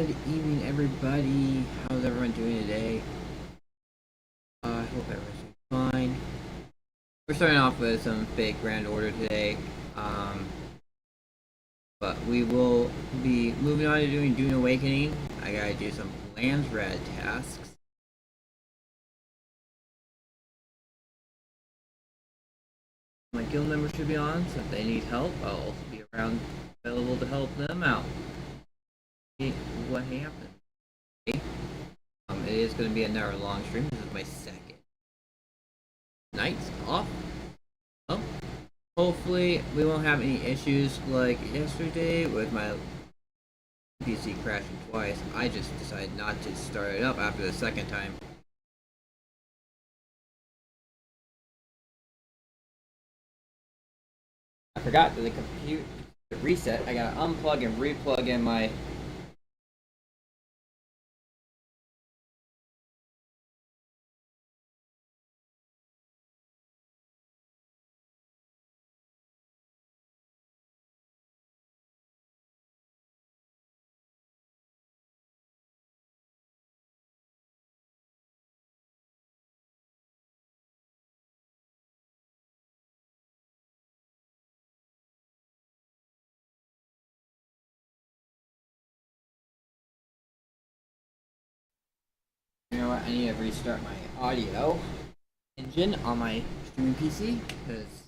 Good evening, everybody. How's everyone doing today? I hope everyone's doing fine. We're starting off with some big grand order today, but we will be moving on to doing Dune Awakening. I gotta do some Lands Red tasks. My guild members should be on, so if they need help, I'll also be around available to help them out. See what happens. Okay. It is going to be another long stream. This is my second night's off. Well, hopefully we won't have any issues like yesterday with my PC crashing twice. I just decided not to start it up after the second time. I forgot that the computer reset. I gotta unplug and replug in my You know what? I need to restart my audio engine on my streaming PC because.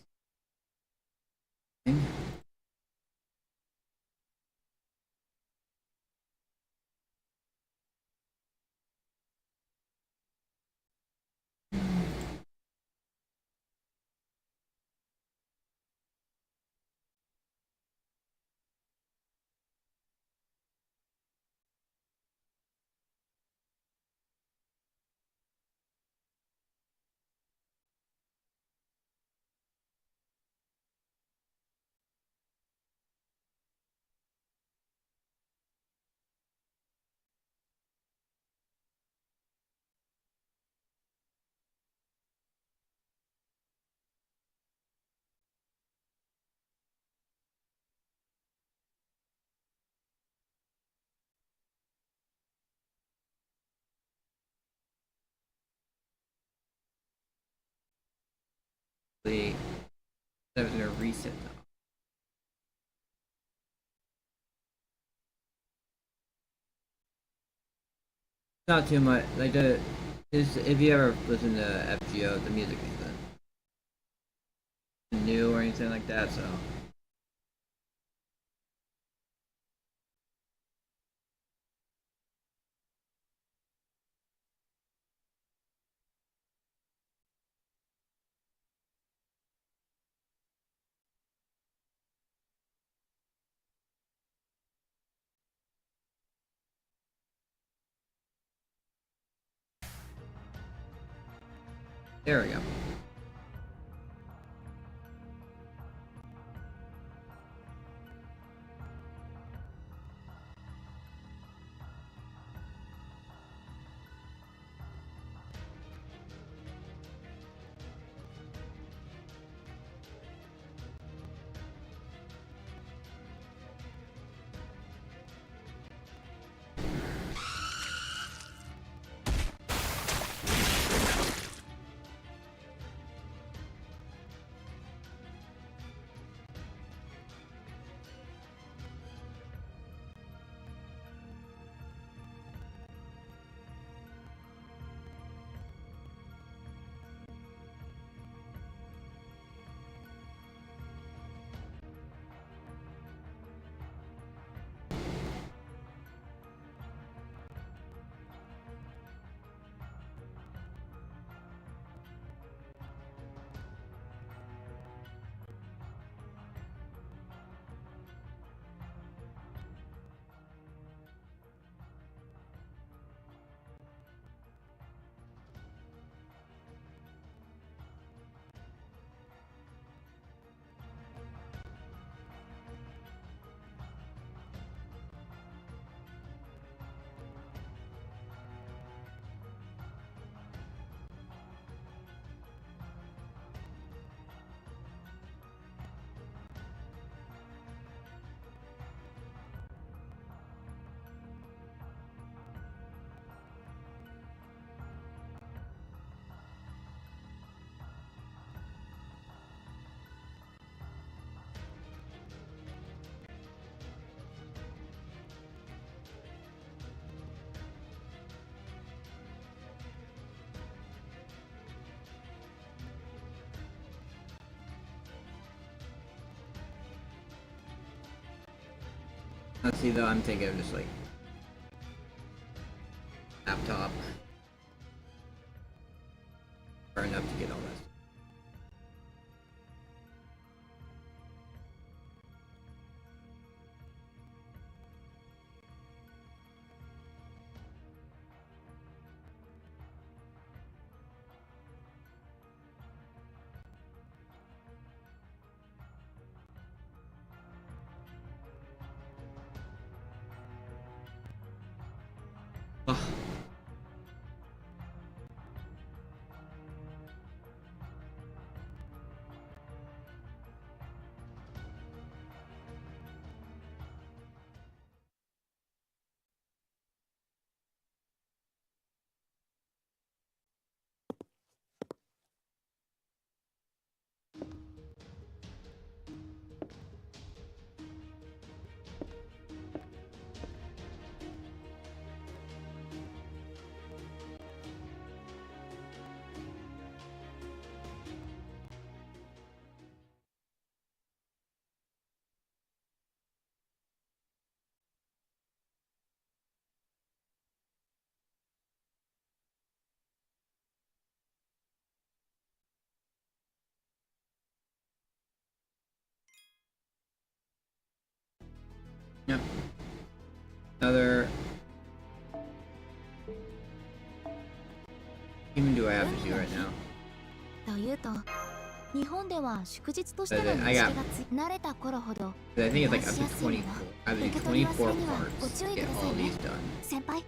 That was gonna reset though. Not too much. Like if you ever listen to FGO, the music isn't new or anything like that. So there we go. Let's see though, I'm thinking of just like laptop or enough to get all this. Oh. Yep. Another. Even do I have to do right now? というと、日本では祝日としての認識が慣れた頃ほど I think it's like 回 up し to やすいの 24. が I have to 受 do け取り 24 忘れにはご parts 注 to 意く get ださ all い of ね these done. 先輩。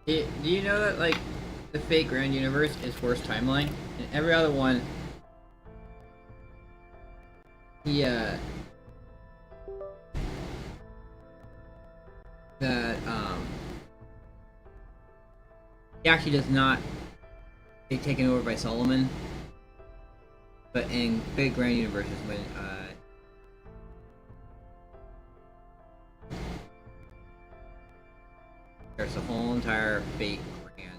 Do you know that like the fake Grand Universe is Force Timeline, and every other one, he that he actually does not get taken over by Solomon, but in fake Grand Universe is when there's a whole entire fake Grand.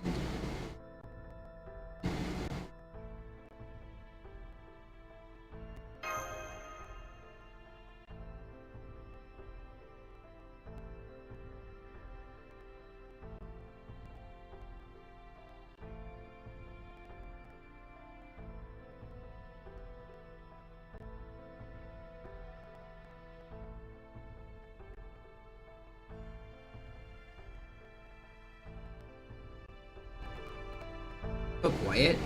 So quiet.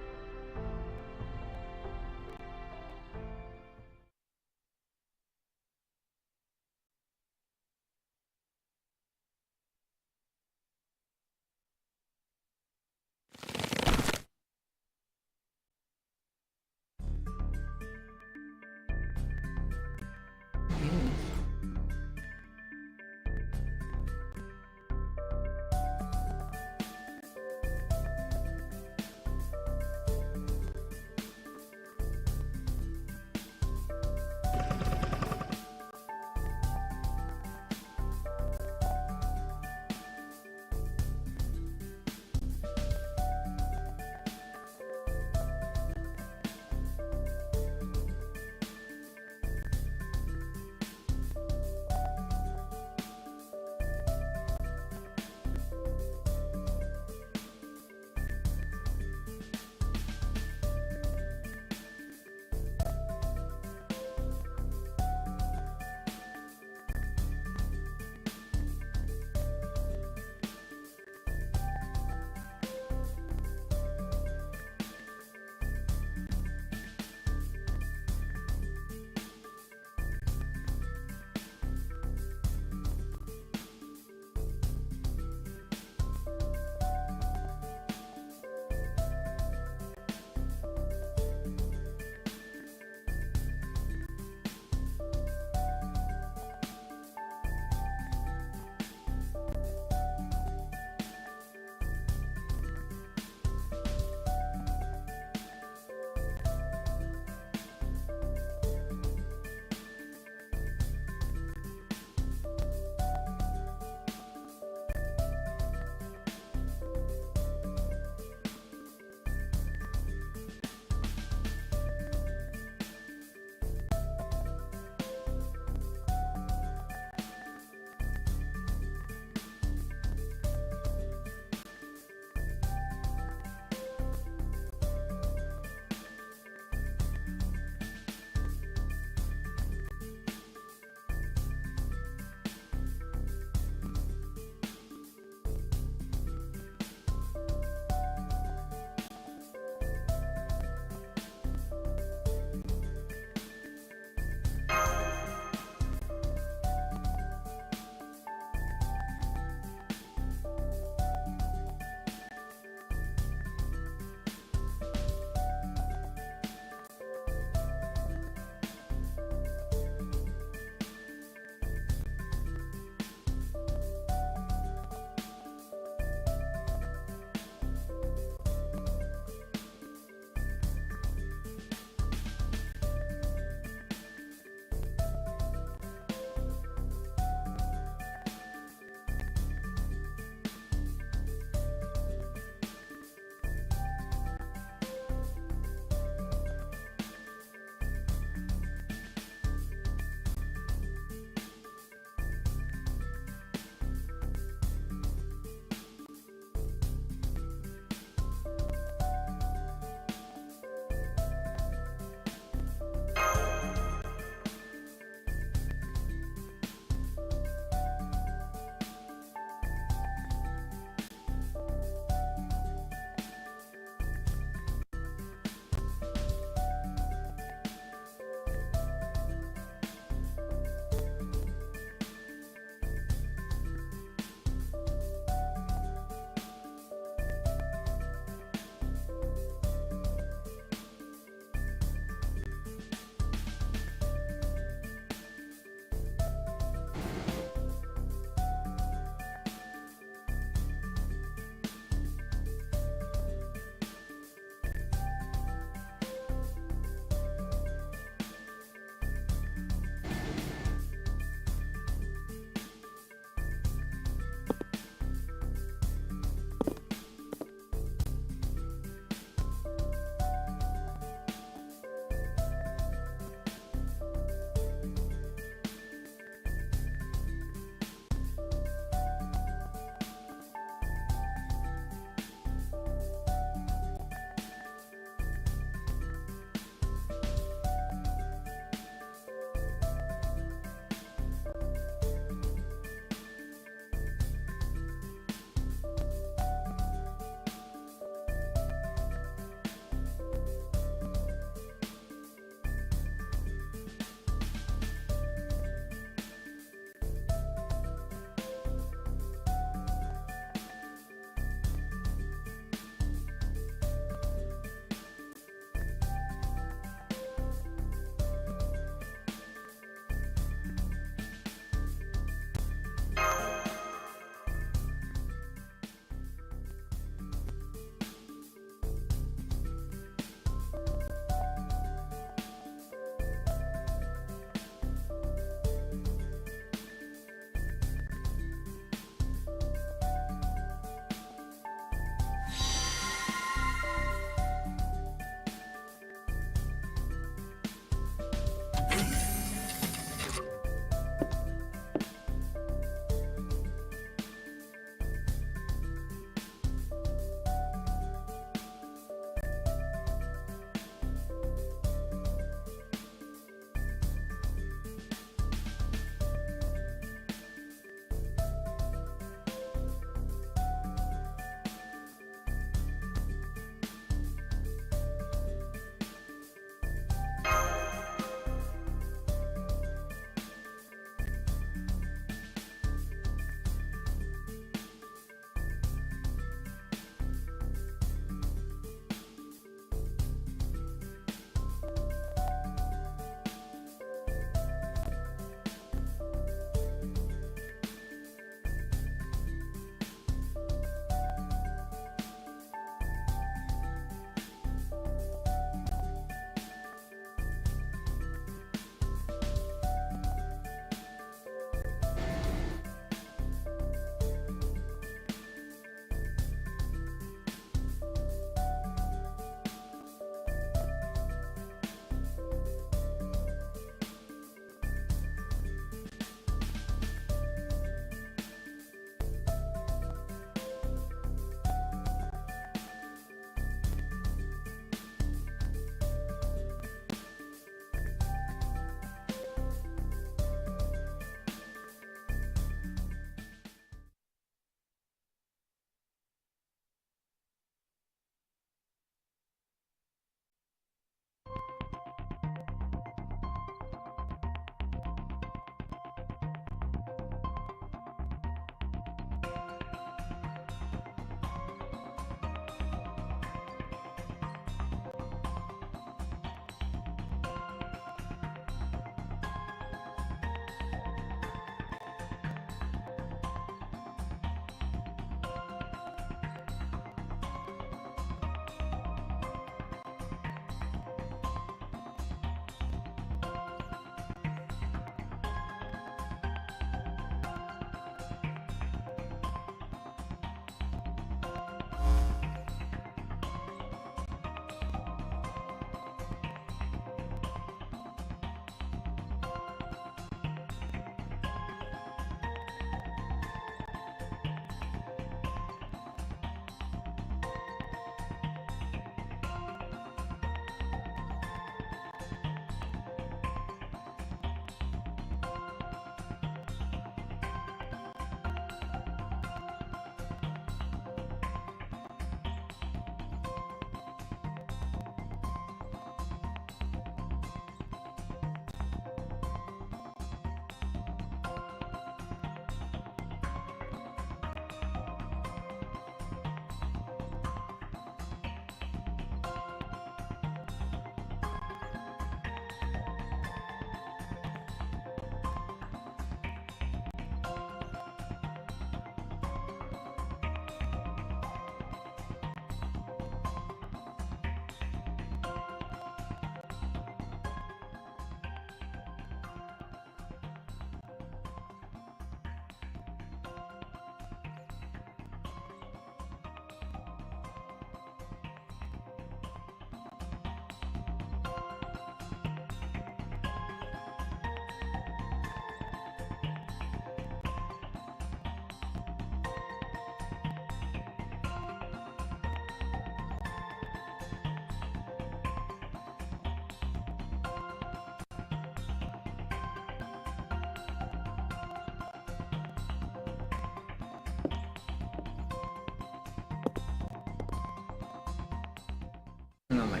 on my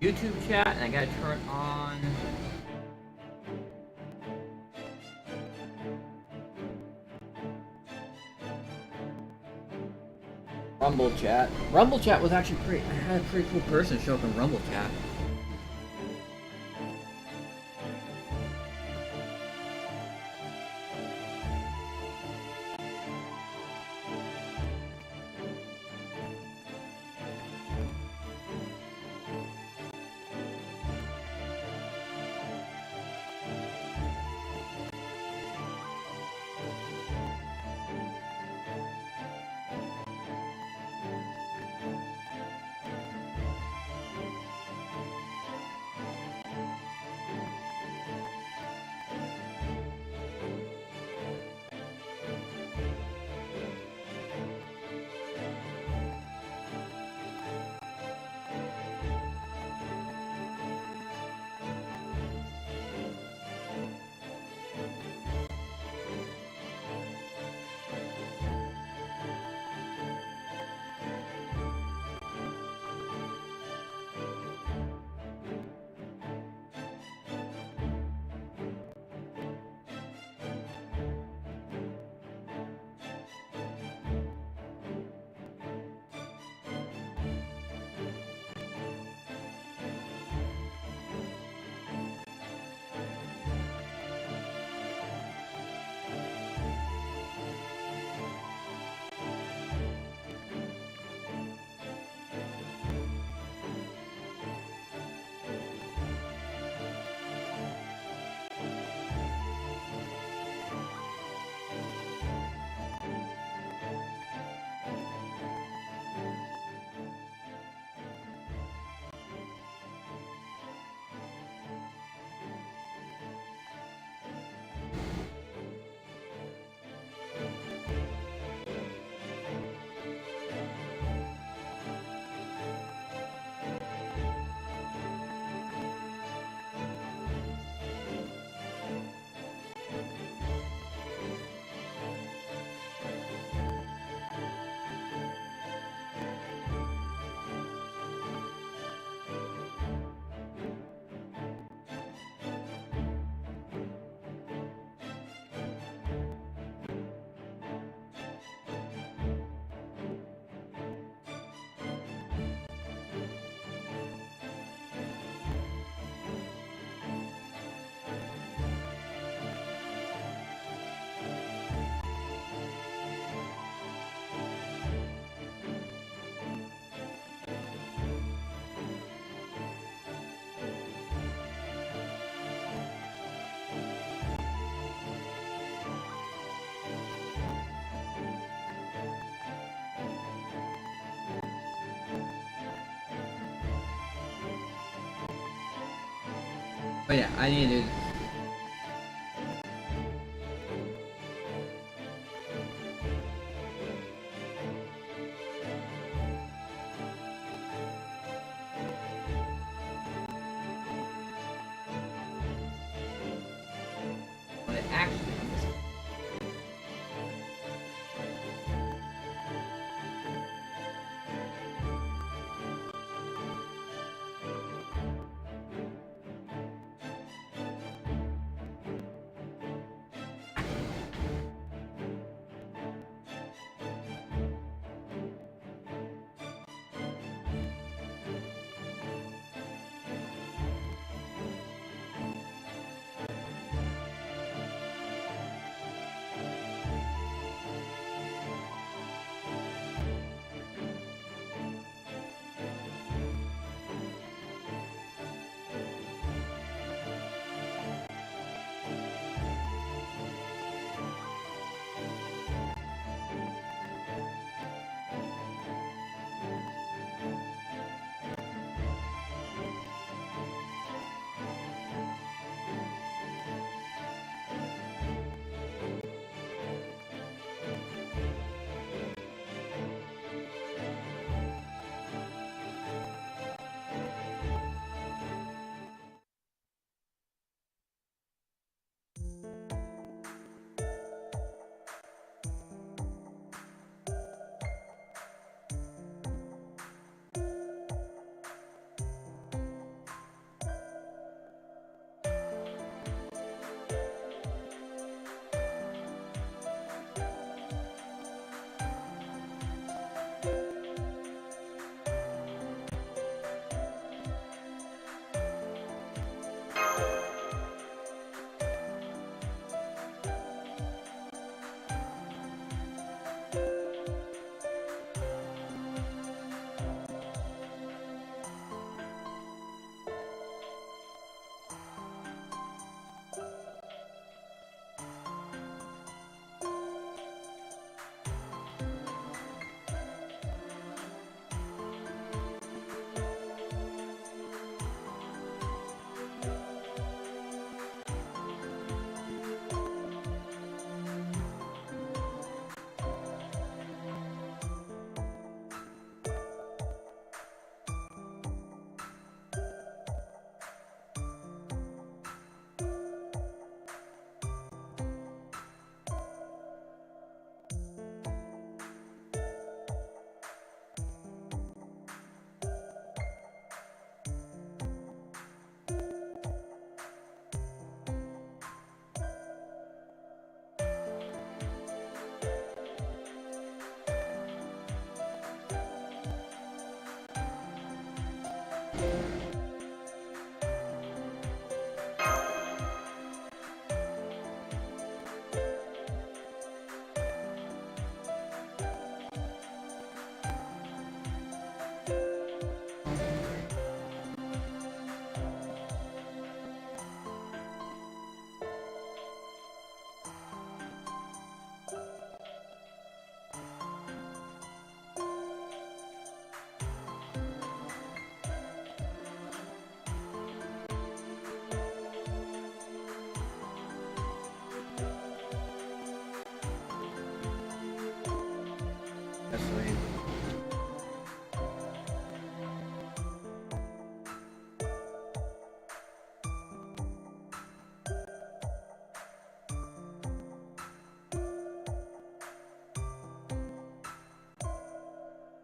YouTube chat, and I gotta turn on Rumble chat. Rumble chat was actually I had a pretty cool person show up in Rumble chat. But yeah, I need to do this. But it actually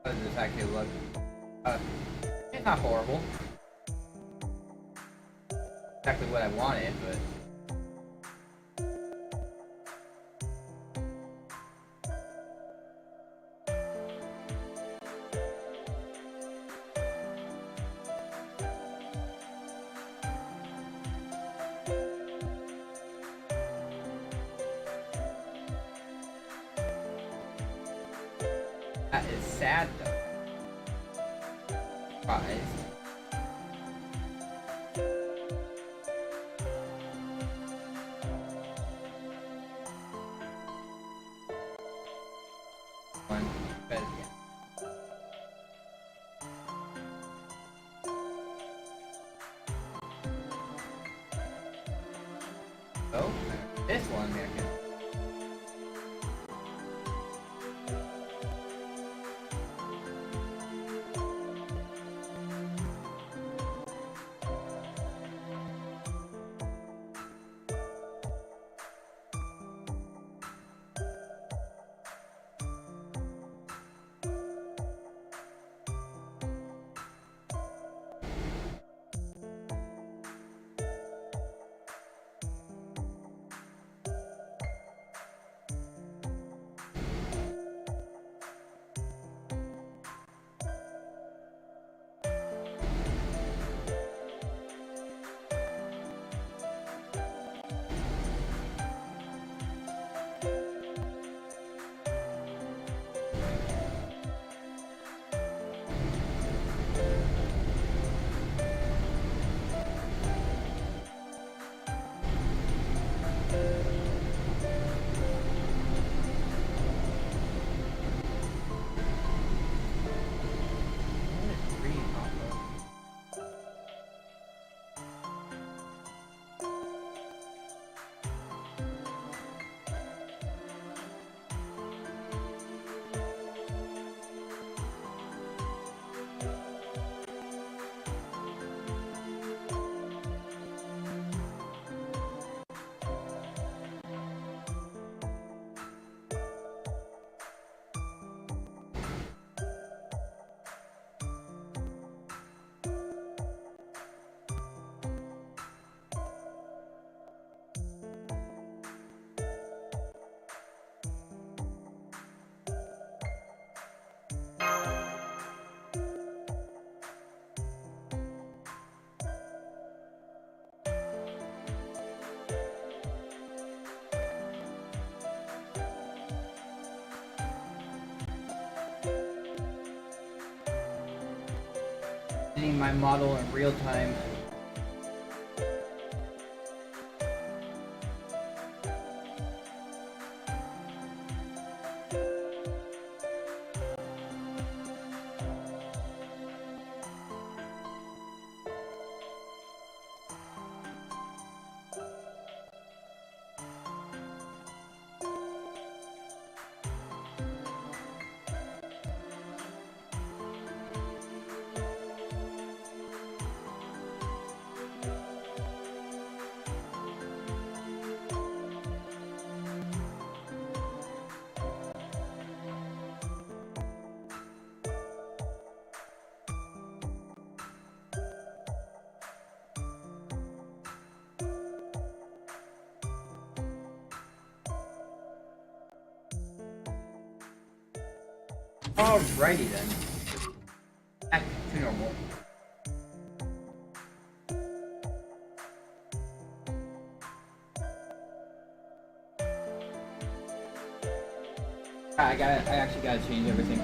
How does this actually look? It's not horrible. Exactly what I wanted, but. That is sad though. Surprise. One, but yeah. Oh, this one here can. My model in real time. Alrighty then. Back to normal. I actually gotta change everything.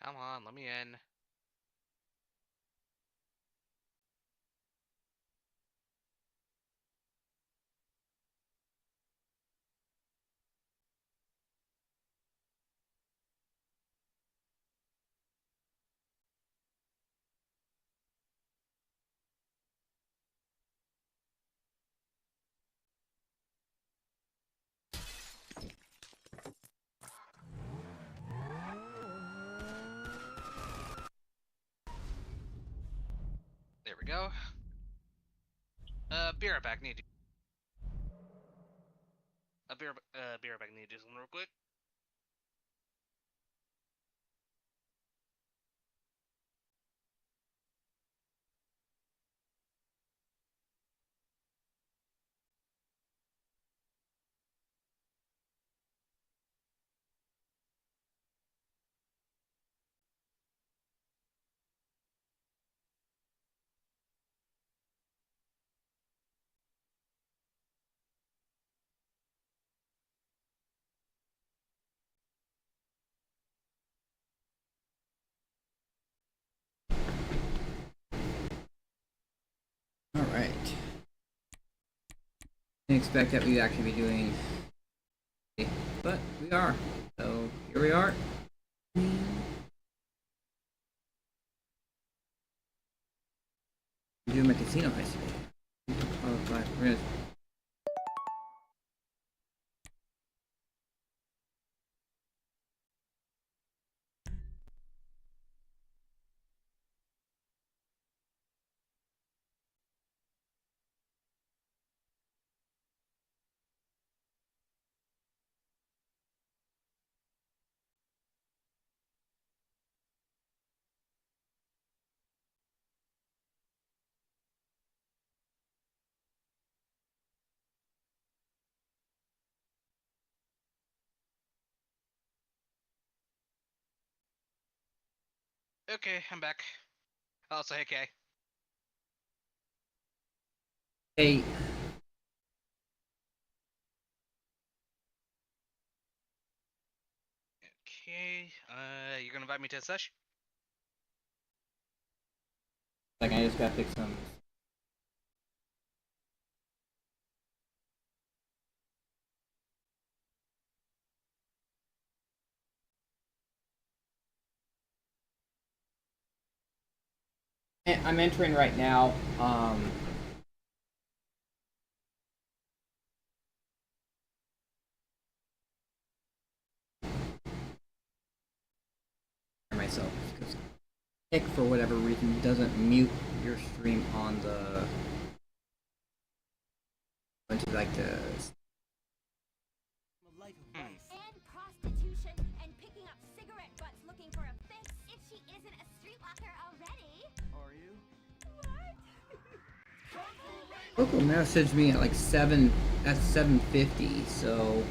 Come on, let me in. There we go. Be right back. Need to be right back. Need to do something real quick. Alright. Didn't expect that we'd actually be doing, but we are. So here we are. We're doing my casino heist today. Oh, fine. We're gonna. Okay, I'm back. Oh, so hey, Kay. Hey. Okay. You're gonna invite me to a sesh? Like I just gotta fix some. I'm entering right now. Myself because Nick, for whatever reason, doesn't mute your stream on the. Into like the. And prostitution and picking up cigarette butts looking for a fix if she isn't a streetwalker already. Are you? What? Local messaged me at like 7:50, so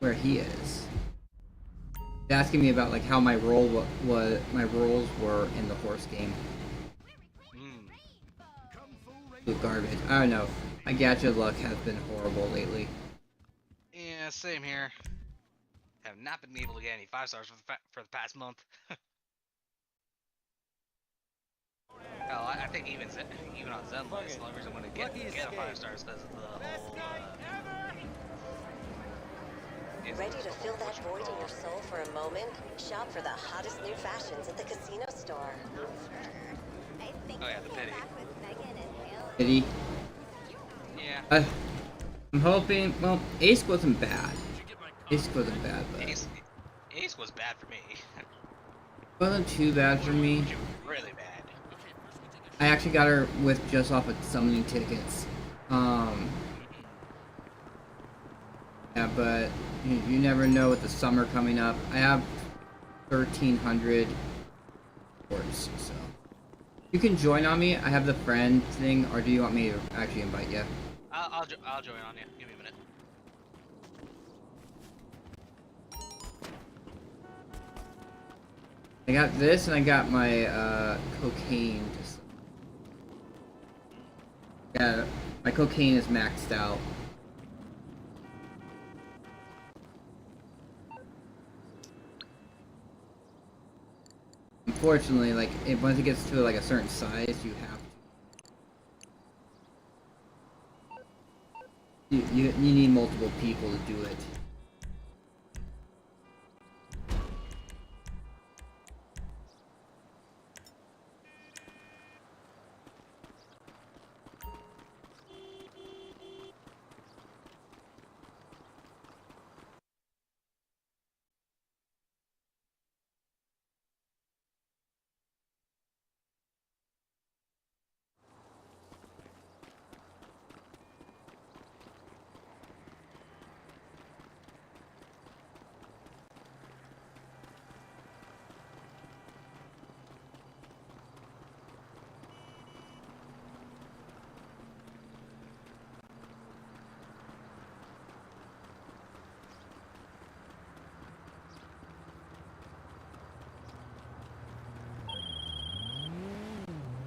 where he is. He's asking me about like how my role my roles were in the horse game. Absolute garbage. I don't know. My gacha luck has been horrible lately. Yeah, same here. Have not been able to get any 5 stars for the past month. Hell, I think even on Zenless, the only reason I want to get a 5 stars because of the whole. Ready to fill that void in your soul for a moment? Shop for the hottest new fashions at the casino store. Oh yeah, the pity. Pity. Yeah. I'm hoping. Well, Ace wasn't bad. Ace wasn't bad, but Ace was bad for me. wasn't too bad for me. Really bad. I actually got her with just off of summoning tickets. Yeah, but you never know with the summer coming up. I have 1,300 courts, so you can join on me. I have the friend thing, or do you want me to actually invite you? I'll join on you. Give me a minute. I got this, and I got my cocaine. Yeah, my cocaine is maxed out. Unfortunately, like once it gets to like a certain size, you have to. You need multiple people to do it.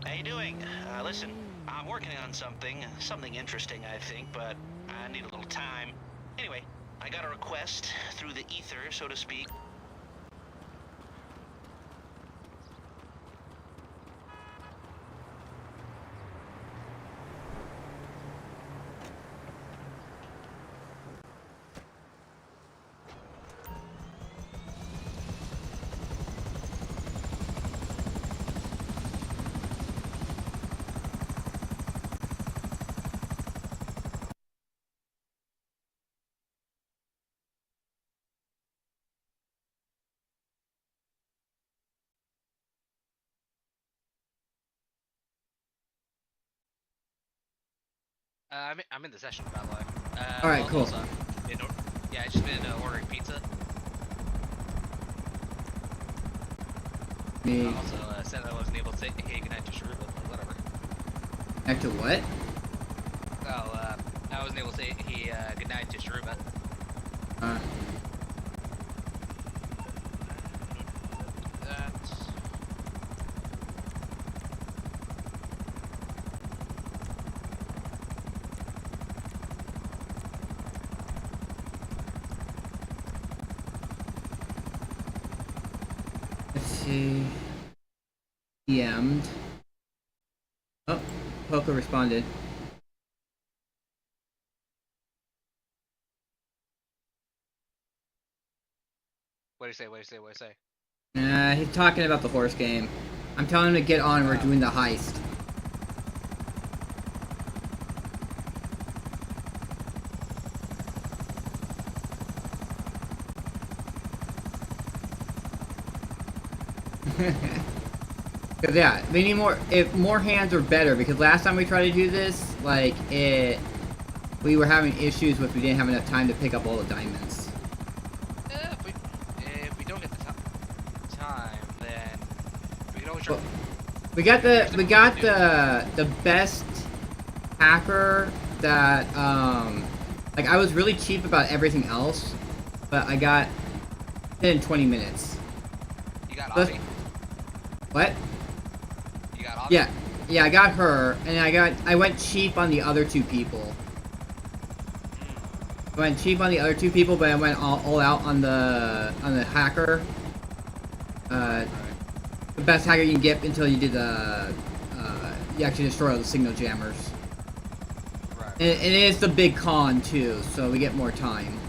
How you doing? Listen, I'm working on something interesting, I think, but I need a little time. Anyway, I got a request through the ether, so to speak. I'm in the session, by the way. All right, cool. Also, yeah, I just been ordering pizza. Me. Also, said I wasn't able to say hey goodnight to Sharuba, or whatever. Back to what? Oh, I wasn't able to say hey goodnight to Sharuba. Let's see. DM'd. Oh, Poco responded. What do you say? What do you say? What do you say? He's talking about the horse game. I'm telling him to get on. We're doing the heist. Cause yeah, we need more. If more hands are better, because last time we tried to do this, like we were having issues with we didn't have enough time to pick up all the diamonds. If we don't get the time, then we can always try. We got the best hacker that like I was really cheap about everything else, but I got it in 20 minutes. You got That's- Avi? What? You got Avi? Yeah, I got her, and I went cheap on the other two people. I went cheap on the other two people, but I went all out on the hacker. The best hacker you can get until you did you actually destroy all the signal jammers. Right. And it is the big con too, so we get more time.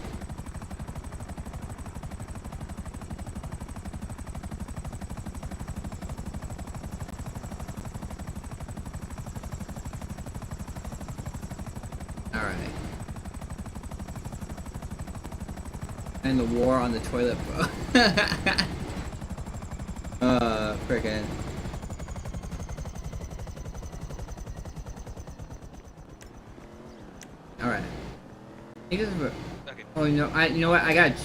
Alright. And the war on the toilet, bro. Frickin'. Alright. Okay. Oh, you know what? I gotta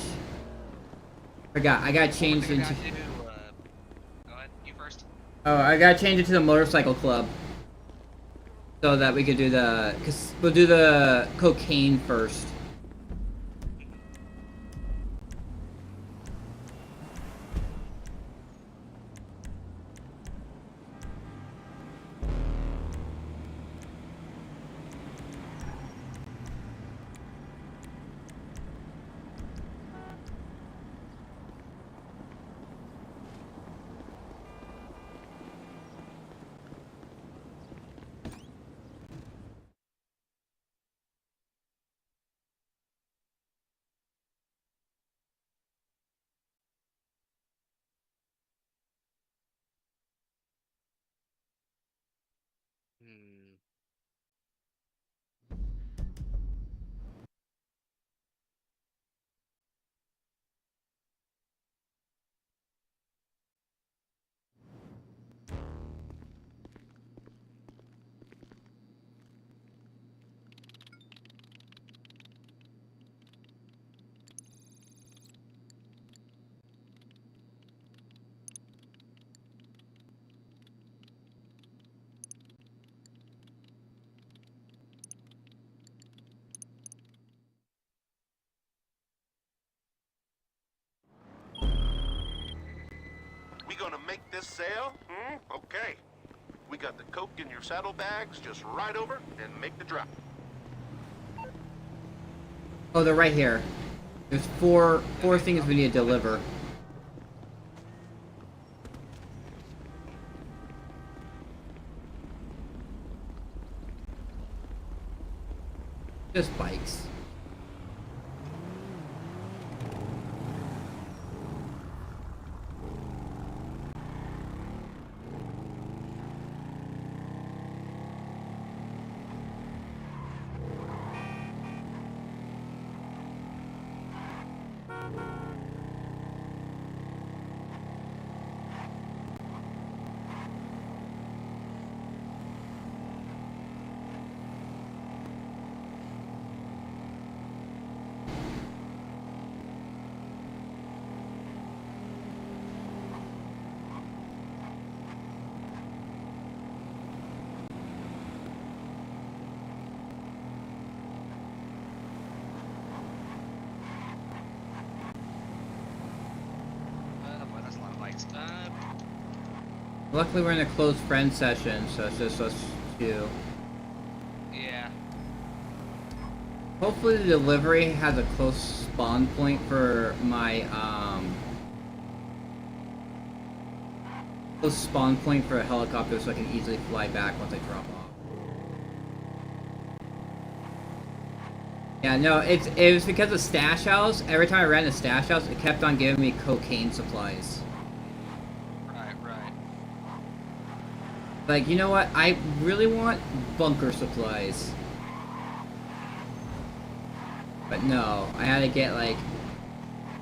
change One thing I into. gotta do, go ahead, you first. Oh, I gotta change it to the motorcycle club. So that we could do cause we'll do the cocaine first. Hmm. We gonna make this sale? Okay. We got the coke in your saddlebags. Just ride over and make the drop. Oh, they're right here. There's four things we need to deliver. Just bikes. Boy, that's a lot of lights. Luckily, we're in a closed friend session, so it's just us two. Yeah. Hopefully, the delivery has a close spawn point for my close spawn point for a helicopter, so I can easily fly back once I drop off. Yeah, no, it was because of Stash House. Every time I ran the Stash House, it kept on giving me cocaine supplies. Right. Like, you know what? I really want bunker supplies. But no, I had to get, like,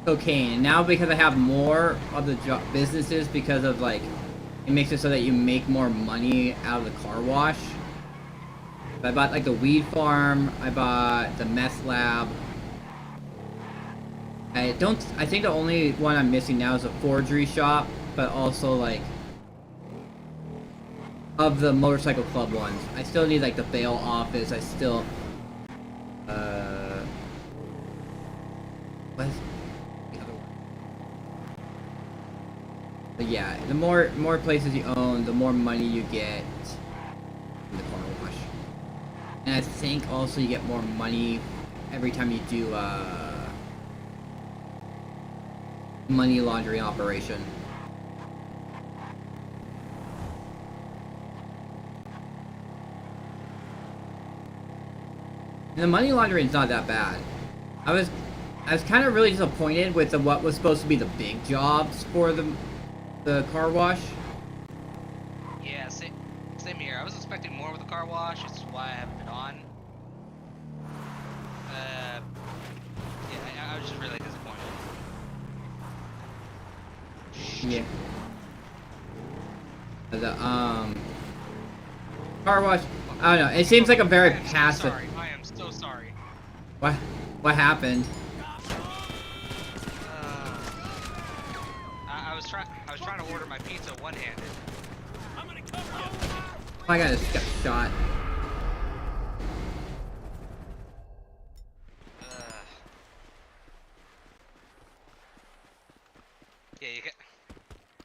cocaine. And now because I have more of the businesses because of, like, it makes it so that you make more money out of the car wash. I bought, like, the weed farm. I bought the meth lab. I think the only one I'm missing now is a forgery shop, but also, like, of the motorcycle club ones. I still need like the bail office. I still what's the other one? But yeah, the more places you own, the more money you get in the car wash. And I think also you get more money every time you do money laundering operation. And the money laundering is not that bad. I was kind of really disappointed with what was supposed to be the big jobs for the car wash. Yeah, same here. I was expecting more with the car wash. That's why I haven't been on. Yeah, I was just really disappointed. Yeah. The car wash. I don't know. It seems like a very passive. Sorry. I am so sorry. What happened? I was trying to order my pizza one-handed. Oh my god, I just got shot. Yeah,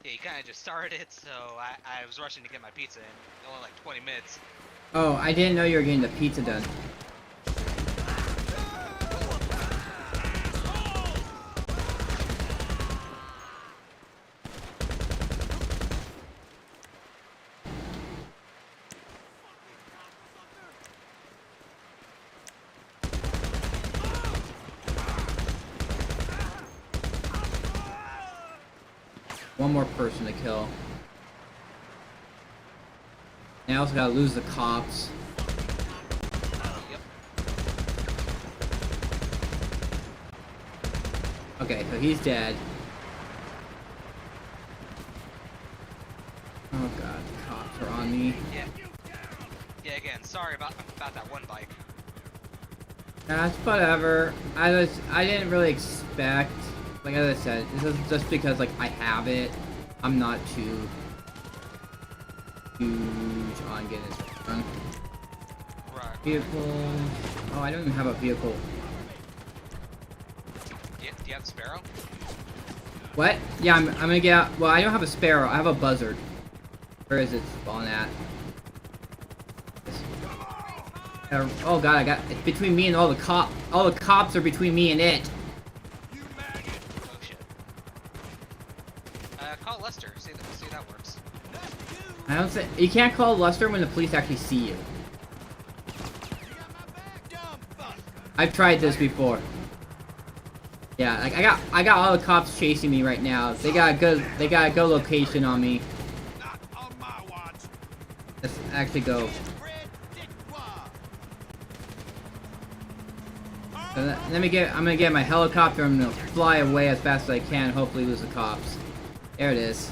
you kind of just started it, so I was rushing to get my pizza in. Only like 20 minutes. Oh, I didn't know you were getting the pizza done. One more person to kill. And I also gotta lose the cops. Yep. Okay, so he's dead. Oh god, the cops are on me. Yeah, again, sorry about that one bike. That's whatever. I didn't really expect, like as I said, this is just because like I have it. I'm not too huge on getting this done. Right. Vehicle. Oh, I don't even have a vehicle. Do you have the Sparrow? What? Yeah, I'm gonna get out. Well, I don't have a Sparrow. I have a Buzzard. Where is it spawn at? Oh god, I got it's between me and all the cops. All the cops are between me and it. Oh shit. Call Lester. See if that works. I don't say you can't call Lester when the police actually see you. I've tried this before. Yeah, like I got all the cops chasing me right now. They got a good location on me. Let's actually go. So I'm gonna get my helicopter. I'm gonna fly away as fast as I can. Hopefully lose the cops. There it is.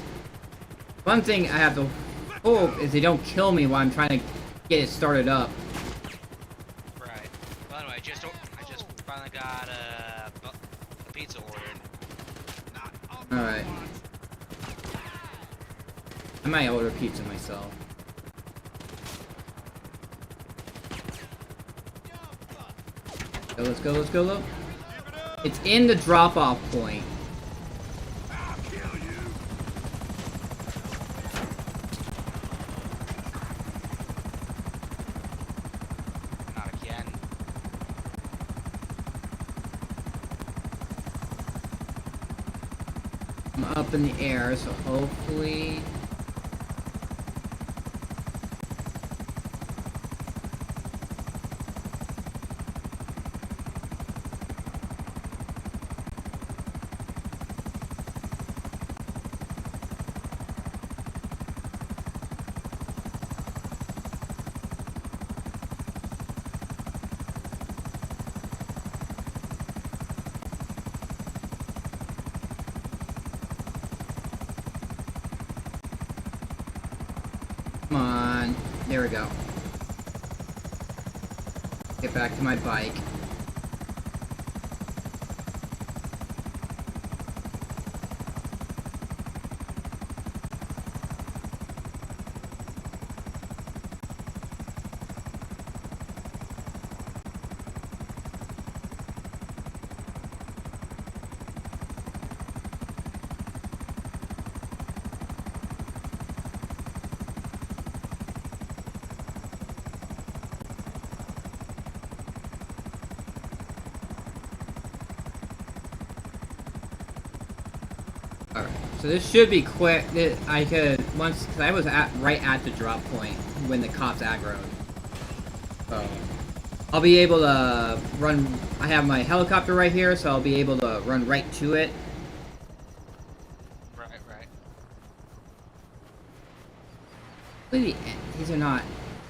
One thing I have to hope is they don't kill me while I'm trying to get it started up. Right. Well, anyway, I just finally got a pizza ordered. All right. I might order pizza myself. Let's go, let's go, look. It's in the drop-off point. Not again. I'm up in the air, so hopefully... Come on. There we go. Get back to my bike. So this should be quick. I could once, cause I was right at the drop point when the cops aggroed. So I'll be able to run. I have my helicopter right here, so I'll be able to run right to it. Right, right. These are not.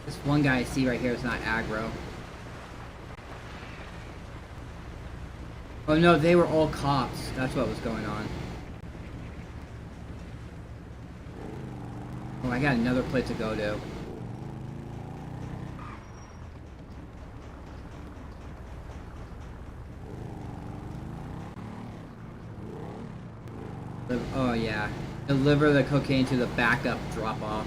This one guy I see right here is not aggro. Oh no, they were all cops. That's what was going on. Oh, I got another place to go to. Oh yeah. Deliver the cocaine to the backup drop-off.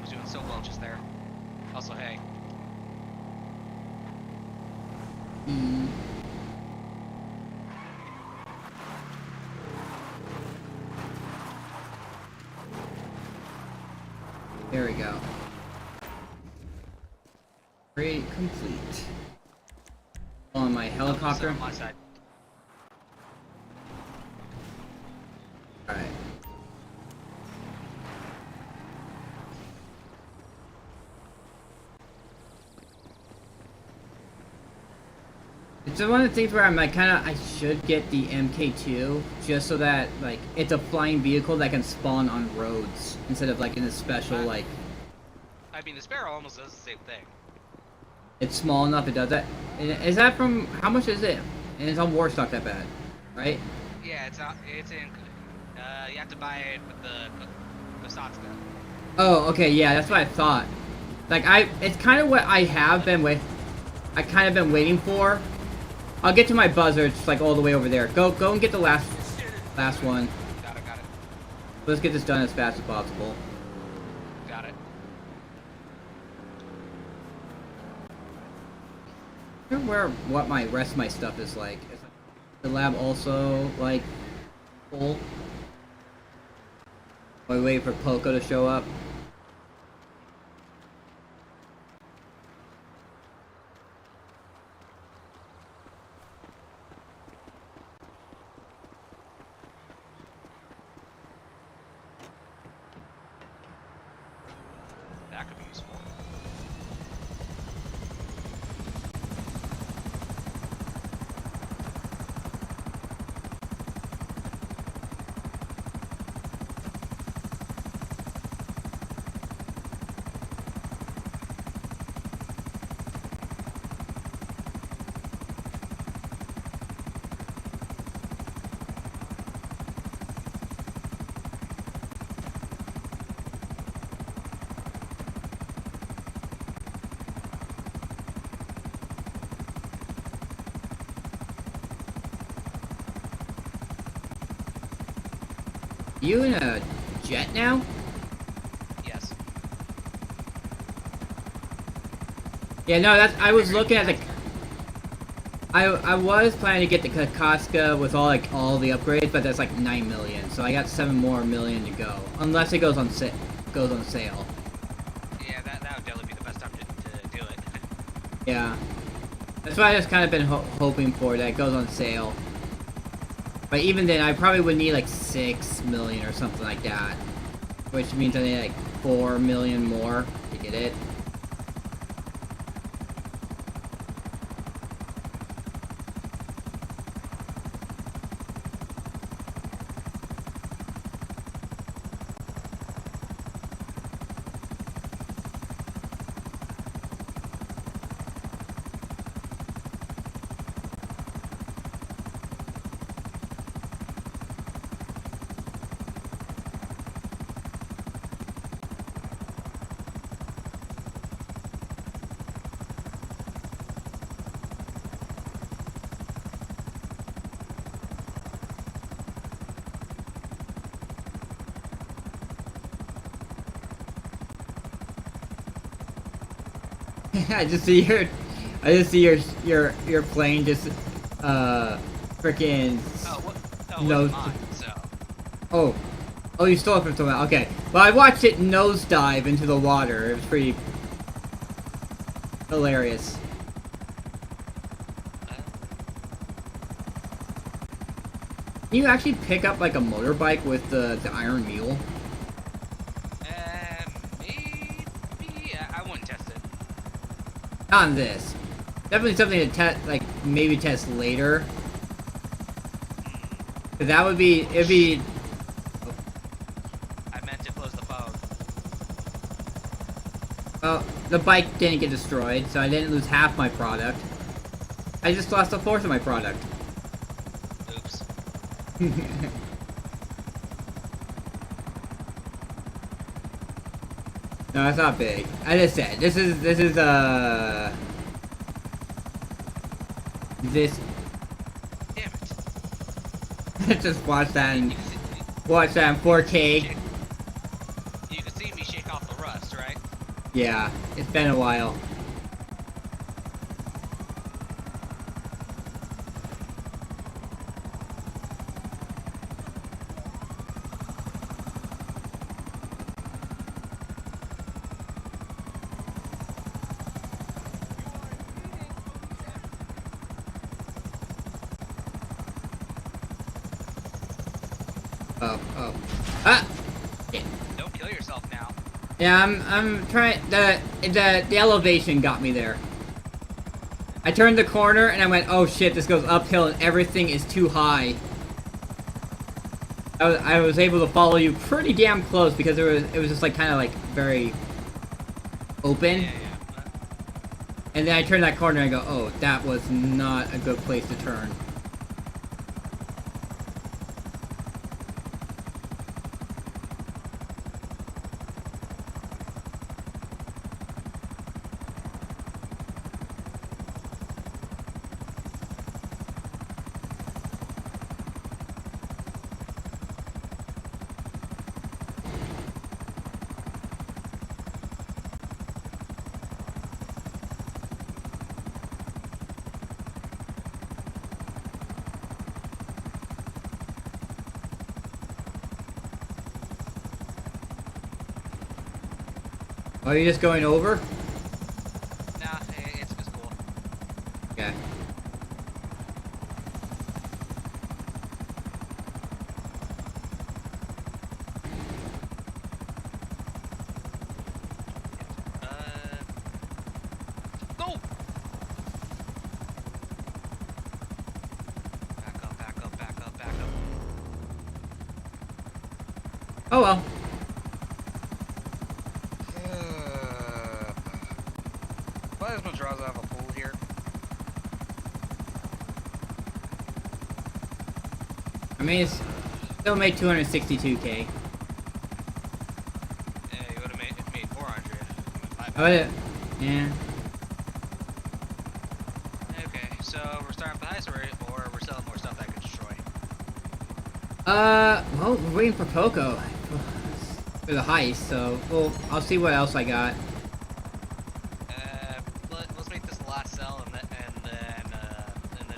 Doing so well just there. Also, hey. There we go. Upgrade complete. On my helicopter. On my side. Alright. It's one of the things where I'm like, I should get the MK2 just so that like it's a flying vehicle that can spawn on roads instead of like in a special like. I mean, the Sparrow almost does the same thing. It's small enough it does that. Is that from how much is it? And it's on Warstock that bad, right? Yeah, it's not. It's in. You have to buy it with the Satsuka. Oh, okay, yeah, that's what I thought. Like it's kind of what I have been I kind of been waiting for. I'll get to my buzzer. It's like all the way over there. Go and get the last one. Got it. Let's get this done as fast as possible. Got it. I wonder what my rest of my stuff is like. Is the lab also like full? While we wait for Poco to show up. That could be useful. You in a jet now? Yes. Yeah, no, I was looking at the... I was planning to get the Kokoska with all the upgrades, but that's like 9 million, so I got 7 more million to go. Unless it goes on sale. Yeah, that would definitely be the best time to do it. Yeah. That's what I just kind of been hoping for, that it goes on sale. But even then, I probably would need like 6 million or something like that. Which means I need like 4 million more to get it. I just see your plane just freaking Oh, what? Oh, No. it wasn't mine, so. oh, you stole it from someone. Okay, well I watched it nosedive into the water. It was pretty hilarious. Can you actually pick up like a motorbike with the iron mule? Maybe. I wouldn't test it. Not on this. Definitely something to test, like maybe test later. 'Cause that would be, it'd be. I meant to close the phone. Well, the bike didn't get destroyed, so I didn't lose half my product. I just lost a fourth of my product. Oops. No, it's not big. I just said this is this. Damn it. Just watch that in You can see- 4K. You can see me shake off the rust, right? Yeah, it's been a while. Oh. Ah! Don't kill yourself now. Yeah, I'm trying. The elevation got me there. I turned the corner and I went, oh shit, this goes uphill and everything is too high. I was able to follow you pretty damn close because it was just like kind of like very open. Yeah. And then I turned that corner and I go, oh, that was not a good place to turn. Are you just going over? Nah, it's just cool. Okay. Go! Back up. Oh well. Plasma draws off a pool here. I mean, it's still made 262K. Yeah, you would have made 400. I would've, yeah. Okay, so we're starting with the heist or we're selling more stuff that I can destroy. Well, we're waiting for Poco for the heist, so I'll see what else I got. Let's make this the last cell and then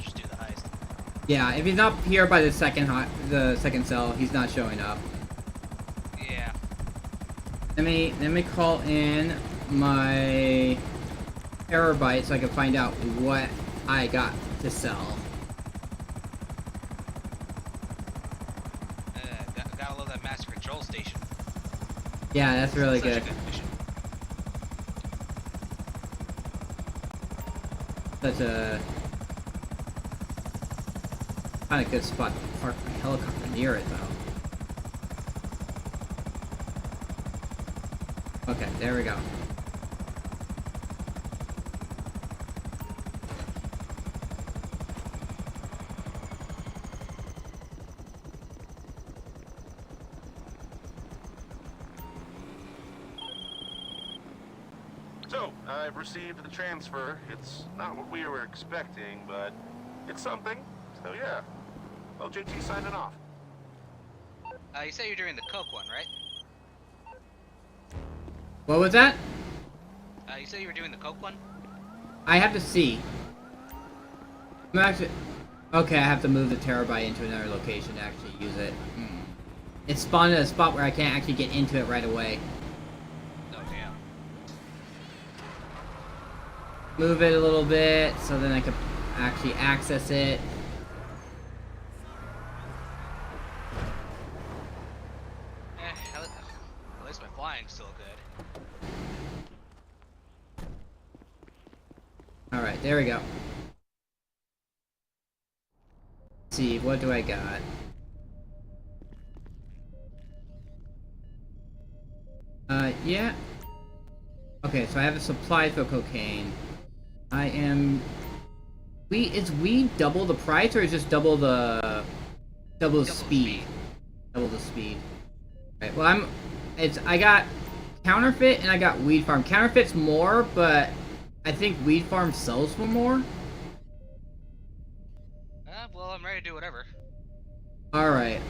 just do the heist. Yeah, if he's not here by the second cell, he's not showing up. Yeah. Let me call in my Terabyte so I can find out what I got to sell. Gotta love that master control station. Yeah, that's really Such a good. mission. Such a kind of good spot to park my helicopter near it, though. Okay, there we go. So, I've received the transfer. It's not what we were expecting, but it's something. So yeah. Well, JT signing off. You said you're doing the Coke one, right? What was that? You said you were doing the Coke one? I have to see. I'm actually... Okay, I have to move the terabyte into another location to actually use it. It spawned at a spot where I can't actually get into it right away. Oh, damn. Move it a little bit so then I can actually access it. At least my flying's still good. Alright, there we go. Let's see, what do I got? Yeah. Okay, so I have a supply for cocaine. I am... Is weed double the price, or is just double the speed? Double the speed. Right, well I got counterfeit and I got weed farm. Counterfeit's more, but I think weed farm sells for more. Well, I'm ready to do whatever. Alright,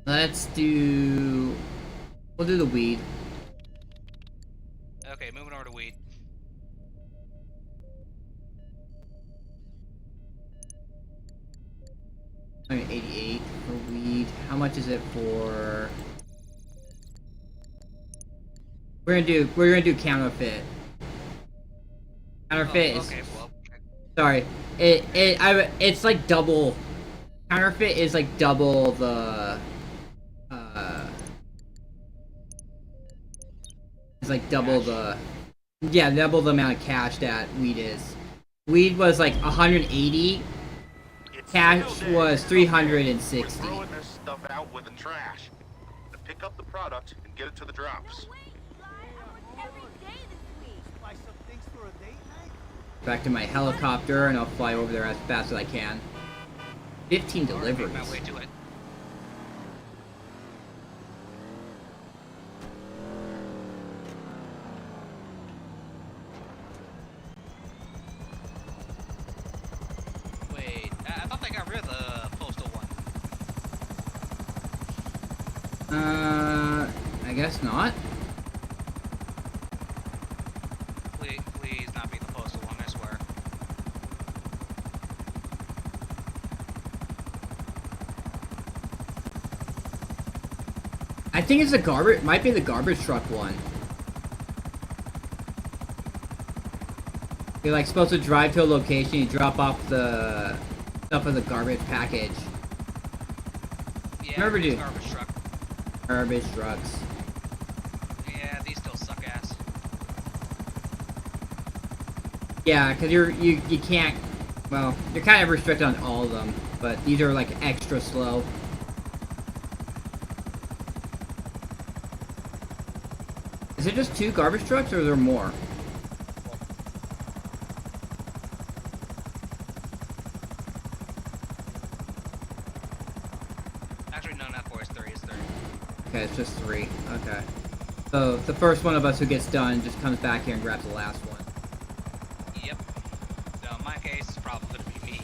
let's do... We'll do the weed. Okay, moving over to weed. I mean, 88 for weed. How much is it for... We're gonna do counterfeit. Counterfeit is... Okay, well... Sorry. It's like double... Counterfeit is like double the... It's like double the... Yeah, double the amount of cash that weed is. Weed was like 180. It's Cash still there. was 360. We're throwing this stuff out with the trash. To pick up the product and get it to the drops. No way, Fly. I work every day this week. Buy some things for a date night? Back to my helicopter and I'll fly over there as fast as I can. 15 deliveries. My way to it. Wait, I thought they got rid of the postal one. I guess not. Please not be the postal one, I swear. I think it's the garbage, might be the garbage truck one. You're like supposed to drive to a location, you drop off the stuff in the garbage package. Yeah, Remember, it's dude. garbage truck. Garbage trucks. Yeah, these still suck ass. Yeah, because you can't, well, you're kind of restricted on all of them, but these are like extra slow. Is it just 2 garbage trucks or are there more? Actually, no, not 4, it's 3, it's 3. Okay, it's just 3. Okay. So the first one of us who gets done just comes back here and grabs the last one. Yep. So in my case, it's probably gonna be me.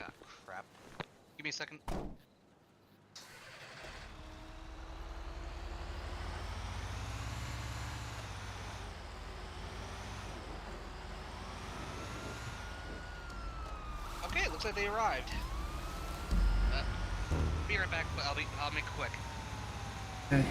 Ah, crap. Give me a second. Okay, looks like they arrived. Be right back, but I'll make it quick. Okay.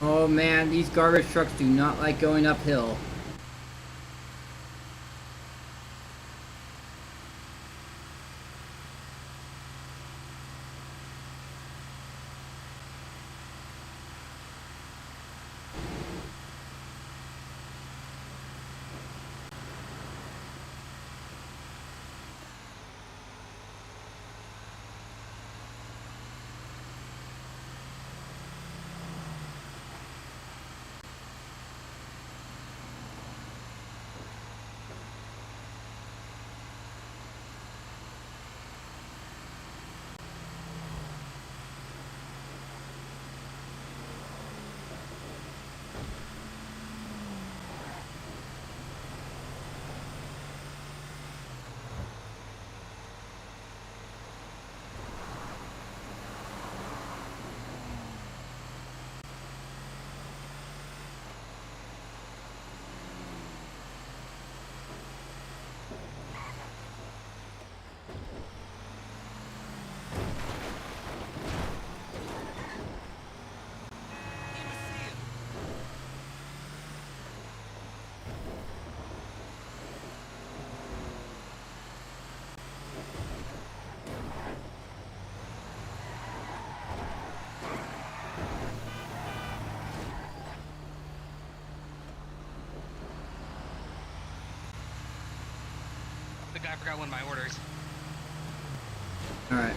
Oh man, these garbage trucks do not like going uphill. The guy forgot one of my orders. Alright.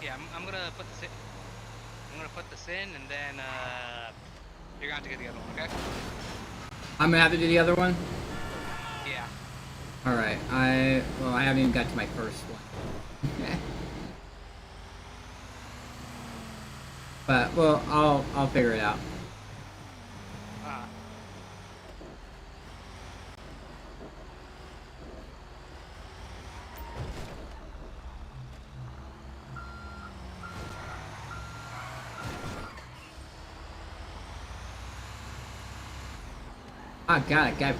Yeah, I'm gonna put this in. I'm gonna put this in, and then you're gonna have to get the other one, okay? I'm gonna have to do the other one? Yeah. Alright, I haven't even got to my first one. But, well, I'll figure it out. Ah, got it, got it.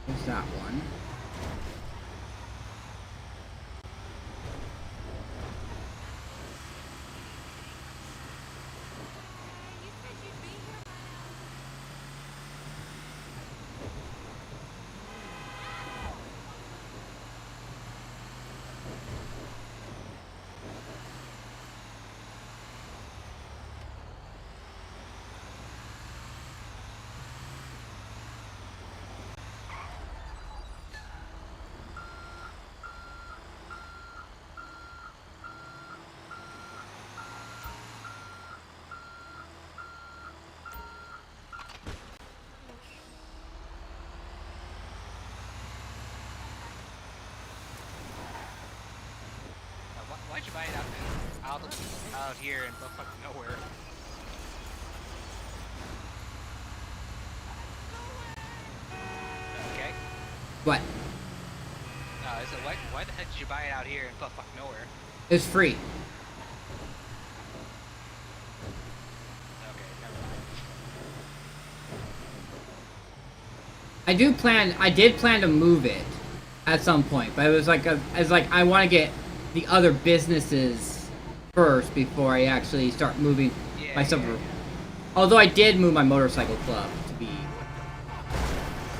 There's that one. bite out here in fucking nowhere. Okay. What? I said, why the heck did you buy it out here in fucking nowhere? It's free. Okay, never mind. I did plan to move it at some point, but it was like I want to get the other businesses first before I actually start moving my stuff. Although I did move my motorcycle club to be,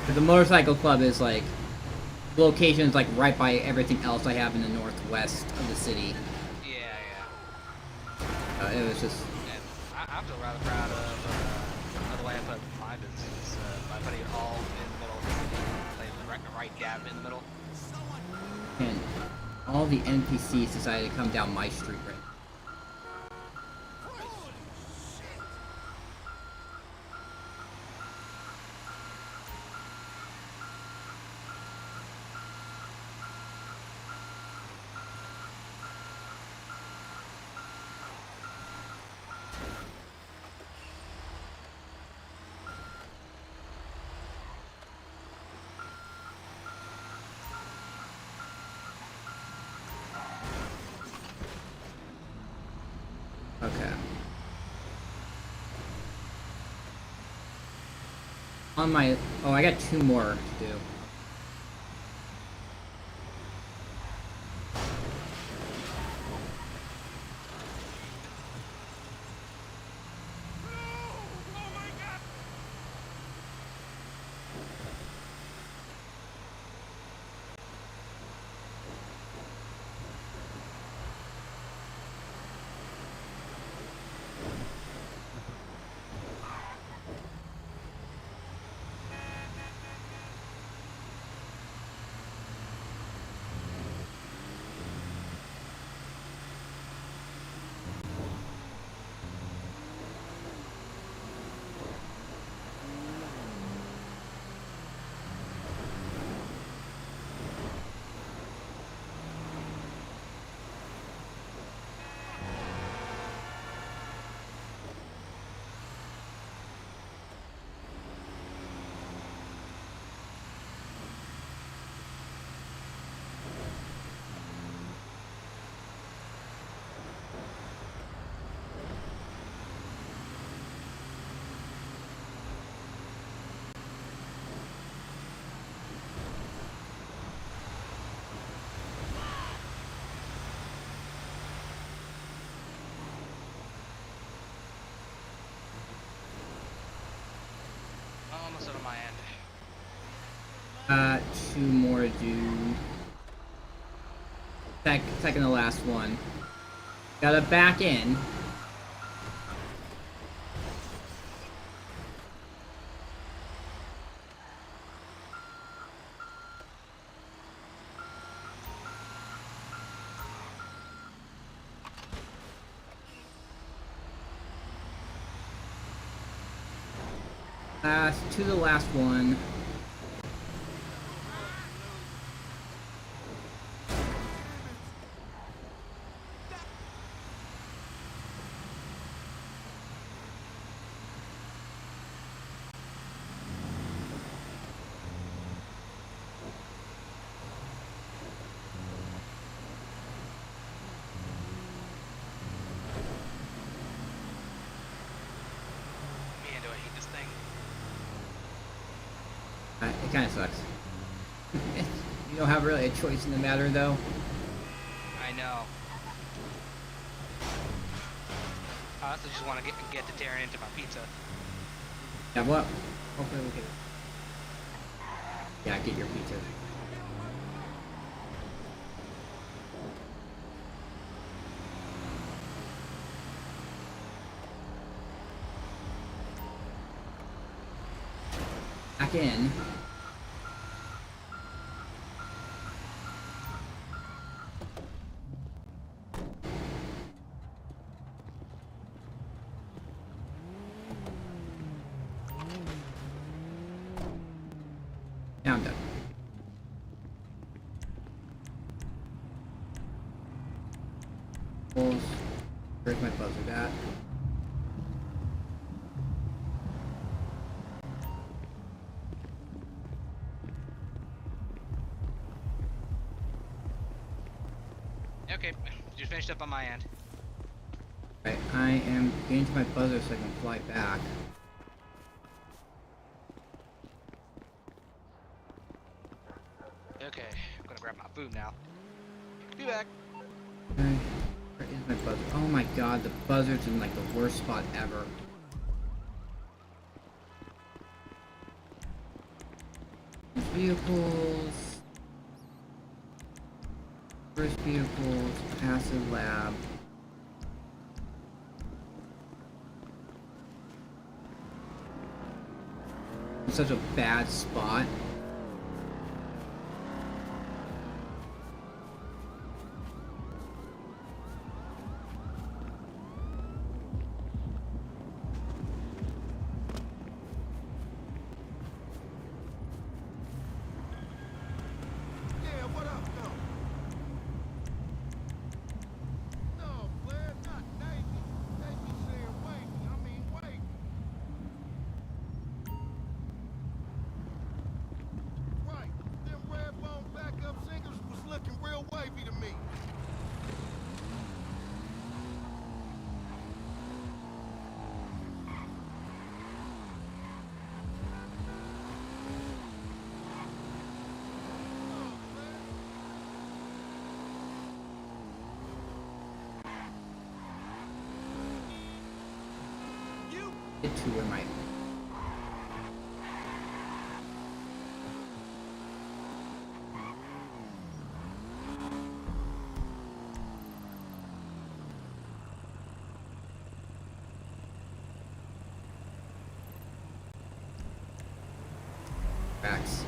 but the motorcycle club is like locations like right by everything else I have in the northwest of the city. Yeah. It was just. And I feel rather proud of the way I put my business by putting it all in the middle of the city, like right dab in the middle. And all the NPCs decided to come down my street right now. Okay. On my... Oh, I got 2 more to do. Almost over my end. 2 more to do. Second to last one. Gotta back in. To the last one. Man, do I hate this thing. It kind of sucks. You don't have really a choice in the matter, though. I know. I also just want to get to tearing into my pizza. Yeah, well, hopefully we can... Yeah, get your pizza. Back in. Now I'm done. Where's my buzzard at? Okay, just finished up on my end. Right, I am getting to my buzzer so I can fly back. Okay, I'm gonna grab my food now. Be back. Okay, where is my buzzer? Oh my god, the buzzard's in like the worst spot ever. Vehicles. First vehicles, passive lab. It's such a bad spot. Yeah, what up, though? No, player, not Navy. Navy saying wavy. I mean wavy. Right. Them red bone backup singers was looking real wavy to me. Get to where my tracks.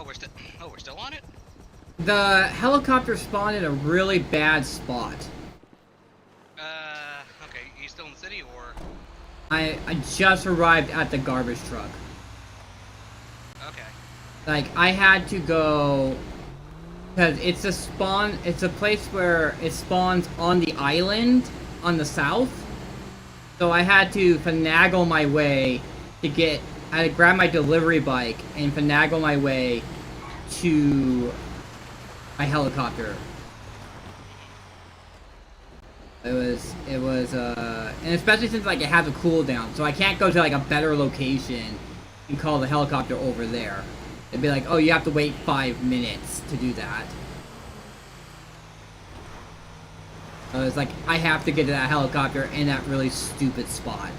Oh, we're still on it? The helicopter spawned in a really bad spot. Okay, you still in the city, or? I just arrived at the garbage truck. Okay. Like, I had to go... Because it's a place where it spawns on the island on the south. So I had to finagle my way to get... I had to grab my delivery bike and finagle my way to my helicopter. It was, and especially since, like, it has a cooldown, so I can't go to, like, a better location and call the helicopter over there. It'd be like, oh, you have to wait 5 minutes to do that. So it's like, I have to get to that helicopter in that really stupid spot.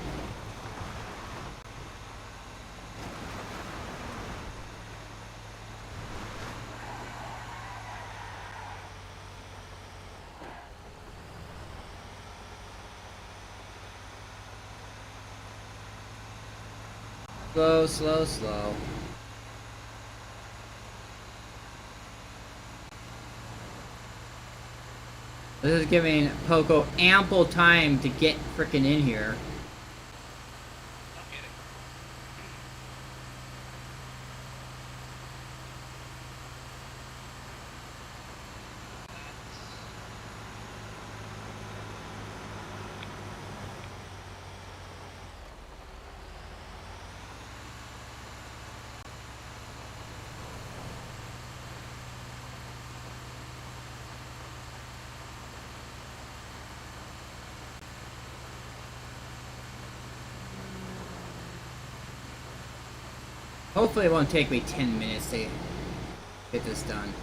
Slow, slow, slow. This is giving Poco ample time to get frickin' in here. Not kidding. Hopefully it won't take me 10 minutes to get this done.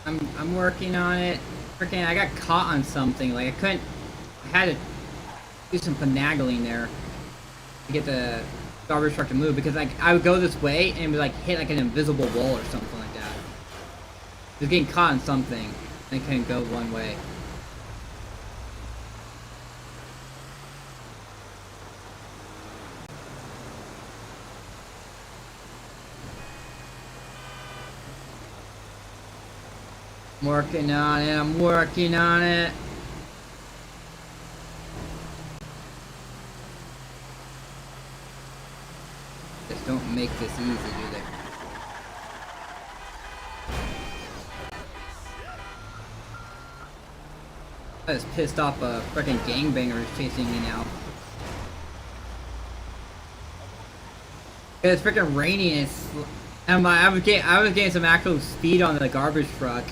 I'm working on it. Freaking, I got caught on something. Like I had to do some finagling there to get the garbage truck to move because like I would go this way and it would like hit like an invisible wall or something like that. It was getting caught on something and it couldn't go one way. I'm working on it, I'm working on it. Just don't make this easy, do they? I was pissed off a freaking gangbanger is chasing me now. It's freaking raining and I was getting some actual speed on the garbage truck.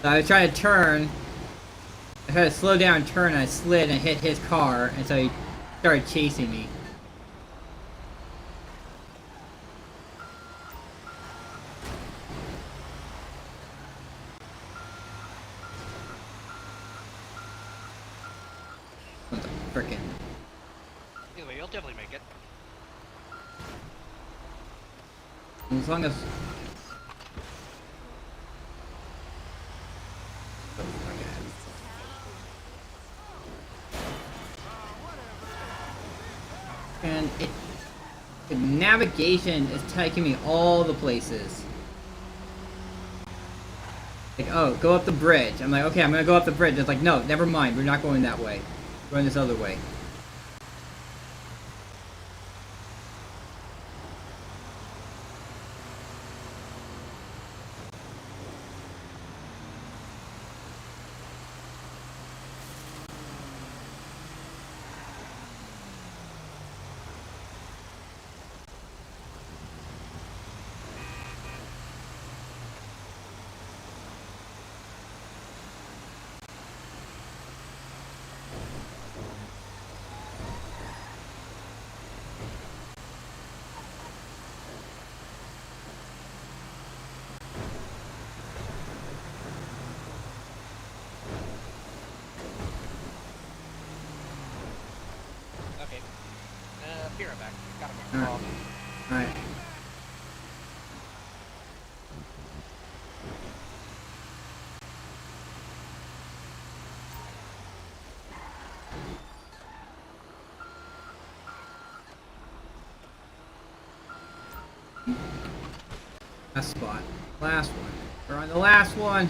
So I was trying to turn. I tried to slow down and turn, and I slid and hit his car, and so he started chasing me. What the frickin'? Anyway, you'll definitely make it. As long as... And the navigation is taking me all the places. Like, oh, go up the bridge. I'm like, okay, I'm gonna go up the bridge. It's like, no, never mind. We're not going that way. We're going this other way. Okay. Be right back. Gotta make a call. Alright. Last spot. Last one. We're on the last one.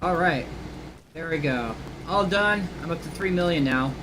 Alright. There we go. All done. I'm up to 3 million now.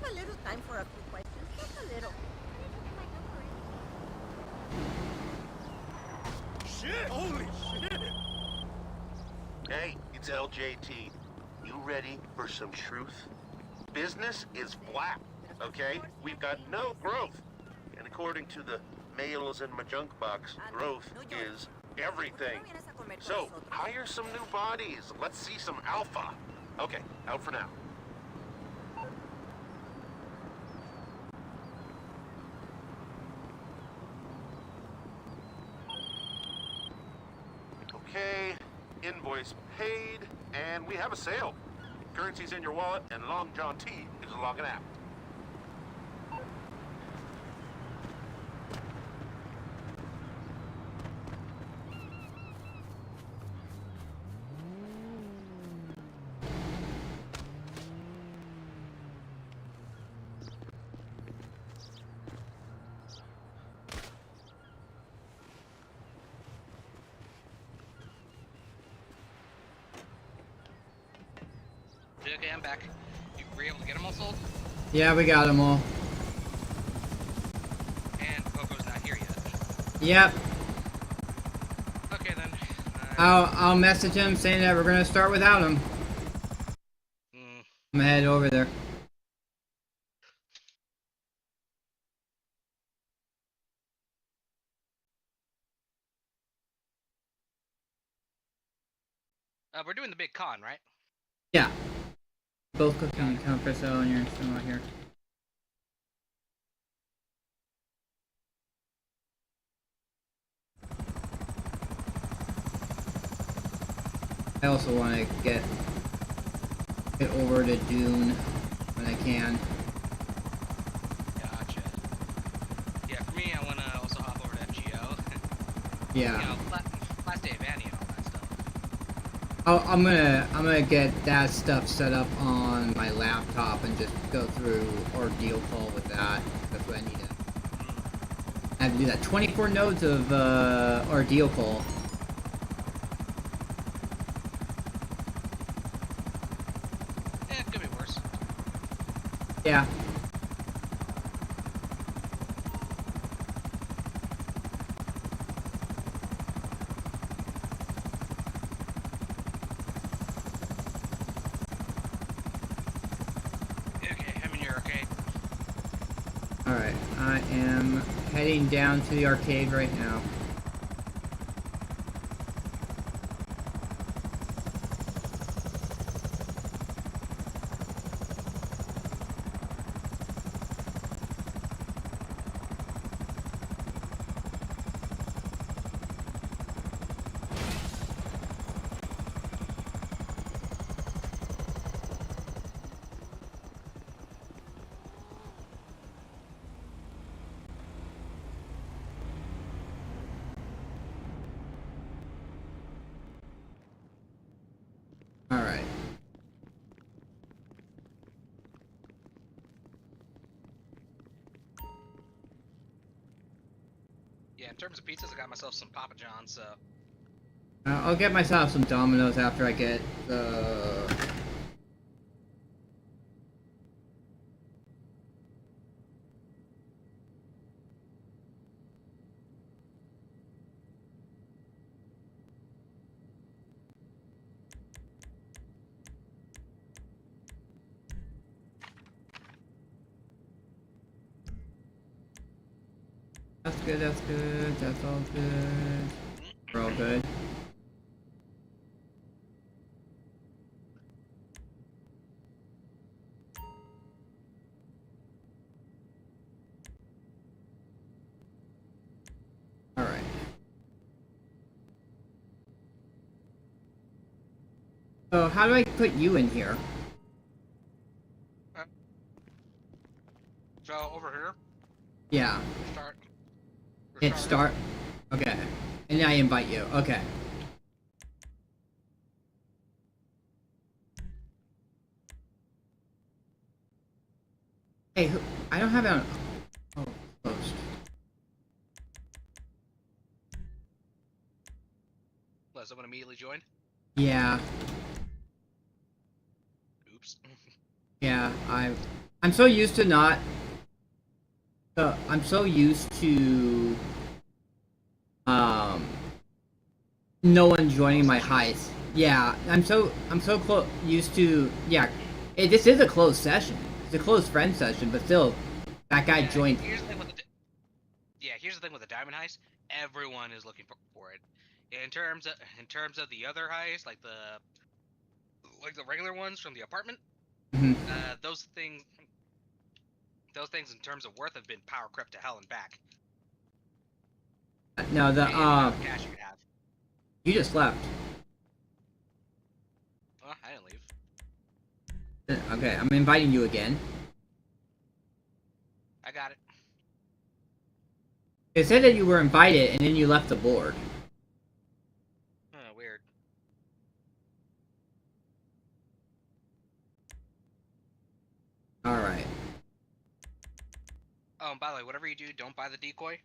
have a little time for a few questions? Just a little. Shit! Holy shit! Hey, it's LJT. You ready for some truth? Business is flat, okay? We've got no growth. And according to the mails in my junk box, growth is everything. So, hire some new bodies. Let's see some alpha. Okay, out for now. Okay, invoice paid, and we have a sale. Currency's in your wallet, and Long John T is logging out. Okay, I'm back. You were able to get them all sold? Yeah, we got them all. And Coco's not here yet. Yep. Okay then. I'll message him saying that we're gonna start without him. I'm gonna head over there. We're doing the big con, right? Yeah. Both cooking and compass and you're still out here. I also want to get over to Dune when I can. Gotcha. Yeah, for me, I want to also hop over to FGO. Yeah. You know, last day of Annie and all that stuff. Oh, I'm gonna get that stuff set up on my laptop and just go through Ordeal Call with that. That's what I need to. I have to do that. 24 nodes of Ordeal Call. It could be worse. Yeah. Alright, I am heading down to the arcade right now. Alright. Yeah, in terms of pizzas, I got myself some Papa John's, so... I'll get myself some Domino's after I get the... That's good, that's good, that's all good. We're all good. Alright. So, how do I put you in here? So, over here, Yeah. start. Hit start. Okay. And I invite you. Okay. Hey, I don't have it on... Oh, closed. Let someone immediately join. Yeah. Oops. Yeah, I'm so used to not. I'm so used to no one joining my heist. Yeah, I'm so used to. Yeah, this is a closed session. It's a closed friend session, but still, that guy joined. Here's the thing with here's the thing with the diamond heist. Everyone is looking for it. In terms of the other heist, like the regular ones from the apartment, Mhm. those things in terms of worth have been power crept to hell and back. No, the And the amount of cash you have. you just left. Well, I didn't leave. Okay, I'm inviting you again. I got it. It said that you were invited, and then you left the board. Weird. All right. Oh, and by the way, whatever you do, don't buy the decoy.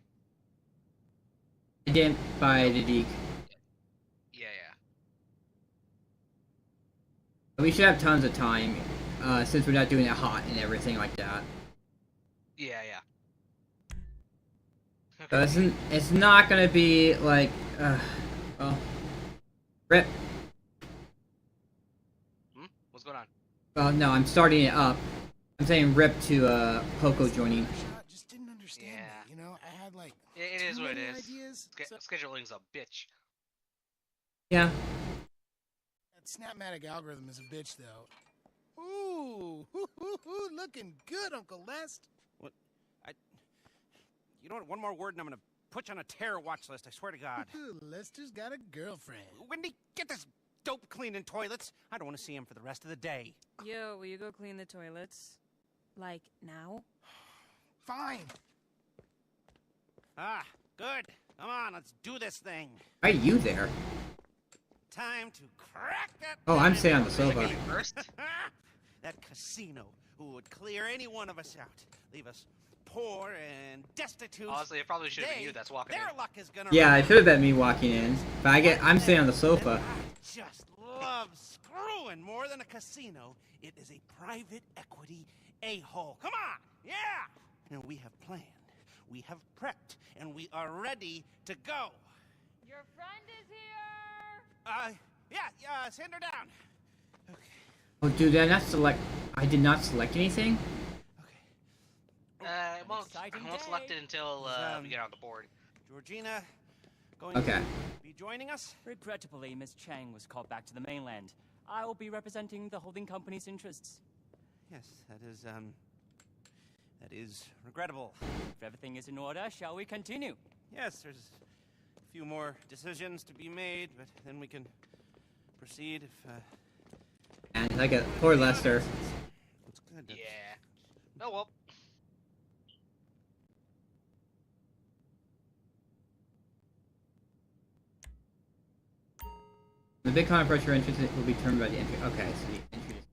I didn't buy the deke. Yeah. We should have tons of time, since we're not doing it hot and everything like that. Yeah. So it's not gonna be like, well, rip. What's going on? Well, no, I'm starting it up. I'm saying rip to Poco joining. Just didn't understand Yeah. that, you know? I had like It is too what it many is. ideas. So Scheduling's a bitch. Yeah. that Snapmatic algorithm is a bitch, though. Ooh, looking good, Uncle Lest. You know what? One more word and I'm gonna put you on a terror watch list, I swear to God. Lester's got a girlfriend. Wendy, get this dope cleaning toilets. I don't want to see him for the rest of the day. Yo, will you go clean the toilets? Like, now? Fine. Ah, good. Come on, let's do this thing. Why are you there? Time to crack that. Oh, I'm sitting on the sofa. First? That casino who would clear any one of us out, leave us poor and destitute. Honestly, it probably should have been you that's walking Their in. luck is gonna Yeah, run it should have been me walking in, but I'm sitting on the sofa. I just love screwing more than a casino. It is a private equity a-hole. Come on, yeah. And we have planned, we have prepped, and we are ready to go. Your friend is here! Yeah, send her down. Okay. Oh, dude, did I not select? I did not select anything. It won't select it until we get on the board. Georgina, going Okay. to be joining us? Regrettably, Miss Chang was called back to the mainland. I will be representing the holding company's interests. Yes, that is regrettable. If everything is in order, shall we continue? Yes, there's a few more decisions to be made, but then we can proceed if, And like a poor Lester. That's good. Yeah. Oh well. The big con approach your entrance will be determined by the entry. Okay, so the entry is...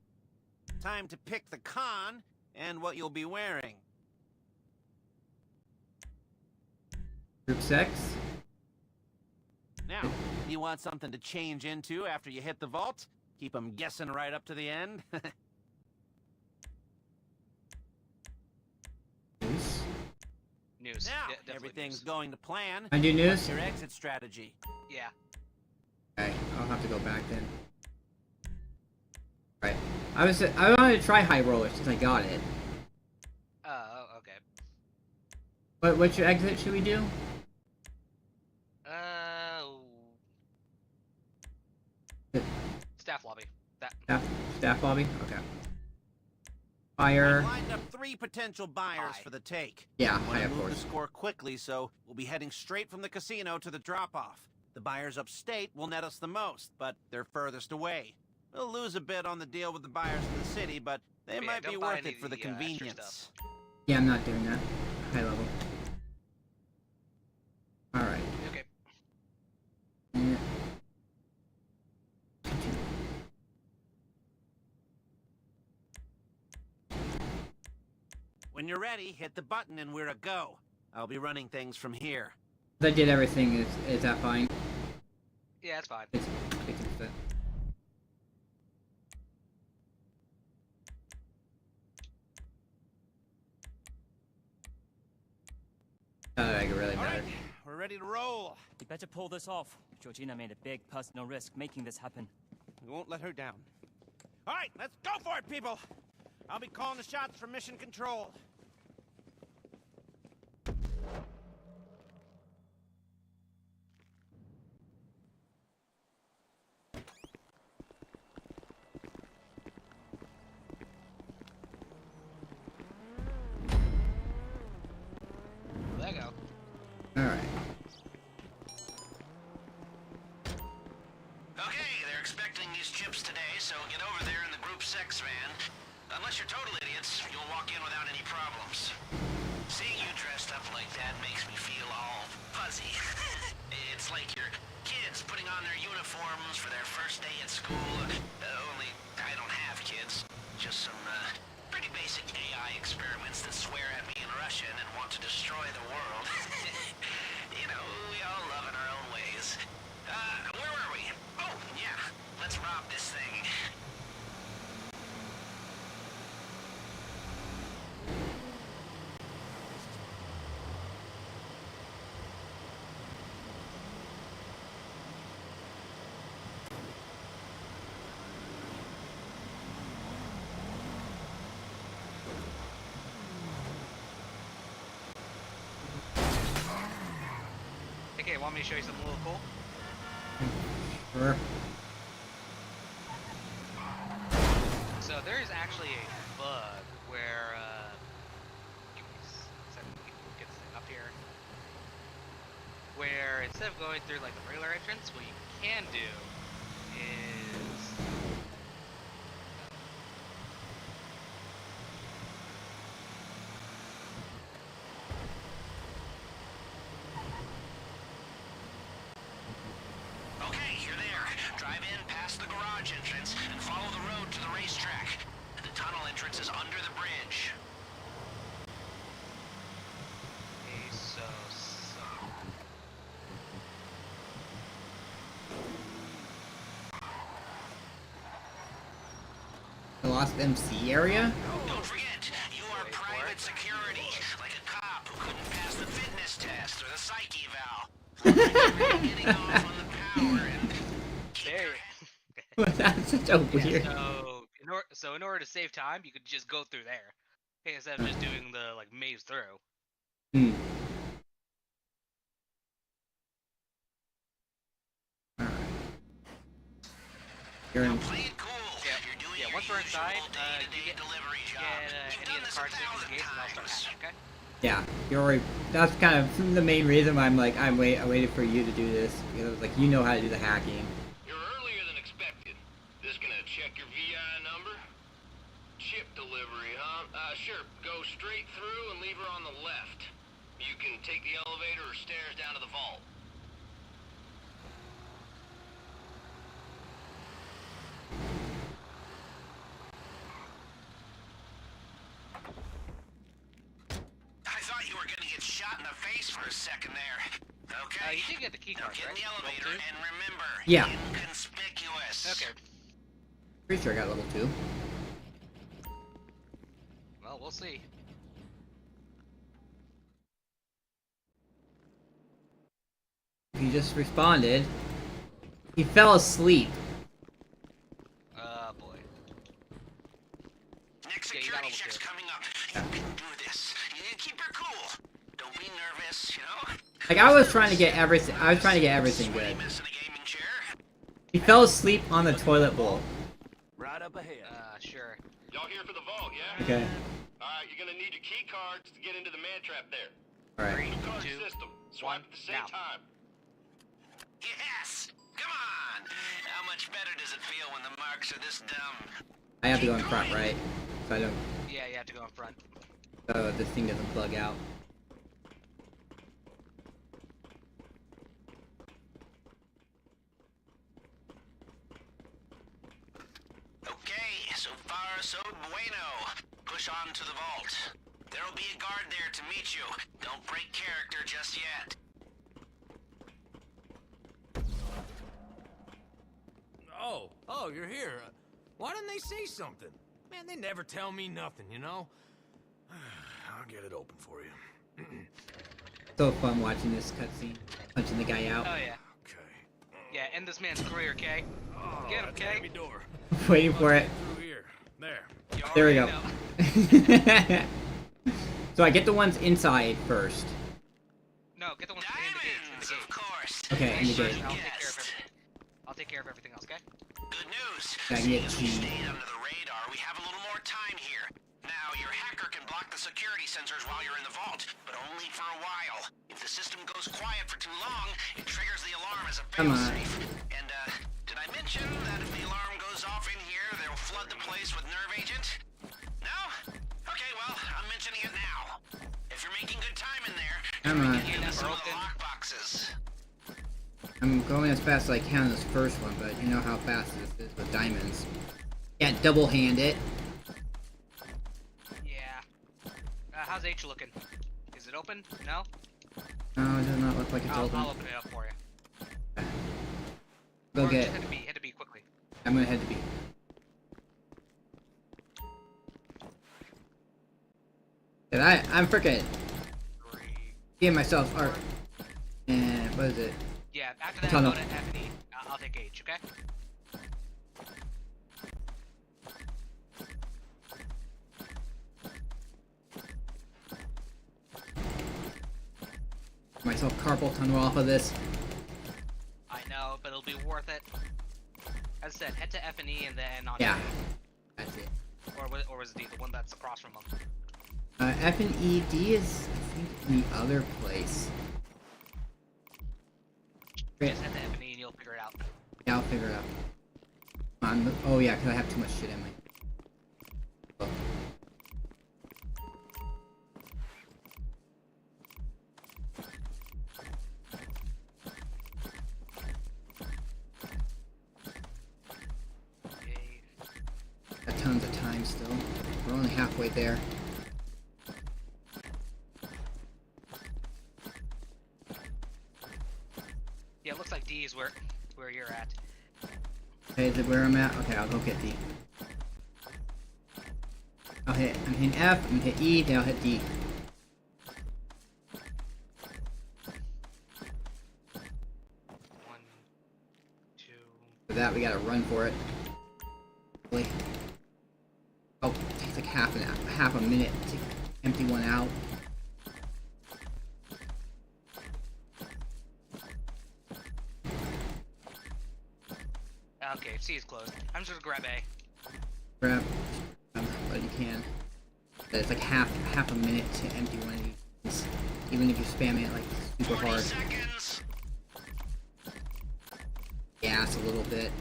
Time to pick the con and what you'll be wearing. Group 6. Now, you want something to change into after you hit the vault? Keep them guessing right up to the end? News. News. Now, Yeah, definitely everything's news. going to plan. I do news? What's your exit strategy? Yeah. Okay, I'll have to go back then. Right. I wanted to try High Roller since I got it. Oh, okay. Which exit should we do? Staff lobby. Staff lobby? Okay. Fire. I've lined up 3 potential buyers for the take. Yeah, I want to of move course. the score quickly, so we'll be heading straight from the casino to the drop-off. The buyers upstate will net us the most, but they're furthest away. We'll lose a bit on the deal with the buyers in the city, but they might be don't buy worth any it for of the the, extra convenience. Yeah, I'm not doing that. High level. Alright. Okay. Yeah. When you're ready, hit the button and we're a go. I'll be running things from here. I did everything. Is that fine? Yeah, it's fine. It's fit. ready to roll. You better pull this off. Georgina made a big personal risk making this happen. We won't let her down. All right, let's go for it, people. I'll be calling the shots from Mission Control. There you go. Alright. Okay, they're expecting these chips today, so get over there in the Group 6 van. Unless you're total idiots, you'll walk in without any problems. Seeing you dressed up like that makes me feel all fuzzy. It's like your kids putting on their uniforms for their first day at school. Only I don't have kids. Just some pretty basic AI experiments that swear at me in Russian and want to destroy the world. You know, we all love in our own ways. Where were we? Oh, yeah. Let's rob this thing. Okay, want me to show you something a little cool? Sure. So there is actually a bug where, give me a second, we can get this thing up here. Where instead of going through like the regular entrance, what you can do is Okay, you're there. Drive in past the garage entrance and follow the road to the racetrack. The tunnel entrance is under the bridge. okay, so The Lost MC area? Don't forget, you are private security, like a cop who couldn't pass the fitness test or the psych eval. Getting off on the power and there. That's such a weird. So in order to save time, you could just go through there, okay, instead of just doing the like maze through. Hmm. You're in. play it cool. You're doing Yeah, your once we're inside, usual day-to-day you get delivery job. You've any done of the this cards 1,000 in the gates, and I'll start times. hacking, okay? Yeah, you're already. That's kind of the main reason why I waited for you to do this, because I was like, you know how to do the hacking. You're earlier than expected. This gonna check your VI number? Chip delivery, huh? Sure. Go straight through and leave her on the left. You can take the elevator or stairs down to the vault. I thought you were gonna get shot in the face for a second there. Okay. You did get the key Now cards, get in right? the elevator and remember, Yeah. inconspicuous. Okay. Pretty sure I got level 2. Well, we'll see. He just responded. He fell asleep. Boy. Next Yeah, you got security level check's 2. coming up. You can do this. You keep her cool. Don't be nervous, you know? Like I was trying to get everything. I was trying to get everything good. Missing a gaming chair. He fell asleep on the toilet bowl. Right up ahead. Sure. Y'all here for the vault, yeah? Okay. Alright, you're gonna need your key cards to get into the man trap there. All right. New card 2, system. Swipe at the same now. time. Yes! Come on! How much better does it feel when the marks are this dumb? I have to go in front, right? So I don't. Yeah, you have to go in front. So this thing doesn't bug out. Okay, so far so bueno. Push on to the vault. There'll be a guard there to meet you. Don't break character just yet. Oh, you're here. Why didn't they say something? Man, they never tell me nothing, you know? I'll get it open for you. So fun watching this cutscene, punching the guy out. Oh yeah. Yeah, end this man's career, okay? Get him, okay? Waiting for it. Through here. There. There we go. So I get the ones inside first. No, get the ones in the gate. In the gate. Of course. Okay, in the gate. I'll take care of everything else, okay? Good news. I can get Since we cheese. stayed under the radar, we have a little more time here. Now, your hacker can block the security sensors while you're in the vault, but only for a while. If the system goes quiet for too long, it triggers the alarm as a Come on. failsafe. And, did I mention that if the alarm goes off in here, they'll flood the place with nerve agent? No? Okay, well, I'm mentioning it now. If you're making good time in there, Come on. get into some of the lockboxes. I'm going as fast as I can on this first one, but you know how fast this is with diamonds. Can't double hand it. Yeah. How's H looking? Is it open? No? No, it does not look like it's open. I'll open it up for you. Go Or get. just head to B quickly. I'm gonna head to B. And I'm freaking giving myself art. And what is it? Yeah, after that, Tunnel. go to F and E. I'll take H, okay? Myself carpal tunnel off of this. I know, but it'll be worth it. As I said, head to F and E and then on. Yeah, that's it. Or was D the one that's across from them? F and E. D is, I think, in the other place. Just head to F and E and you'll figure it out. Yeah, I'll figure it out. Oh yeah, because I have too much shit in my... Oh. Got tons of time still. We're only halfway there. Yeah, it looks like D is where you're at. Okay, is it where I'm at? Okay, I'll go get D. I'm hitting F, I'm gonna hit E, then I'll hit D. One, two. For that, we gotta run for it. Wait. Oh, it takes like half a minute to empty one out. Okay, C is closed. I'm just gonna grab A. Grab what you can. It's like half a minute to empty one of these, even if you're spamming it like super hard. Seconds. Gas a little bit.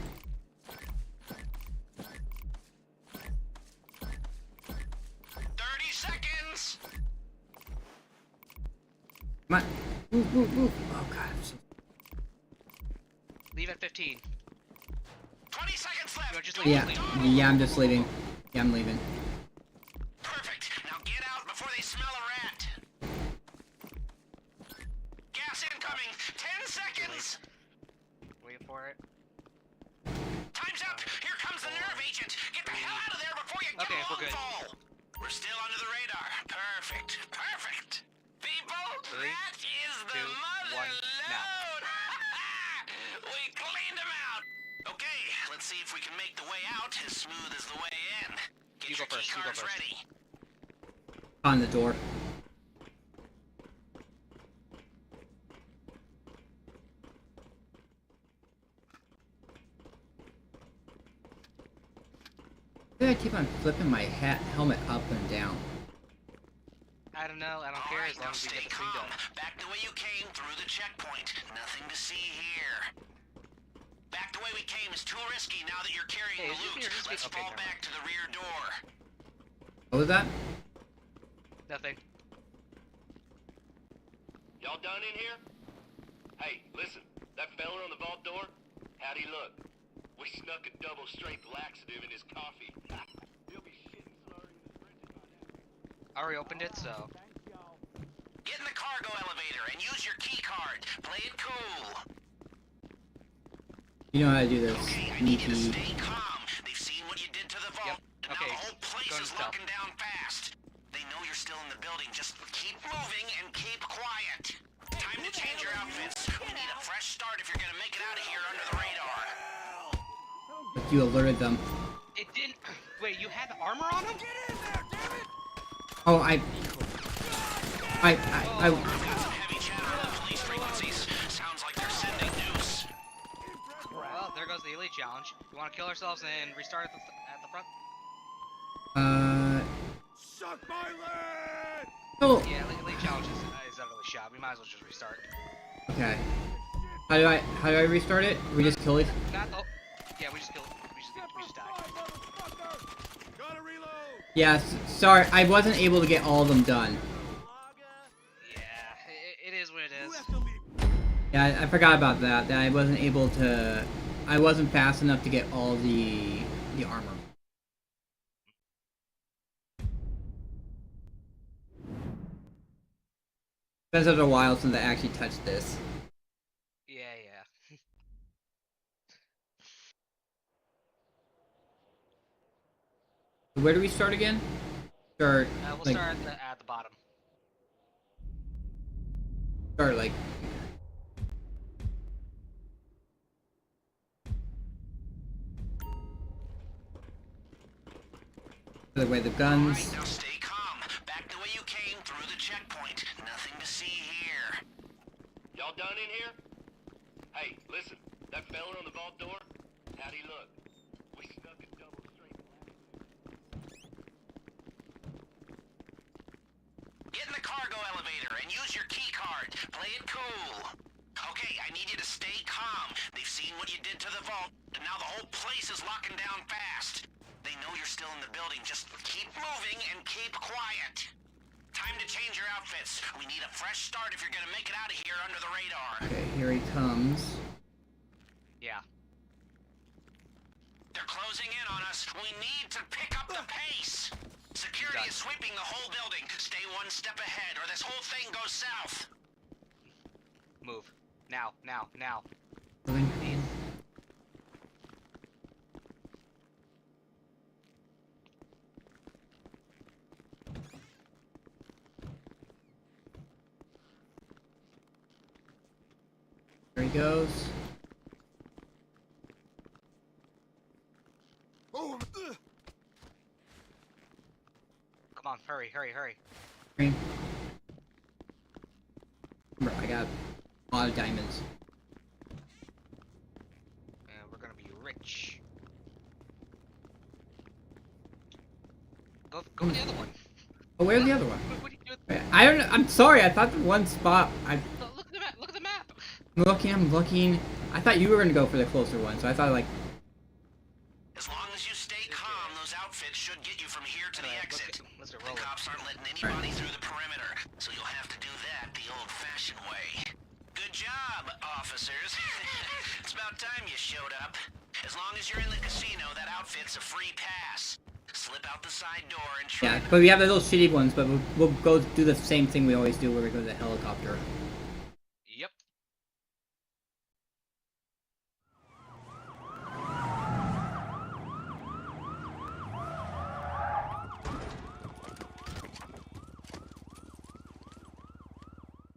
30 seconds. Come on. Move. Oh god. Leave at 15. 20 seconds left. No, just leave. Yeah, I'm just leaving. Yeah, I'm leaving. Perfect. Now get out before they smell a rat. Gas incoming. 10 seconds. Wait for it. Time's up. Here comes the nerve agent. Get the hell out of there before you get Okay, a we're long good. fall. We're still under the radar. Perfect. People, Three, that is the 2, mother 1, now. load. We cleaned them out. Okay, let's see if we can make the way out as smooth as the way in. Get You your go first, key you go cards first. ready. On the door. Why do I keep on flipping my helmet up and down? I don't know. I don't care as long as we Stay get this thing calm. done. Back the way you came through the checkpoint. Nothing to see here. Back the way we came is too risky now that you're carrying Hey, the is this loot. your- this- Let's okay, fall never back to the rear door. What was that? Nothing. Y'all done in here? Hey, listen, that fella on the vault door, how'd he look? We snuck a double-strength laxative in his coffee. He'll be shitting slurry in his britches by now. I already opened it, so. Get in the cargo elevator and use your key card. Play it cool. You know how to do this. Okay, I need you to Sneaky. stay calm. They've seen what you did to the vault. Yep. And Okay, now the whole place go to is stealth. locking down fast. They know you're still in the building. Just keep moving and keep quiet. Time to change your outfits. We need a fresh start if you're gonna make it out of here under the radar. You alerted them. It didn't. Wait, you had the armor on him? Oh, I. Heavy chatter on the police frequencies. Sounds like they're sending news. Well, there goes the elite challenge. You want to kill ourselves and restart at the front? Suck my leg! Oh. Yeah, elite challenge is utterly shot. We might as well just restart. Okay. How do I restart it? We just kill it? Yeah, we just kill it. We just die. Gotta reload! Yeah, sorry, I wasn't able to get all of them done. Yeah, it is what it is. Yeah, I forgot about that. That I wasn't able to. I wasn't fast enough to get all the armor. It's been a while since I actually touched this. Yeah. Where do we start again? Start. We'll start at the bottom. Start like. The way the guns. All right, now stay calm. Back the way you came, through the checkpoint. Nothing to see here. Y'all done in here? Hey, listen. That fella on the vault door? How'd he look? We snuck a double straight. Get in the cargo elevator and use your key card. Play it cool. Okay, I need you to stay calm. They've seen what you did to the vault, and now the whole place is locking down fast. They know you're still in the building. Just keep moving and keep quiet. Time to change your outfits. We need a fresh start if you're gonna make it out of here under the radar. Okay, here he comes. Yeah. They're closing in on us. We need to pick up the pace. Security is sweeping the whole building. Stay one step ahead or this whole thing goes south. Move. Now. There he goes. Come on, hurry. Bro, I got a lot of diamonds. And we're gonna be rich. Go with the other one. Oh, where's the other one? What do you do? I don't know. I'm sorry. I thought the one spot. Look at the map. I'm looking. I thought you were gonna go for the closer one, so I thought like. As long as you stay calm, those outfits should get you from here to the exit. The cops aren't letting anybody through the perimeter, so you'll have to do that the old-fashioned way. Good job, officers. It's about time you showed up. As long as you're in the casino, that outfit's a free pass. Slip out the side door and try. Yeah, but we have the little shitty ones, but we'll go do the same thing we always do, where we go to the helicopter. Yep.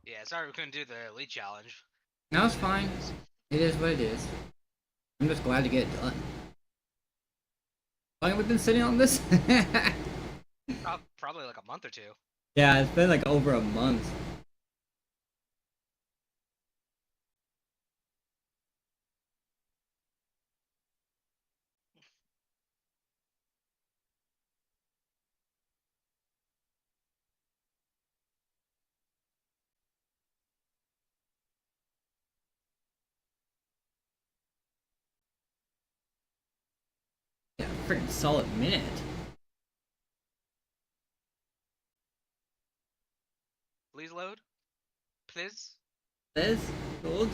Yeah, sorry we couldn't do the elite challenge. No, it's fine. It is what it is. I'm just glad to get it done. How long have we been sitting on this? Probably like a month or two. Yeah, it's been like over a month. Yeah, freaking solid minute. Please load. Please. Please load.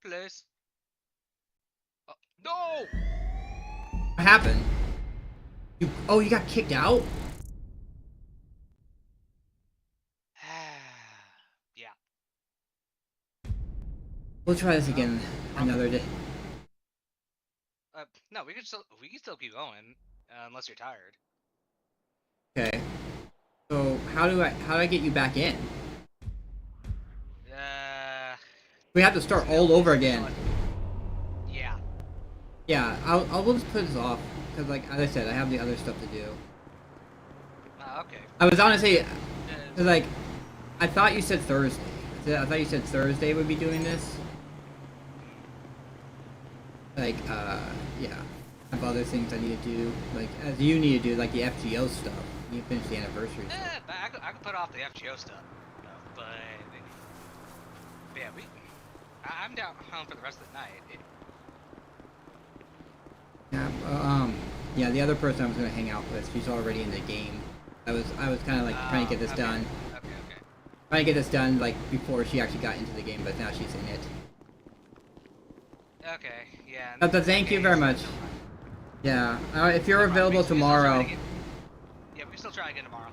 Please. Oh, no! What happened? You got kicked out? Yeah. We'll try this again another day. No, we can still keep going, unless you're tired. Okay. how do I get you back in? We have to start all over again. Yeah. Yeah, we'll just put this off because, like, as I said, I have the other stuff to do. Okay. I was honestly, cause like, I thought you said Thursday. I thought you said Thursday would be doing this. Like, yeah. I have other things I need to do, like, as you need to do, like the FGO stuff. You finish the anniversary stuff. But I could put off the FGO stuff, but yeah, I'm down home for the rest of the night. Yeah, yeah, the other person I was gonna hang out with, she's already in the game. I was kind of like trying to get this done. Okay. Trying to get this done like before she actually got into the game, but now she's in it. Okay, yeah. But thank you very much. Yeah, if you're available tomorrow. Yeah, we can still try again tomorrow.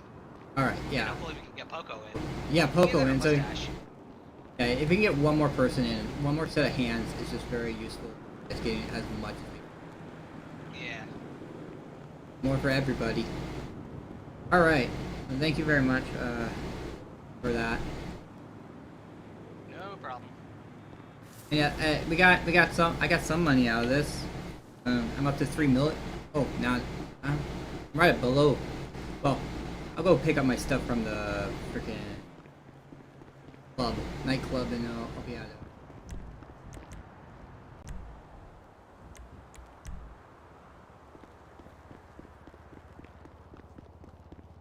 All right, yeah. And hopefully we can get Poco in. Yeah, Poco in. So, yeah, if we can get one more person in, one more set of hands, it's just very useful. It's getting as much as we can. Yeah. More for everybody. All right. Well, thank you very much for that. No problem. Yeah, we got some. I got some money out of this. I'm up to 3 million. Oh, now I'm right below. Well, I'll go pick up my stuff from the freaking nightclub, and I'll be out of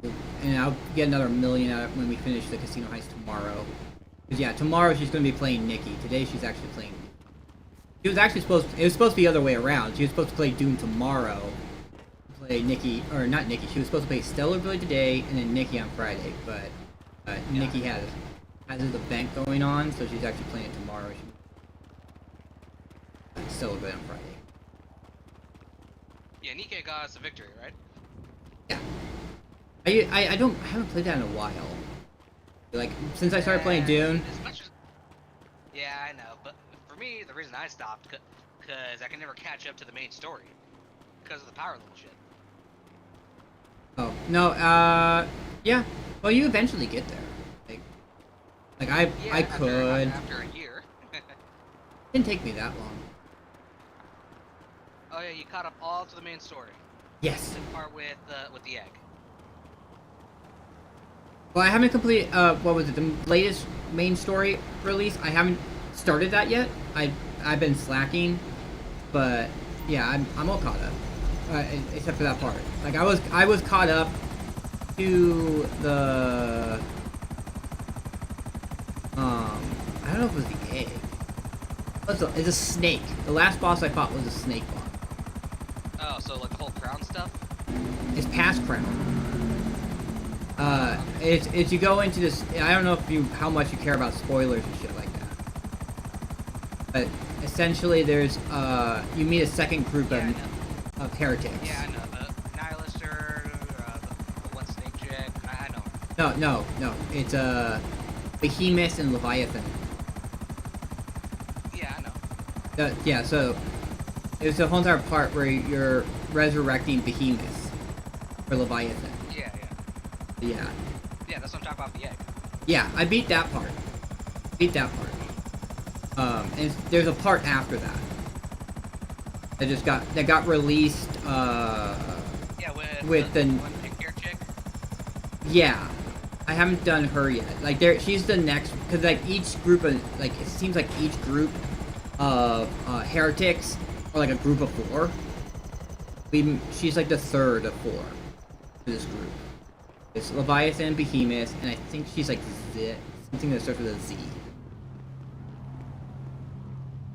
there. And I'll get another million out when we finish the casino heist tomorrow. Cause yeah, tomorrow she's gonna be playing Nikki. Today she's actually playing. She was actually supposed. It was supposed to be the other way around. She was supposed to play Doom tomorrow. Play Nikki, or not Nikki. She was supposed to play Stellar Village today, and then Nikki on Friday. But Nikki has this event going on, so she's actually playing it tomorrow. Stellar Village on Friday. Yeah, Nikkei got us a victory, right? Yeah. I haven't played that in a while. Like since I started playing Dune. As much as, yeah, I know, but for me, the reason I stopped, because I can never catch up to the main story, because of the power level shit. Oh no, yeah. Well, you eventually get there. Like I could. After a year. Didn't take me that long. Oh yeah, you caught up all to the main story. Yes. The part with the egg. Well, I haven't completed, what was it, the latest main story release? I haven't started that yet. I've been slacking, but yeah, I'm all caught up, except for that part. Like I was caught up to the, I don't know if it was the egg. It's a snake. The last boss I fought was a snake boss. Oh, so like the whole crown stuff? It's past crown. It's you go into this. I don't know how much you care about spoilers and shit like that. But essentially, there's you meet a second group of heretics. Yeah, I know the Nihilister, the one snake chick. I know. No. It's Behemoth and Leviathan. Yeah, I know. Yeah, so there's a whole entire part where you're resurrecting Behemoth for Leviathan. Yeah. Yeah, that's what I'm talking about, the egg. Yeah, I beat that part. And there's a part after that. That got released, yeah, with the one pink-haired chick? Yeah. I haven't done her yet. Like, she's the next, because, like, each group of, like, it seems like each group of, heretics are, like, a group of 4. She's, like, the third of 4 for this group. It's Leviathan, Behemoth, and I think she's like something that starts with a Z.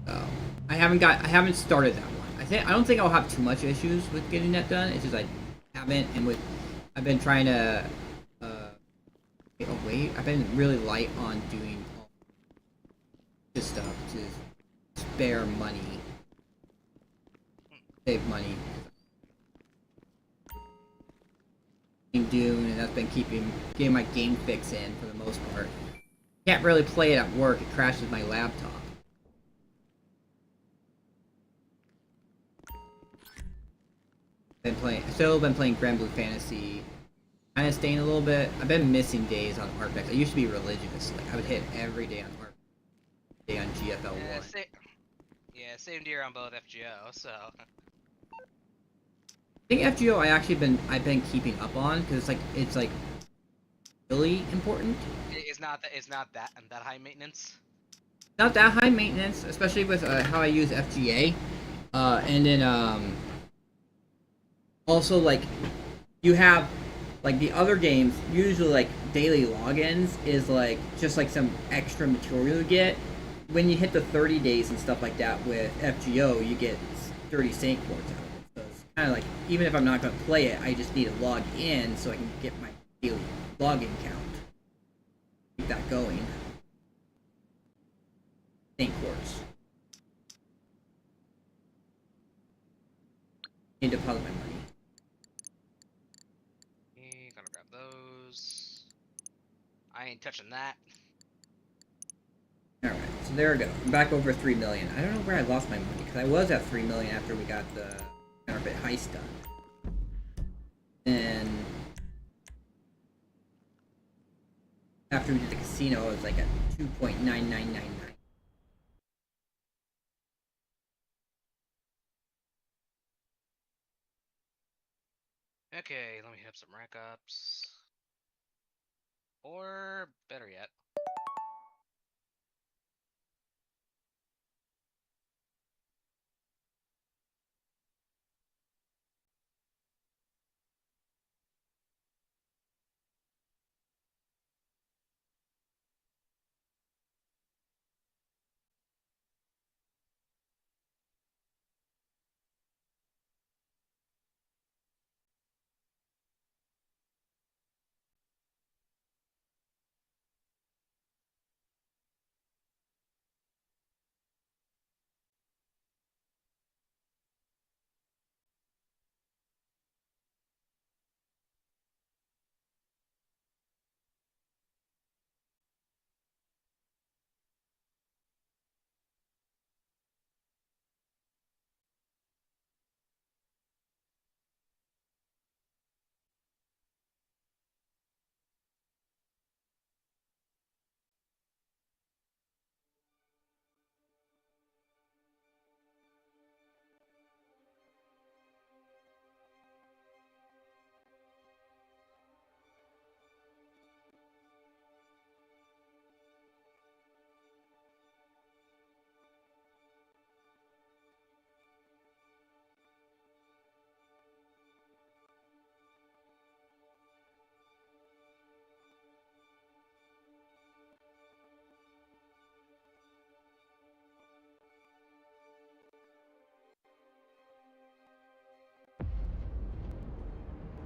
So I haven't started that one. I don't think I'll have too much issues with getting that done. It's just I haven't, and I've been trying to I've been really light on doing all this stuff to spare money, save money. Dune, and that's been getting my game fix in for the most part. Can't really play it at work, it crashes my laptop. Still been playing Grand Blue Fantasy. kind of staying a little bit. I've been missing days on ARPX. I used to be religious. Like I would hit every day on ARPX, day on GFL1. Same deer on both FGO. So I think FGO I've been keeping up on because it's like really important. it's not that high maintenance. Not that high maintenance, especially with how I use FGA, and then also like you have like the other games usually like daily logins is like just like some extra material you get. When you hit the 30 days and stuff like that with FGO, you get 30 Saint Quartz out of it. So it's kind of like, even if I'm not going to play it, I just need to log in so I can get my daily login count. Keep that going. Saint Quartz. Need to deposit my money. Gonna grab those. I ain't touching that. Alright, so there we go. I'm back over 3 million. I don't know where I lost my money, because I was at 3 million after we got the counterfeit heist done. And after we did the casino, I was like at 2.9999. Okay, let me hit up some rack ups. Or better yet.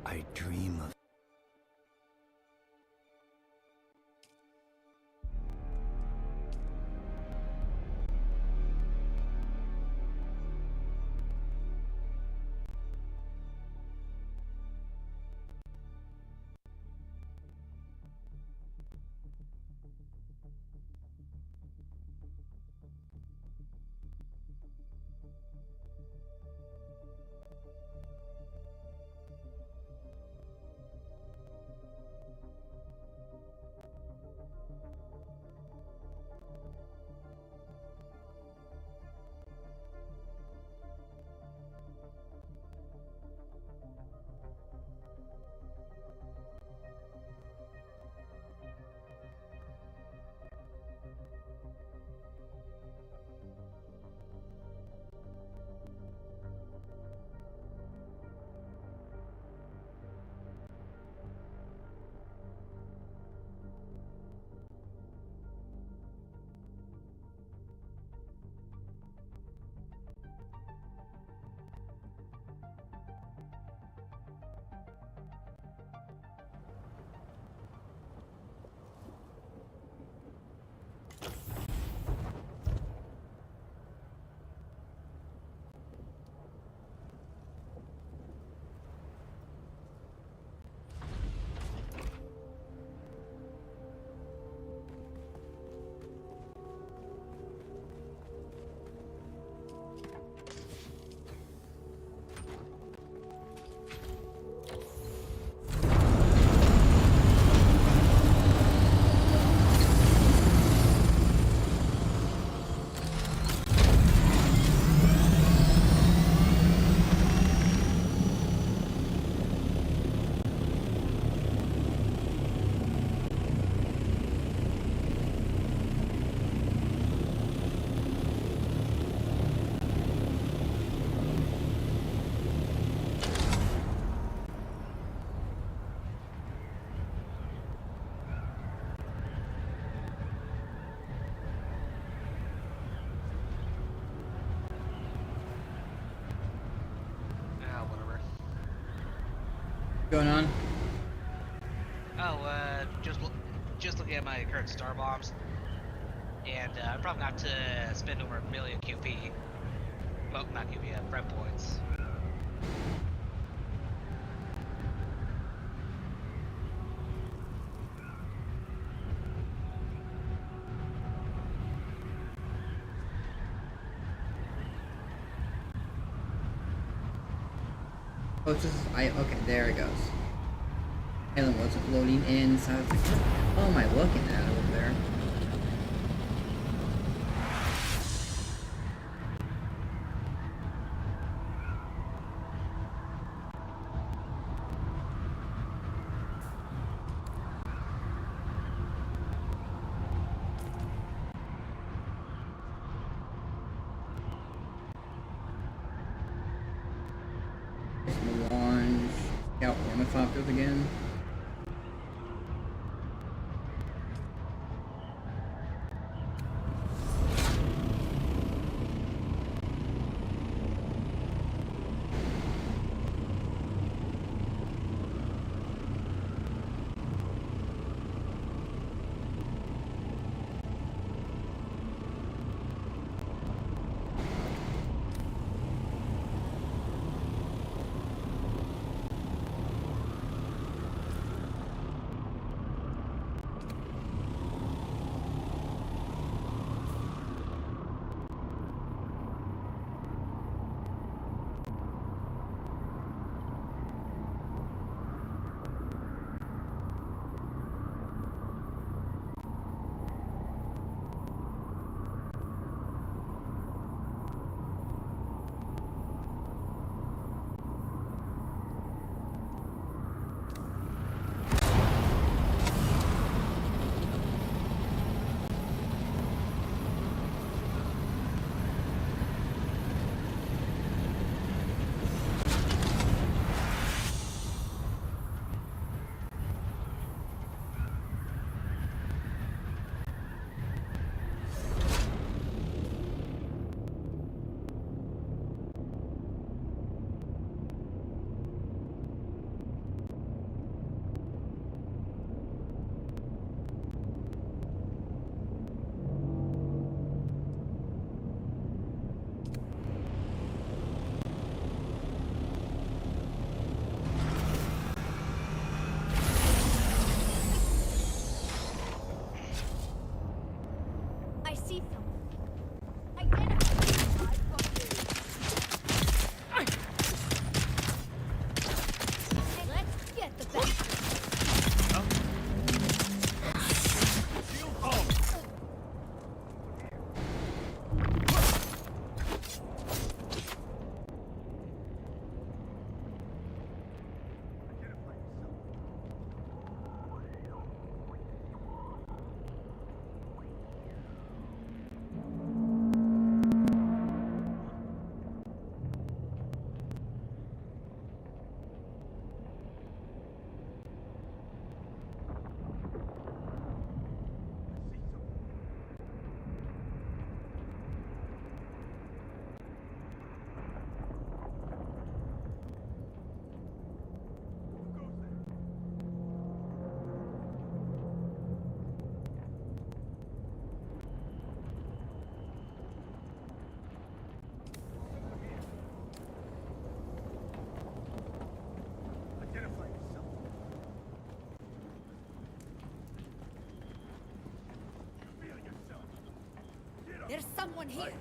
I dream of... going on? Oh, just looking at my current star bombs, and I'm probably going to have to spend over 1 million QP. Well, not QP, prep points. Oh, it's just okay. There it goes. And then what's it loading in? So I was like, what am I looking at over there? Launch Scout ornithopters again. I see someone. Identify. Let's get the best. There's someone here.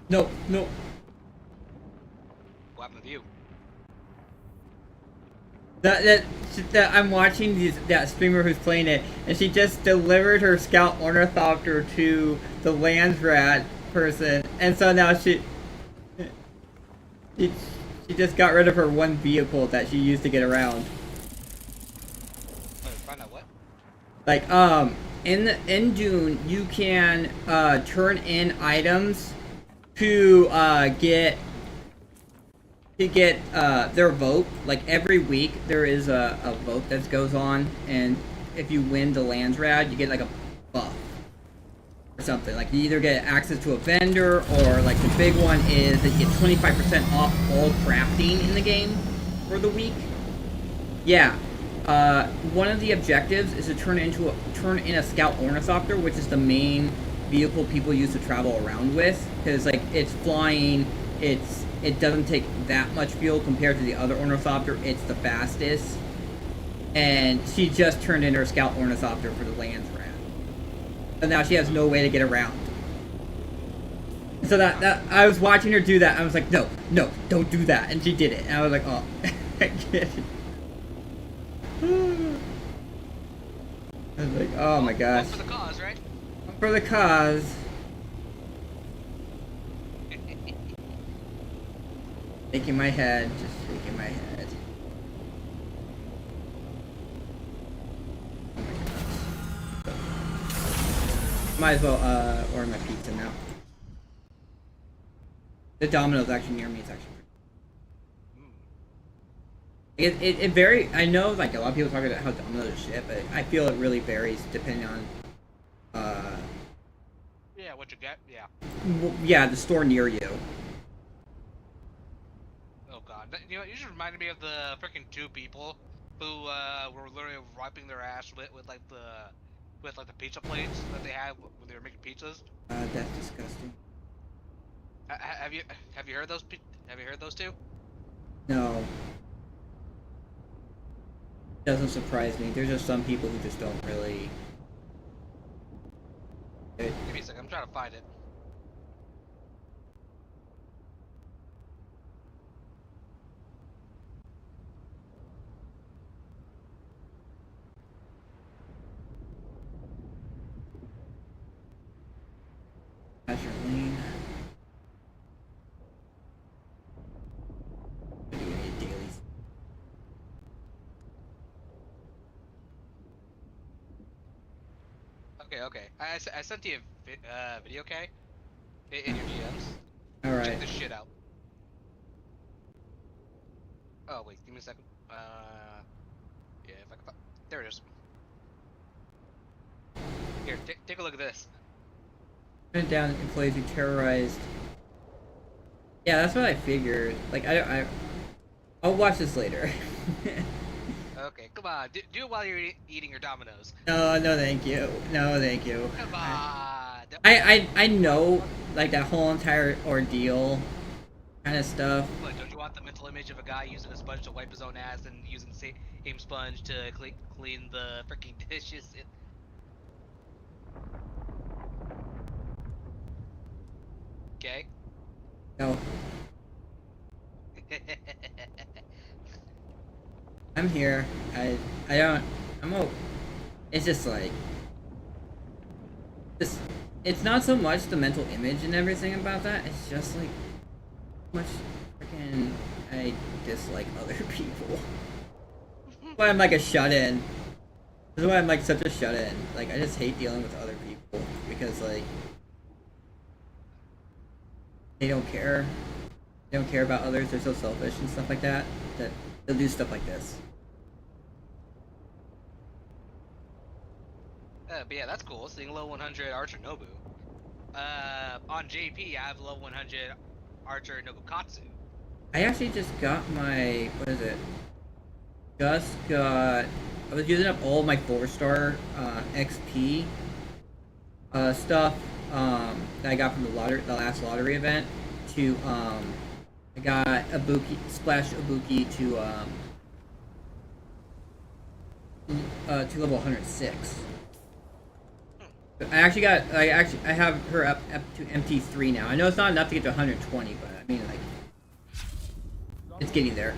No. What happened with you? That I'm watching that streamer who's playing it, and she just delivered her Scout Ornithopter to the Landsrat person, and so now she just got rid of her one vehicle that she used to get around. Find out what? Like in June you can turn in items to get their vote. Like every week there is a vote that goes on, and if you win the Landsrad, you get like a buff or something. Like you either get access to a vendor, or like the big one is that you get 25% off all crafting in the game for the week. Yeah. One of the objectives is to turn in a Scout Ornithopter, which is the main vehicle people use to travel around with, because like it's flying, it doesn't take that much fuel compared to the other Ornithopter. It's the fastest, and she just turned in her Scout Ornithopter for the Landsrat, and now she has no way to get around. So that I was watching her do that. I was like, no, don't do that, and she did it. And I was like, oh, I get it. I was like, oh my gosh. For the cause, right? For the cause. Shaking my head, just shaking my head. Might as well order my pizza now. The Domino's actually near me. It's actually it very. I know like a lot of people talk about how Domino's is shit, but I feel it really varies depending on yeah, what you get, yeah. Yeah, the store near you. Oh god, you know, you just reminded me of the freaking two people who were literally wiping their ass with like the pizza plates that they had when they were making pizzas. That's disgusting. Have you heard those? Have you heard those two? No. Doesn't surprise me. There's just some people who just don't really. Give me a second. I'm trying to find it. Azure Lane. Okay. I sent you a video, okay? In your DMs. Alright. Check this shit out. Oh wait, give me a second. Yeah, if I can find... There it is. Here, take a look at this. Went down employees who terrorized. Yeah, that's what I figured. Like I'll watch this later. Okay, come on, do it while you're eating your Domino's. No, thank you. No, thank you. Come on. I know like that whole entire ordeal kind of stuff. But don't you want the mental image of a guy using a sponge to wipe his own ass and using the same sponge to clean the freaking dishes? Okay. No. I'm here. It's just like it's not so much the mental image and everything about that, it's just like how much freaking I dislike other people. That's why I'm like a shut-in. This is why I'm like such a shut-in. Like I just hate dealing with other people because like they don't care. They don't care about others, they're so selfish and stuff like that, that they'll do stuff like this. But yeah, that's cool. Seeing level 100 Archer Nobu. On JP, I have level 100 Archer Nobukatsu. I actually just got my, what is it? I was using up all my 4-star XP stuff that I got from the last lottery event to I got Splash Ibuki to level 106. I have her up to MT3 now. I know it's not enough to get to 120, but I mean like it's getting there.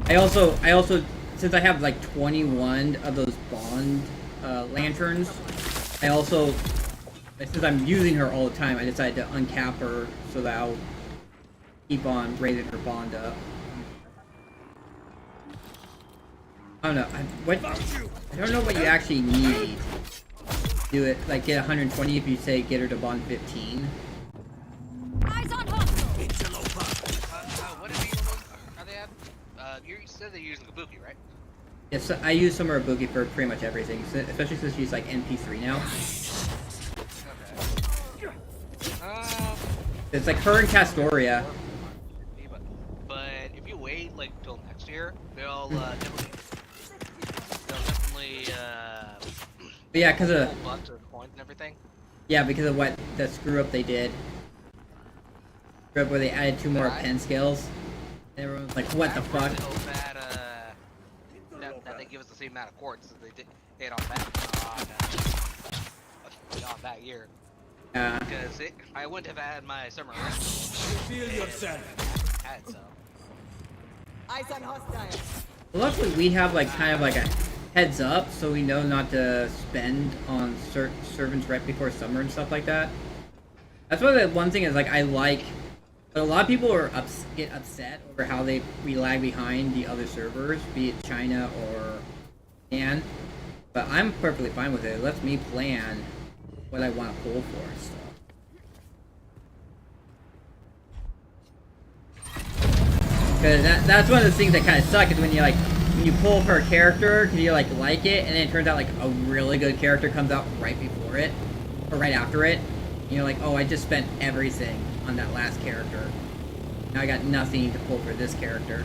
I also since I have like 21 of those bond lanterns, I also, since I'm using her all the time, I decided to uncap her so that I'll keep on raising her bond up. I don't know. I don't know what you actually need. Do it like get 120 if you say get her to bond 15. Eyes on hostile. What are they at? You said they're using Kabuki, right? Yes, I use Summer Ibuki for pretty much everything, especially since she's like NP3 now. Okay. It's like her and Castoria. But if you wait like till next year, they'll definitely Yeah, because of bucks or coins and everything. Yeah, because of what the screw up they did. Screw up where they added 2 more pen scales. And everyone's like, what the fuck? That they give us the same amount of quartz as they did on that year. Yeah. Because I wouldn't have had my summer. Feel yourself. Had so. Eyes on hostile. Luckily, we have like kind of like a heads up, so we know not to spend on servants right before summer and stuff like that. That's why the one thing is like I like, but a lot of people are get upset over how we lag behind the other servers, be it China or Japan. But I'm perfectly fine with it. It lets me plan what I want to pull for and stuff. Because that's one of the things that kind of suck is when you like when you pull for a character because you like it, and then it turns out like a really good character comes out right before it or right after it. And you're like, oh, I just spent everything on that last character. Now I got nothing to pull for this character.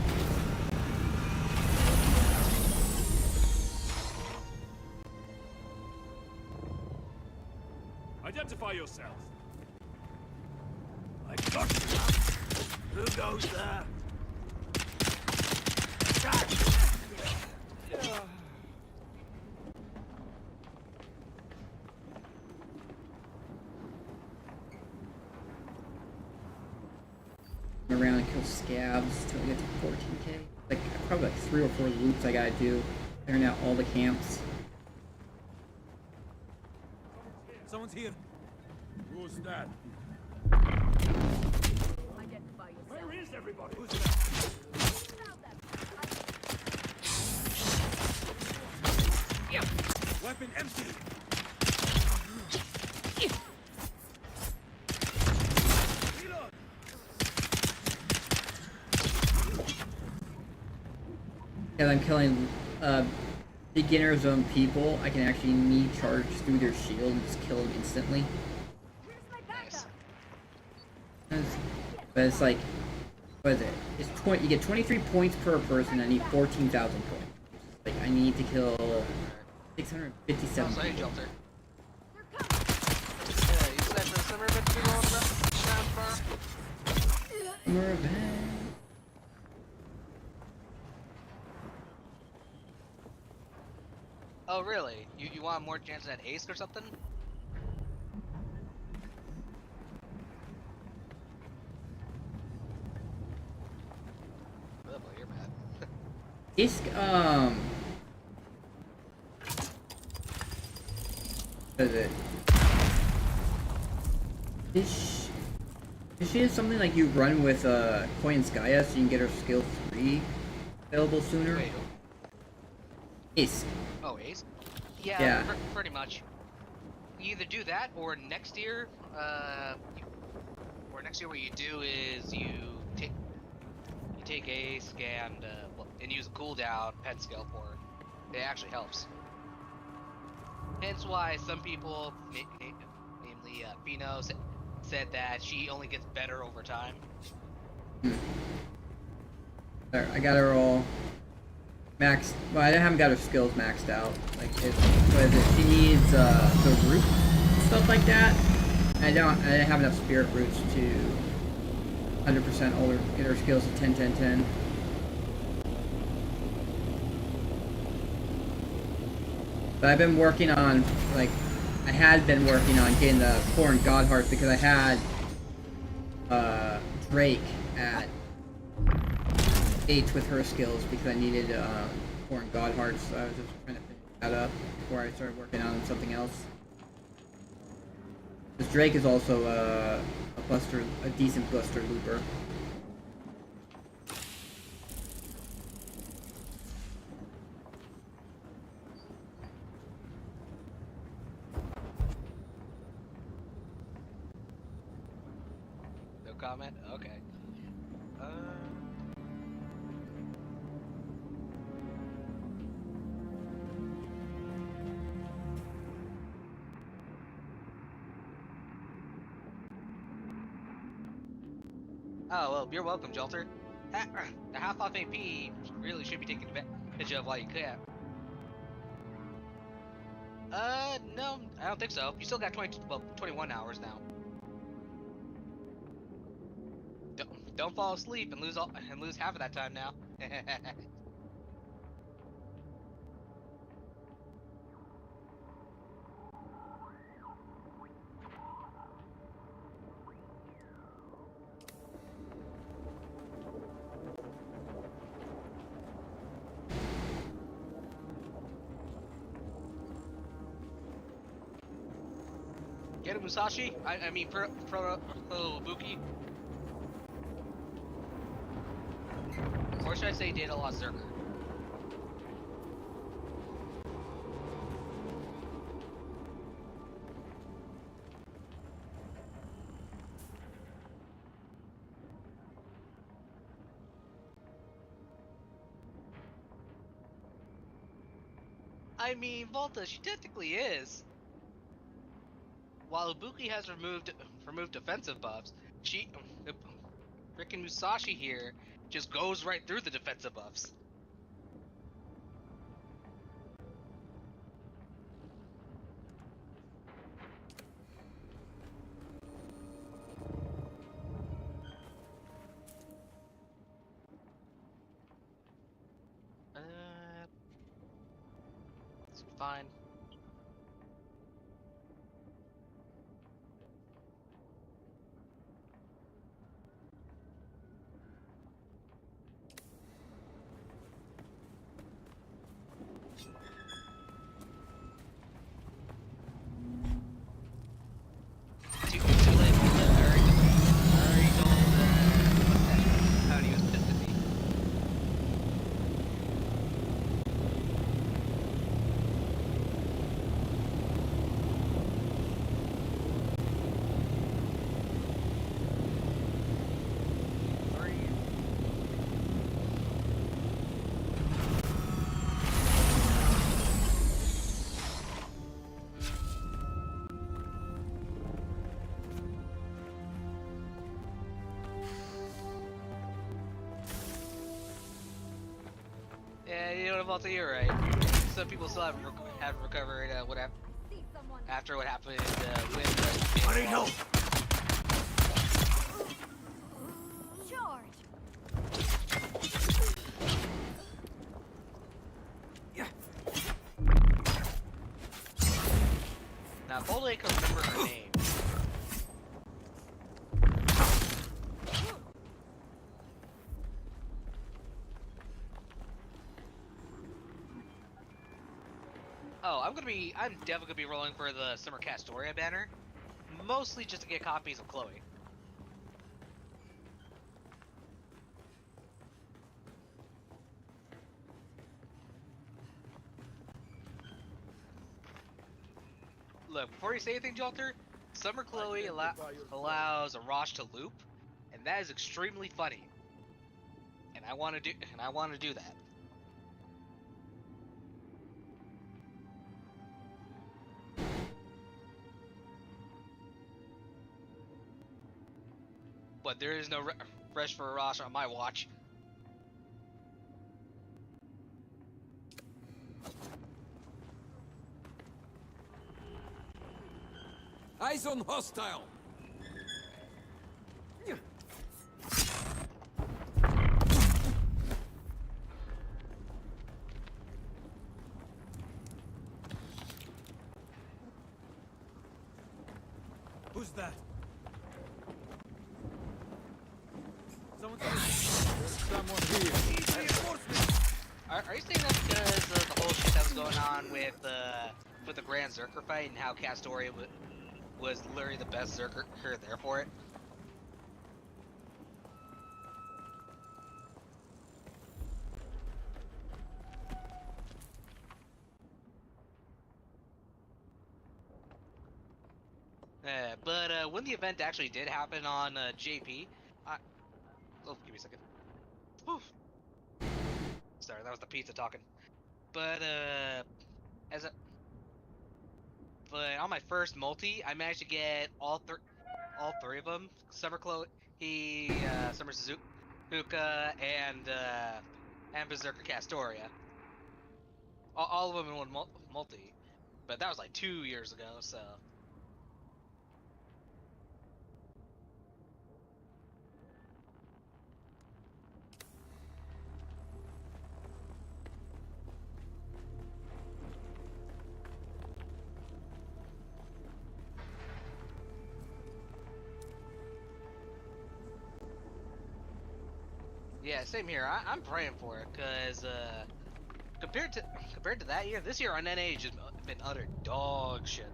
Identify yourself. I got you. Who goes there? Around and kill scabs till I get to 14k. Like probably like 3 or 4 loops I gotta do, clearing out all the camps. Someone's here. Who's that? Where is everybody? Who's that? Weapon empty. As I'm killing beginner zone people, I can actually knee charge through their shield and just kill them instantly. But it's like, what is it? It's 20. You get 23 points per person. I need 14,000 points. Like I need to kill 657 Sorry, people. Jolter. Yeah, you said the summer event to go on the Summer event. Oh, really? You want more chance at ace or something? Oh, boy, you're mad. Ace, what is it? Is she something like you run with Koyan Skya so you can get her skill 3 available sooner? Wait, Ace. oh, ace? Yeah. Pretty much. You either do that or next year, what you do is you take ace and use a cooldown pen skill for it. It actually helps. Hence why some people, namely Fino, said that she only gets better over time. There, I got her all maxed. Well, I haven't got her skills maxed out. Like, what is it? She needs the root stuff like that. I didn't have enough spirit roots to 100% all get her skills to 10, 10, 10. But I've been working on like I had been working on getting the Corn Godhearts because I had Drake at H with her skills because I needed Corn Godhearts, so I was just trying to finish that up before I started working on something else. Because Drake is also a decent Buster Looper. No comment? Okay. Oh, well, you're welcome, Jolter. The half-off AP really should be taken advantage of while you can. No, I don't think so. You still got 21 hours now. Don't fall asleep and lose half of that time now. Get it, Musashi? I mean, pro Ibuki? Or should I say Data Lost Zerker? I mean, Volta, she technically is. While Ibuki has removed defensive buffs, frickin' Musashi here just goes right through the defensive buffs. It's fine. Yeah, you know what, Volta, you're right. Some people still haven't recovered after what happened with I need help! Now, Volta can remember her name. Oh, I'm definitely gonna be rolling for the Summer Castoria banner, mostly just to get copies of Chloe. Look, before you say anything, Jolter, Summer Chloe allows Arash to loop, and that is extremely funny. And I want to do that. But there is no refresh for Arash on my watch. Eyes on hostile! was that? Someone here. Are you saying that because of the whole shit that was going on with the Grand Zerker fight and how Castoria was literally the best Zerker there for it? But when the event actually did happen on JP, oh, give me a second. Whew. Sorry, that was the pizza talking. But but on my first multi, I managed to get all three of them: Summer Chloe, Summer Suzuka, and Berserker Castoria. All of them in one multi. But that was like 2 years ago, so. Yeah, same here. I'm praying for it, cause compared to that year, this year on NA has just been utter dog shit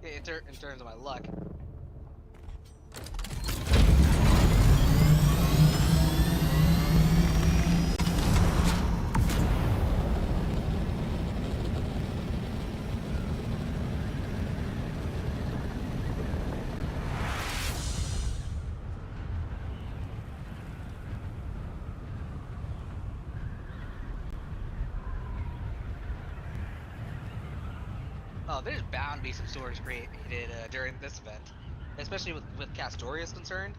in terms of my luck. Oh, there's bound to be some stories created during this event, especially with Castoria's concerned.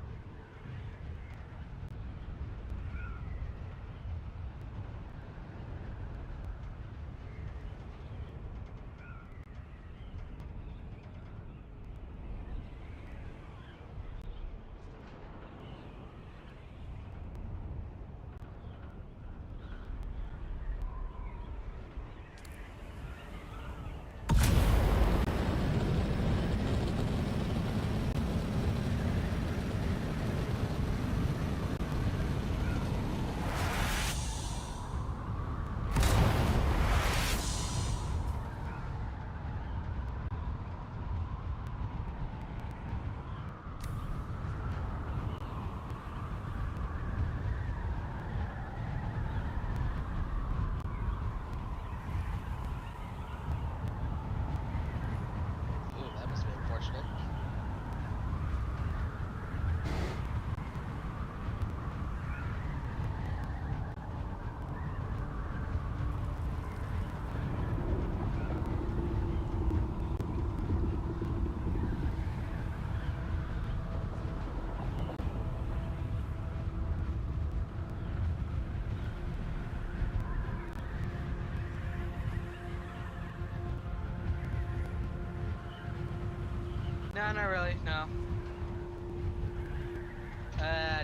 No, not really. No.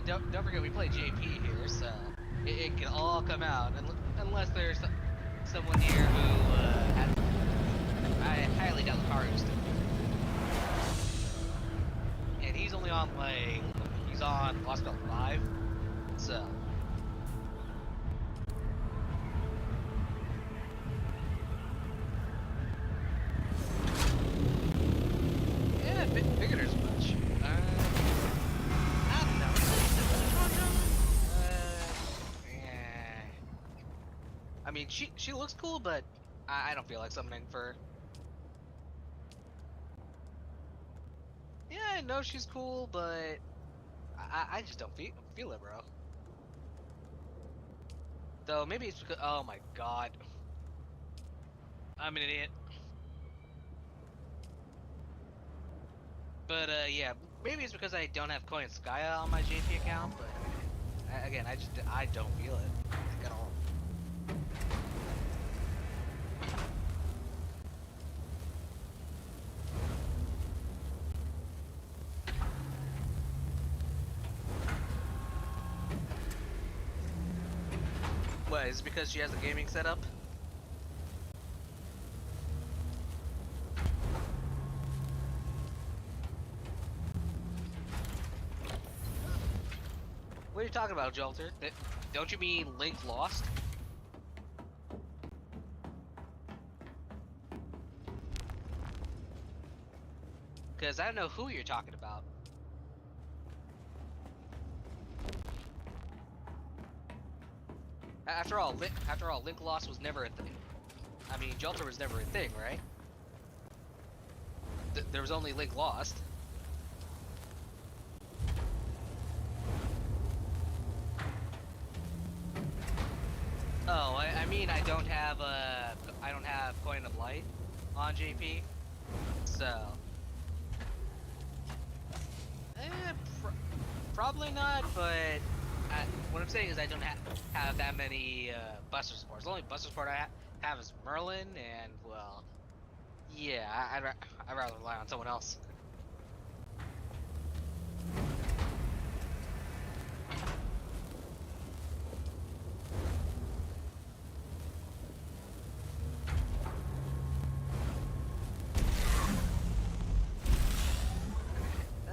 Don't forget we play JP here, so it can all come out, unless there's someone here who I highly doubt Lucario's doing. And he's only on he's on Lost Belt 5, so. Figured as much. I don't know. I mean, she looks cool, but I don't feel like summoning for her. Yeah, I know she's cool, but I just don't feel it, bro. Though maybe it's because, oh my god, I'm an idiot. But yeah, maybe it's because I don't have Koyanskaya on my JP account, but again, I don't feel it at all. What, is it because she has a gaming setup? What are you talking about, Jolter? Don't you mean Link Lost? Because I don't know who you're talking about. After all, Link Lost was never a thing. I mean, Jolter was never a thing, right? There was only Link Lost. Oh, I mean, I don't have Coin of Light on JP, so probably not. But what I'm saying is I don't have that many Buster supports. The only Buster support I have is Merlin, and well, yeah, I'd rather rely on someone else.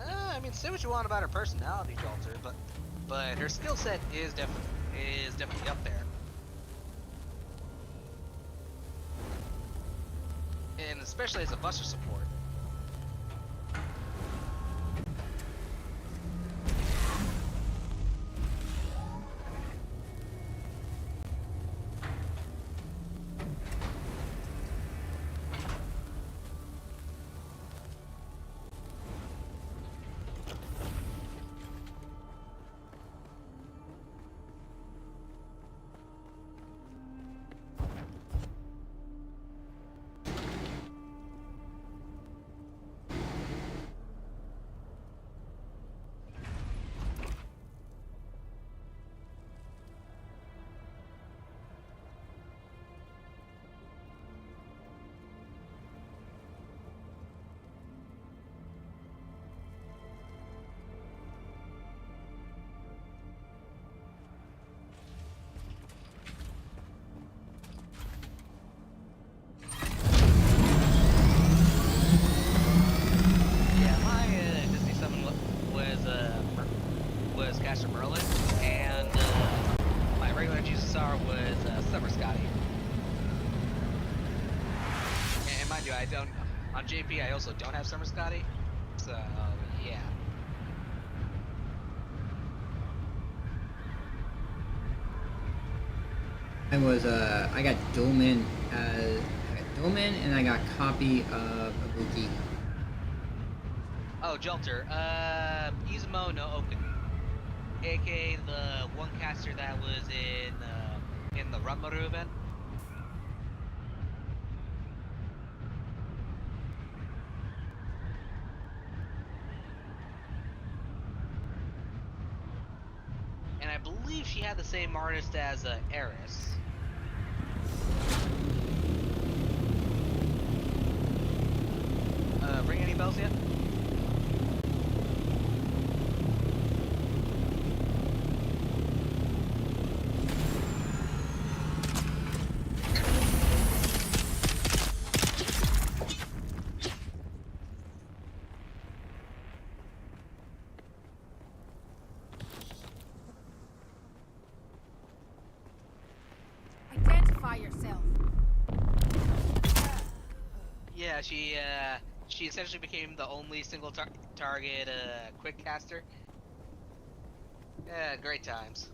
I mean, say what you want about her personality, Jolter, but her skill set is definitely up there. And especially as a Buster support. Caster Merlin, and my regular GSR was Summer Scotty. And mind you, I don't on JP. I also don't have Summer Scotty, so yeah. I got Dolman and I got copy of Ibuki. Oh, Jolter, Izumo no Okuni, aka the one caster that was in the Ranmaru event. And I believe she had the same artist as Eris. Ring any bells yet? Identify yourself. Yeah, she essentially became the only single target quick caster. Yeah, great times.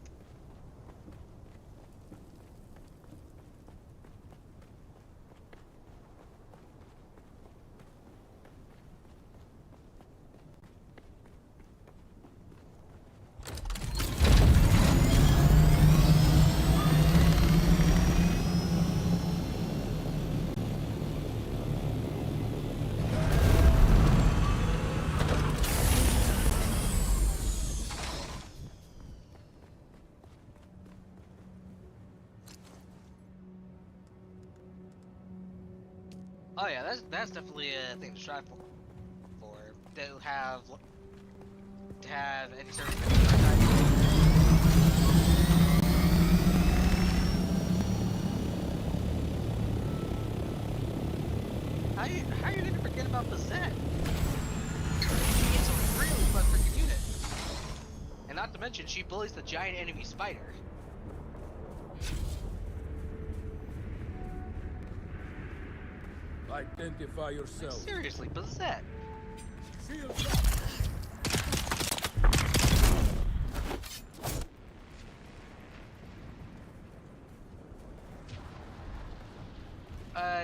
Oh yeah, that's definitely a thing to strive for. To have any sort of how are you gonna forget about Bazette? It's a really fun freaking unit. And Not to mention, she bullies the giant enemy spider. Identify yourself. Seriously, Bizette.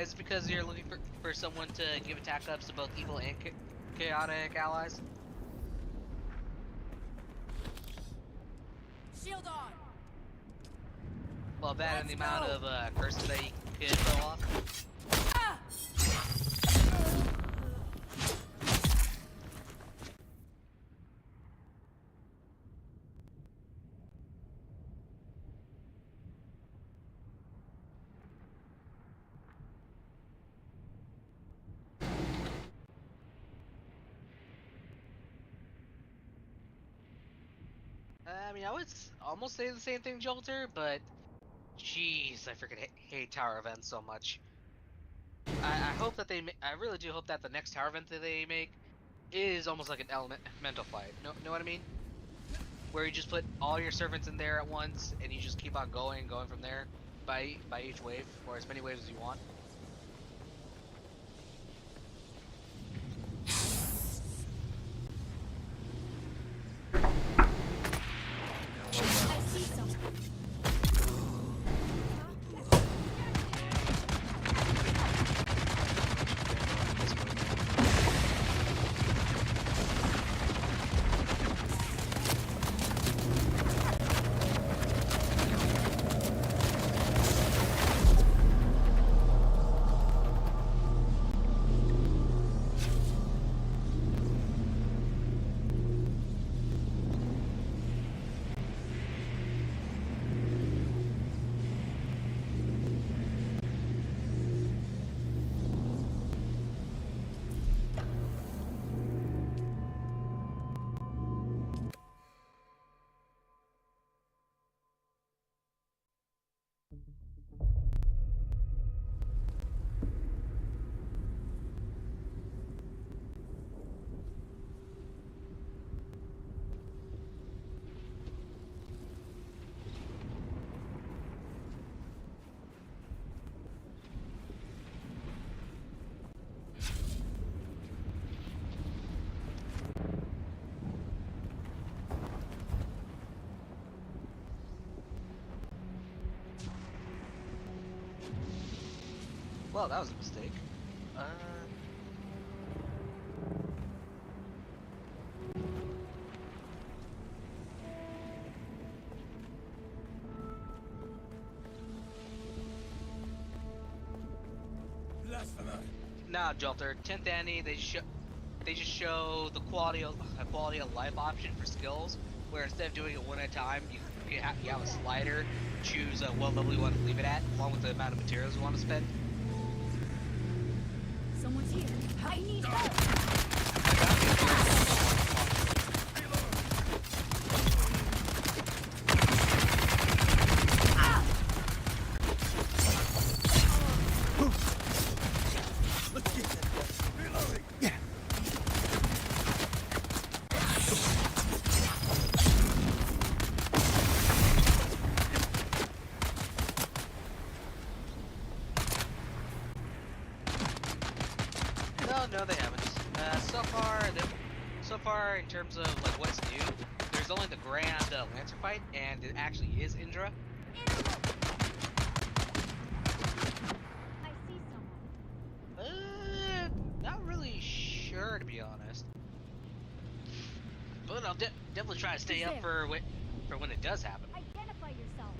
It's because you're looking for someone to give attack ups to both evil and chaotic allies. Shield on. Well, that and the amount of curses that you can throw off. I mean, I would almost say the same thing, Jolter, but jeez, I freaking hate tower events so much. I hope that I really do hope that the next tower event that they make is almost like an elemental fight. Know what I mean? Where you just put all your servants in there at once, and you just keep on going from there by each wave, or as many waves as you want. I see something. Well, that was a mistake. Now, Jolter, 10th Annie, they just show the quality of life option for skills, where instead of doing it one at a time, you have a slider, choose what level you want to leave it at, along with the amount of materials you want to spend. Someone's here. I need help. No, they haven't. So far, in terms of like what's new, there's only the grand Lancer fight, and it actually is Indra. I see someone. Not really sure, to be honest. But I'll definitely try to stay up for when it does happen. Identify yourself.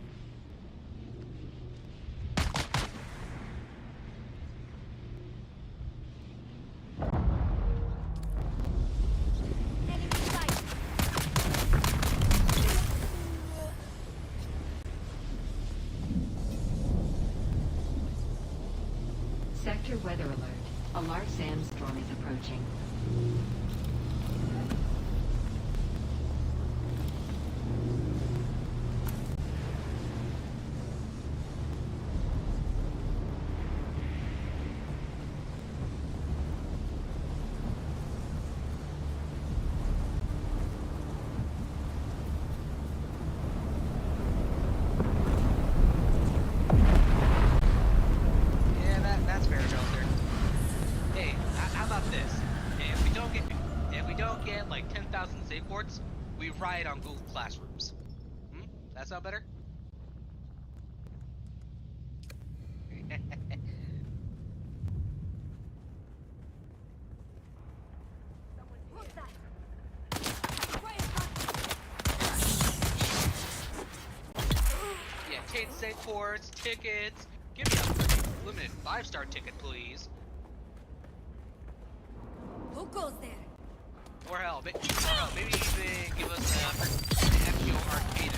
Sector weather alert. A large sandstorm is approaching. try it on Google Classrooms. That sound better? Yeah, change save ports, tickets. Give me a freaking limited 5-star ticket, please. Who goes there? Or hell, maybe even give us a FGO arcade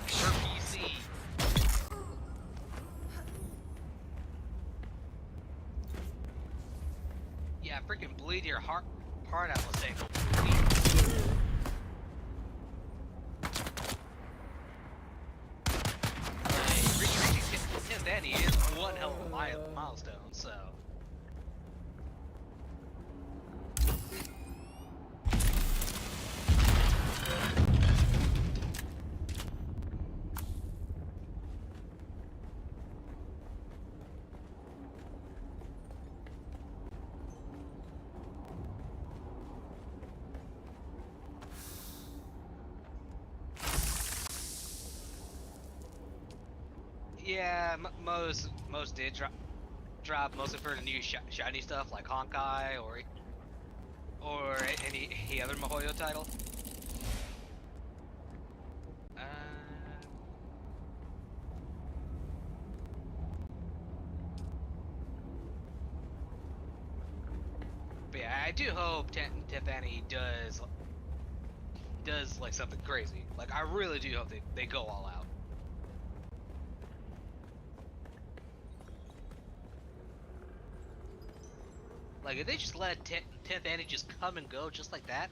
for PC. Yeah, freaking bleed your heart out, let's say. Reaching 10th Annie is one hell of a milestone, so. Yeah, most did drop mostly for the new shiny stuff like Honkai or any other Mihoyo title. But yeah, I do hope 10th Annie does like something crazy. Like I really do hope they go all out. Like, if they just let 10th Annie just come and go just like that,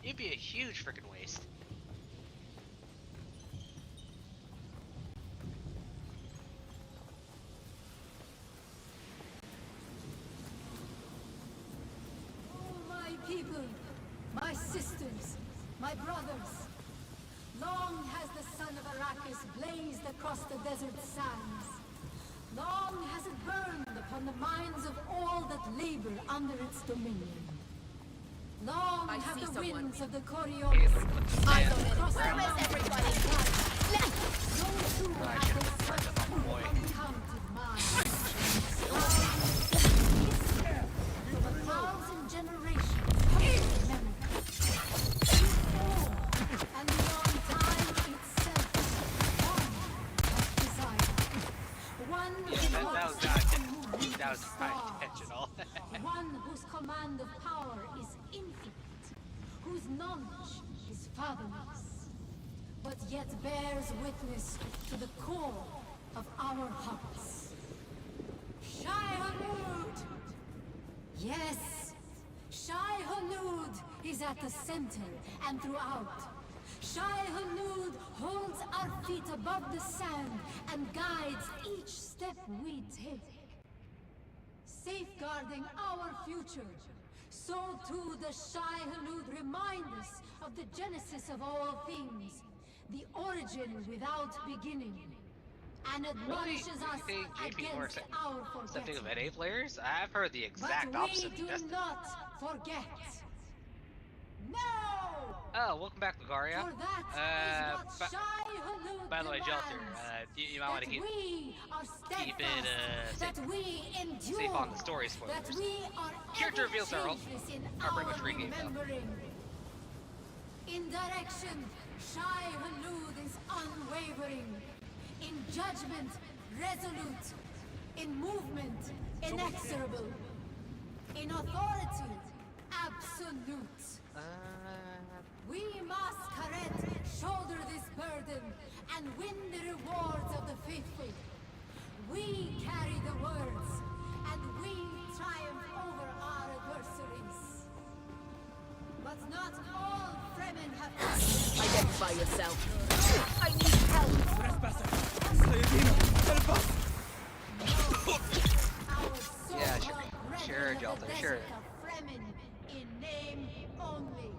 it'd be a huge freaking waste. Oh, my people, my sisters, my brothers, long has the sun of Arrakis blazed across the desert sands. Long has it burned upon the minds of all that labor under its dominion. Long have the winds of the Coriolis across the everybody? Those who have uncounted minds. From 1,000 generations of memory. And beyond time itself, one has desire. That was not intentional. One whose command of power is infinite, whose knowledge is fathomless, but yet bears witness to the core of our hearts. Shai-Hulud! Yes, Shai-Hulud is at the center and throughout. Shai-Hulud holds our feet above the sand and guides each step we take. Safeguarding our future, so too does Shai-Hulud remind us of the genesis of all things, the origin without beginning, and admonishes us against our Something of forgetting. NA players? I've heard the exact opposite. But we do not forget. No! Oh, welcome back, Lucaria. For that is what Shai-Hulud by the way, Jelter, demands. you might want to keep it safe on the story spoilers. That we are Character reveals are pretty much our regained though. remembering. In direction, Shai-Hulud is unwavering. In judgment, resolute. In movement, inexorable. In authority, absolute. We must, Karet, shoulder this burden and win the rewards of the faithful. We carry the words, and we triumph over our adversaries. But not all Fremen have... Identify yourself. I need help. Yeah, sure, Jelter, sure. Fremen in name only.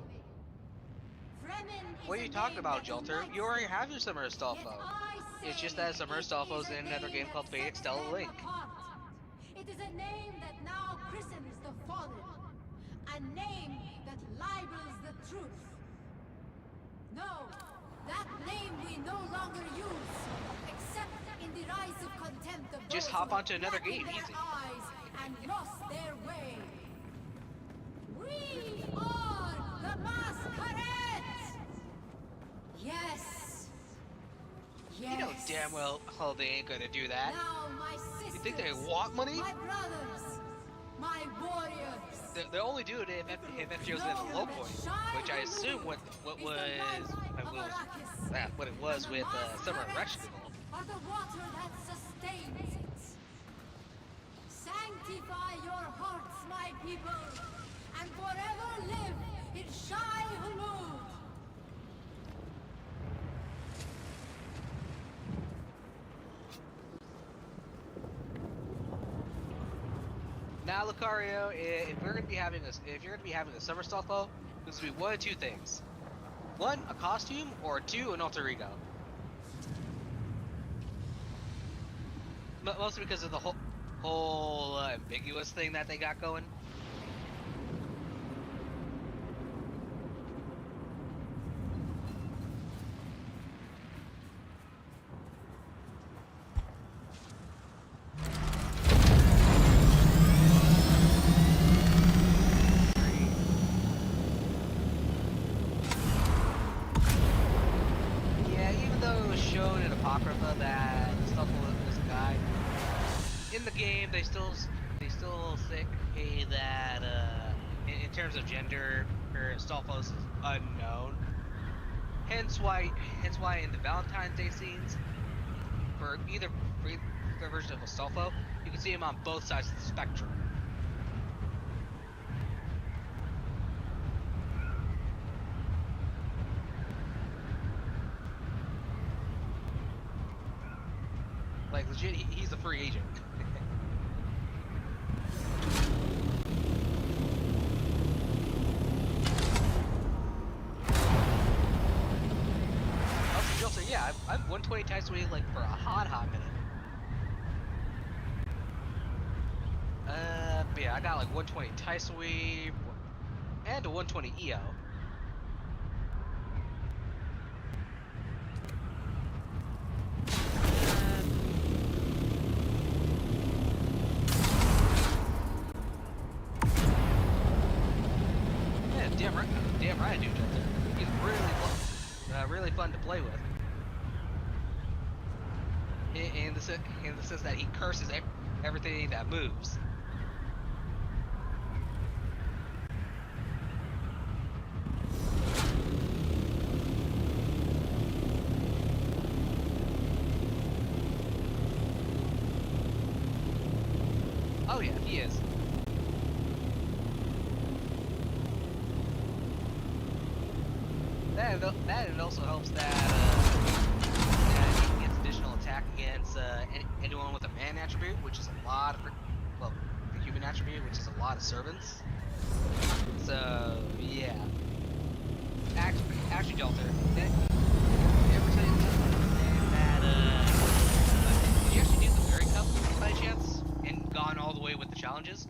What are you talking about, Jelter? You already have your Summer Astolfo. It's just that Summer Astolfo's in another game called Fate Stella Link. It is a name that now christens the fallen. A name that libels the truth. No, that name we no longer use, except in the rise of contempt of Just those hop who onto another blackened game, their easy. eyes and lost their way. We are the Masquerades! Yes. Yes. You know damn well how they ain't gonna do that. Now my sisters, You think they want money? my brothers, my warriors. They only do it if FGO's at a low point, which I assume what it was with Summer Erection. Are the water that sustains it. Sanctify your hearts, my people, and forever live in Shai Hulud. Now, Lucario, if you're gonna be having a summer Stalfo, there's gonna be one of two things: one, a costume, or two, an alter ego. Mostly because of the whole ambiguous thing that they got going. Yeah, even though it was shown in Apocrypha that Stalfo was a guy, in the game they still say that in terms of gender, Stalfos is unknown. Hence why in the Valentine's Day scenes, for either version of Astolfo, you can see him on both sides of the spectrum. Like legit, he's a free agent. Also, yeah, I've 120 times a week, like for a hot minute. But yeah, I got like 120 Tyson Weave and a 120 EO. Yeah, damn right I do, Jolter. He's really fun to play with. In the sense that he curses everything that moves. Oh yeah, he is. That it also helps that he gets additional attack against anyone with a man attribute, which is a lot of, well, the human attribute, which is a lot of servants. So yeah. Actually, Delta, did you ever say that did you actually do the Fairy Cup by chance and gone all the way with the challenges?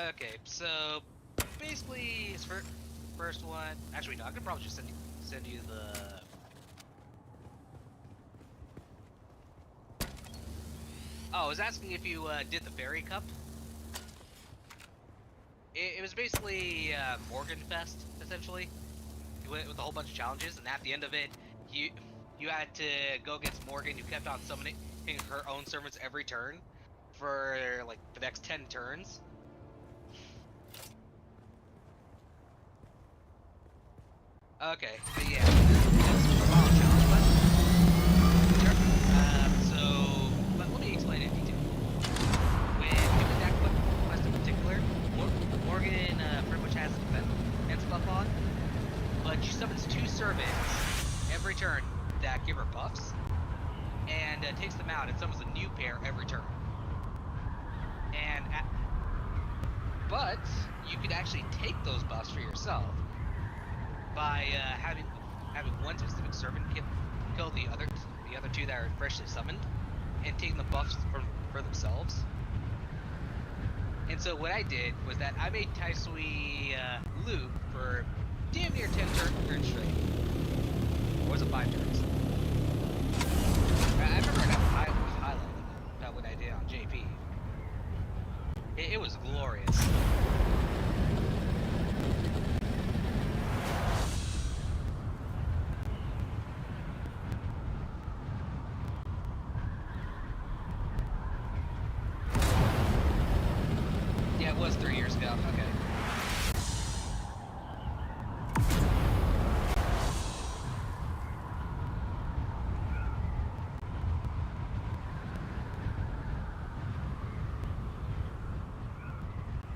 Okay, so basically his first one. Actually, no, I could probably just send you the. Oh, I was asking if you did the Fairy Cup. It was basically Morgan Fest, essentially. You went with a whole bunch of challenges, and at the end of it, you had to go against Morgan. You kept on summoning her own servants every turn for like the next 10 turns. Okay, but yeah, but let me explain it in detail. When doing that quest in particular, Morgan pretty much has a defense buff on, but she summons 2 servants every turn that give her buffs, and takes them out and summons a new pair every turn. But you could actually take those buffs for yourself by having one specific servant kill the other 2 that are freshly summoned, and taking the buffs for themselves. And so what I did was that I made Taisui loop for damn near 10 turns straight. Or was it 5 turns? I remember I got highlighted about what I did on JP. It was glorious. Yeah, it was 3 years ago. Okay.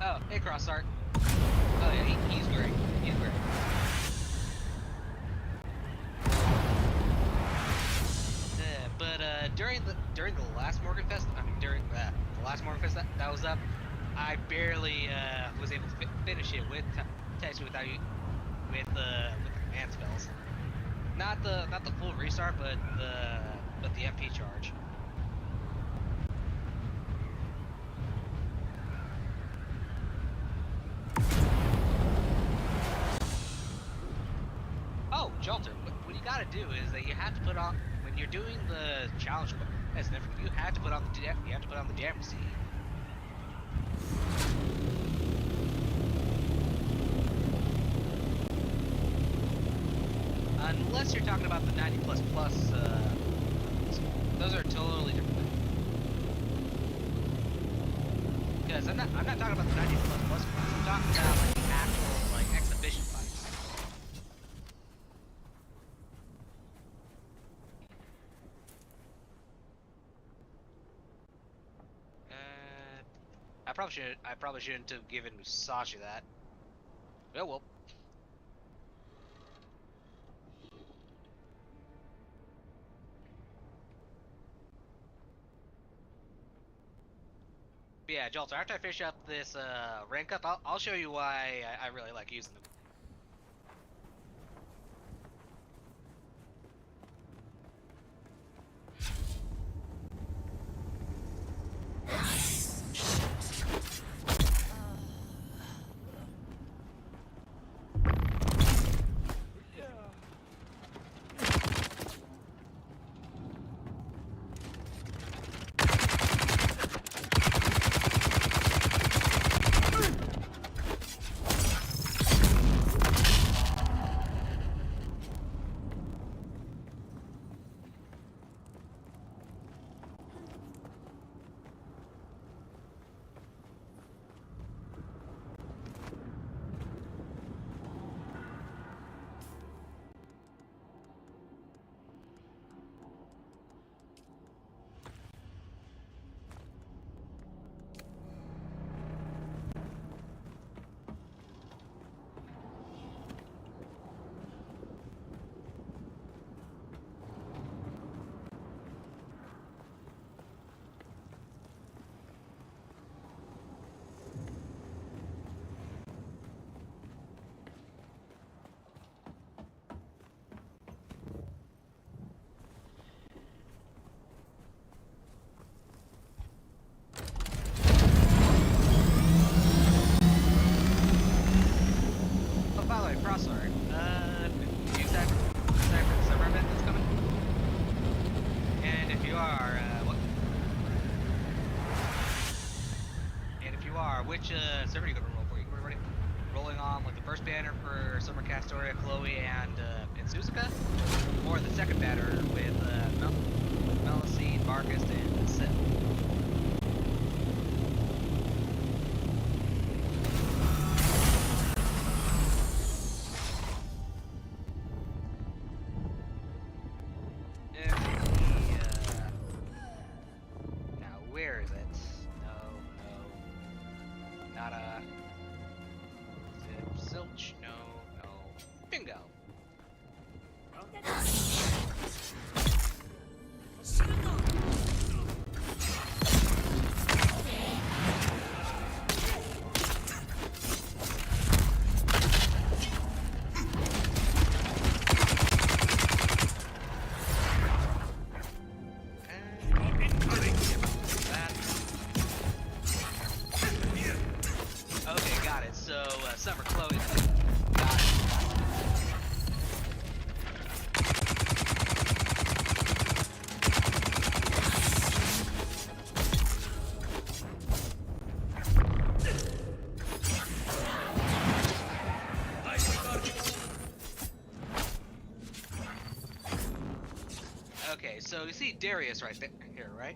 Oh, hey, Crossart. Oh yeah, he's great. He's great. But during the last Morganfest, during the last Morganfest that was up, I barely was able to finish it with Taisui without with the command spells. Not the full restart, but the MP charge. Oh, Jolter, what you gotta do is that you have to put on, when you're doing the challenge quest, you have to put on the damage seed. Unless you're talking about the 90++, those are totally different things. Because I'm not talking about the 90++ ones. I'm talking about like the actual like exhibition fights. I probably shouldn't have given Musashi that. Oh well. But yeah, Jolter, after I finish up this rank up, I'll show you why I really like using them. Crossart. Do you decide for the summer event that's coming? And if you are, what? And if you are, which server are you gonna roll for? You gonna be rolling on like the first banner for Summer Castoria, Chloe, and Suzuka, or the second banner with Melisine, Marcus, and Sif? So you see Darius right there, here, right?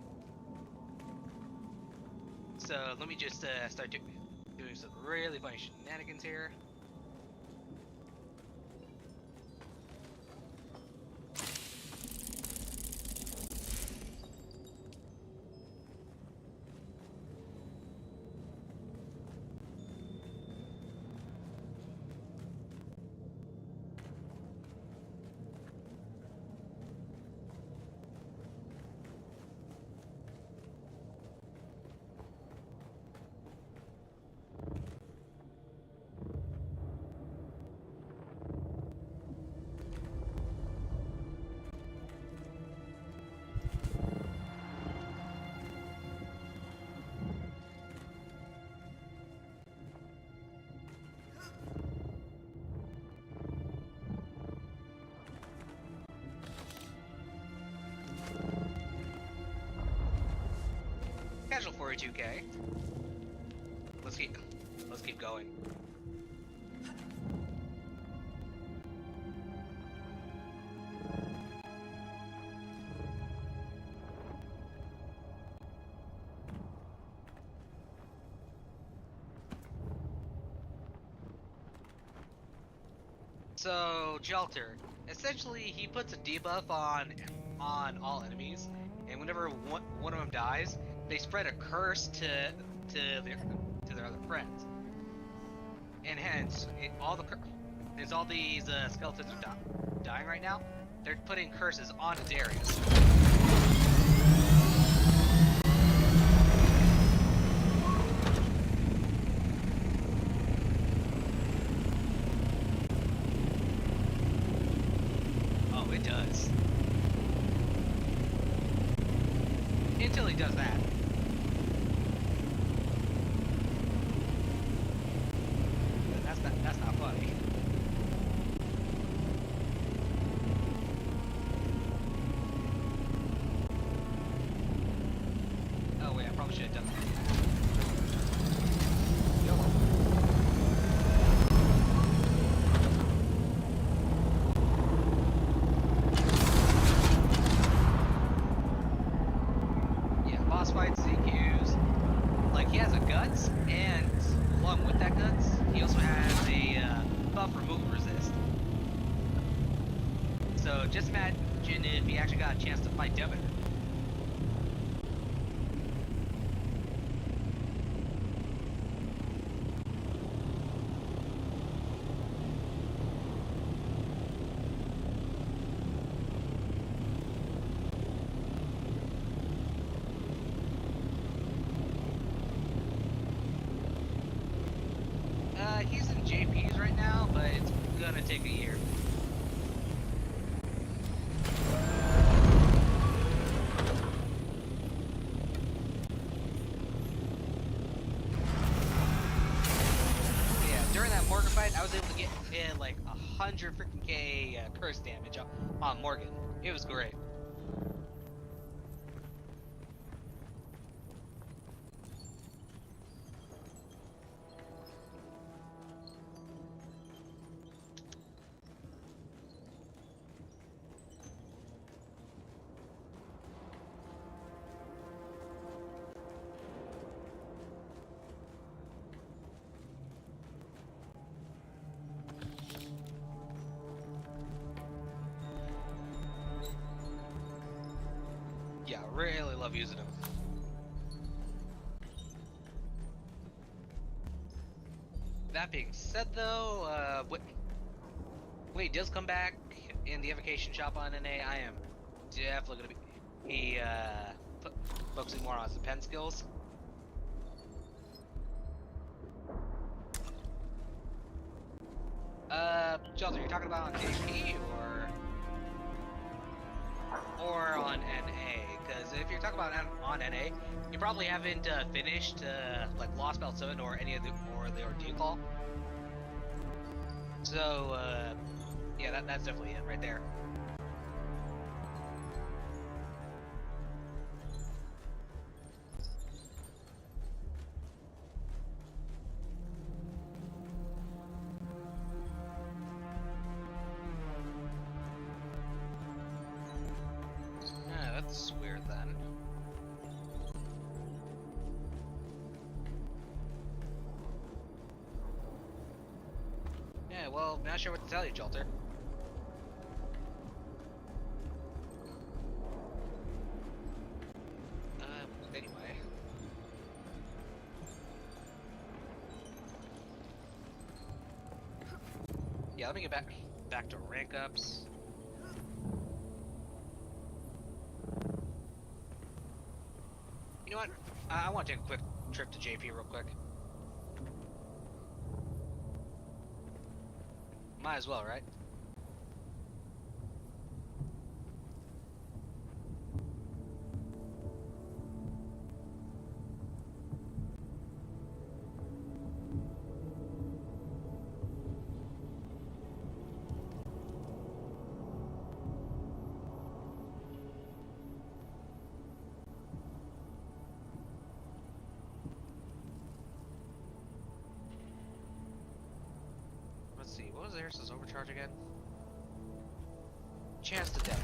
So let me just start doing some really funny shenanigans here. Casual 42K. Let's keep going. So Jalter, essentially he puts a debuff on all enemies, and whenever one of them dies, they spread a curse to their other friends, and hence as all these skeletons are dying right now, they're putting curses onto Darius. Oh, it does. Until he does that. That's not funny. Oh wait, I probably should have done that. Yeah, boss fights, CQs. Like, he has a guts, and along with that guts, he also has a buff remove resist. So just imagine if he actually got a chance to fight Demeter. He's in JPs right now, but it's gonna take a year. Yeah, during that Morgan fight, I was able to get in like 100 freaking K curse damage on Morgan. It was great. Yeah, really love using him. That being said, though, when he does come back in the evocation shop on NA, I am definitely gonna be focusing more on his pen skills. Shelter, you're talking about on JP or on NA? Because if you're talking about on NA, you probably haven't finished like Lost Belt 7 or any of the Ordeal Call. So yeah, that's definitely it right there. well, not sure what to tell you, Jolter. Anyway. Yeah, let me get back to rank ups. You know what? I want to take a quick trip to JP real quick. Might as well, right? Let's see, what was Eris's overcharge again? Chance to death.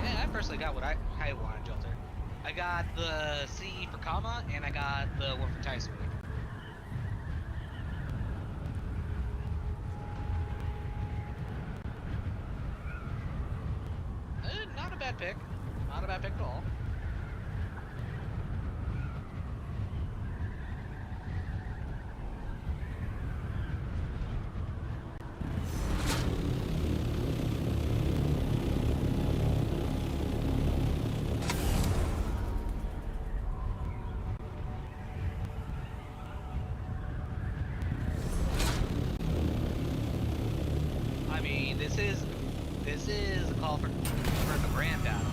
Yeah, I personally got what I wanted, Jolter. I got the C for Kama, and I got the one for Taisui. Not a bad pick. Not a bad pick at all. I mean, this is a call for the brand battle.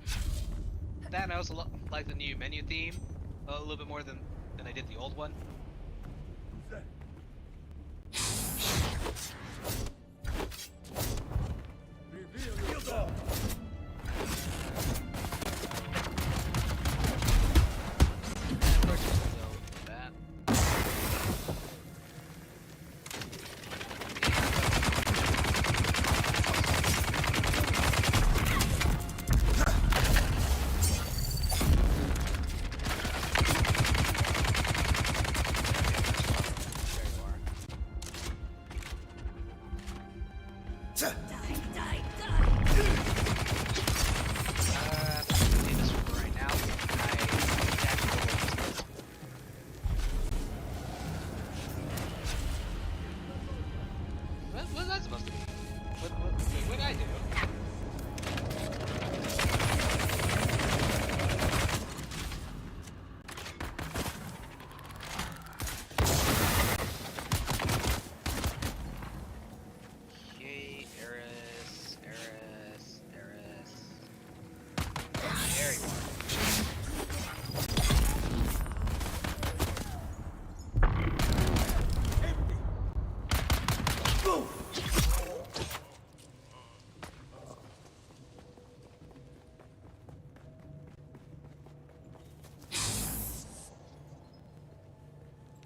So. That I also like the new menu theme a little bit more than I did the old one. What was that supposed to be? What did I do? Okay, Eris. There you are.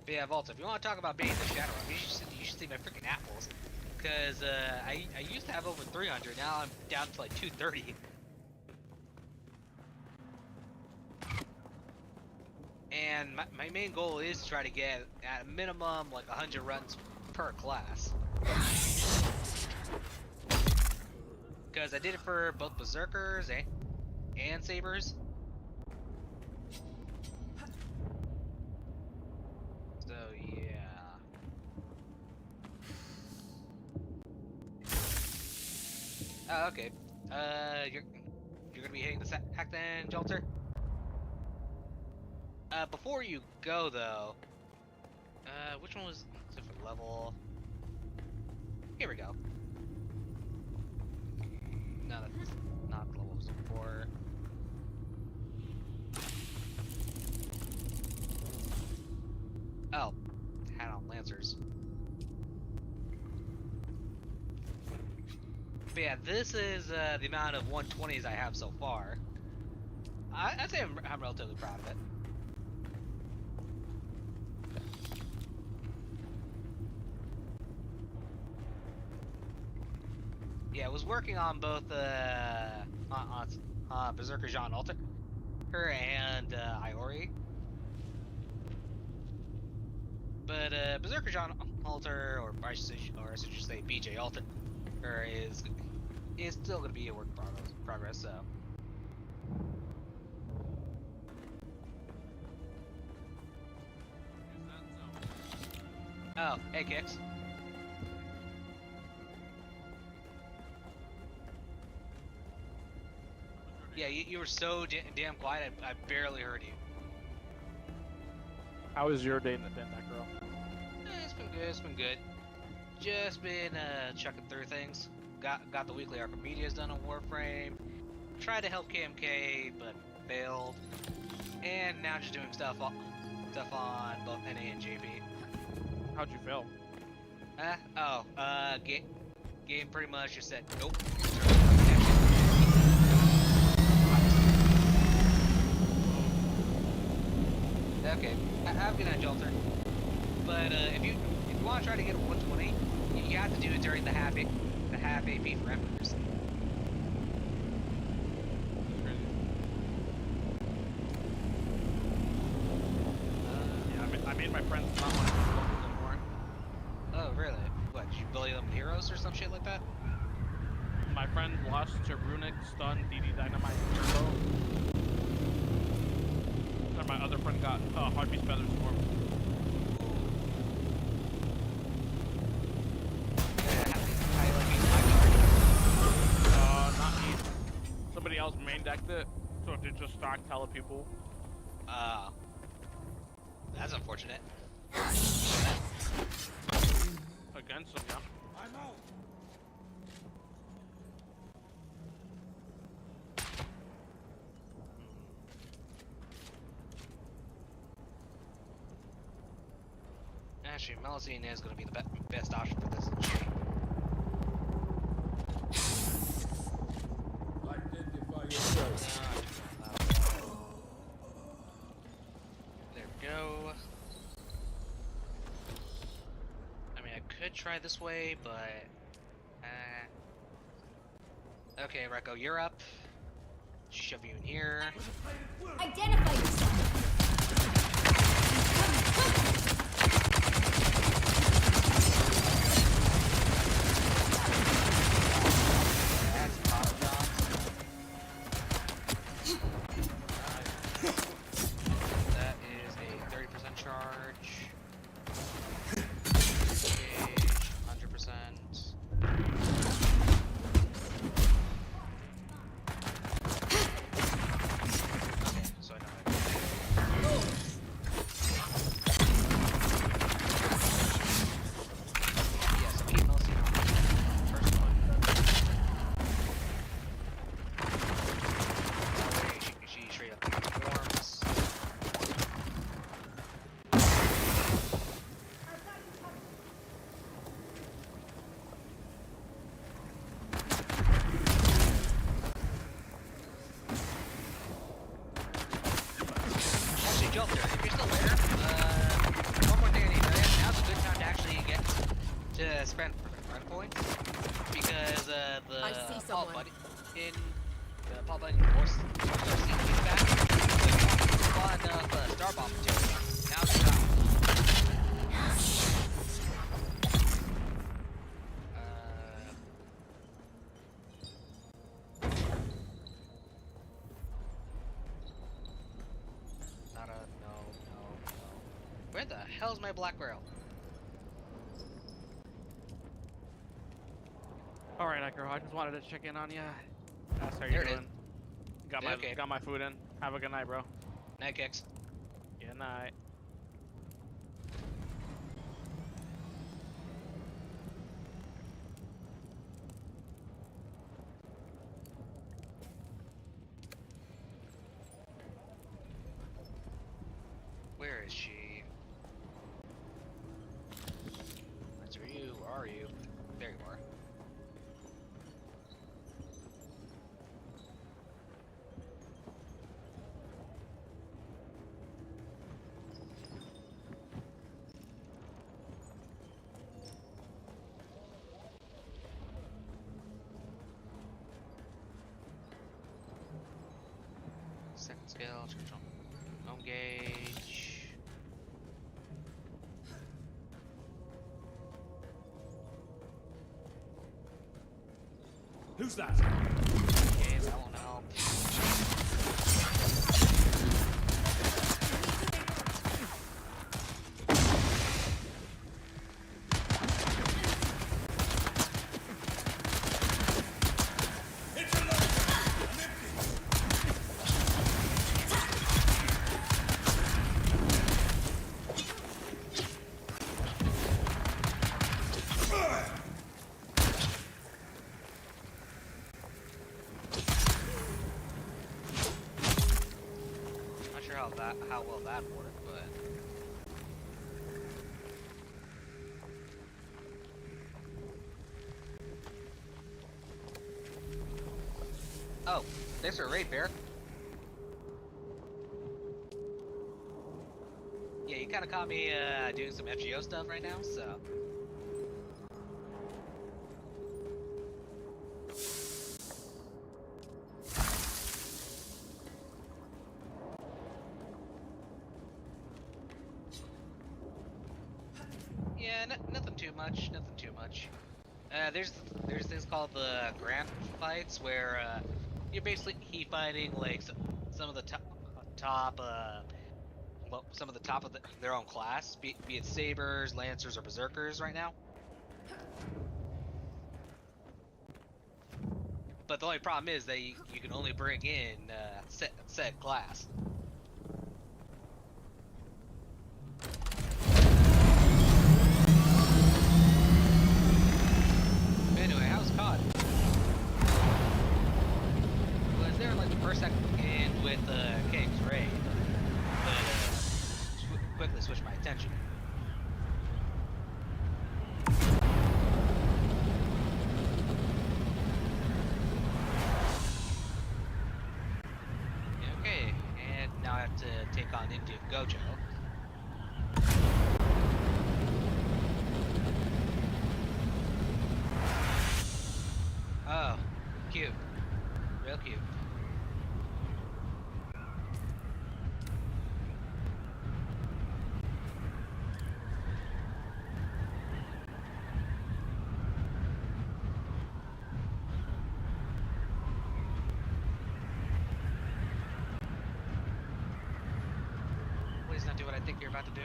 But yeah, Volta, if you want to talk about being the Shadow Realm, you should see my freaking apples. Because I used to have over 300, now I'm down to like 230. And my main goal is to try to get at a minimum like 100 runs per class. Because I did it for both Berserkers and Sabers. So yeah. Oh, okay. You're gonna be hitting the hack then, Jolter? Before you go though, which one was different level? Here we go. No, that's not level support. Oh, had on Lancers. But yeah, this is the amount of 120s I have so far. I'd say I'm relatively proud of it. Yeah, was working on both Berserker Jean Alter and Iori. But Berserker Jean Alter, or I should just say BJ Alter, is still gonna be a work in progress. So. Oh, hey, Kix. Yeah, you were so damn quiet, I barely heard you. How was your day in that girl? It's been good, it's been good. Just been chucking through things. Got the weekly Archimedias done on Warframe. Tried to help KMK, but failed. And now just doing stuff on both NA and JP. How'd you fail? Game pretty much just said nope. Okay, I'm gonna Jolter. But if you want to try to get a 120, you have to do it during the half AP for Emperors. I made my friends not want to do locals anymore. Oh, really? What, did you bully them heroes or some shit like that? My friend lost to Runic, Stun, DD Dynamite, Turbo. And my other friend got Harvey's Feather Storm. Not me. Somebody else main decked it, so it did just stock tele people. That's unfortunate. Against them, yeah. I'm out. Actually, Melusine is going to be the best option for this. Identify yourself. There we go. I mean, I could try this way, but... Okay, Rekko, you're up. Shove you in here. Identify yourself. That is a 30% charge. Engage, 100%. Okay, so I know yeah, so keep Melusine on first one. She straight up transforms. Actually, Jolter, if you're still there, one more thing I need to know. Now's a good time to actually get to spend run points because I see Paul someone. Buddy Paul Buddy force starts seeing feedback. So if you want to spawn enough Star Bomb material, now's the time. No. Where the hell's my black barrel? Alright, Echo, I just wanted to check in on you. That's how There you it is. doing. Okay. Got my food in. Have a good night, bro. Night kicks. Good night. Where is she? That's where you are you. There you are. second skill, church home gauge. Who's that? Okay, that won't help. How well that worked, but oh, thanks for a raid, Bear. Yeah, you kind of caught me doing some FGO stuff right now, so. Yeah, nothing too much. Nothing too much. There's things called the Grand Fights where you're basically fighting like some of the top well, some of the top of their own class, be it sabers, lancers, or berserkers right now. But the only problem is that you can only bring in said class. Anyway, how's COD? Was there like the first second in with King's Raid, but quickly switched my attention. Okay, and now I have to take on Indian Gojo. Oh, cute. Real cute. Please not do what I think you're about to do.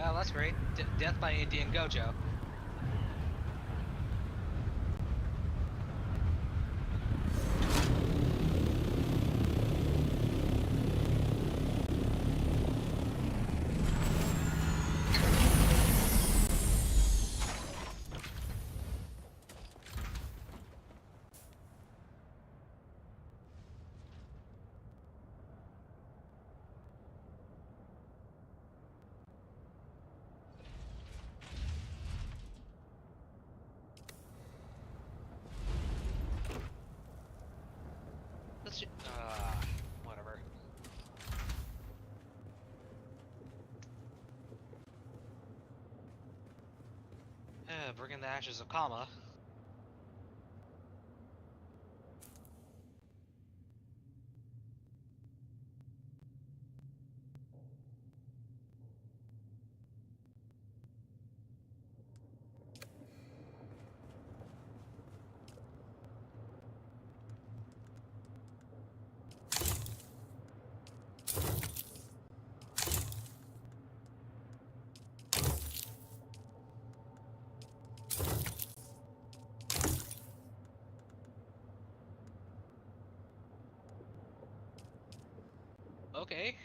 Oh, that's great. Death by Indian Gojo. Whatever. Bring in the ashes of Kama. Okay.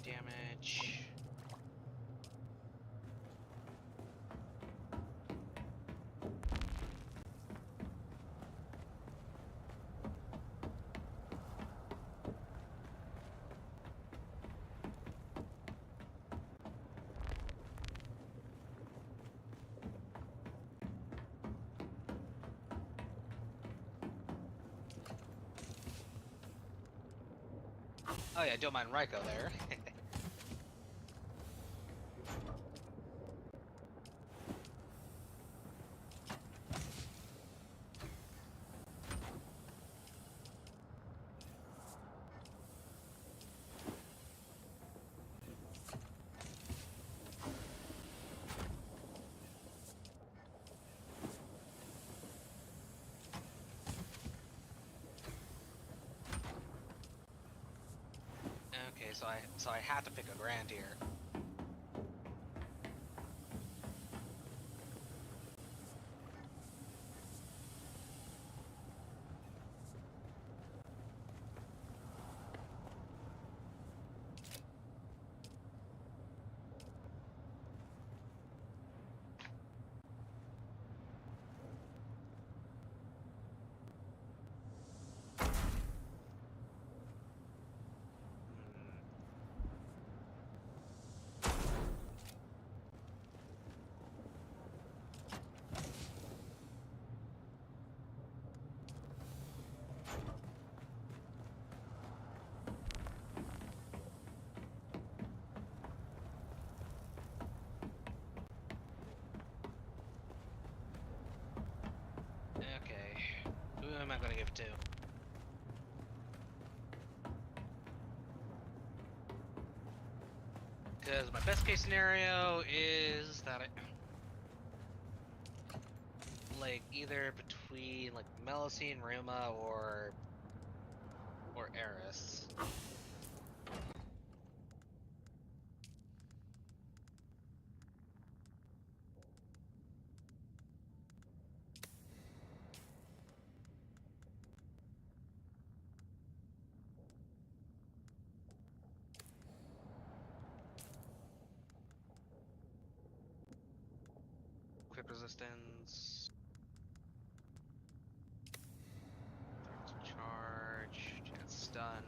damage. Oh yeah, don't mind Raiko there. Okay, so I have to pick a grand here. Okay, who am I gonna give it to? Because my best case scenario is that I like either between like Melusine, Ruma, or Eris. Quick resistance. Charge. Chance stun.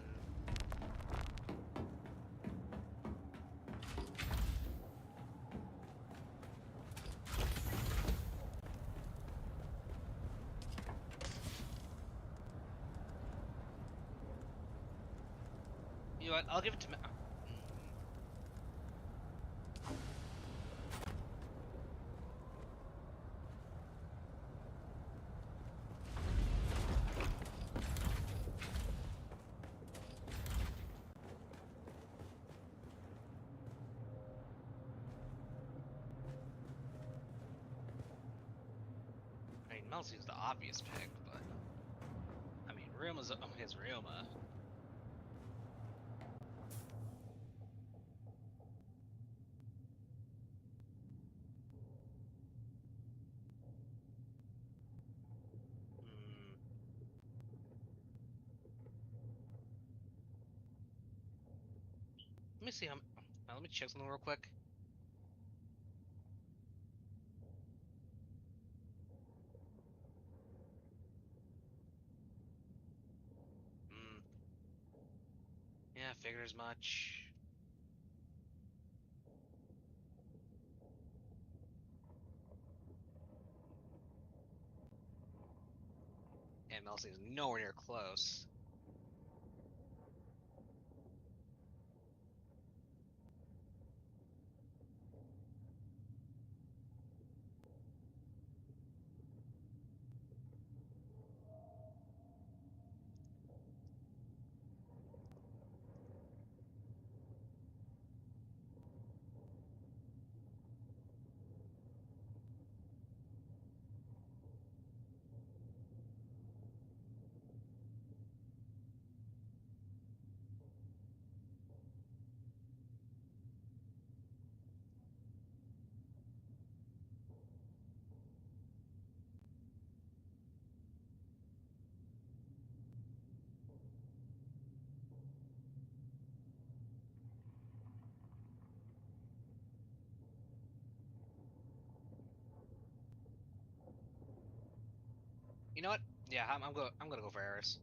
You know what? I'll give it to. I mean, Melusine's the obvious pick, but I mean, Ryuma's his Ryuma. Let me see how. Let me check something real quick. Yeah, figured as much. And Melusine's nowhere near close. You know what? Yeah, I'm gonna go for Eris.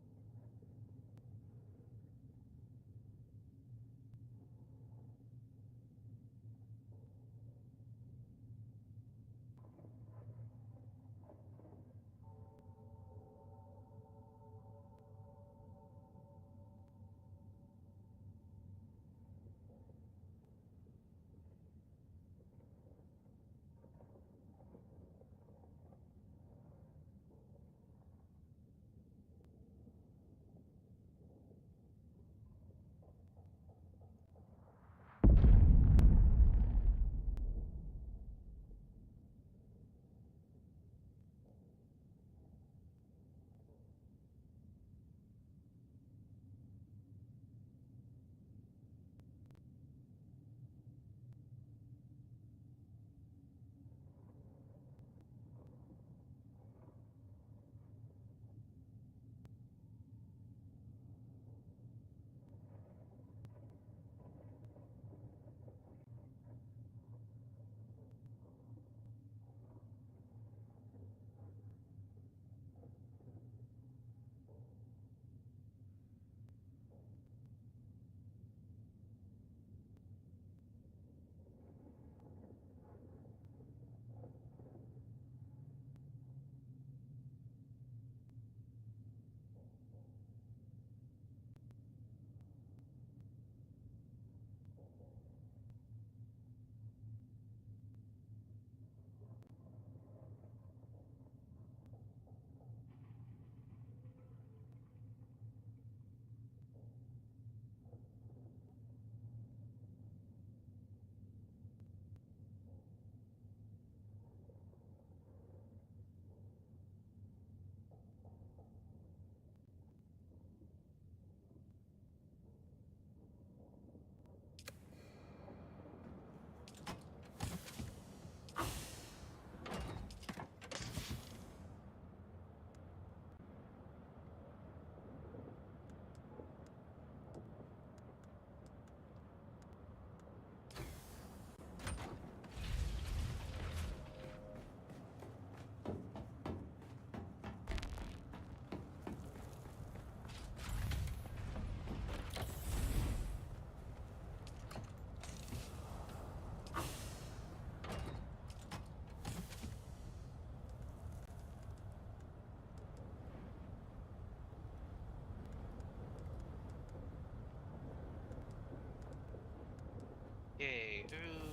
Okay,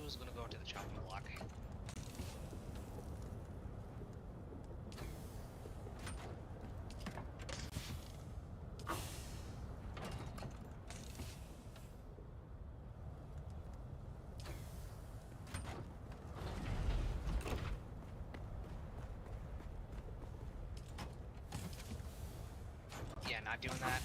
who's gonna go into the chopping block? Yeah, not doing that.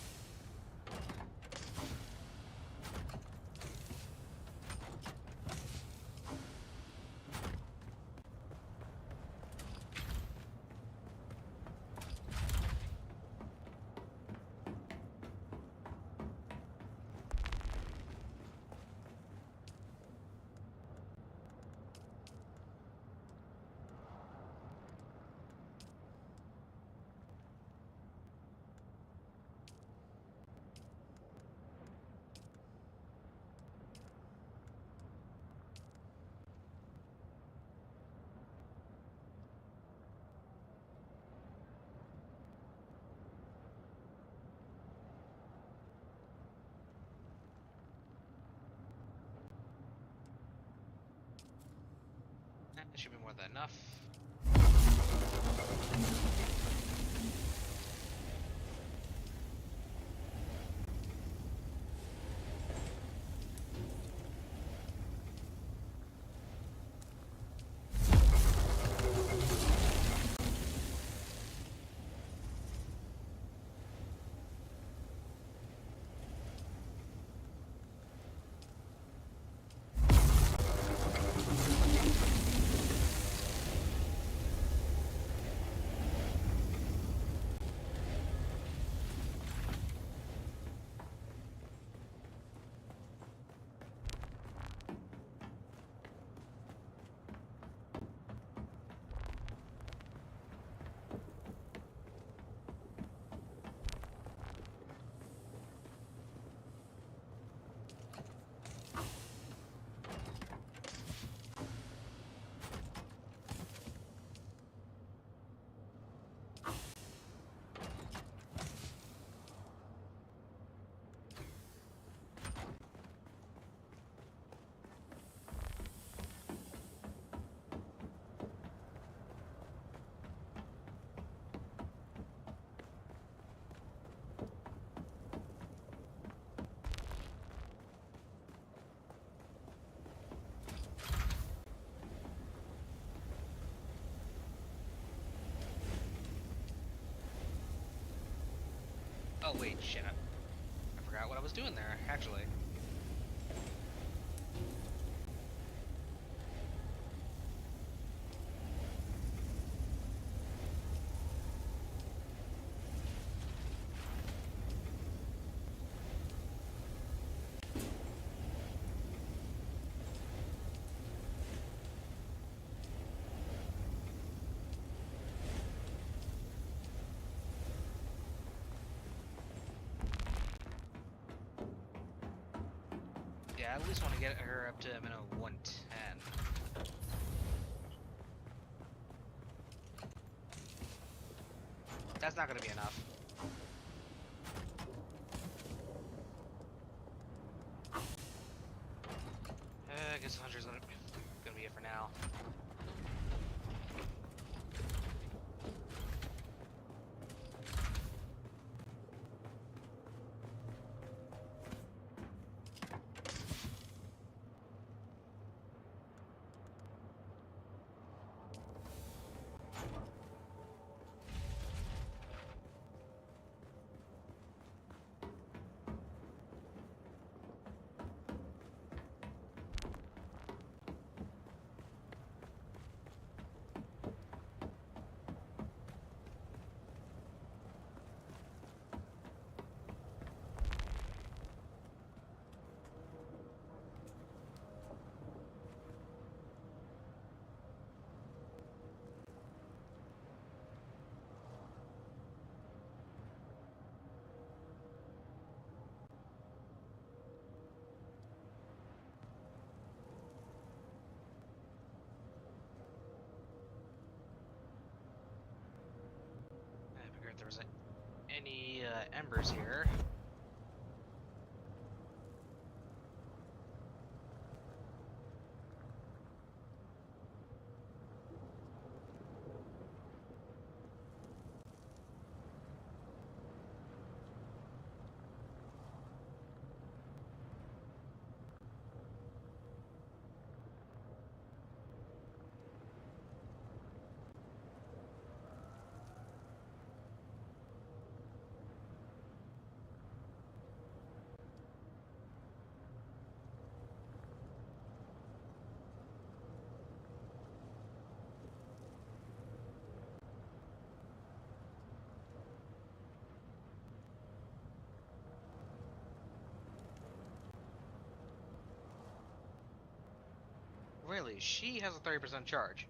That should be more than enough. Oh wait, shit. I forgot what I was doing there, actually. Yeah, I at least want to get her up to a minimum 110. That's not gonna be enough. I guess 100 is gonna be it for now. I figured if there was any embers here. Really, she has a 30% charge.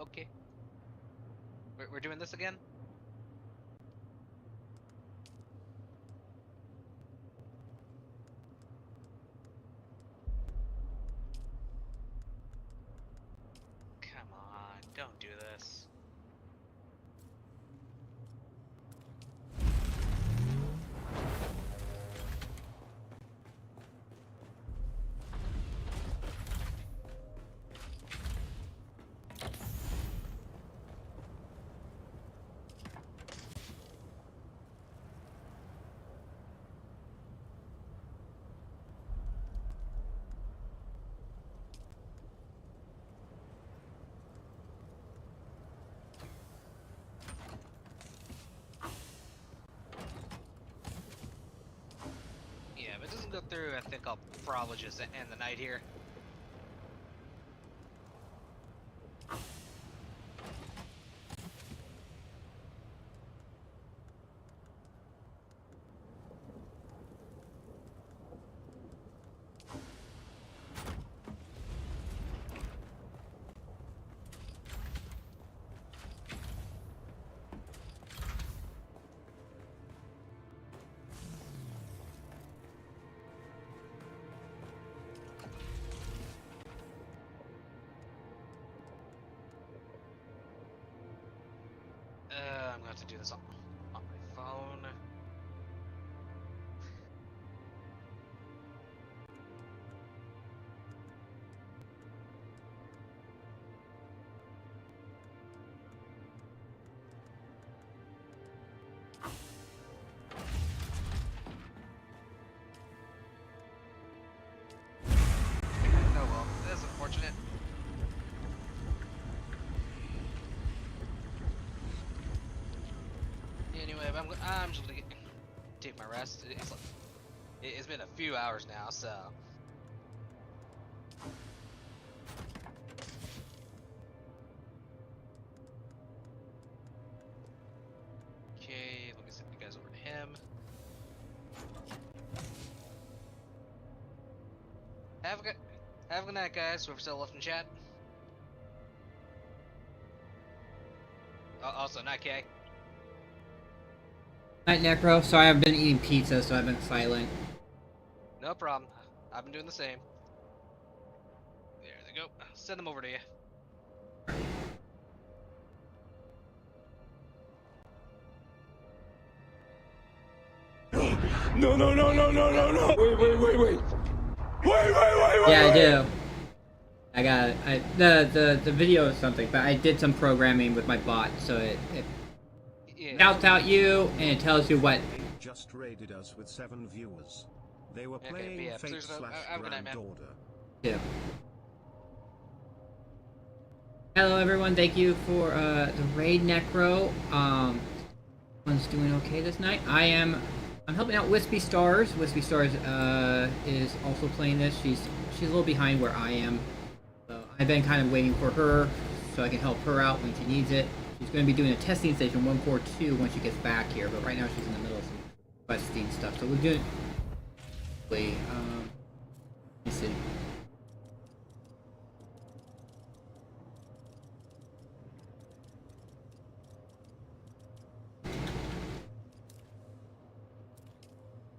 Okay. We're doing this again? Come on, don't do this. Yeah, if it doesn't go through, I think I'll probably just end the night here. to do this on my phone. Oh well, that's unfortunate. Anyway, I'm just gonna take my rest. It's been a few hours now, so. Okay, let me send you guys over to him. Have a good night, guys. Whoever's still left in chat. Also, night, Kay. Night, Necro. Sorry, I've been eating pizza, so I've been silent. No problem. I've been doing the same. There they go. Send them over to you. No, no, no, no, no, no, no! Wait! Yeah, I do. I got it. The video is something, but I did some programming with my bot, so it shouts out you and it tells you what. Just raided us with 7 viewers. They were playing yeah, Fate / Grand Order. Yeah. Hello everyone, thank you for the raid, Necro. Everyone's doing okay this night. I'm helping out Wispy Stars. Wispy Stars is also playing this. She's a little behind where I am. So I've been kind of waiting for her so I can help her out when she needs it. She's going to be doing a testing station 142 when she gets back here, but right now she's in the middle of some questing stuff. So we're doing. Let me see.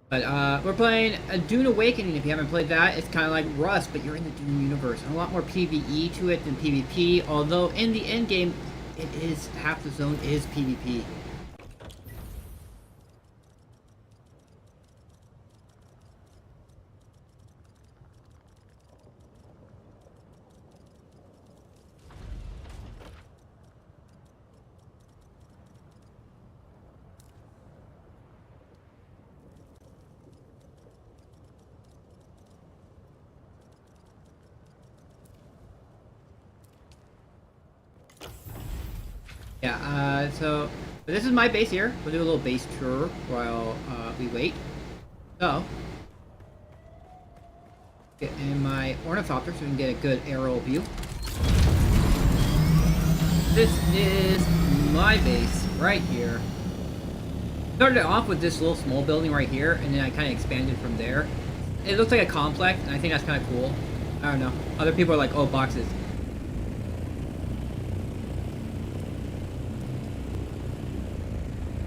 But we're playing a Dune Awakening. If you haven't played that, it's kind of like Rust, but you're in the Dune universe. And a lot more PvE to it than PvP, although in the end game, it is half the zone is PvP. Yeah, so this is my base here. We'll do a little base tour while we wait. So, get in my ornithopter so we can get a good aerial view. This is my base right here. Started off with this little small building right here, and then I kind of expanded from there. It looks like a complex, and I think that's kind of cool. I don't know. Other people are like, oh, boxes.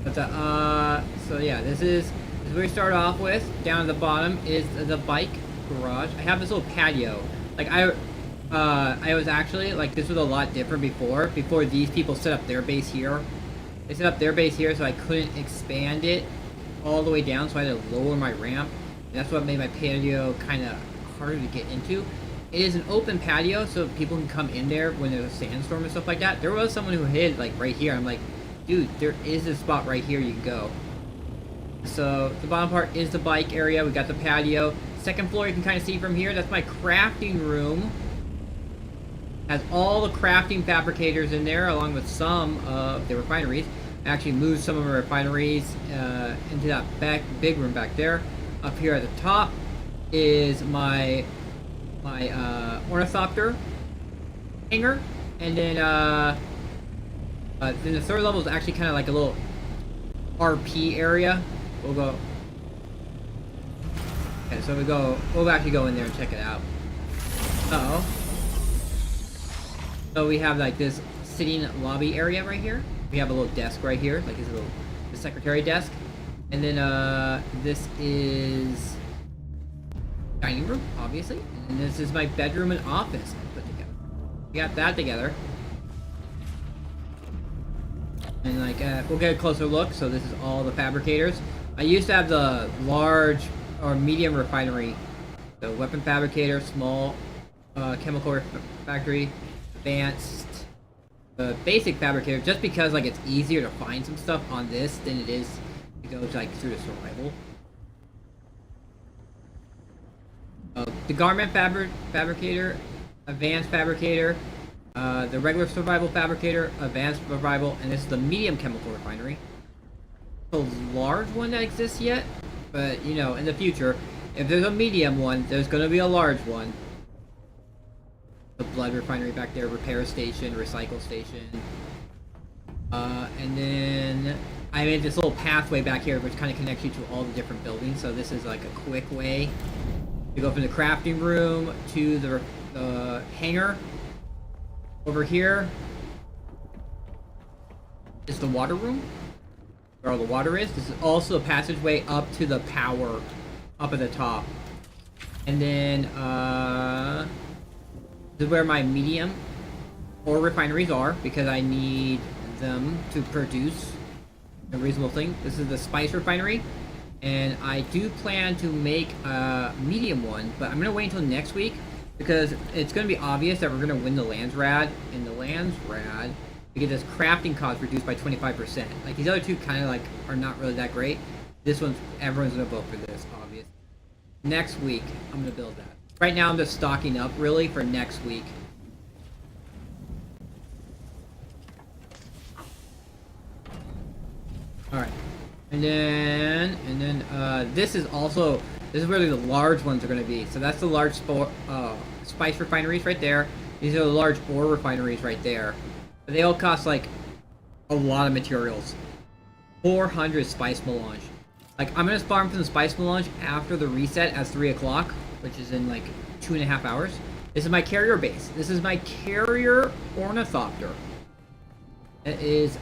But so yeah, this is where we start off with. Down at the bottom is the bike garage. I have this little patio. Like I was actually like, this was a lot different before. Before these people set up their base here. They set up their base here, so I couldn't expand it all the way down, so I had to lower my ramp. And that's what made my patio kind of harder to get into. It is an open patio, so people can come in there when there's a sandstorm and stuff like that. There was someone who hid like right here. I'm like, dude, there is a spot right here you can go. So the bottom part is the bike area. We got the patio. Second floor you can kind of see from here. That's my crafting room. Has all the crafting fabricators in there, along with some of the refineries. I actually moved some of the refineries into that big room back there. Up here at the top is my ornithopter hangar, and then the third level is actually kind of like a little RP area. We'll go. Okay, so we'll actually go in there and check it out. So we have like this sitting lobby area right here. We have a little desk right here, like this little the secretary desk, and then this is dining room, obviously, and this is my bedroom and office I put together. We got that together. And like, we'll get a closer look. So this is all the fabricators. I used to have the large or medium refinery, the weapon fabricator, small chemical factory, advanced, the basic fabricator, just because like it's easier to find some stuff on this than it is to go like through the survival. The garment fabricator, advanced fabricator, the regular survival fabricator, advanced survival, and this is the medium chemical refinery. The large one that exists yet, but you know, in the future, if there's a medium one, there's gonna be a large one. The blood refinery back there, repair station, recycle station. And then I made this little pathway back here which kind of connects you to all the different buildings, so this is like a quick way to go from the crafting room to the hangar. Over here is the water room, where all the water is. This is also a passageway up to the power up at the top. And then this is where my medium ore refineries are, because I need them to produce a reasonable thing. This is the spice refinery, and I do plan to make a medium one, but I'm gonna wait until next week because it's gonna be obvious that we're gonna win the Landsrad, and the Landsrad, we get this crafting cost reduced by 25%. Like these other two kind of like are not really that great. This one's, everyone's gonna vote for this, obvious. Next week, I'm gonna build that. Right now, I'm just stocking up, really, for next week. Alright. And then, this is also, this is where the large ones are going to be. So that's the large spice refineries right there. These are the large ore refineries right there. But they all cost, like, a lot of materials. 400 spice melange. Like, I'm going to farm from the spice melange after the reset at 3 o'clock. Which is in like 2.5 hours. This is my carrier base. This is my carrier ornithopter. It is,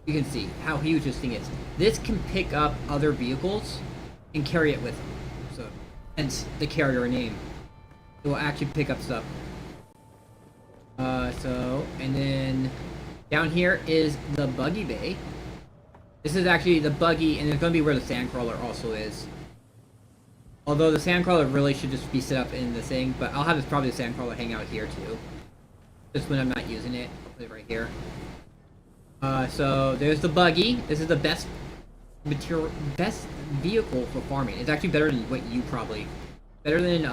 you can see how huge this thing is. This can pick up other vehicles and carry it with them. So, hence the carrier name. It will actually pick up stuff. And then down here is the buggy bay. This is actually the buggy, and it's going to be where the sandcrawler also is. Although the sandcrawler really should just be set up in the thing, but I'll have this probably the sandcrawler hang out here too. Just when I'm not using it, I'll put it right here. So there's the buggy. This is the best vehicle for farming. It's actually better than what you probably, better than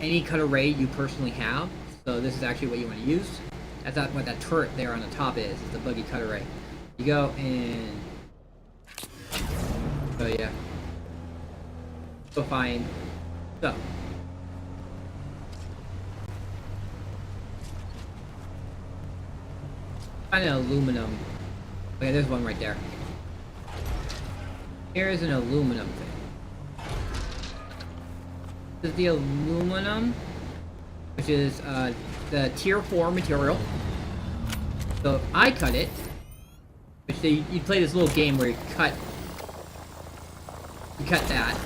any cut array you personally have. So this is actually what you want to use. That's not what that turret there on the top is the buggy cut array. You go and, oh yeah. Go find stuff. Find an aluminum. Okay, there's one right there. Here's an aluminum thing. This is the aluminum, which is the tier 4 material. So if I cut it, which you play this little game where you cut that,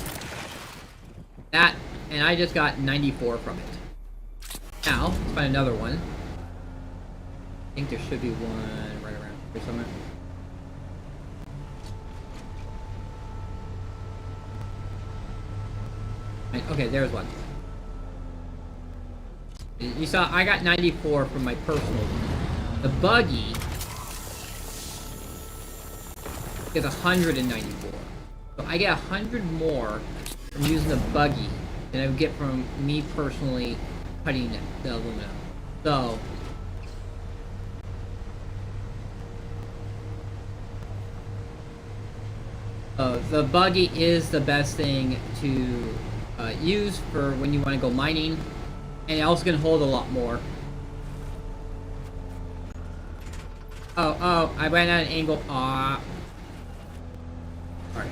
and I just got 94 from it. Now, let's find another one. I think there should be one right around here somewhere. Okay, there's one. You saw I got 94 from my personal one. The buggy is 194. So I get 100 more from using the buggy than I would get from me personally cutting the aluminum. So the buggy is the best thing to use for when you want to go mining, and it also can hold a lot more. Oh, I went at an angle. Alright,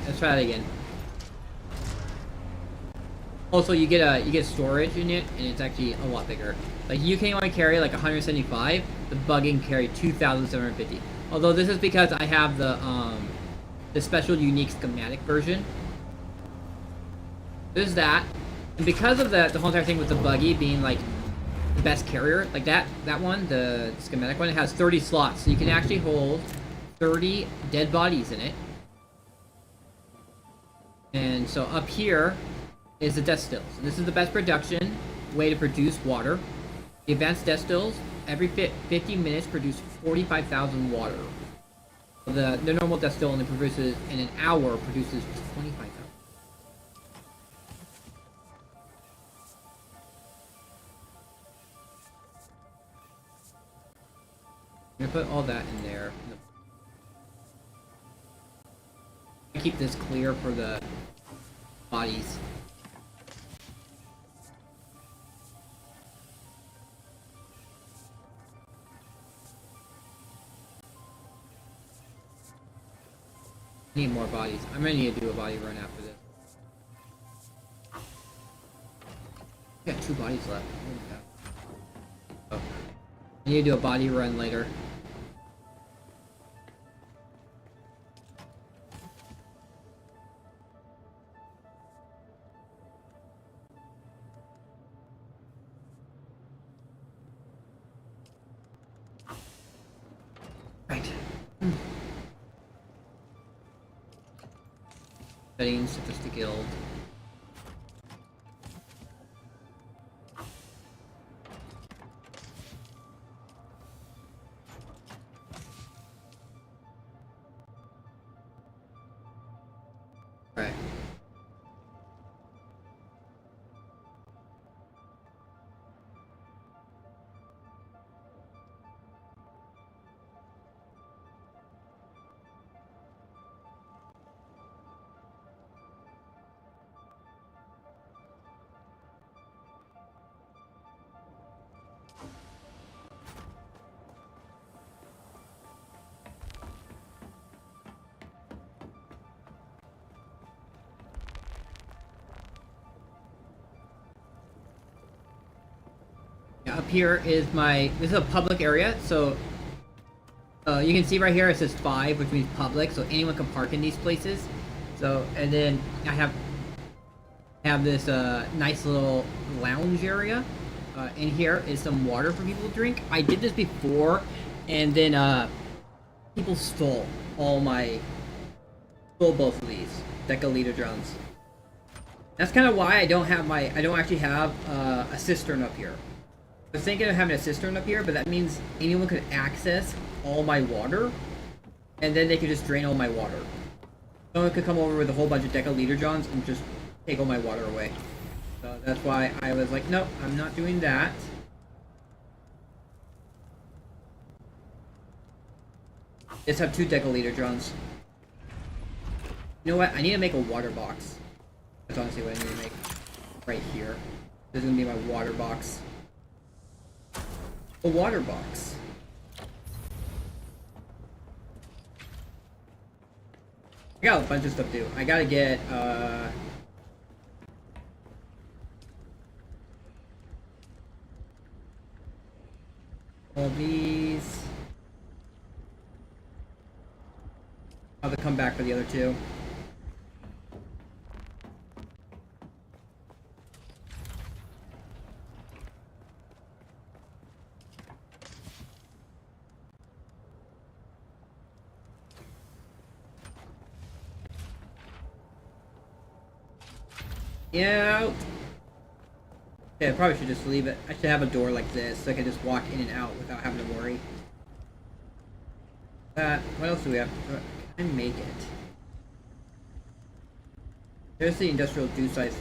let's try that again. Also, you get storage in it, and it's actually a lot bigger. Like, you can only carry like 175. The buggy can carry 2,750. Although this is because I have the special unique schematic version. There's that, and because of the whole entire thing with the buggy being like the best carrier, like that one, the schematic one, it has 30 slots, so you can actually hold 30 dead bodies in it. And so up here is the death stills. And this is the best production way to produce water. The advanced death stills, every 50 minutes produce 45,000 water. The normal death still only produces, in an hour, produces 25,000. I'm gonna put all that in there. Keep this clear for the bodies. Need more bodies. I'm gonna need to do a body run after this. I got 2 bodies left. Oh. I need to do a body run later. Right. Settings, just the guild. Right. Up here is this is a public area, so you can see right here it says 5, which means public, so anyone can park in these places. So, and then I have this nice little lounge area. In here is some water for people to drink. I did this before, and then people stole both of these decaliter drums. That's kind of why I don't actually have a cistern up here. I was thinking of having a cistern up here, but that means anyone could access all my water, and then they could just drain all my water. Someone could come over with a whole bunch of decaliter johns and just take all my water away. So that's why I was like, nope, I'm not doing that. Just have 2 decaliter johns. You know what? I need to make a water box. That's honestly what I need to make. Right here. This is gonna be my water box. A water box. I got a bunch of stuff to do. I gotta get, all these. I'll have to come back for the other 2. Yeah. Yeah, I probably should just leave it. I should have a door like this so I can just walk in and out without having to worry. What else do we have? Can I make it? There's the industrial juice size.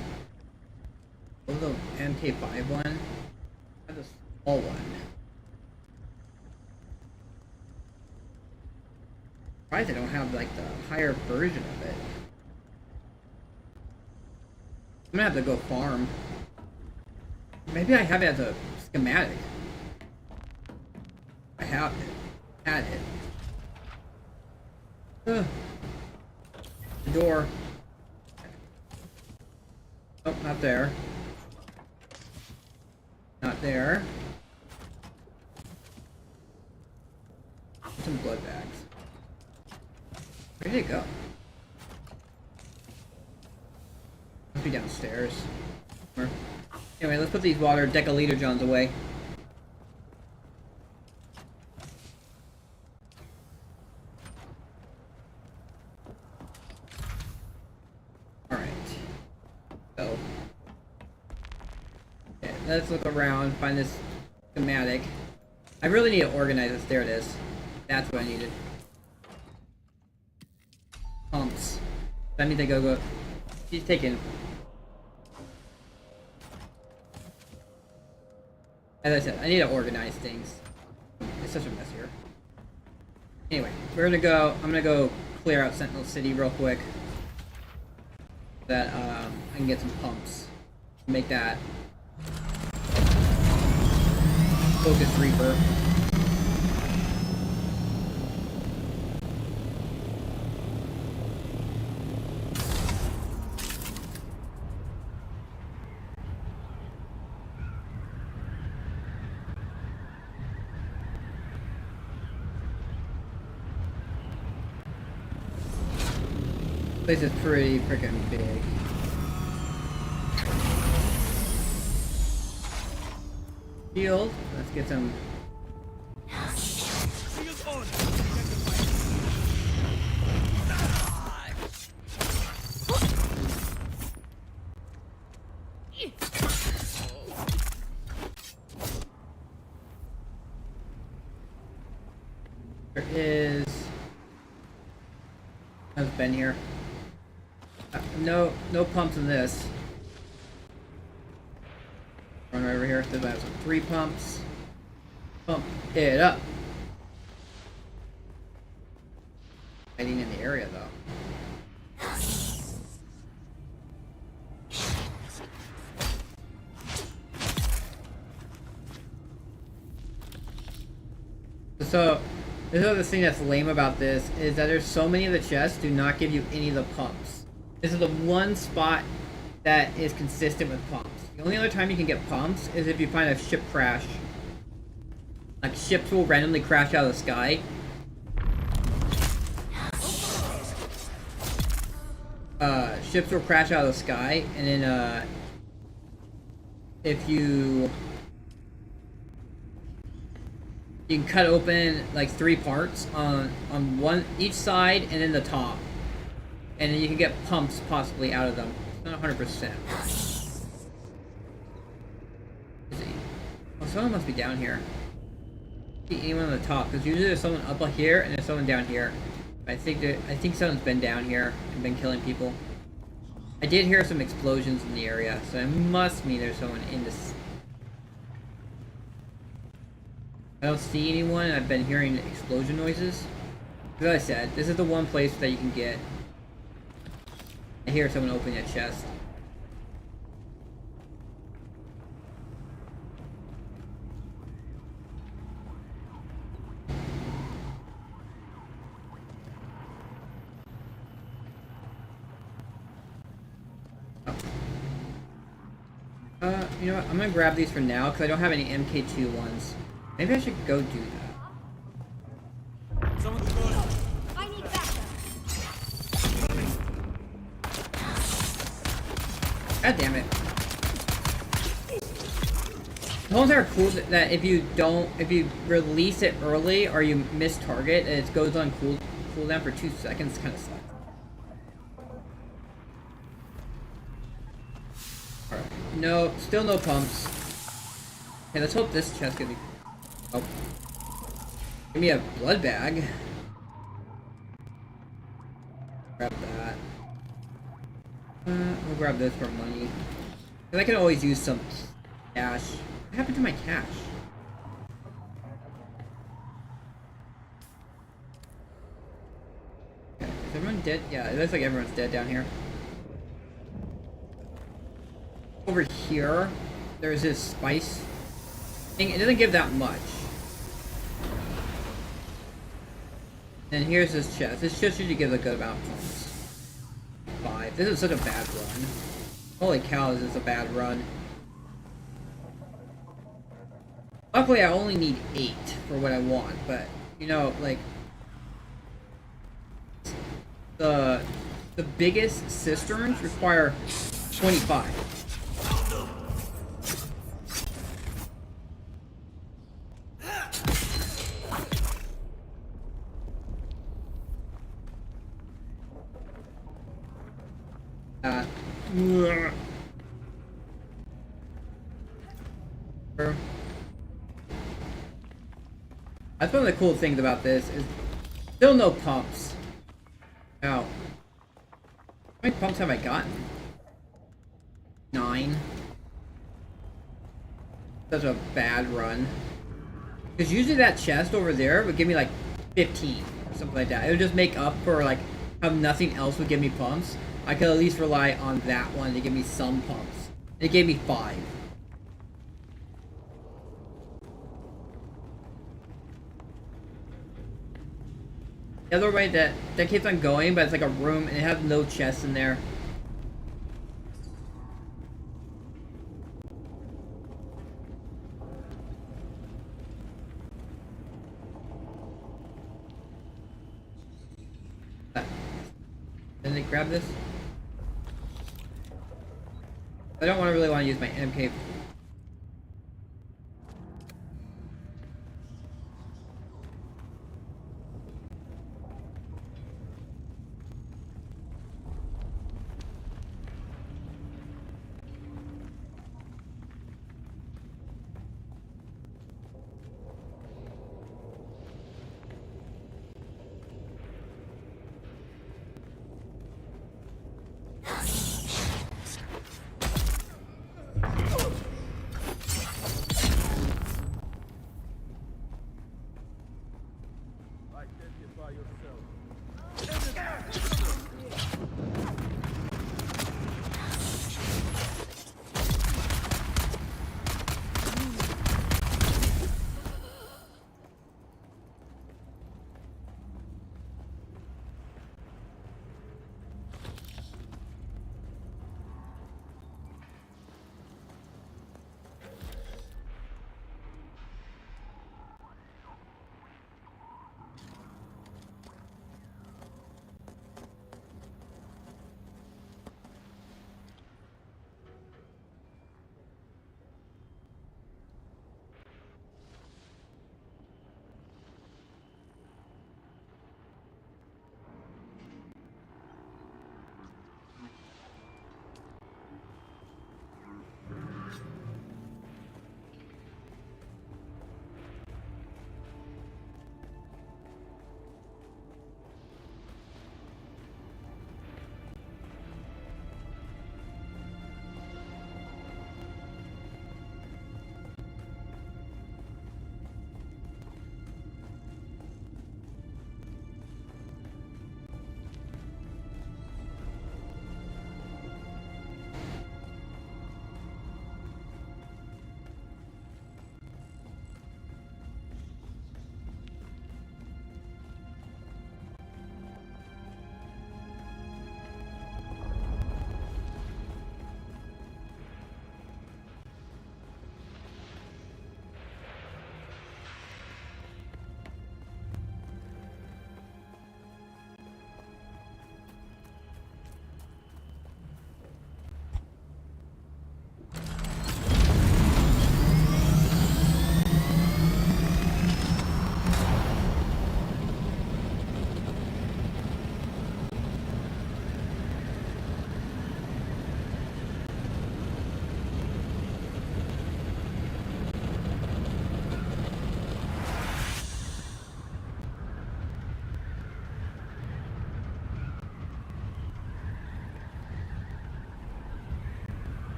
What the MK5 one? That's a small one. Surprised I don't have like the higher version of it. I'm gonna have to go farm. Maybe I have it as a schematic. I have it. Had it. The door. Oh, not there. Not there. Some blood bags. Where did it go? Must be downstairs. Anyway, let's put these water decaliter johns away. let's look around, find this schematic. I really need to organize this. There it is. That's what I needed. Pumps. That means I go. She's taking. As I said, I need to organize things. It's such a mess here. Anyway, we're gonna go. I'm gonna go clear out Sentinel City real quick. That I can get some pumps. Make that Focus Reaper. This is pretty freaking big. Shield. Let's get some. There is. Has been here. No pumps in this. Run right over here. There's about 3 pumps. Pump it up. Hiding in the area though. So, this other thing that's lame about this is that there's so many of the chests do not give you any of the pumps. This is the one spot that is consistent with pumps. The only other time you can get pumps is if you find a ship crash. Like, ships will randomly crash out of the sky. Ships will crash out of the sky, and then, if you can cut open, like, 3 parts on one, each side, and then the top. And then you can get pumps possibly out of them. It's not 100%. Oh, someone must be down here. See anyone on the top? Because usually there's someone up here and there's someone down here. I think someone's been down here and been killing people. I did hear some explosions in the area, so it must mean there's someone in this. I don't see anyone, and I've been hearing explosion noises. As I said, this is the one place that you can get. I hear someone opening a chest. You know what? I'm gonna grab these for now because I don't have any MK2 ones. Maybe I should go do that. I need backup. God damn it. The ones that are cool that if you release it early or you miss target, it goes on cooldown for 2 seconds, kind of sucks. Alright. No, still no pumps. Okay, let's hope this chest gives me. Oh. Give me a blood bag. Grab that. I'll grab this for money. Cause I can always use some cash. What happened to my cash? Okay, is everyone dead? Yeah, it looks like everyone's dead down here. Over here, there's this spice thing. It doesn't give that much. And here's this chest. This chest usually gives a good amount of pumps. 5. This is such a bad run. Holy cow, this is a bad run. Luckily, I only need 8 for what I want, but, you know, like, the biggest cisterns require 25. That's one of the cool things about this is still no pumps. Now, how many pumps have I gotten? 9. Such a bad run. Because usually that chest over there would give me like 15 or something like that. It would just make up for like how nothing else would give me pumps. I could at least rely on that one to give me some pumps. It gave me 5. The other way that keeps on going, but it's like a room and it has no chests in there. Didn't they grab this? I don't really want to use my MK.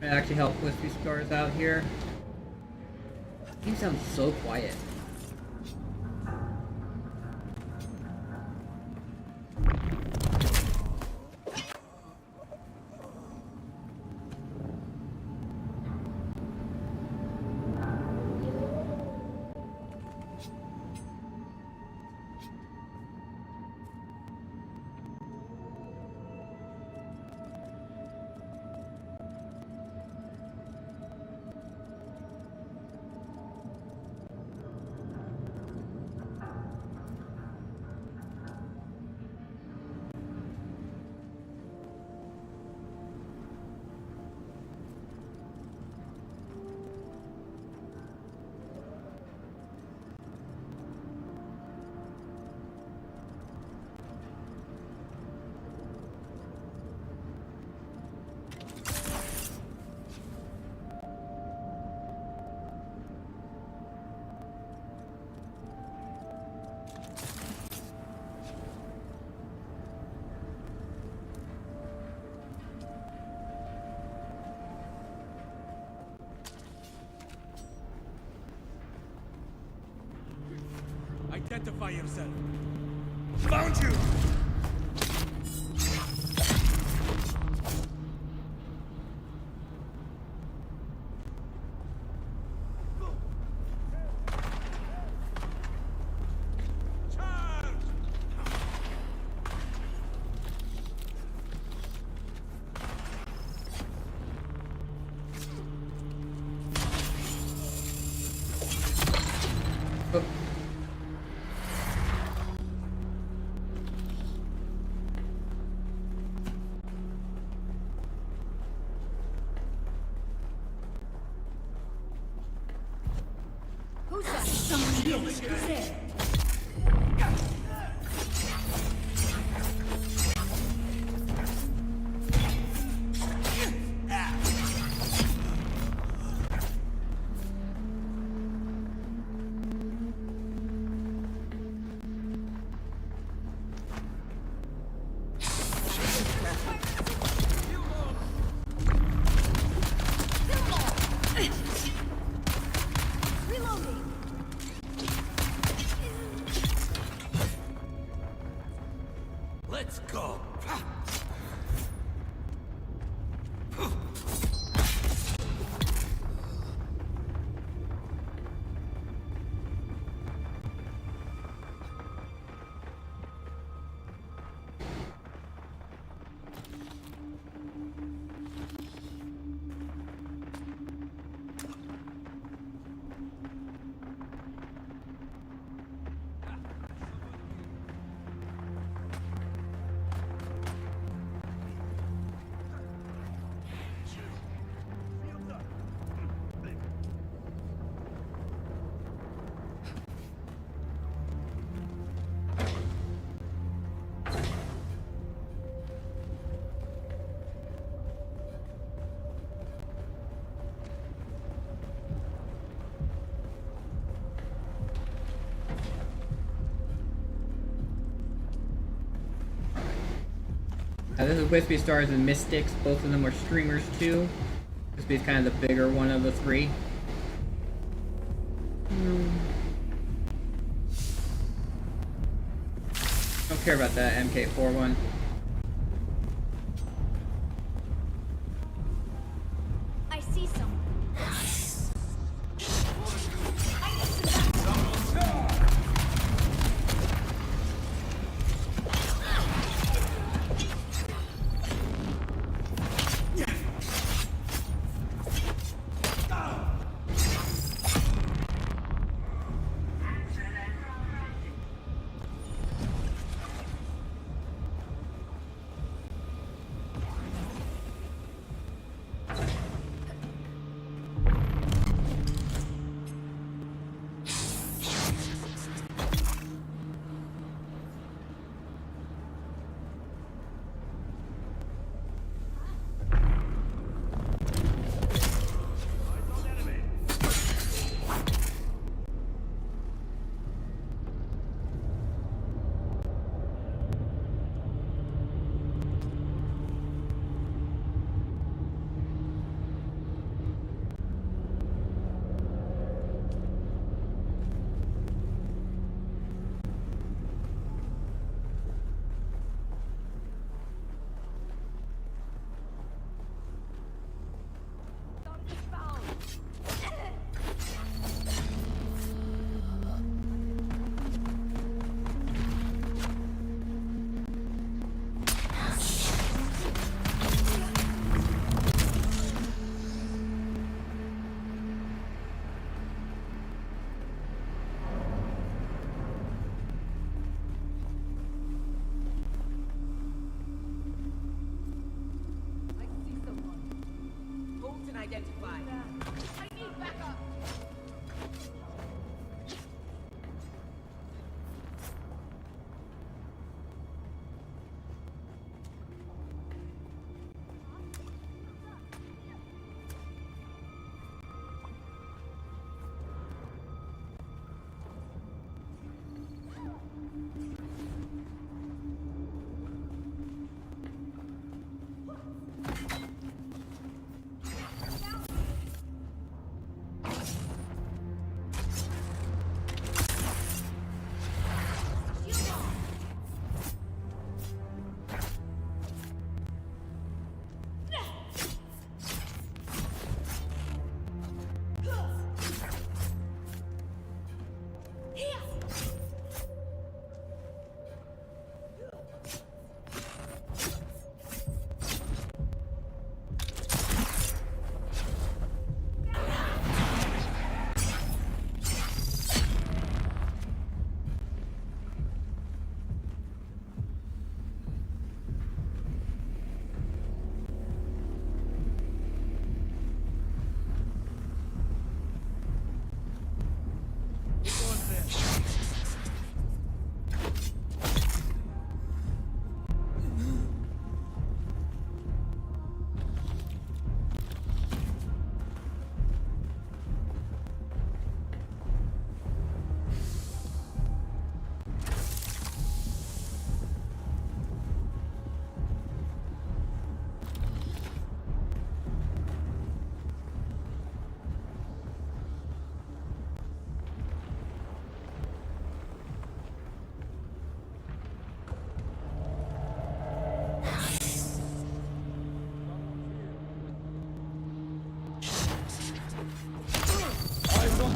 I actually help with these cars out here. These sound so quiet. Identify yourself. Found you! Who's that? Someone else. Who's there? Let's go. This is Wispy Stars and Mystics. Both of them are streamers too. Wispy's kind of the bigger one of the three. Don't care about that MK4 one. I see someone. Identified. I need backup.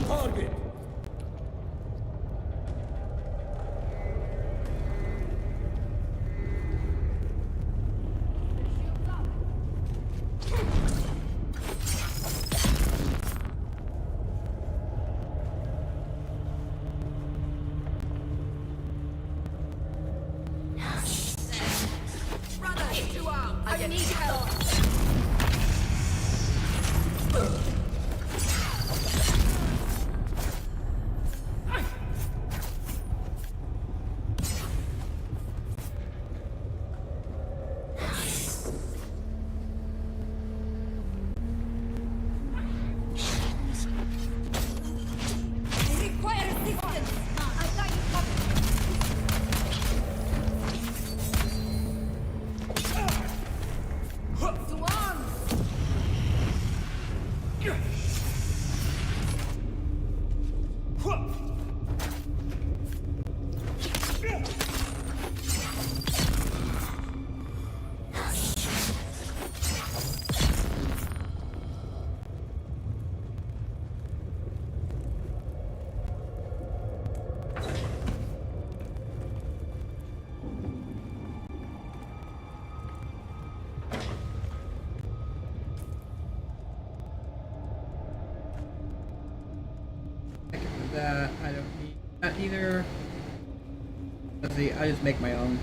target! I need help. I require assistance. I got you covered. That I don't need that either. Let's see, I just make my own.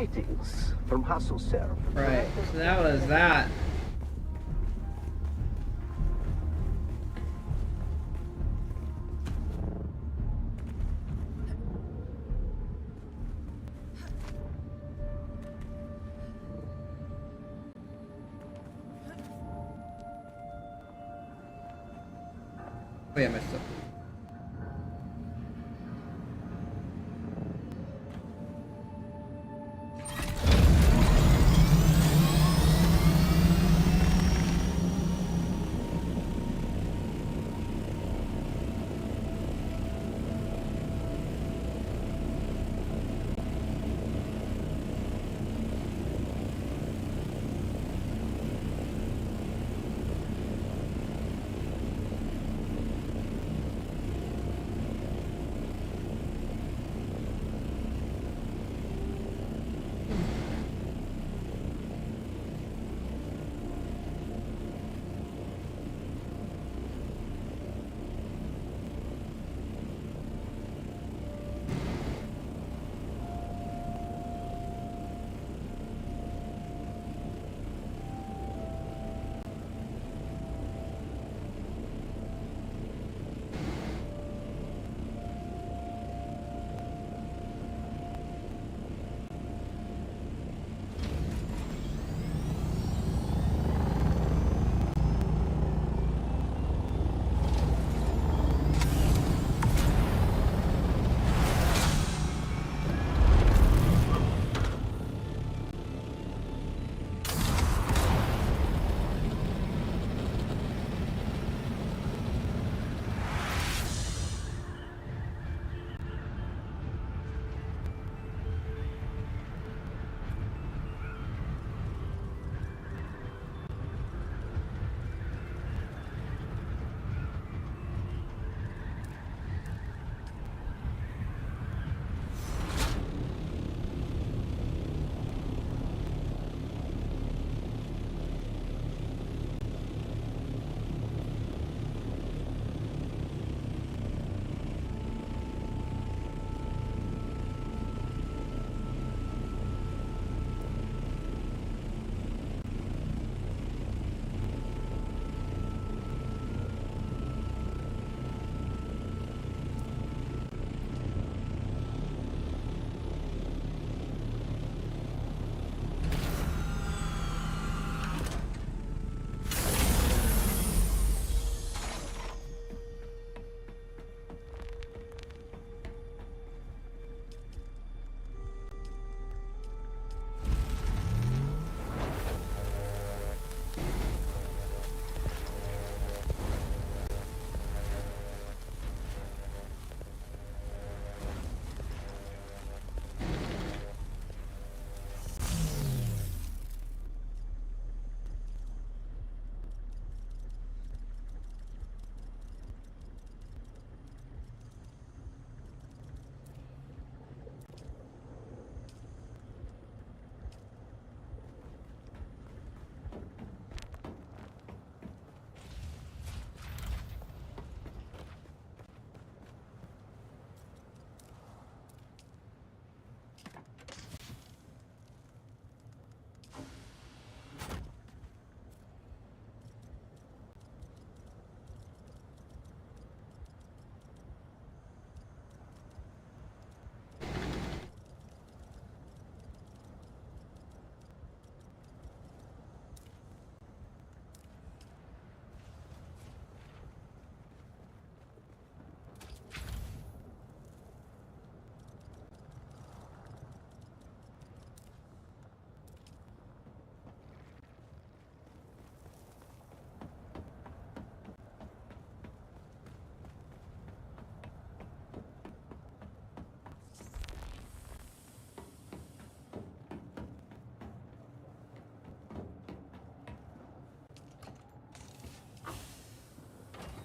Greetings from Hasselsurf. Right, so that was that. Oh yeah, my stuff.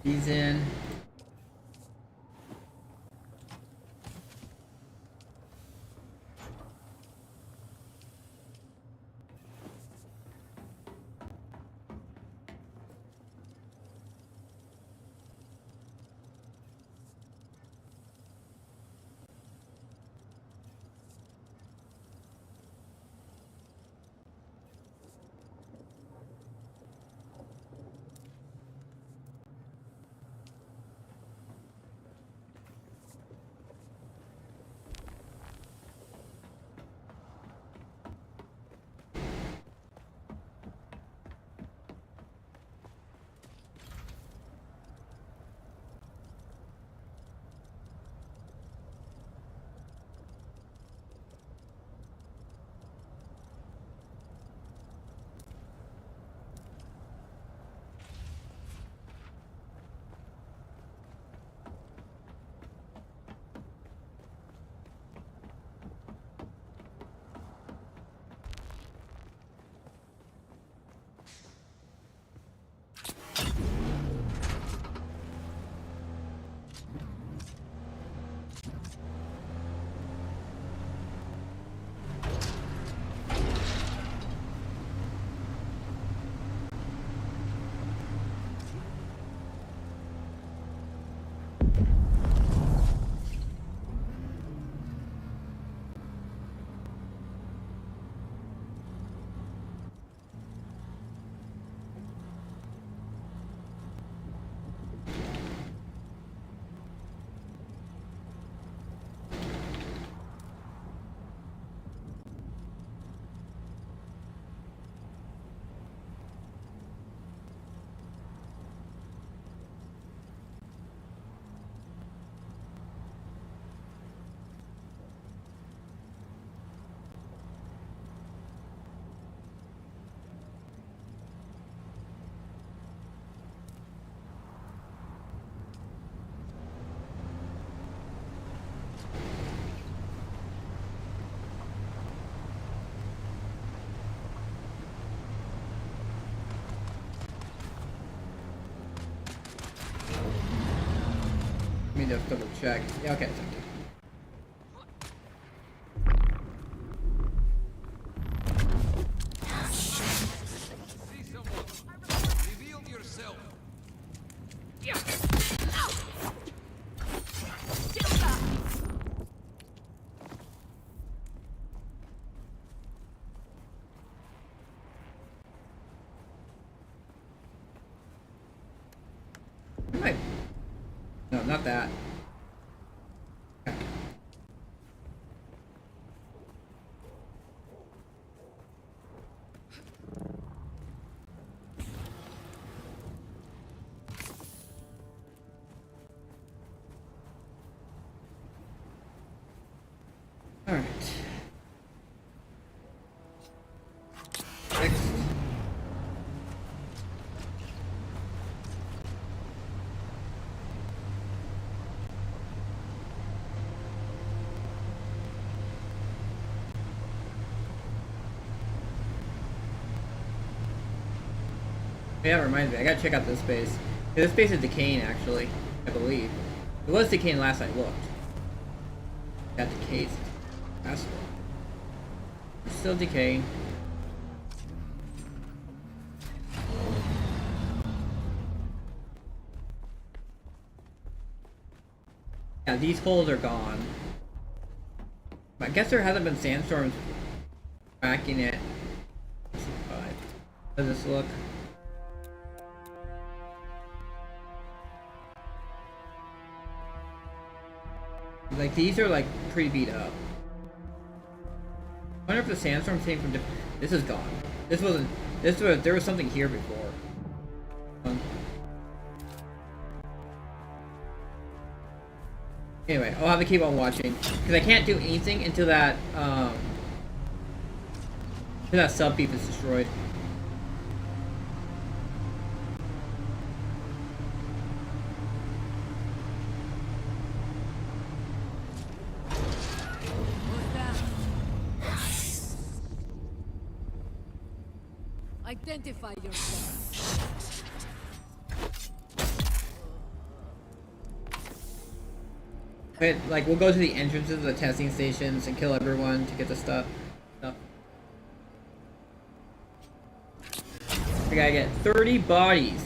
He's in. Let me just double check. Yeah, okay, it's empty. See someone. Reveal yourself. Right. No, not that. Okay. All right. Next. Yeah, it reminds me. I gotta check out this base. This base is decaying, actually. I believe it was decaying last I looked. Got decayed. That's it's still decaying. Yeah, these holes are gone. I guess there hasn't been sandstorms cracking it. How does this look? Like, these are like pretty beat up. I wonder if the sandstorm came from different. This is gone. This wasn't. This was. There was something here before. Anyway, I'll have to keep on watching because I can't do anything until that sub beef is destroyed. Identify yourself. But, like, we'll go to the entrances of the testing stations and kill everyone to get the stuff. We gotta get 30 bodies.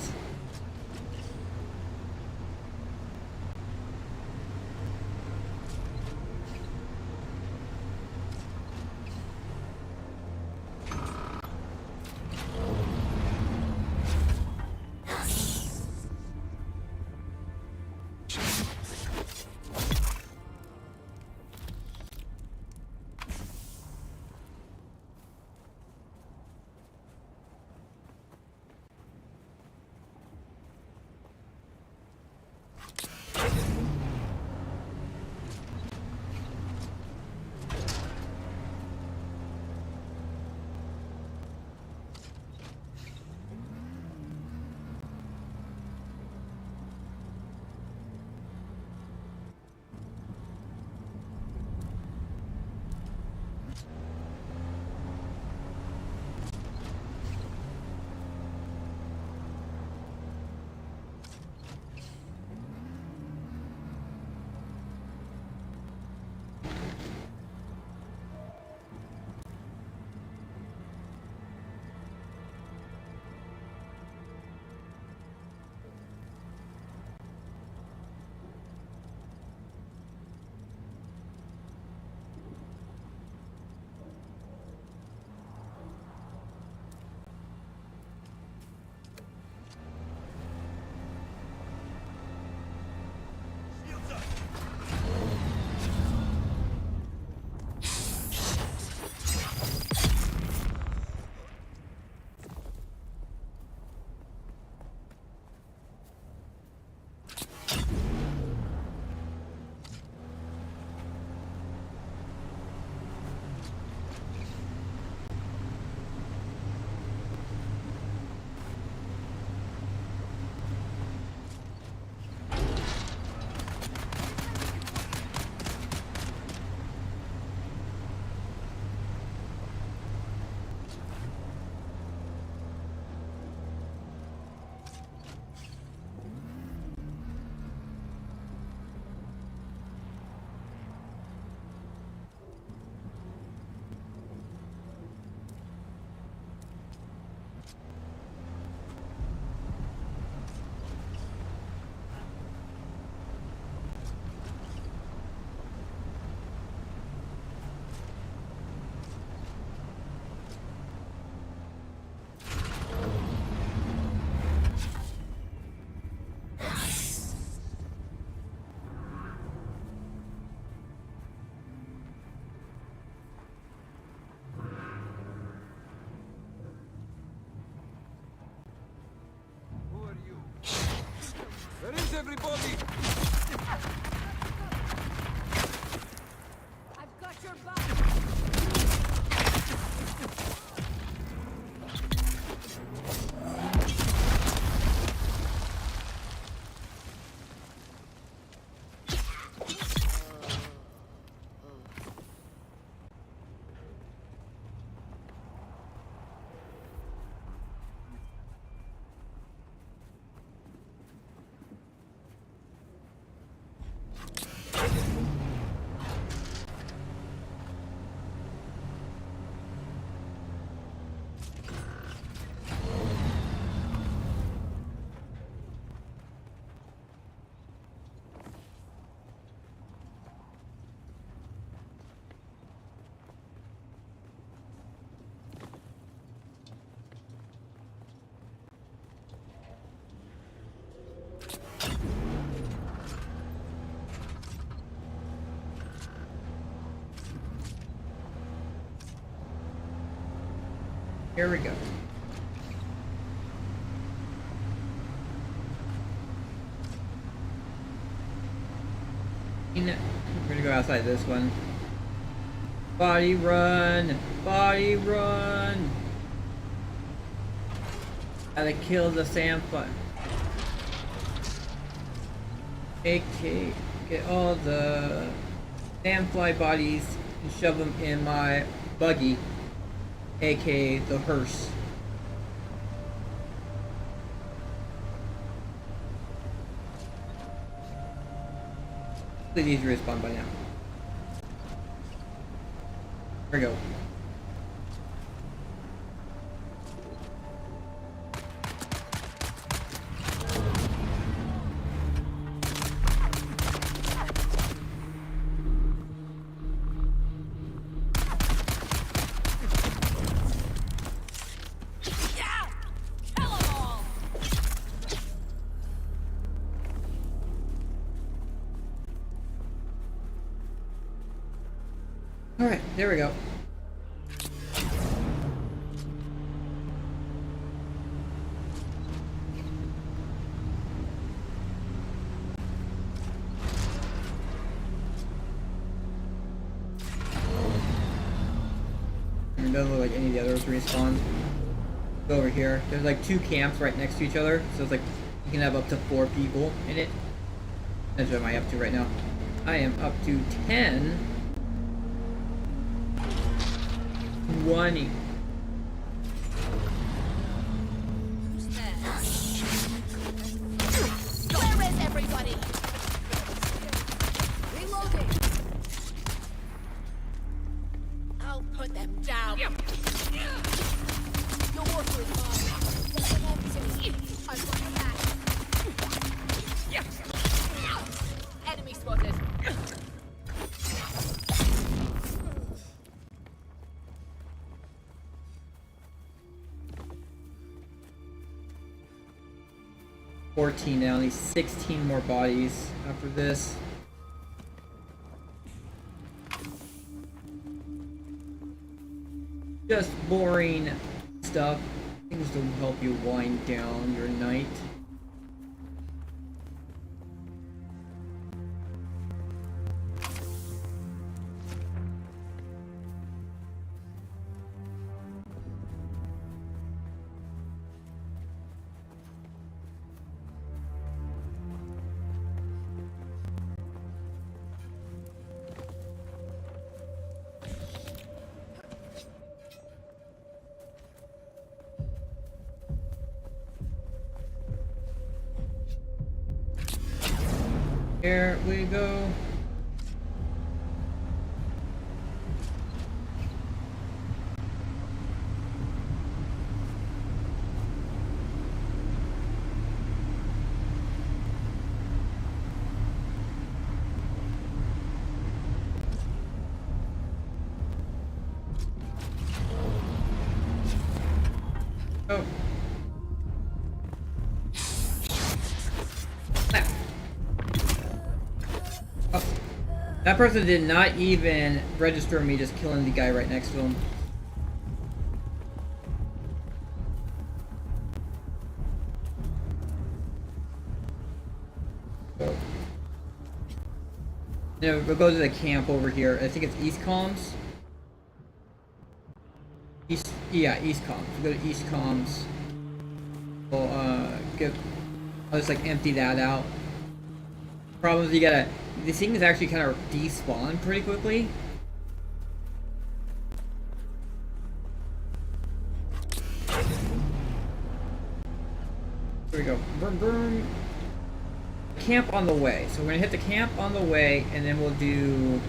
everybody! I've got your back. Here we go. We're gonna go outside this one. Body run! Body run! Gotta kill the sandfly. AK, get all the sandfly bodies and shove them in my buggy, aka the hearse. Please easy respawn by now. Here we go. Alright, there we go. It doesn't look like any of the others respawned. Go over here. There's like 2 camps right next to each other, so it's like you can have up to 4 people in it. That's what am I up to right now? I am up to 10. 20. Where is everybody? Reloading. I'll put them down. Your work was fine. Listen up to me. I've got your back. Enemy spotted. Now, only 16 more bodies after this. Just boring stuff. Things to help you wind down your night. Here we go. Oh. Oh. That person did not even register me just killing the guy right next to him. Then we'll go to the camp over here. I think it's East Comms. East Comms. We'll go to East Comms. We'll I'll just like empty that out. Problem is these things actually kind of despawn pretty quickly. Here we go. Boom, boom. Camp on the way. So we're gonna hit the camp on the way, and then we'll do.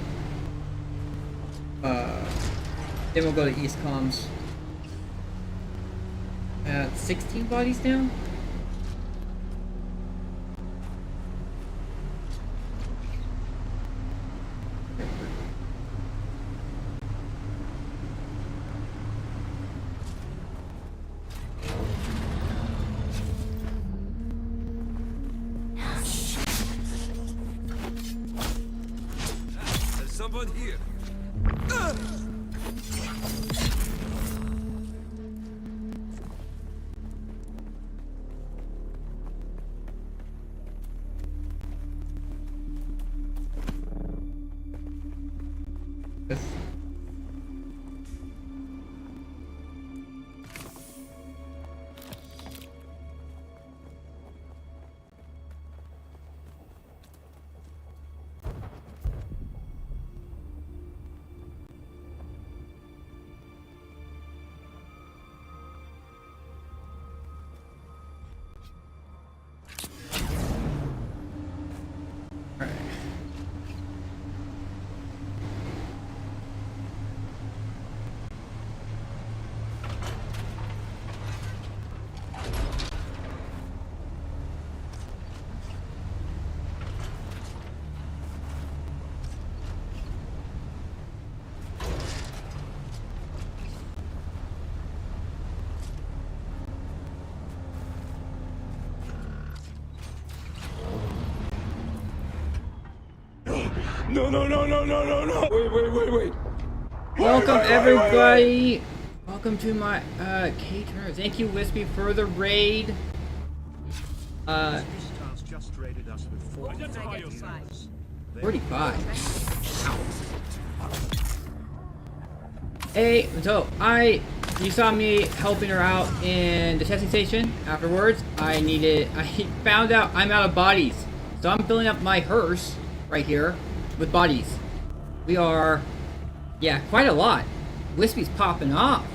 Then we'll go to East Comms. 16 bodies now. There's someone here. No. Wait. Welcome everybody. Welcome to my K-Turner. Thank you, Wispy, for the raid. Just raided us with 45. Ow. Hey, so you saw me helping her out in the testing station. Afterwards, I found out I'm out of bodies. So I'm filling up my hearse right here with bodies. We are, yeah, quite a lot. Wispy's popping off.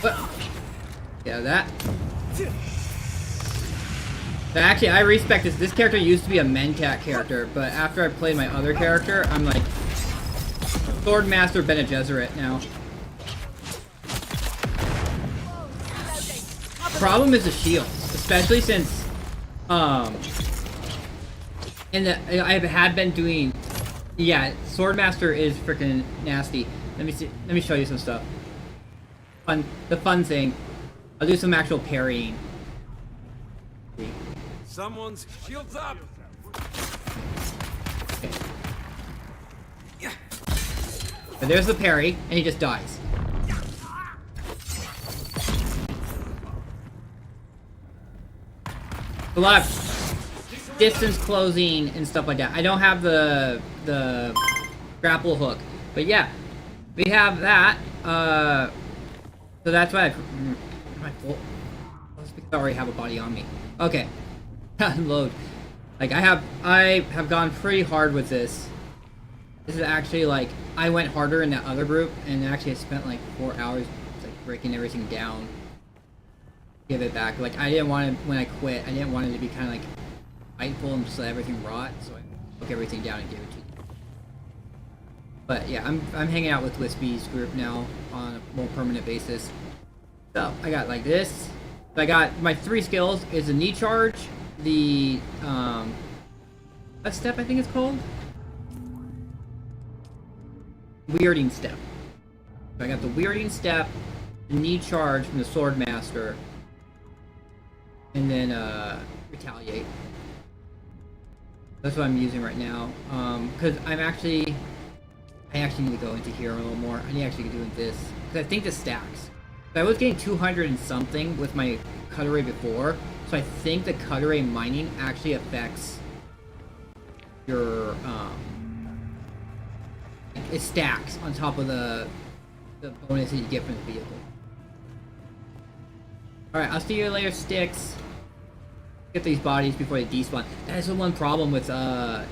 What? Yeah, that. But actually, I respect this. This character used to be a Mentat character, but after I played my other character, I'm like Swordmaster Bene Gesserit now. Problem is the shields, especially since I had been doing, yeah, Swordmaster is freaking nasty. Let me show you some stuff. The fun thing. I'll do some actual parrying. Someone's shields up. Okay. But there's the parry, and he just dies. A lot of distance closing and stuff like that. I don't have the grapple hook, but yeah, we have that. So that's why I already have a body on me. Okay, load. Like I have gone pretty hard with this. This is actually like I went harder in that other group, and actually I spent like 4 hours like breaking everything down. Give it back. Like I didn't want it when I quit. I didn't want it to be kind of like fightful and just let everything rot. So I took everything down and gave it to you. But yeah, I'm hanging out with Wispy's group now on a more permanent basis. So I got like this. So I got my 3 skills is the knee charge, the a step I think it's called. Weirding step. So I got the weirding step, the knee charge from the Swordmaster. And then retaliate. That's what I'm using right now. Because I actually need to go into here a little more. I need to actually be doing this because I think this stacks. I was getting 200 and something with my Cutaway before, so I think the Cutaway mining actually affects your, it stacks on top of the bonus that you get from the vehicle. Alright, I'll see you later, Sticks. Get these bodies before they despawn. That is the one problem with, the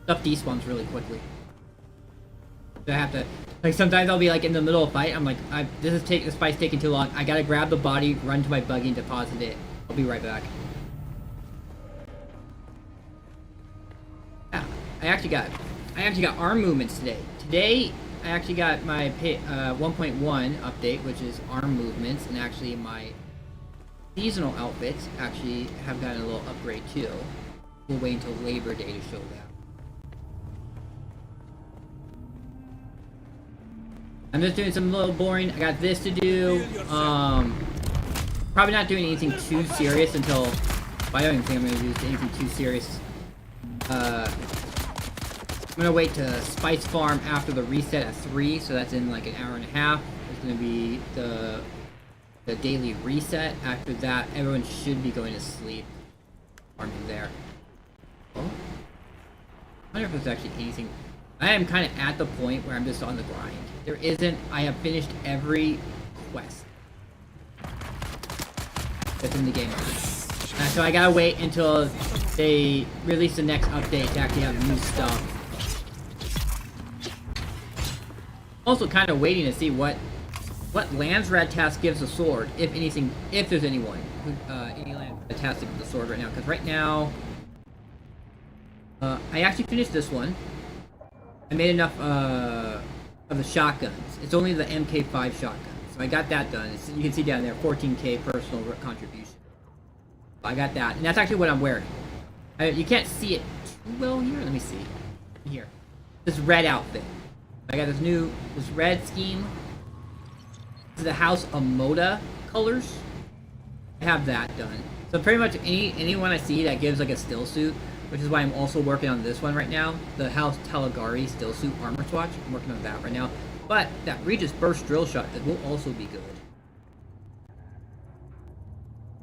stuff despawns really quickly. So I have to, like, sometimes I'll be like in the middle of a fight, I'm like, this fight's taking too long. I gotta grab the body, run to my buggy, and deposit it. I'll be right back. Yeah, I actually got arm movements today. Today, I actually got my 1.1 update, which is arm movements, and actually my seasonal outfits actually have gotten a little upgrade too. We'll wait until Labor Day to show that. I'm just doing some little boring. I got this to do. Probably not doing anything too serious until. I don't even think I'm gonna do anything too serious. I'm gonna wait to Spice Farm after the reset at 3, so that's in like an hour and a half. It's gonna be the daily reset. After that, everyone should be going to sleep. Farming there. Oh. I wonder if there's actually anything. I am kind of at the point where I'm just on the grind. There isn't. I have finished every quest that's in the game. So I gotta wait until they release the next update to actually have new stuff. Also, kind of waiting to see what Lands Radtask gives the sword, if anything, if there's anyone any Lands Radtask gives the sword right now. Because right now, I actually finished this one. I made enough of the shotguns. It's only the MK5 shotgun, so I got that done. You can see down there, 14k personal contribution. I got that, and that's actually what I'm wearing. You can't see it too well here. Let me see. Here, this red outfit. I got this red scheme. This is the House of Moda colors. I have that done. So pretty much anyone I see that gives like a still suit, which is why I'm also working on this one right now. The House Talagari still suit armor swatch. I'm working on that right now. But that Regis Burst drill shot will also be good.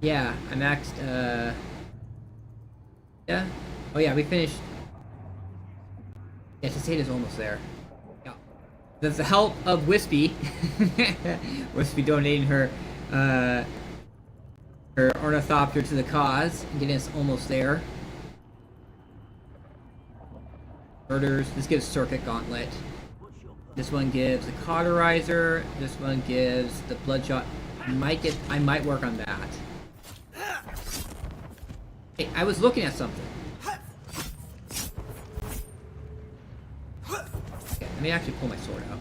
Yeah, I maxed, yeah. Oh yeah, we finished. Yeah, Cicada's almost there. Yeah. With the help of Wispy. Wispy donating her Ornithopter to the cause and getting us almost there. Murders. This gives Circuit Gauntlet. This one gives the Cauterizer. This one gives the Bloodshot. I might work on that. Hey, I was looking at something. Okay, let me actually pull my sword out.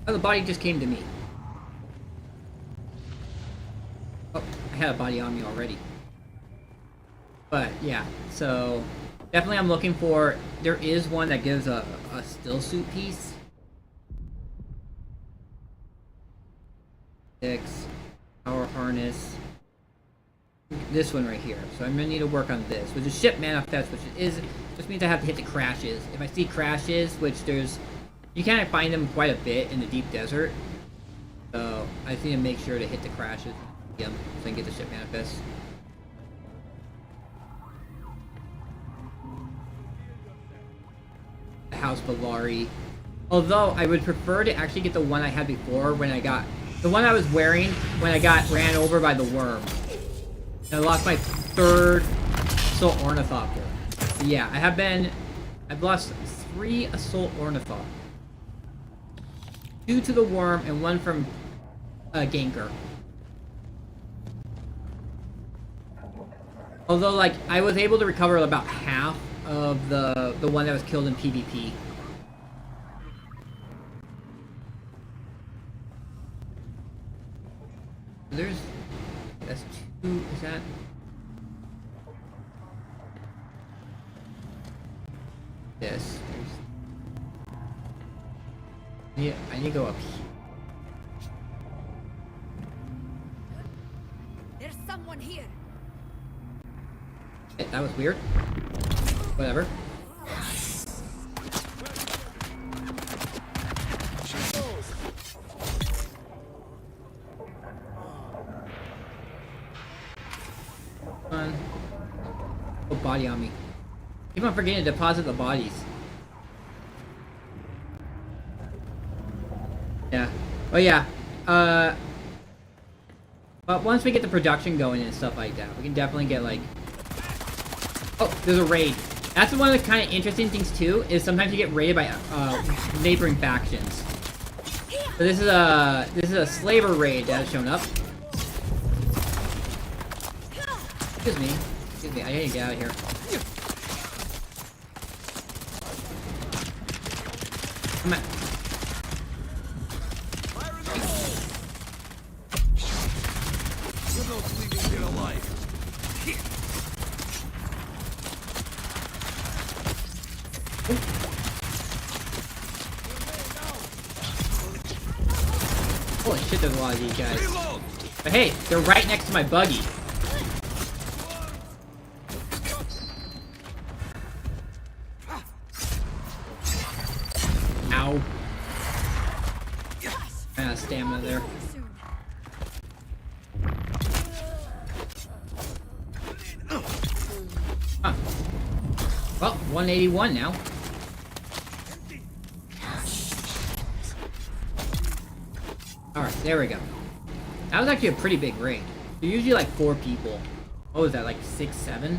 Oh, the body just came to me. Oh, I had a body on me already. But, yeah, so definitely I'm looking for... There is one that gives a still suit piece. 6. Power harness. This one right here. So I'm going to need to work on this, which is Ship Manifest, which just means I have to hit the crashes. If I see crashes, which there's... You can't find them quite a bit in the deep desert. So I just need to make sure to hit the crashes. Yep, so I can get the Ship Manifest. The House Valari. Although I would prefer to actually get the one I had before when I got... The one I was wearing when I got ran over by the worm. And I lost my 3rd Assault Ornithopter. So yeah, I've lost 3 Assault Ornithopters. 2 to the worm and 1 from Ganker. Although, like, I was able to recover about half of the one that was killed in PvP. That's 2, is that? This. Yeah, I need to go up here. There's someone here. That was weird. Whatever. body on me. Keep on forgetting to deposit the bodies. Yeah. Oh yeah. But once we get the production going and stuff like that, we can definitely get like... Oh, there's a raid. That's one of the kind of interesting things too, is sometimes you get raided by neighboring factions. So this is a slaver raid that has shown up. Excuse me, I need to get out of here. Come on. You're no sleeping here alive. Holy shit, there's a lot of these guys. But hey, they're right next to my buggy. Ow. Ran out of stamina there. Huh. Well, 181 now. Alright, there we go. That was actually a pretty big raid. They're usually like 4 people. What was that, like 6, 7?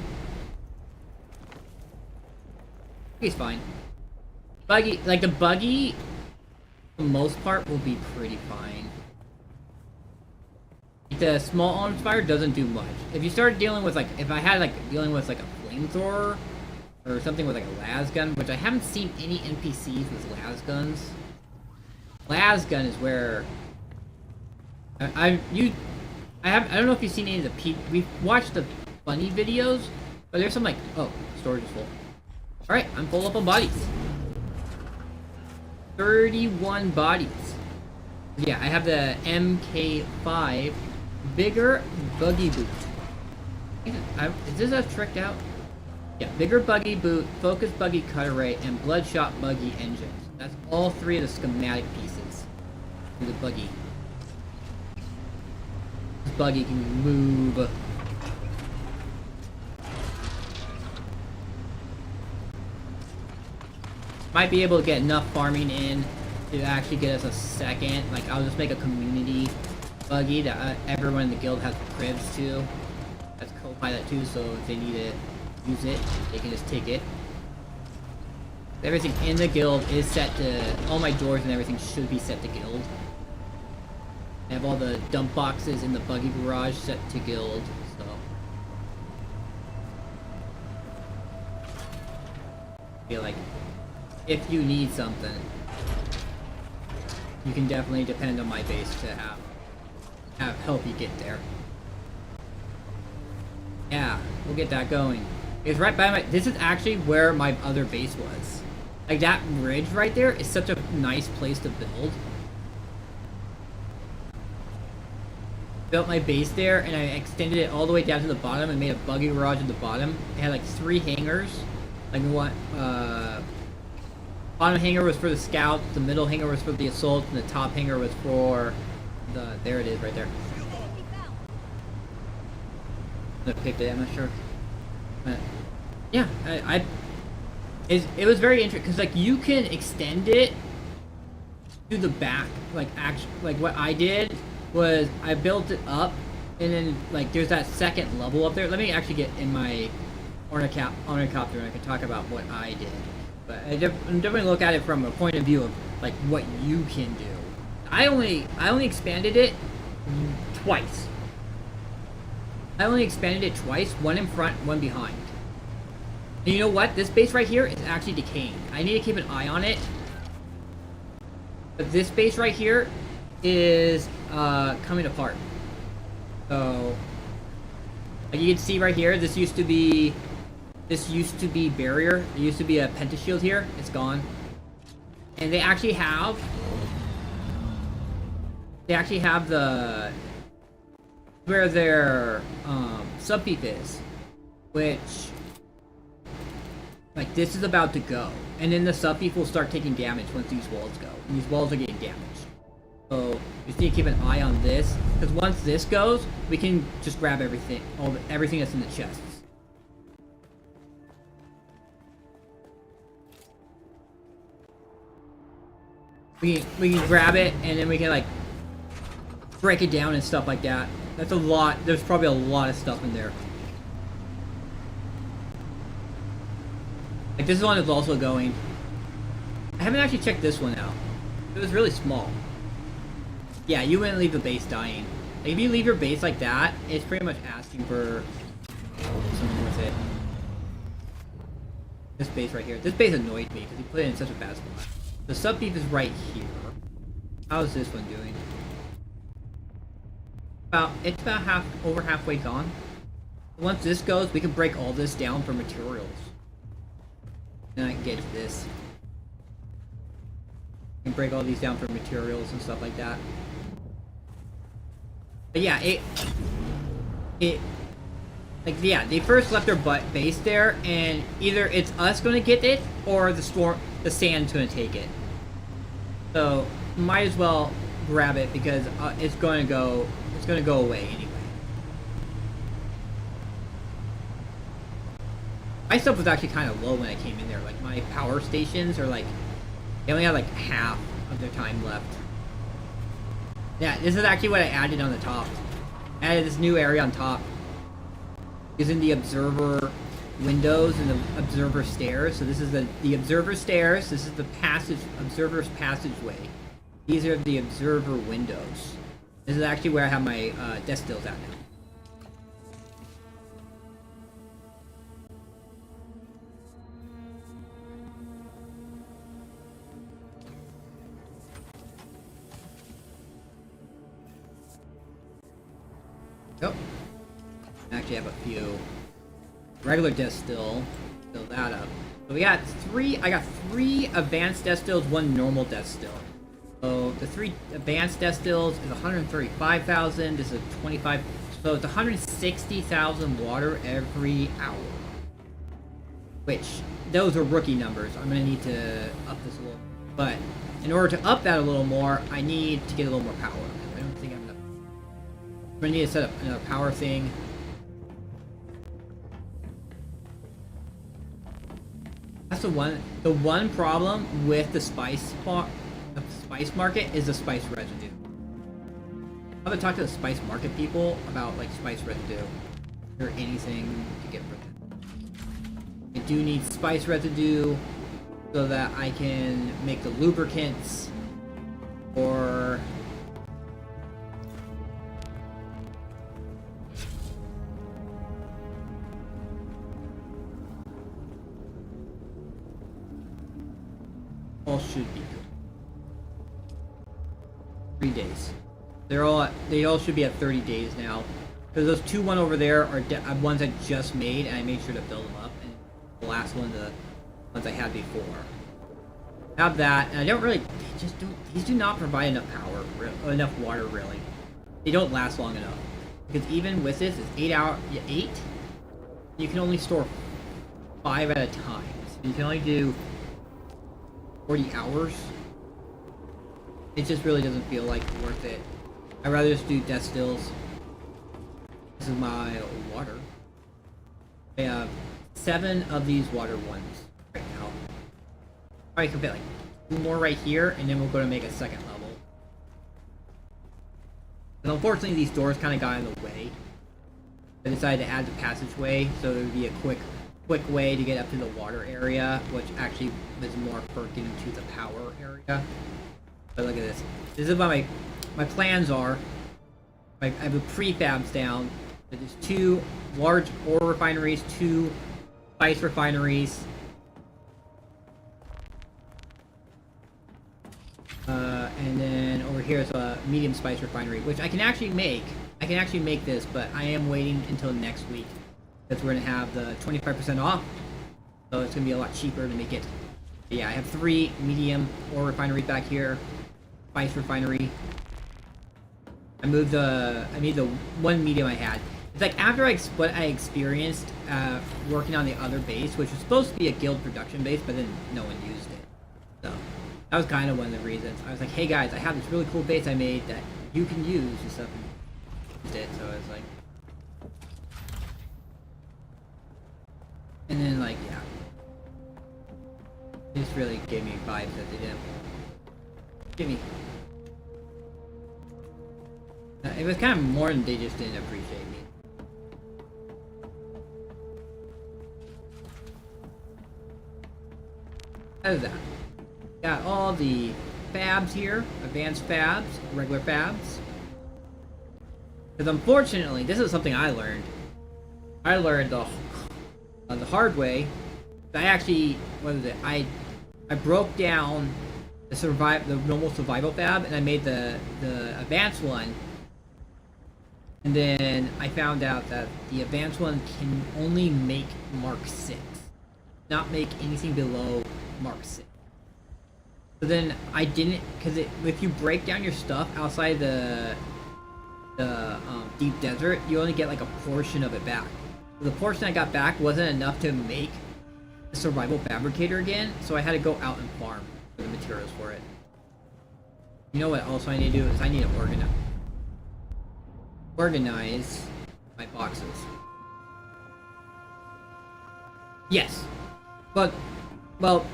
He's fine. Buggy, like the buggy, for the most part, will be pretty fine. The small arms fire doesn't do much. If you start dealing with like, if I had like dealing with like a flamethrower, or something with like a las gun, which I haven't seen any NPCs with las guns. Las gun is where I don't know if you've seen any of the we've watched the funny videos, but there's some like, oh, storage is full. Alright, I'm full up on bodies. 31 bodies. Yeah, I have the MK5 bigger buggy boot. Is this a tricked out? Yeah, bigger buggy boot, focus buggy cutter rate, and bloodshot buggy engines. That's all 3 of the schematic pieces for the buggy. This buggy can move. Might be able to get enough farming in to actually get us a second. Like, I'll just make a community buggy that everyone in the guild has cribs to. That's co-pilot too, so if they need to use it, they can just take it. Everything in the guild is set to, all my doors and everything should be set to guild. I have all the dump boxes in the buggy garage set to guild, so. I feel like if you need something, you can definitely depend on my base to have help you get there. Yeah, we'll get that going. It's right by my, this is actually where my other base was. Like, that ridge right there is such a nice place to build. Built my base there, and I extended it all the way down to the bottom and made a buggy garage at the bottom. It had like 3 hangars. Like what, bottom hangar was for the scouts, the middle hangar was for the assault, and the top hangar was for the, there it is right there. I picked it, I'm not sure. But yeah, it was very interesting because like you can extend it to the back. Like actually, like what I did was I built it up, and then like there's that second level up there. Let me actually get in my ornithopter and I can talk about what I did. But I definitely look at it from a point of view of like what you can do. I only expanded it twice. I only expanded it twice, one in front, one behind. And you know what? This base right here is actually decaying. I need to keep an eye on it. But this base right here is coming apart. So, like you can see right here, this used to be barrier. There used to be a pentashield here. It's gone. And they actually have the where their sub-peep is, which like this is about to go, and then the sub-peep will start taking damage once these walls go, and these walls are getting damaged. So you just need to keep an eye on this, because once this goes, we can just grab everything, everything that's in the chests. we can grab it and then we can like break it down and stuff like that. That's a lot. There's probably a lot of stuff in there. Like this one is also going. I haven't actually checked this one out. It was really small. Yeah, you wouldn't leave the base dying. Like, if you leave your base like that, it's pretty much asking for something with it. This base right here. This base annoyed me because he put it in such a bad spot. The sub beef is right here. How's this one doing? It's about over halfway gone. Once this goes, we can break all this down for materials. Then I can get to this. And break all these down for materials and stuff like that. But yeah, they first left their base there, and either it's us gonna get it or the sand's gonna take it. So might as well grab it because it's gonna go away anyway. My stuff was actually kind of low when I came in there. Like my power stations are like, they only have like half of their time left. Yeah, this is actually what I added on the top. I added this new area on top. Using the observer windows and the observer stairs. So this is the observer stairs. This is the observer's passageway. These are the observer windows. This is actually where I have my death stills at now. Yep. I actually have a few regular death still. Fill that up. So we got I got 3 advanced death stills, 1 normal death still. So the 3 advanced death stills is 135,000. This is 25. So it's 160,000 water every hour. Which those are rookie numbers. I'm gonna need to up this a little. But in order to up that a little more, I need to get a little more power. I don't think I'm enough. I'm gonna need to set up another power thing. That's the one problem with the spice market is the spice residue. I haven't talked to the spice market people about like spice residue or anything to get rid of. I do need spice residue so that I can make the lubricants or all should be good. 3 days. They all should be at 30 days now. Because those 2 over there are ones I just made, and I made sure to build them up. And the last one, the ones I had before. I have that, and I don't really. These do not provide enough power, enough water really. They don't last long enough. Because even with this, it's 8 hours. 8. You can only store 5 at a time. So you can only do 40 hours. It just really doesn't feel like worth it. I'd rather just do death stills. This is my water. I have 7 of these water ones right now. Probably could fit like 2 more right here, and then we'll go to make a second level. And unfortunately, these doors kind of got in the way. I decided to add the passageway, so there would be a quick way to get up to the water area, which actually is more for getting to the power area. But look at this. This is what my plans are. I have the prefabs down. There's 2 large ore refineries, 2 spice refineries. And then over here is a medium spice refinery, which I can actually make. I can actually make this, but I am waiting until next week. Because we're going to have the 25% off. So it's going to be a lot cheaper to make it. But yeah, I have 3 medium ore refineries back here. Spice refinery. I made the 1 medium I had. It's like after what I experienced working on the other base, which was supposed to be a guild production base, but then no one used it. So that was kind of one of the reasons. I was like, hey guys, I have this really cool base I made that you can use and stuff. And used it, so I was like. And then like, yeah. It just really gave me vibes that they didn't. Give me. It was kind of more than they just didn't appreciate me. How's that? Got all the fabs here, advanced fabs, regular fabs. Because unfortunately, this is something I learned. I learned the hard way. I actually, what is it? I broke down the normal survival fab, and I made the advanced one. And then I found out that the advanced one can only make Mark 6, not make anything below Mark 6. So then I didn't, because if you break down your stuff outside the deep desert, you only get like a portion of it back. The portion I got back wasn't enough to make the survival fabricator again, so I had to go out and farm for the materials for it. You know what else I need to do is I need to organize my boxes. Yes, but well,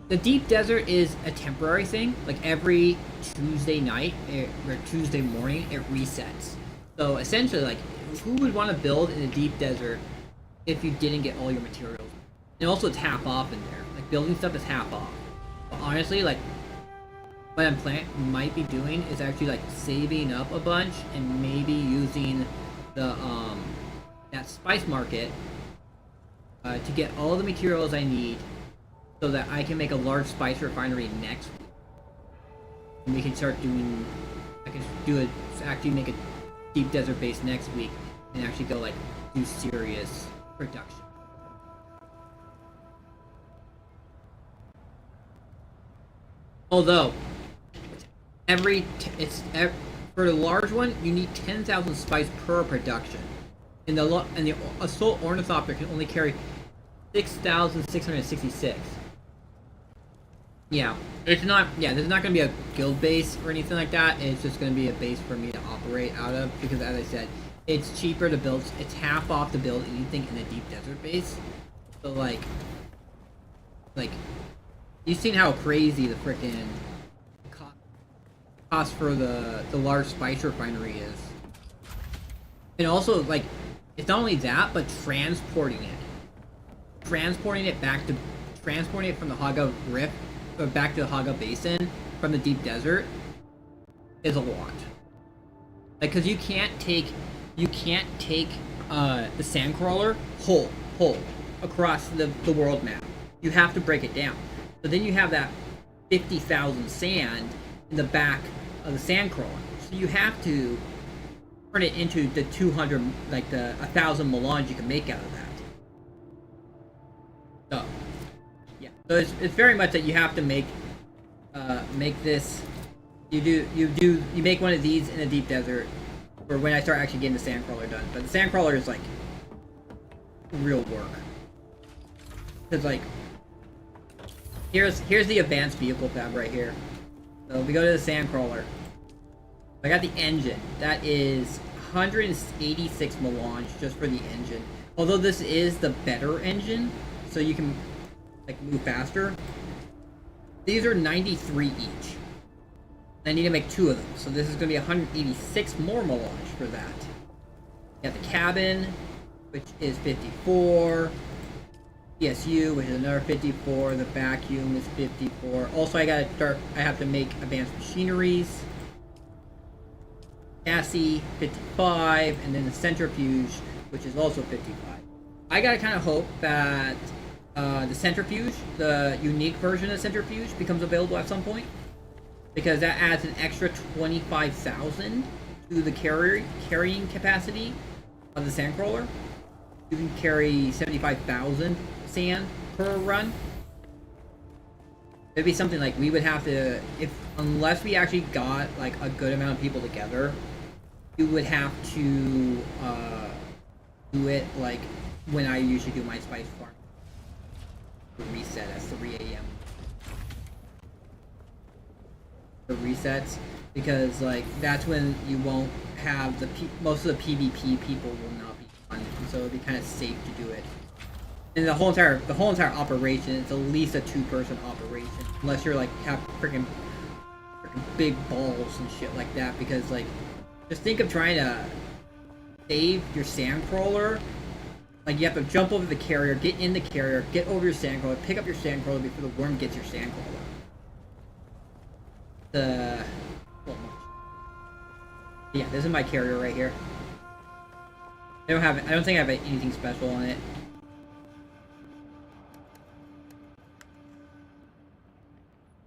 the deep desert is a temporary thing. Like every Tuesday night or Tuesday morning, it resets. So essentially, like, who would want to build in the deep desert if you didn't get all your materials? And also, it's half off in there. Like, building stuff is half off. But honestly, like, what I'm might be doing is actually like saving up a bunch and maybe using the that spice market to get all the materials I need, so that I can make a large spice refinery next week. And we can start doing. I can do it. Actually, make a deep desert base next week and actually go like do serious production. Although for the large one, you need 10,000 spice per production, and the assault ornithopter can only carry 6,666. Yeah, it's not. Yeah, there's not gonna be a guild base or anything like that. It's just gonna be a base for me to operate out of, because as I said, it's cheaper to build. It's half off to build anything in a deep desert base. So like you've seen how crazy the frickin' cost for the large spice refinery is. And also, like, it's not only that, but transporting it back to, transporting it from the Haga Rift, or back to the Haga Basin from the deep desert is a lot. Like, cause you can't take the sandcrawler whole across the world map. You have to break it down. So then you have that 50,000 sand in the back of the sandcrawler. So you have to turn it into the 200, like the 1,000 melons you can make out of that. So yeah, so it's very much that you have to make this. You make one of these in the deep desert, or when I start actually getting the sandcrawler done. But the sandcrawler is like real work. Cause like here's the advanced vehicle fab right here. So we go to the sandcrawler. I got the engine. That is 186 melange just for the engine. Although this is the better engine, so you can like move faster. These are 93 each. I need to make 2 of them, so this is going to be 186 more melange for that. You got the cabin, which is 54. PSU, which is another 54. The vacuum is 54. Also, I have to make advanced machineries. Chassis, 55, and then the centrifuge, which is also 55. I gotta kind of hope that the centrifuge, the unique version of centrifuge, becomes available at some point, because that adds an extra 25,000 to the carrying capacity of the sandcrawler. You can carry 75,000 sand per run. It'd be something like we would have to, unless we actually got like a good amount of people together, we would have to do it like when I usually do my spice farm. Reset at 3 a.m. The resets, because like that's when you won't have most of the PvP people will not be on, so it'd be kind of safe to do it. And the whole entire operation is at least a 2-person operation, unless you're like have freaking big balls and shit like that, because like, just think of trying to save your sandcrawler. Like, you have to jump over the carrier, get in the carrier, get over your sandcrawler, pick up your sandcrawler before the worm gets your sandcrawler. Yeah, this is my carrier right here. I don't think I have anything special on it.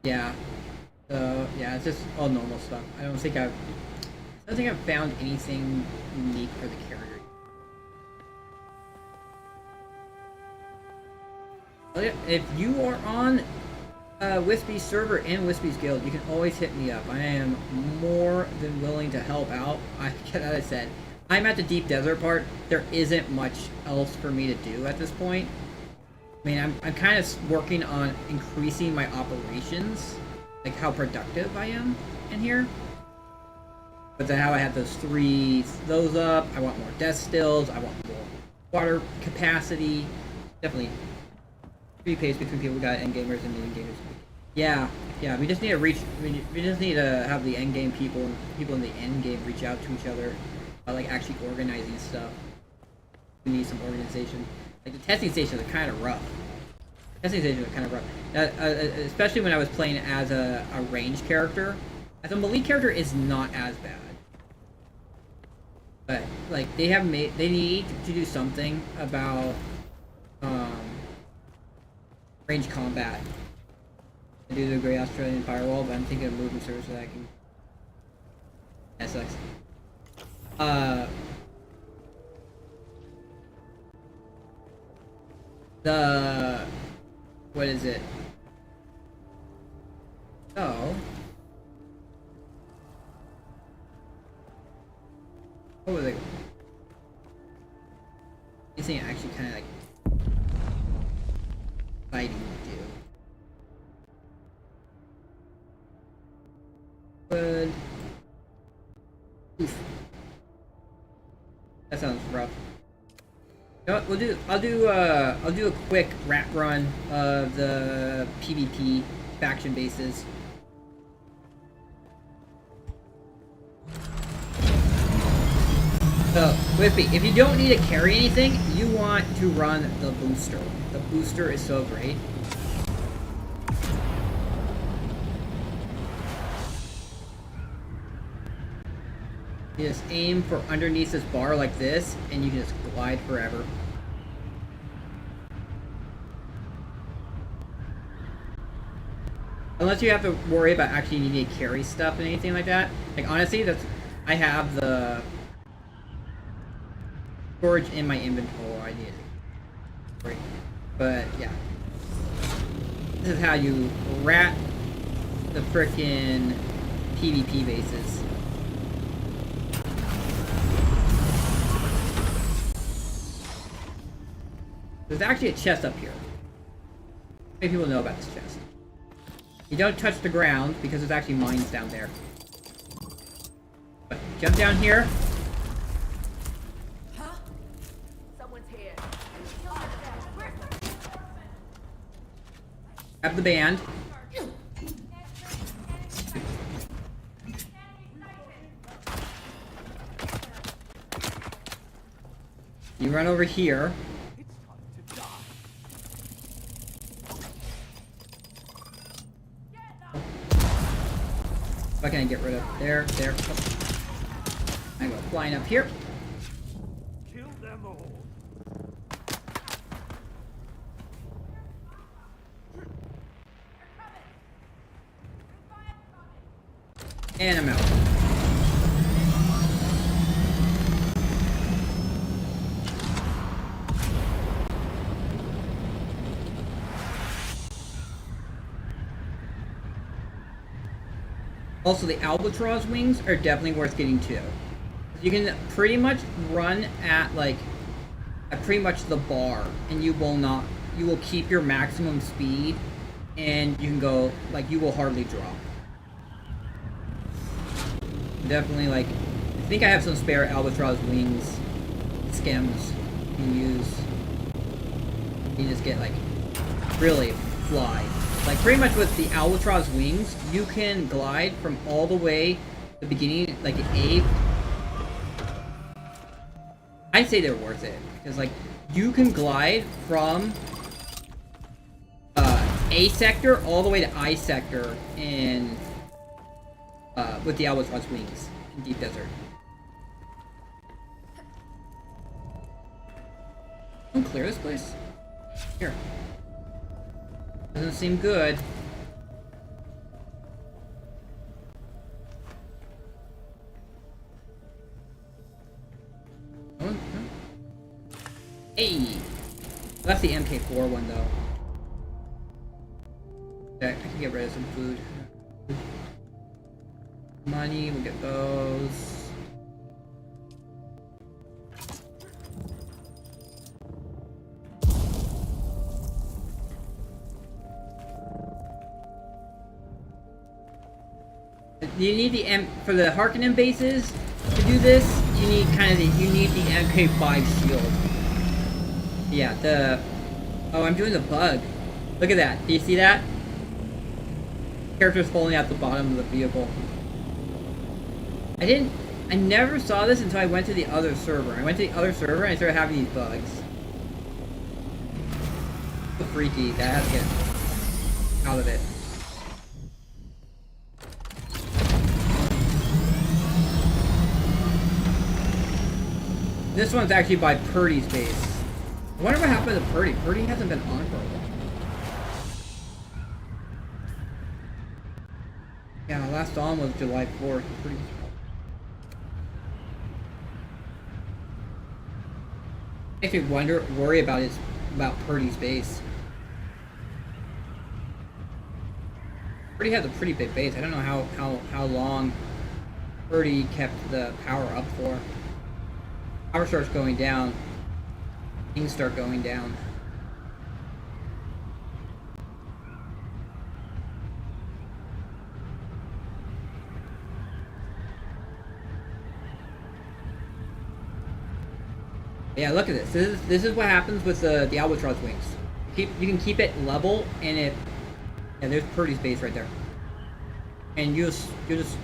Yeah. So yeah, it's just all normal stuff. I don't think I've found anything unique for the carrier. If you are on Wispy's server and Wispy's guild, you can always hit me up. I am more than willing to help out. As I said, I'm at the deep desert part. There isn't much else for me to do at this point. I mean, I'm kind of working on increasing my operations, like how productive I am in here. But then how I have those up. I want more death stills. I want more water capacity. Definitely pace between people who got end gamers and end gamers. Yeah. We just need to we just need to have the end game people in the end game reach out to each other, like actually organizing stuff. We need some organization. Like the testing stations are kind of rough. Especially when I was playing as a ranged character. As a melee character is not as bad. But like they need to do something about range combat. I do the Great Australian Firewall, but I'm thinking of moving servers so that I can. That sucks. What is it? So, what was it? This thing actually kind of like fighting would do. But oof. That sounds rough. You know what, I'll do a quick rat run of the PvP faction bases. So, Whippy, if you don't need to carry anything, you want to run the booster. The booster is so great. You just aim for underneath this bar like this, and you can just glide forever. Unless you have to worry about actually needing to carry stuff and anything like that. Like honestly, I have the storage in my inventory. I need it. But yeah, this is how you rat the frickin' PvP bases. There's actually a chest up here. Many people know about this chest. You don't touch the ground because there's actually mines down there. But jump down here. Huh? Someone's here. Grab the band. You run over here. What can I get rid of? There. Oh. I go flying up here. Kill them all. And I'm out. Also, the Albatross wings are definitely worth getting too. You can pretty much run at pretty much the bar, and you will keep your maximum speed, and you can go, you will hardly drop. Definitely, I think I have some spare Albatross wings, skims you can use. You just get, really fly. pretty much with the Albatross wings, you can glide from all the way the beginning, like A. I'd say they're worth it because like you can glide from A sector all the way to I sector in with the Albatross wings in Deep Desert. Can we clear this place? Here. Doesn't seem good. Oh, no. Hey! That's the MK4 one though. Okay, I can get rid of some food. Money, we'll get those. You need the for the Harkonnen bases to do this. You need you need the MK5 shield. Yeah, oh, I'm doing the bug. Look at that. Do you see that? Characters falling out the bottom of the vehicle. I never saw this until I went to the other server. I went to the other server and I started having these bugs. So freaky. That has to get out of it. This one's actually by Purdy's base. I wonder what happened to Purdy. Purdy hasn't been on for a while. Yeah, last on was July 4th. Pretty makes me worry about Purdy's base. Purdy has a pretty big base. I don't know how long Purdy kept the power up for. Power starts going down. Things start going down. Yeah, look at this. This is what happens with the Albatross wings. You can keep it level, and yeah, there's Purdy's base right there. And you just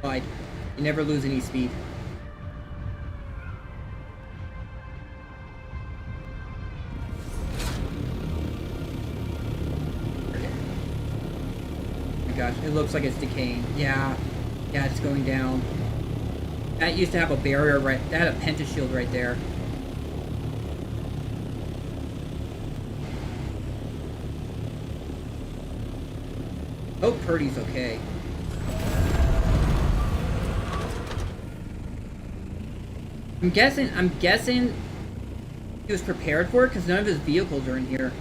glide. You never lose any speed. Gosh, it looks like it's decaying. Yeah, it's going down. That used to have a barrier right. That had a pentashield right there. Hope Purdy's okay. I'm guessing he was prepared for it because none of his vehicles are in here.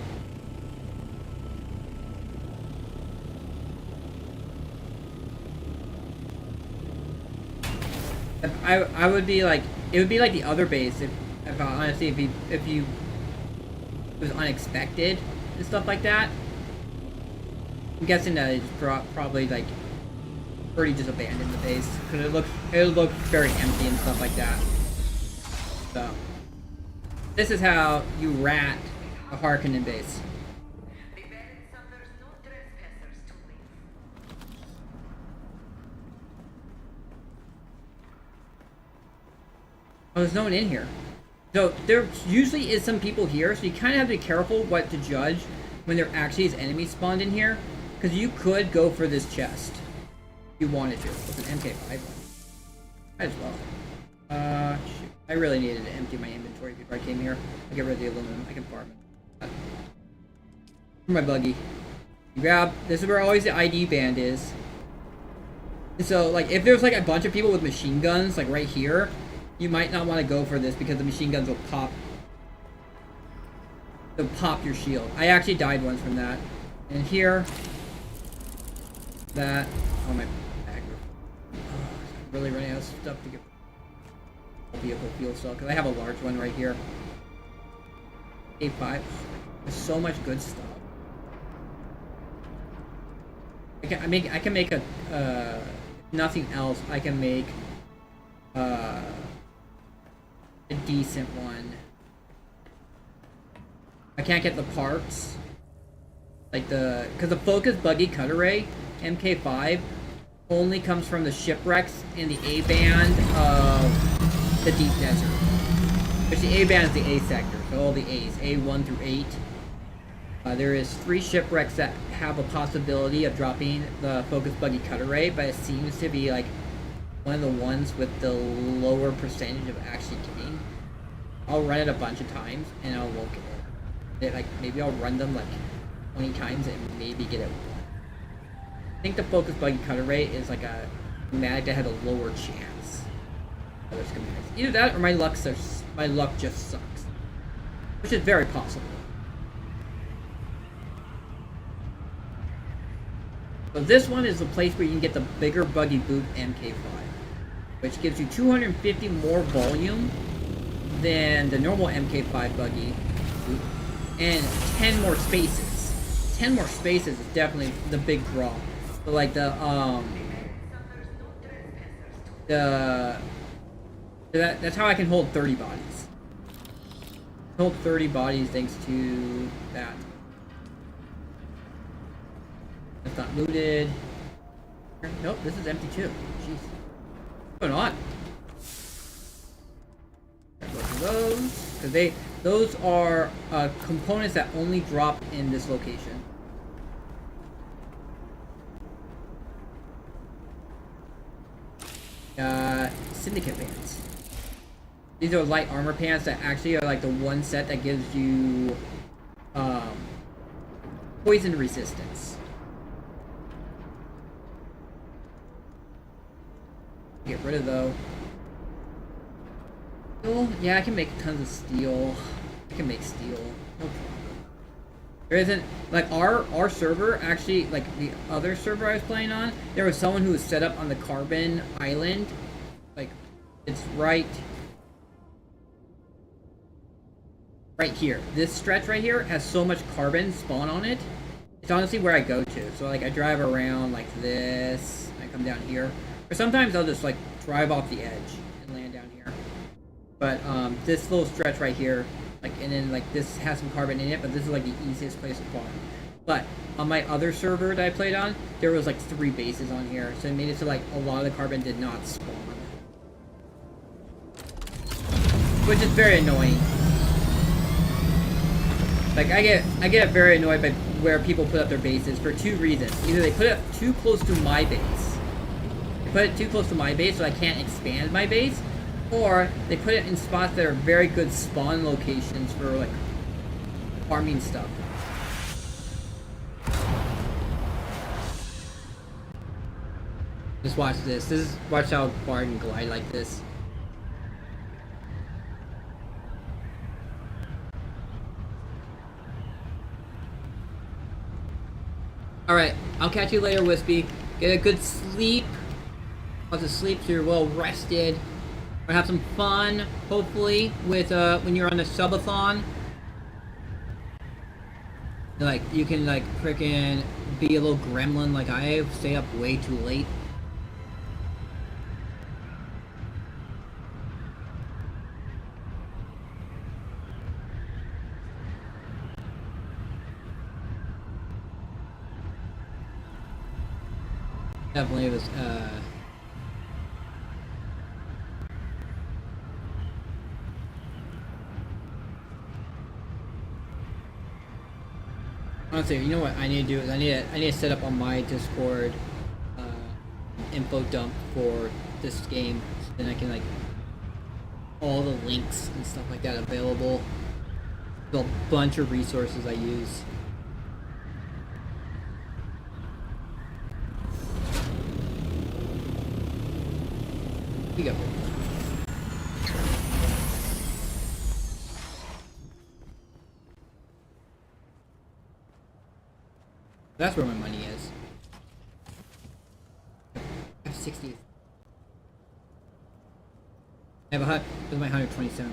I would be like, it would be like the other base if honestly if you it was unexpected and stuff like that. I'm guessing that it's probably like Purdy just abandoned the base because it looked very empty and stuff like that. So this is how you rat a Harkonnen base. Oh, there's no one in here. So there usually is some people here, so you kind of have to be careful what to judge when there actually is enemies spawned in here, because you could go for this chest if you wanted to. It's an MK5 one. Might as well. Shoot. I really needed to empty my inventory before I came here. I'll get rid of the aluminum. I can farm it. For my buggy. You grab. This is where always the ID band is. And so, like, if there's like a bunch of people with machine guns, like right here, you might not want to go for this because the machine guns will pop. They'll pop your shield. I actually died once from that. And here, that. Oh my bag. Oh, I'm really running out of stuff to get vehicle fuel cell because I have a large one right here. A5. There's so much good stuff. I can make a nothing else. I can make a decent one. I can't get the parts Like because the Focus Buggy Cutaway MK5 only comes from the shipwrecks in the A band of the deep desert. Which the A band is the A sector, so all the A's, A1 through 8. There is 3 shipwrecks that have a possibility of dropping the Focus Buggy Cutaway, but it seems to be like one of the ones with the lower percentage of actually getting. I'll run it a bunch of times and I won't get it. Like maybe I'll run them like 20 times and maybe get it one. I think the Focus Buggy Cutaway is like a schematic that has a lower chance. Other schematics. Either that or my luck just sucks, which is very possible. So this one is the place where you can get the bigger buggy boot MK5, which gives you 250 more volume than the normal MK5 buggy boot, and 10 more spaces. 10 more spaces is definitely the big draw. But like that's how I can hold 30 bodies. Hold 30 bodies thanks to that. That's not looted. Nope, this is empty too. Jeez. What's going on? Look at those. Because those are components that only drop in this location. Syndicate pants. These are light armor pants that actually are like the one set that gives you poison resistance. Get rid of though. Steel? Yeah, I can make tons of steel. I can make steel. No problem. There isn't like our server actually, like the other server I was playing on, there was someone who was set up on the Carbon Island. Like it's right here. This stretch right here has so much carbon spawn on it. It's honestly where I go to. So like I drive around like this, I come down here. Or sometimes I'll just like drive off the edge and land down here. But this little stretch right here, like, and then like this has some carbon in it, but this is like the easiest place to spawn. But on my other server that I played on, there was like 3 bases on here, so it made it so like a lot of the carbon did not spawn, which is very annoying. Like I get very annoyed by where people put up their bases for 2 reasons. Either they put it too close to my base. Put it too close to my base so I can't expand my base, or they put it in spots that are very good spawn locations for like farming stuff. Just watch this. Watch how far I can glide like this. Alright, I'll catch you later, Wispy. Get a good sleep. Lots of sleep so you're well rested. Or have some fun, hopefully, with when you're on the subathon. Like, you can like frickin' be a little gremlin like I have, stay up way too late. Definitely was honestly, you know what I need to do is I need to set up on my Discord info dump for this game, so then I can like all the links and stuff like that available. There's a bunch of resources I use. You go. That's where my money is. I have 60. I have this is my 127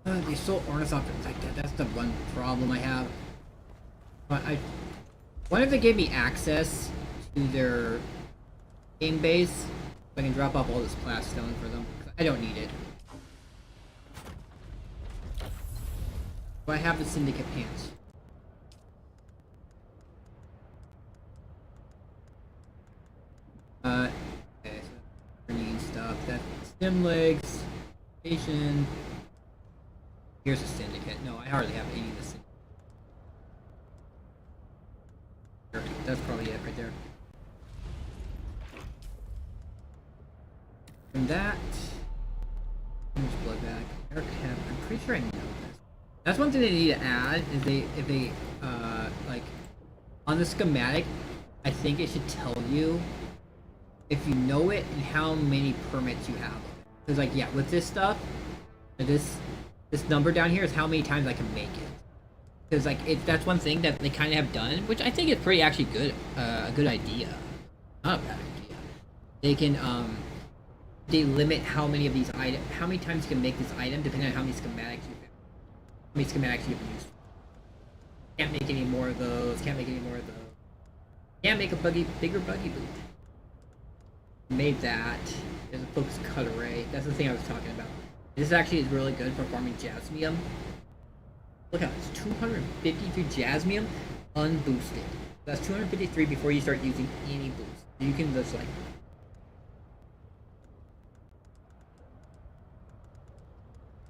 more. These soul ornithopters like that. That's the one problem I have. But what if they gave me access to their game base, so I can drop off all this class stone for them. I don't need it. But I have the syndicate pants. Dim legs, station. Here's a syndicate. No, I hardly have any of the syndicate. That's probably it right there. From that, how much blood bag? Eric Hemp. I'm pretty sure I know this. That's one thing they need to add is if they like on the schematic, I think it should tell you if you know it and how many permits you have. Because like yeah, with this stuff, this number down here is how many times I can make it. Because like that's one thing that they kind of have done, which I think is pretty actually good, a good idea, not a bad idea. They can they limit how many of these items, how many times you can make this item, depending on how many schematics you've used. Can't make any more of those. Can't make any more of those. Can't make a bigger buggy boot. Made that. There's a focus cut array. That's the thing I was talking about. This actually is really good for farming jasmium. Look how it's 253 jasmium unboosted. That's 253 before you start using any boost. You can just like.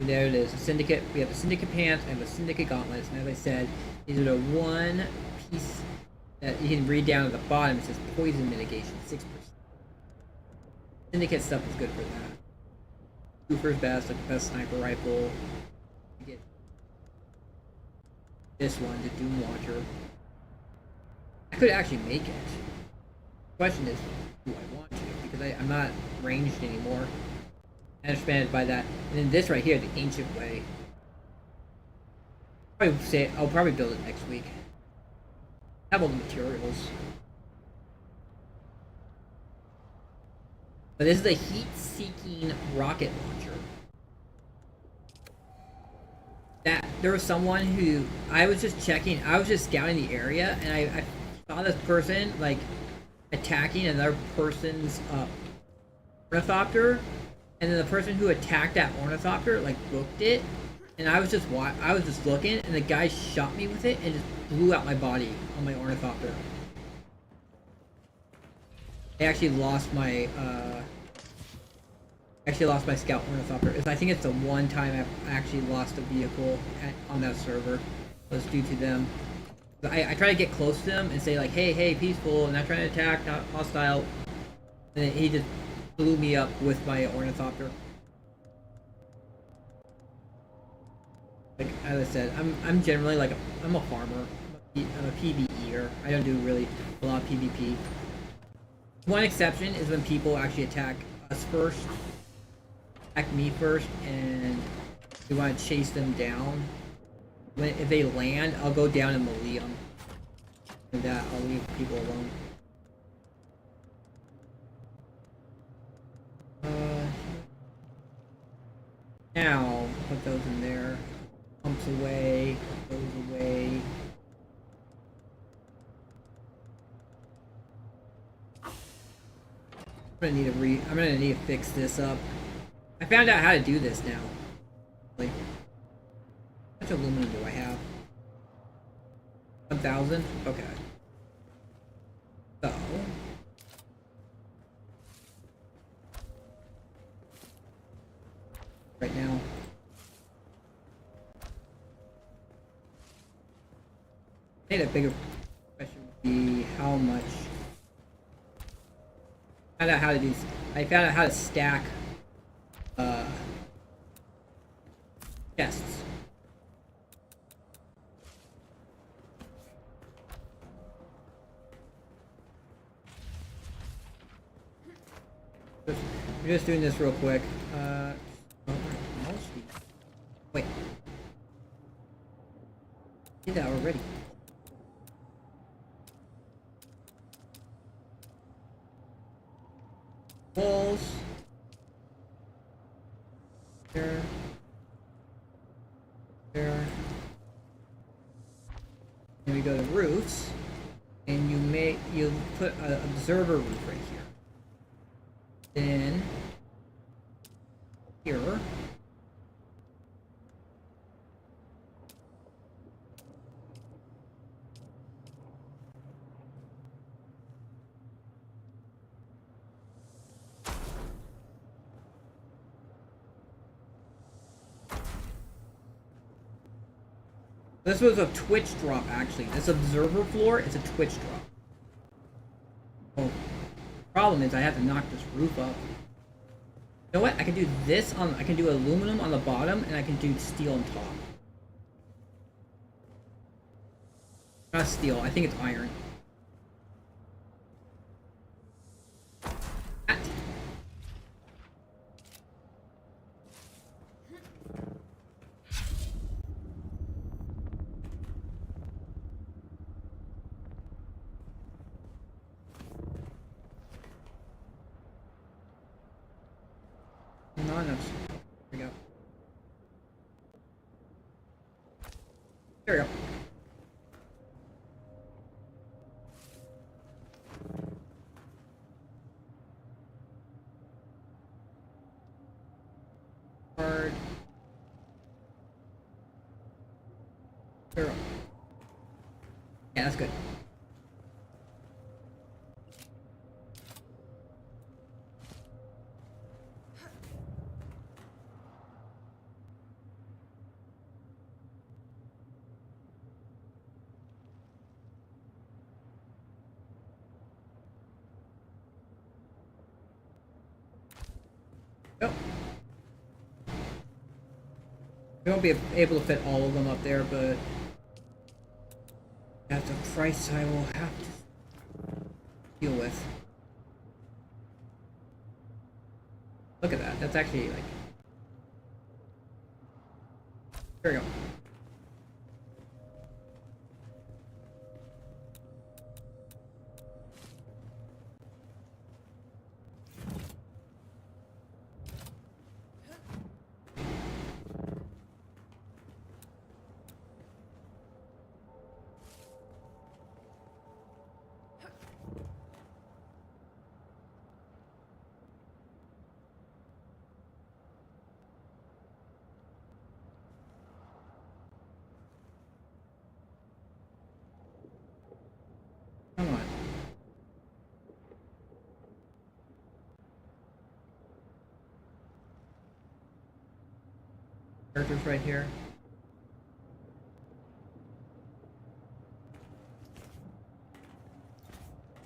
And there it is, a syndicate. We have a syndicate pants and the syndicate gauntlets. And as I said, these are the one piece that you can read down at the bottom. It says poison mitigation, 6%. Syndicate stuff is good for that. Cooper's best, like the best sniper rifle. You get this one, the Doom Watcher. I could actually make it. The question is, do I want to? Because I'm not ranged anymore. I understand by that. And then this right here, the Ancient Way. I'll probably build it next week. I have all the materials. But this is a heat-seeking rocket launcher. That there was someone who I was just checking. I was just scouting the area, and I saw this person like attacking another person's ornithopter, and then the person who attacked that ornithopter like booked it, and I was just looking, and the guy shot me with it and just blew out my body on my ornithopter. I actually lost my scout ornithopter. I think it's the one time I've actually lost a vehicle on that server. It was due to them. I try to get close to them and say like, hey, peaceful, not trying to attack, not hostile. And then he just blew me up with my ornithopter. Like as I said, I'm generally like I'm a farmer. I'm a PvEer. I don't do really a lot of PvP. One exception is when people actually attack us first, attack me first, and we want to chase them down. If they land, I'll go down and melee them. And that I'll leave people alone. Now put those in there. Pumps away. Goes away. I'm gonna need to fix this up. I found out how to do this now. Like, how much aluminum do I have? 1,000? Okay. So right now. I think a bigger question would be how much. I found out how to do. I found out how to stack chests. We're just doing this real quick. Wait. Did that already. Walls. There. There. And we go to roofs, and you put an observer roof right here. Then here. This was a twitch drop, actually. This observer floor is a twitch drop. Oh. Problem is I have to knock this roof up. You know what? I can do this on. I can do aluminum on the bottom, and I can do steel on top. Not steel. I think it's iron. Not enough. There we go. There we go. Hard. There we go. Yeah, that's good. We won't be able to fit all of them up there, but that's a price I will have to deal with. Look at that. That's actually like... There we go. Come on. Characters right here.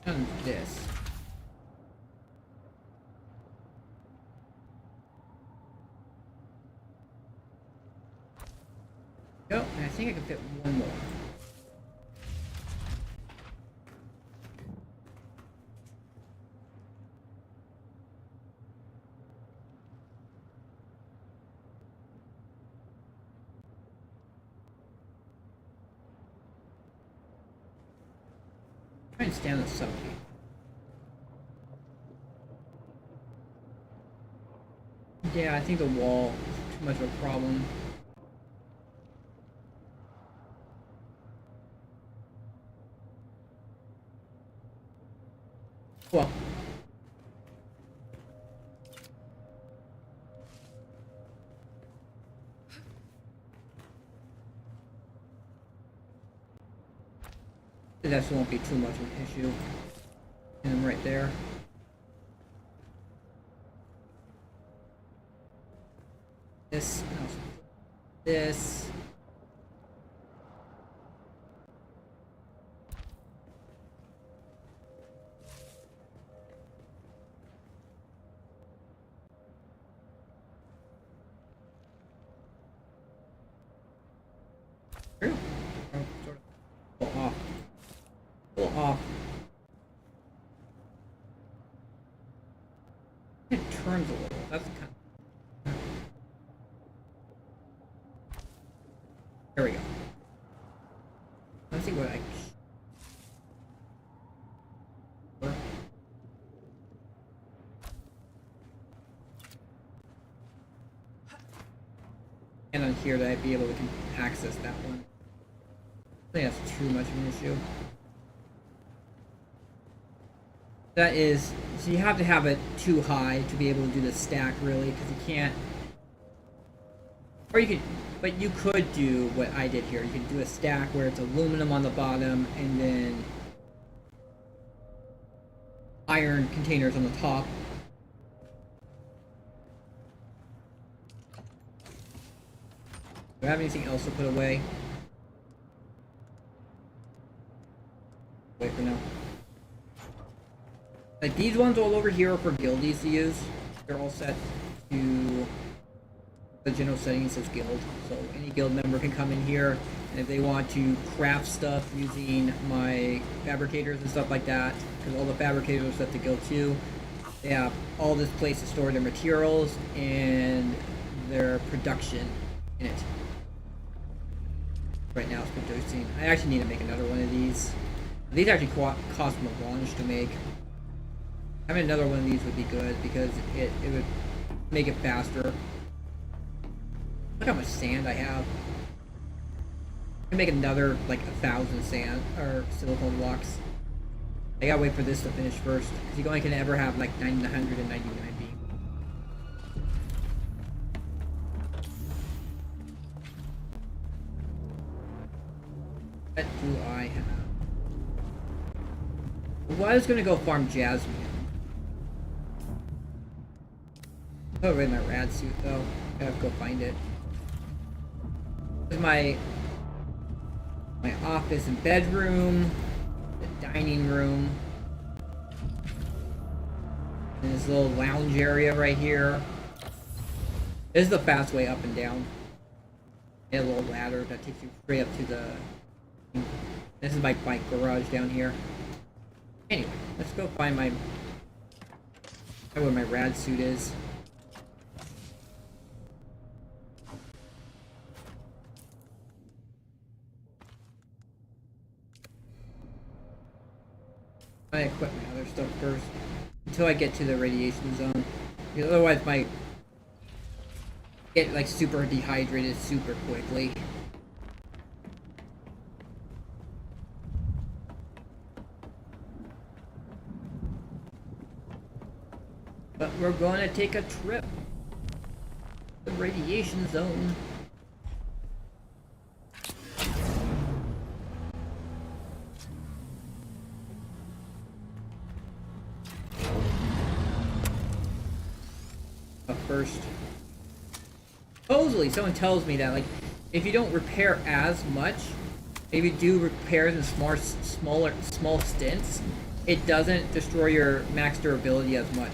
And this. Go, and I think I can fit one more. Try and stand the sub. Yeah, I think the wall is too much of a problem. Well. That won't be too much of an issue. And I'm right there. This. No. This. True. Oh, sort of. Pull off. Pull off. It turns a little. That's kind of... There we go. Let's see what I... And on here that I'd be able to access that one. I think that's too much of an issue. That is, so you have to have it too high to be able to do the stack really, because you can't, or you could, but you could do what I did here. You could do a stack where it's aluminum on the bottom and then iron containers on the top. Do I have anything else to put away? Wait for now. Like these ones all over here are for guildies to use. They're all set to the general settings as guild. So any guild member can come in here, and if they want to craft stuff using my fabricators and stuff like that, because all the fabricators are set to guild too. They have all this place to store their materials and their production in it. Right now it's producing. I actually need to make another one of these. These actually cost me a bunch to make. Having another one of these would be good because it would make it faster. Look how much sand I have. I can make another like 1,000 sand or silicone blocks. I gotta wait for this to finish first because you only can ever have like 999 being. What do I have? Well, I was gonna go farm Jasmine. Oh, right in my rad suit though. I have to go find it. This is my office and bedroom, the dining room, and this little lounge area right here. This is the fast way up and down. And a little ladder that takes you straight up to the. This is my bike garage down here. Anyway, let's go find my. Where my rad suit is. I equip my other stuff first until I get to the radiation zone, because otherwise my get like super dehydrated super quickly. But we're going to take a trip to the radiation zone. First, supposedly someone tells me that like if you don't repair as much, if you do repairs in small stints, it doesn't destroy your max durability as much.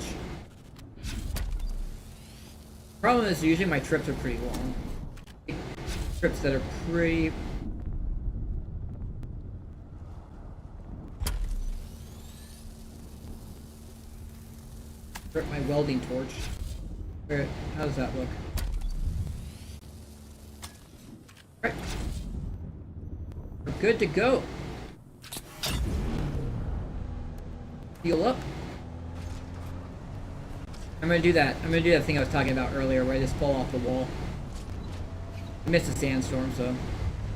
Problem is usually my trips are pretty long. Trips that are pretty. My welding torch. How does that look? Alright. We're good to go. Heal up. I'm gonna do that. I'm gonna do that thing I was talking about earlier where I just fall off the wall. I missed a sandstorm, so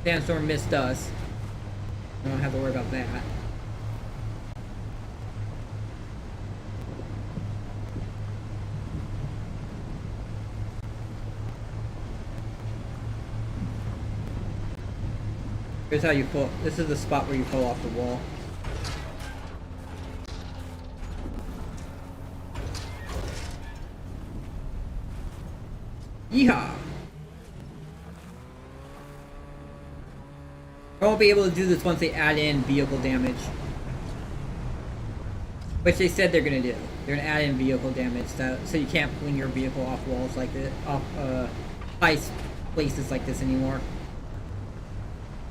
sandstorm missed us. I don't have to worry about that. Here's how you fall. This is the spot where you fall off the wall. Yeehaw! I won't be able to do this once they add in vehicle damage. Which they said they're gonna do. They're gonna add in vehicle damage so you can't fling your vehicle off walls like this, off high places like this anymore.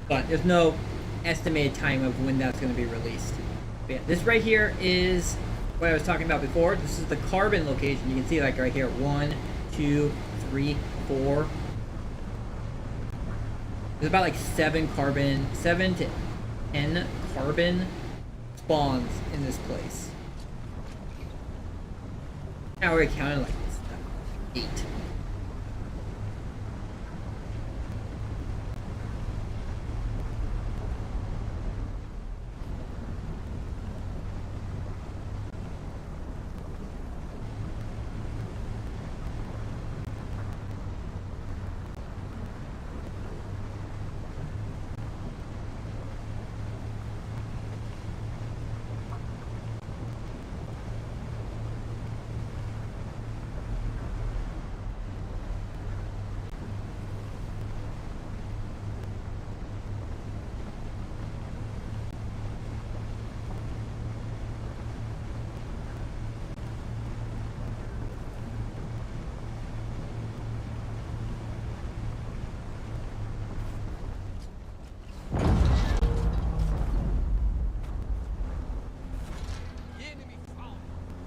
But there's no estimated time of when that's going to be released. But yeah, this right here is what I was talking about before. This is the carbon location. You can see like right here, 1, 2, 3, 4. There's about like 7 to 10 carbon spawns in this place. Now we're counting like this, 8.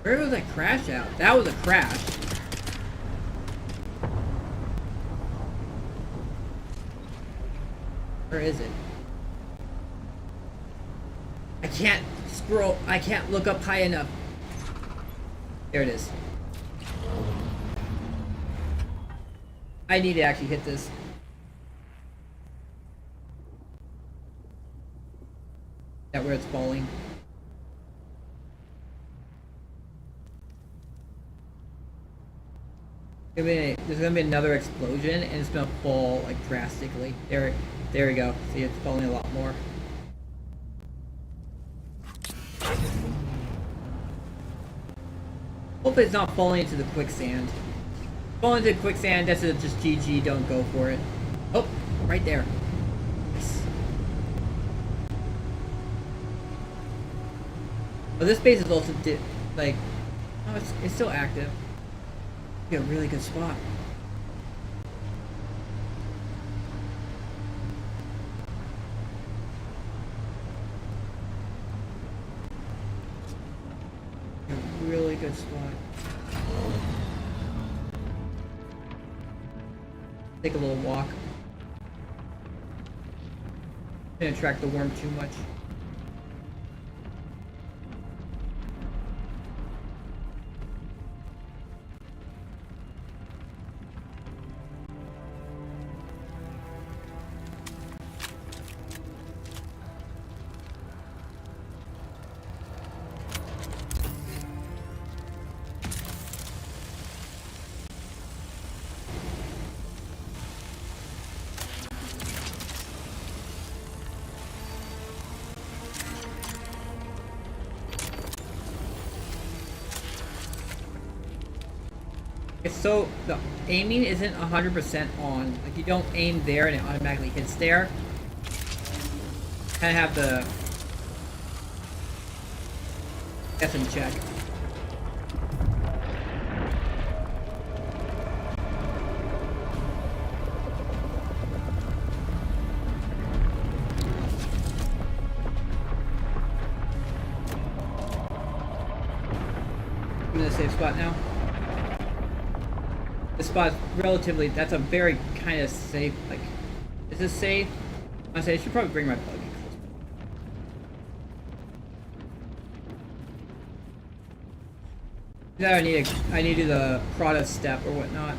Where was that crash out? That was a crash. Where is it? I can't scroll. I can't look up high enough. There it is. I need to actually hit this. Is that where it's falling? There's gonna be another explosion and it's gonna fall like drastically. There we go. See, it's falling a lot more. Hopefully it's not falling into the quicksand. Falling into quicksand, that's just GG, don't go for it. Oh, right there. Nice. Oh, this base is also like, oh, it's still active. A really good spot. A really good spot. Take a little walk. Didn't attract the worm too much. So the aiming isn't 100% on. Like you don't aim there and it automatically hits there. Kind of have to get some check. I'm in a safe spot now. This spot's relatively, that's a very kind of safe, like, is this safe? I say I should probably bring my buggy close. I need to do the Prada step or whatnot.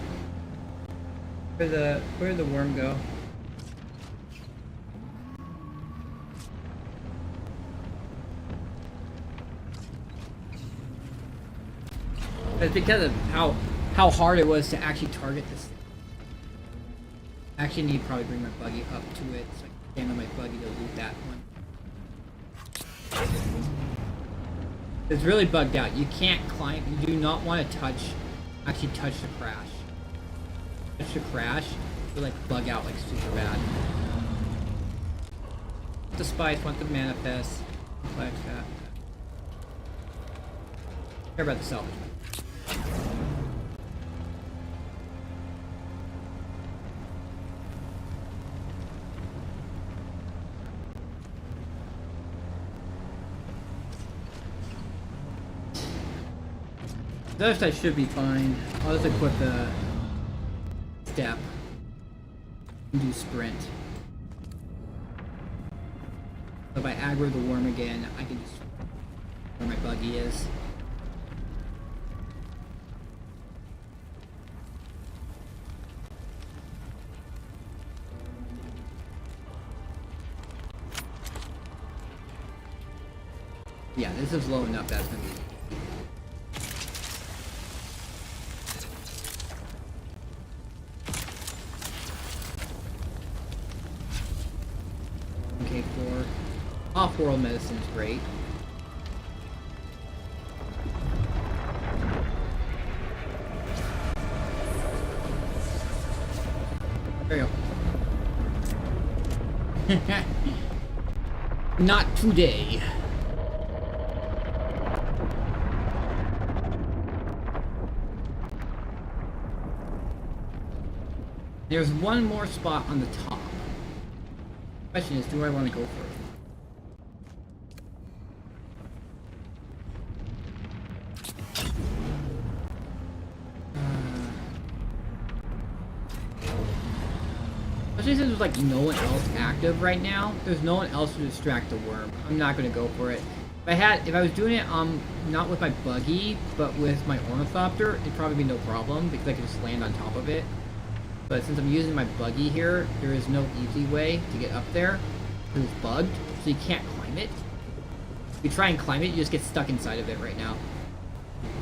Where did the worm go? It's because of how hard it was to actually target this thing. I actually need to probably bring my buggy up to it so I can stand on my buggy to loot that one. It's really bugged out. You can't climb. You do not want to actually touch the crash. Touch the crash, you like bug out like super bad. The spice want to manifest. Complex that. Care about the salvage. This I should be fine. I'll just equip the step and do sprint. So if I aggro the worm again, I can just where my buggy is. Yeah, this is low enough that's gonna be. Off-world medicine is great. There you go. Not today. There's one more spot on the top. Question is, do I want to go for it? Especially since there's like no one else active right now. There's no one else to distract the worm. I'm not gonna go for it. If I was doing it not with my buggy, but with my ornithopter, it'd probably be no problem because I could just land on top of it. But since I'm using my buggy here, there is no easy way to get up there. It's bugged, so you can't climb it. If you try and climb it, you just get stuck inside of it right now.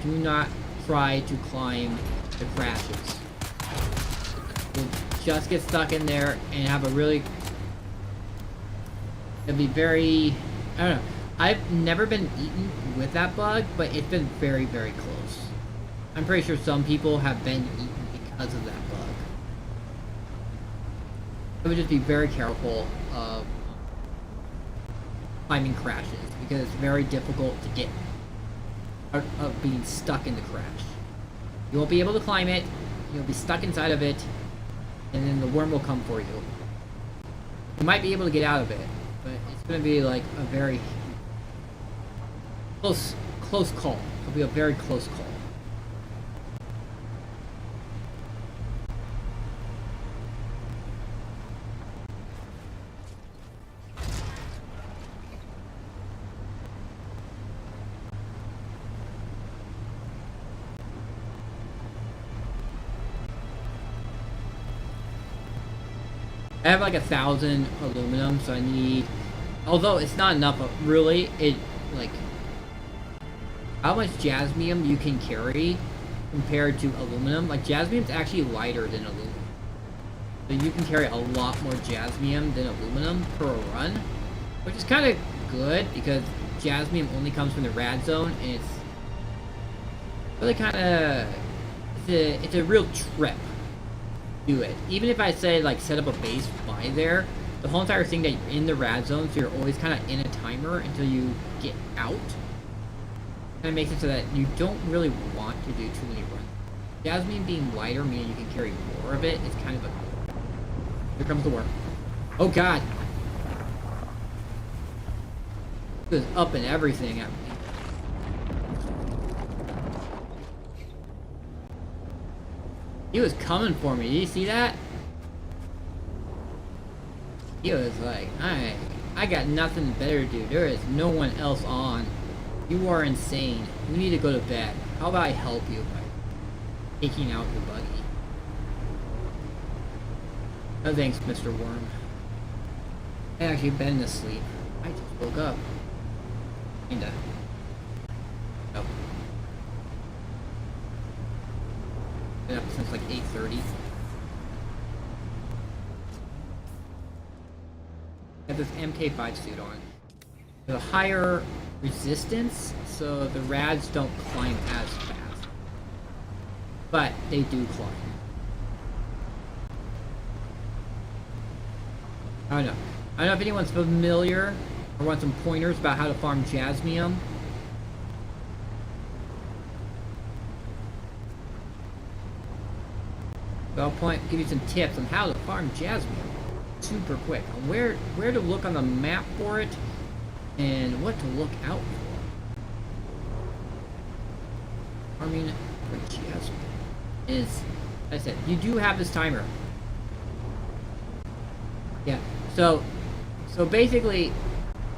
Do not try to climb the crashes. You'll just get stuck in there and have a really... It'll be very... I don't know. I've never been eaten with that bug, but it's been very, very close. I'm pretty sure some people have been eaten because of that bug. I would just be very careful of climbing crashes, because it's very difficult to get out of being stuck in the crash. You won't be able to climb it, you'll be stuck inside of it, and then the worm will come for you. You might be able to get out of it, but it's going to be like a very close call. It'll be a very close call. I have like 1,000 aluminum, so I need, although it's not enough, really, like, how much jasmium you can carry compared to aluminum. Like, jasmium's actually lighter than aluminum. So you can carry a lot more jasmium than aluminum per run, which is kind of good because jasmium only comes from the rad zone, and it's really kind of, it's a real trip. Do it. Even if I say like set up a base by there, the whole entire thing that you're in the rad zone, so you're always kind of in a timer until you get out. Kind of makes it so that you don't really want to do too many runs. Jasmine being lighter, meaning you can carry more of it, is kind of a... Here comes the worm. Oh god! This is up and everything at me. He was coming for me. Did you see that? He was like, I got nothing better to do. There is no one else on. You are insane. You need to go to bed. How about I help you by taking out your buggy? No thanks, Mr. Worm. I actually been asleep. I just woke up. Kinda. Nope. Been up since like 8:30. Got this MK5 suit on. The higher resistance, so the rads don't climb as fast. But they do climb. I don't know. I don't know if anyone's familiar or wants some pointers about how to farm jasmium. So I'll give you some tips on how to farm jasmium super quick. On where to look on the map for it and what to look out for. Farming for jasmine is, like I said, you do have this timer. Yeah, so basically,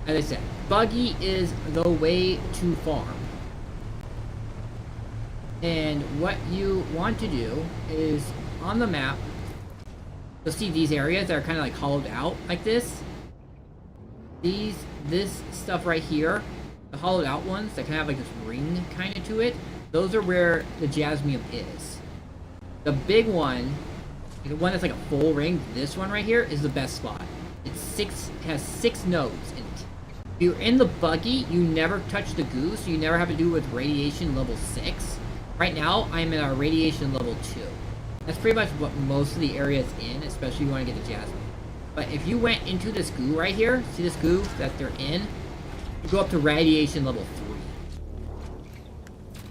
as I said, buggy is the way to farm. And what you want to do is, on the map, you'll see these areas that are kind of like hollowed out like this. This stuff right here, the hollowed out ones that kind of have like this ring kind of to it, those are where the jasmium is. The big one, the one that's like a full ring, this one right here is the best spot. Has 6 nodes in it. If you're in the buggy, you never touch the goo, so you never have to do it with radiation level 6. Right now, I'm at our radiation level 2. That's pretty much what most of the area is in, especially if you want to get the jasmine. But if you went into this goo right here, see this goo that they're in? You go up to radiation level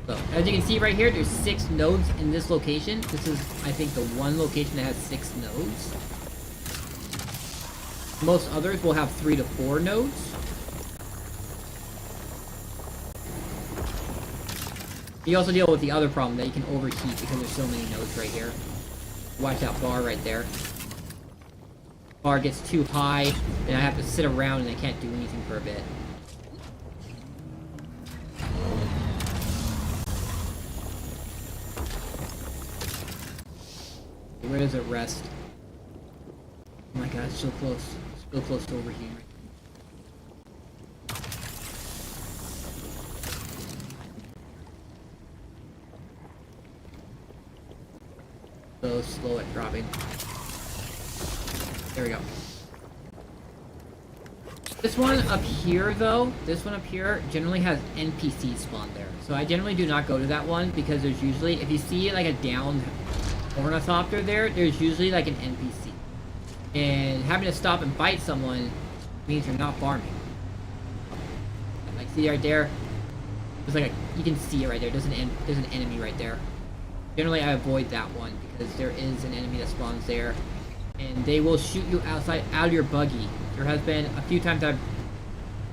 3. So, as you can see right here, there's 6 nodes in this location. This is, I think, the one location that has 6 nodes. Most others will have 3 to 4 nodes. You also deal with the other problem that you can overheat because there's so many nodes right here. Watch that bar right there. bar gets too high, and I have to sit around and I can't do anything for a bit. Where does it rest? Oh my god, it's so close. So close to overheating. So slow at dropping. There we go. This one up here, though, this one up here generally has NPCs spawn there. So I generally do not go to that one because there's usually, if you see like a down ornithopter there, there's usually like an NPC. And having to stop and fight someone means you're not farming. Like, see right there? There's like a, you can see it right there. There's an enemy right there. Generally, I avoid that one because there is an enemy that spawns there, and they will shoot you out of your buggy. There has been a few times I've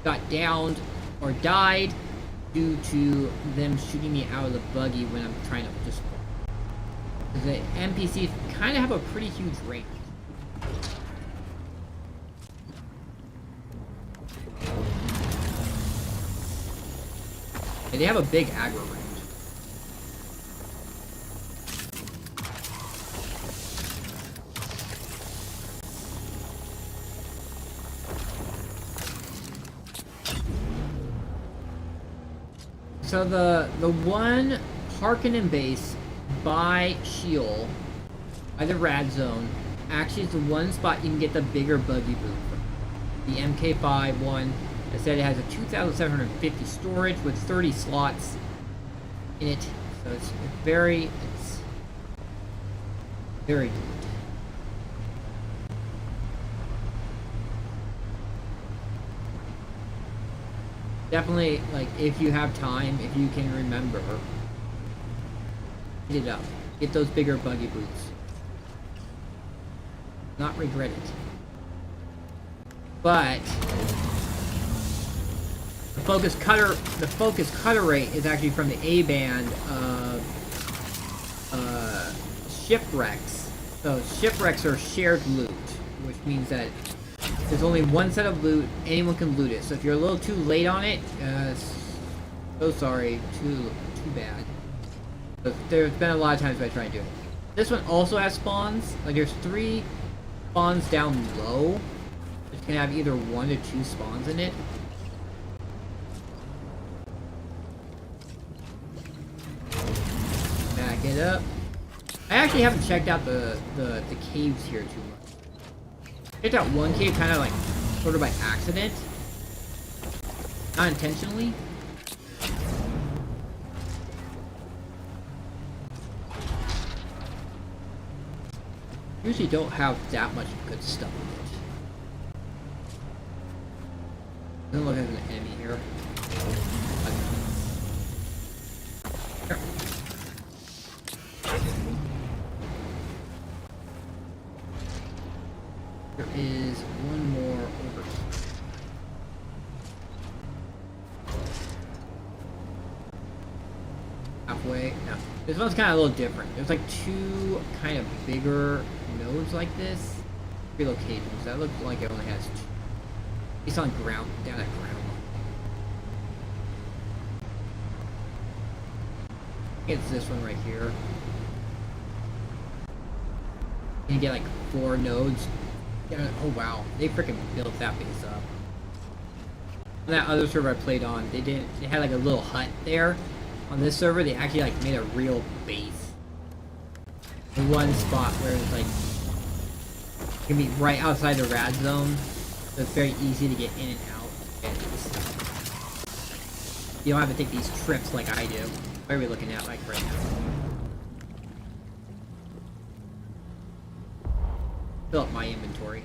got downed or died due to them shooting me out of the buggy when I'm trying to just. The NPCs kind of have a pretty huge range. And they have a big aggro range. So the one Harkonnen base by Sheol, by the Rad Zone, actually is the one spot you can get the bigger buggy boot from. The MK5 one, I said it has a 2,750 storage with 30 slots in it, so it's very good. Definitely, like, if you have time, if you can remember, get it up. Get those bigger buggy boots. Not regret it. But the focus cutter rate is actually from the A band of shipwrecks. So shipwrecks are shared loot, which means that there's only one set of loot, anyone can loot it. So if you're a little too late on it, so sorry, too bad. But there's been a lot of times I try and do it. This one also has spawns. Like, there's 3 spawns down low. Which can have either 1 or 2 spawns in it. Back it up. I actually haven't checked out the caves here too much. Checked out one cave kind of like, sort of by accident. Not intentionally. Usually don't have that much good stuff in it. Doesn't look like an enemy here. Here. There is one more over here. Halfway. No. This one's kind of a little different. There's like 2 kind of bigger nodes like this. 3 locations. That looks like it only has 2. It's on ground, down at ground. It's this one right here. You get like 4 nodes. Yeah, oh wow, they freaking built that base up. On that other server I played on, they had like a little hut there. On this server, they actually like made a real base. The one spot where it's like, it can be right outside the rad zone, so it's very easy to get in and out. And you don't have to take these trips like I do. What are we looking at like right now? Fill up my inventory.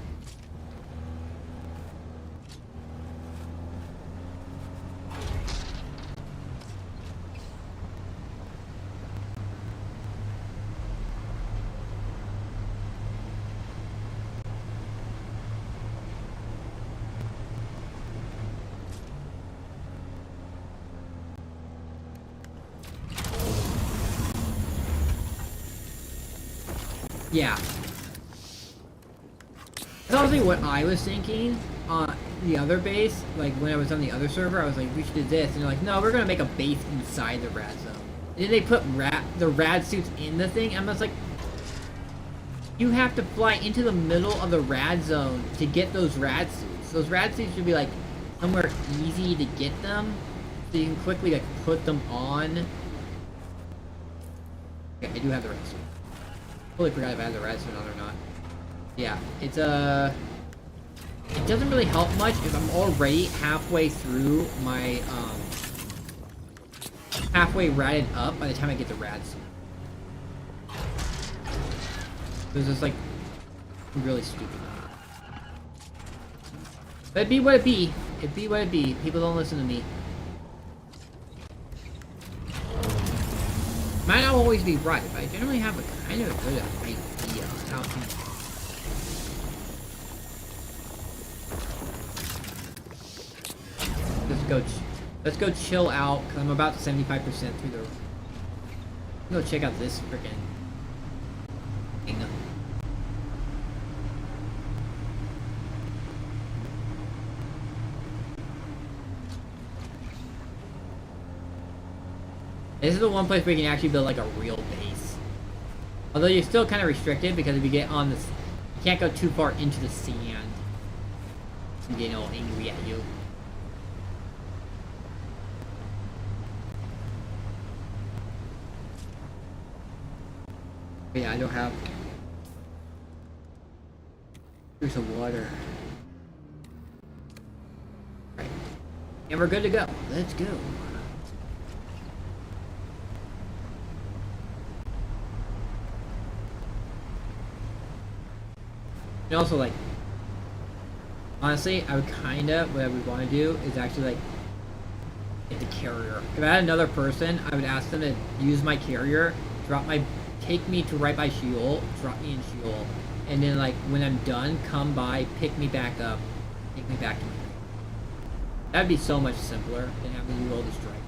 Yeah. That's honestly what I was thinking on the other base. Like when I was on the other server, I was like, we should do this, and they're like, no, we're gonna make a base inside the rad zone. And then they put the rad suits in the thing. And I was like, you have to fly into the middle of the rad zone to get those rad suits. Those rad suits should be like somewhere easy to get them, so you can quickly like put them on. Okay, I do have the rad suit. Totally forgot if I had the rad suit on or not. Yeah, it's it doesn't really help much if I'm already halfway through my halfway ratted up by the time I get the rad suit. This is like really stupid. But it'd be what it be. It'd be what it be. People don't listen to me. Might not always be right, but I generally have a kind of a good idea on how to. Let's go chill out, because I'm about 75% through the... Go check out this freaking thing. This is the one place where you can actually build like a real base. Although you're still kind of restricted, because if you get on this... You can't go too far into the sand. I'm getting all angry at you. But yeah, I don't have... Here's some water. Right. And we're good to go. Let's go. And also, like, honestly, I would kinda, what I would want to do is actually, like, get the carrier. If I had another person, I would ask them to use my carrier, take me to right by Sheol, drop me in Sheol, and then, like, when I'm done, come by, pick me back up, take me back to my base. That'd be so much simpler than having to do all this driving.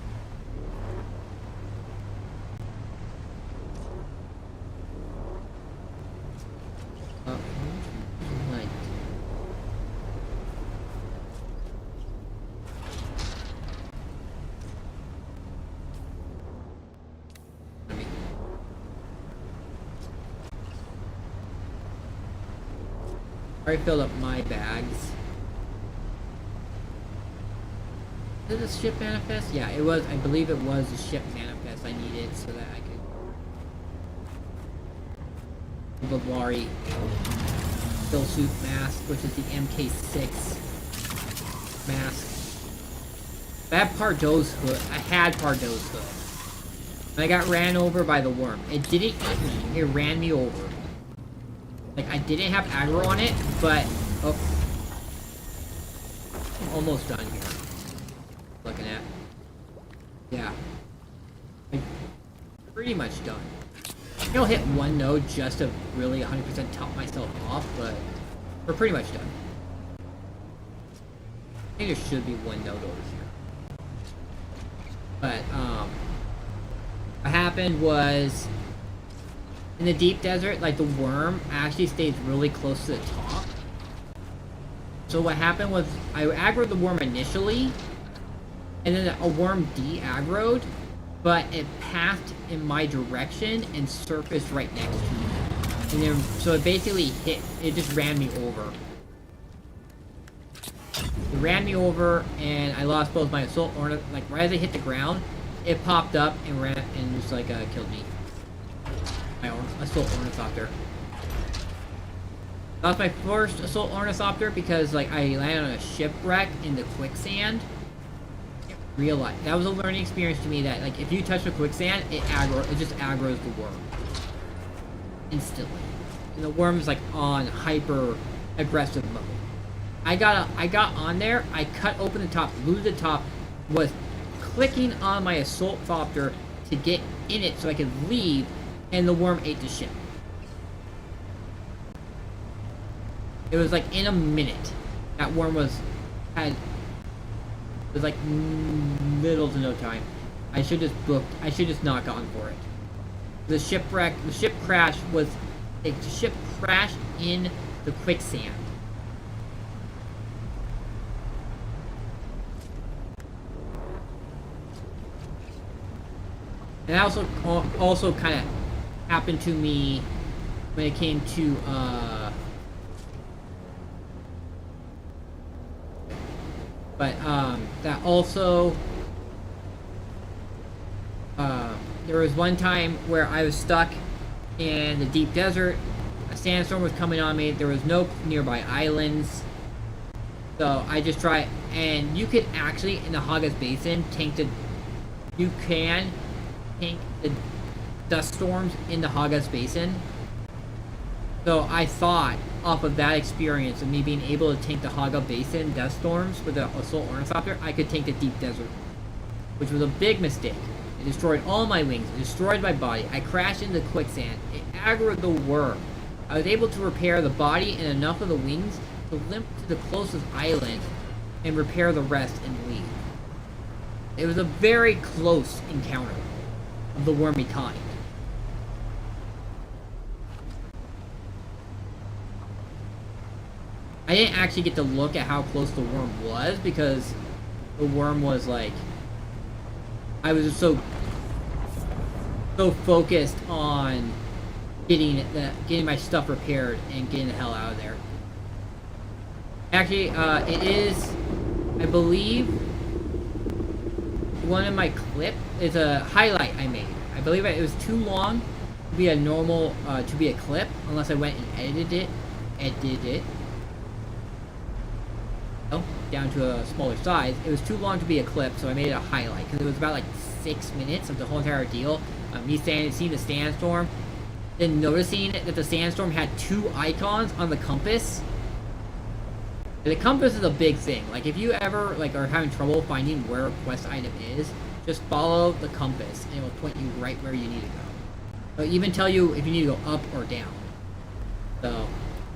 I already filled up my bags. Is it a ship manifest? Yeah, it was. I believe it was a ship manifest I needed so that I could... Bavlari Still Suit mask, which is the MK6 mask. I have Pardo's hood. I had Pardo's hood. And I got ran over by the worm. It didn't eat me. It ran me over. Like, I didn't have aggro on it, but... Oh. I'm almost done here. Looking at. Yeah. I'm pretty much done. I'll hit one node just to really 100% top myself off, but we're pretty much done. I think there should be one node over here. But, what happened was... In the deep desert, like, the worm actually stays really close to the top. So what happened was, I aggroed the worm initially, and then a worm de-aggroed, but it passed in my direction and surfaced right next to me. And then, so it basically it just ran me over. It ran me over, and I lost both my assault ornament, like, right as I hit the ground, it popped up and ran, and just, like, killed me. My assault ornithopter. That was my first assault ornithopter because, like, I landed on a shipwreck in the quicksand. Realize that was a learning experience to me that, like, if you touch the quicksand, it just aggroes the worm instantly. And the worm's like on hyper aggressive mode. I got on there. I cut open the top, looted the top, was clicking on my assault thopter to get in it so I could leave. And the worm ate the ship. It was like in a minute. That worm was like little to no time. I should just not gone for it. The ship crashed in the quicksand. And that also kind of happened to me when it came to that also there was one time where I was stuck in the deep desert. A sandstorm was coming on me. There was no nearby islands. So I just tried, and you could actually, in the Hagas Basin, tank the dust storms in the Hagas Basin. So I thought, off of that experience of me being able to tank the Haga Basin dust storms with the Assault Ornithopter, I could tank the deep desert, which was a big mistake. It destroyed all my wings. It destroyed my body. I crashed into quicksand. It aggroed the worm. I was able to repair the body and enough of the wings to limp to the closest island and repair the rest and leave. It was a very close encounter of the wormy kind. I didn't actually get to look at how close the worm was because the worm was like, I was just so focused on getting my stuff repaired and getting the hell out of there. Actually, it is, I believe, one of my clips is a highlight I made. I believe it was too long to be a normal, to be a clip, unless I went and edited it. Down to a smaller size. It was too long to be a clip, so I made it a highlight because it was about like 6 minutes of the whole entire deal. Me seeing the sandstorm, then noticing that the sandstorm had 2 icons on the compass. The compass is a big thing. Like if you ever are having trouble finding where a quest item is, just follow the compass and it will point you right where you need to go. It'll even tell you if you need to go up or down. So,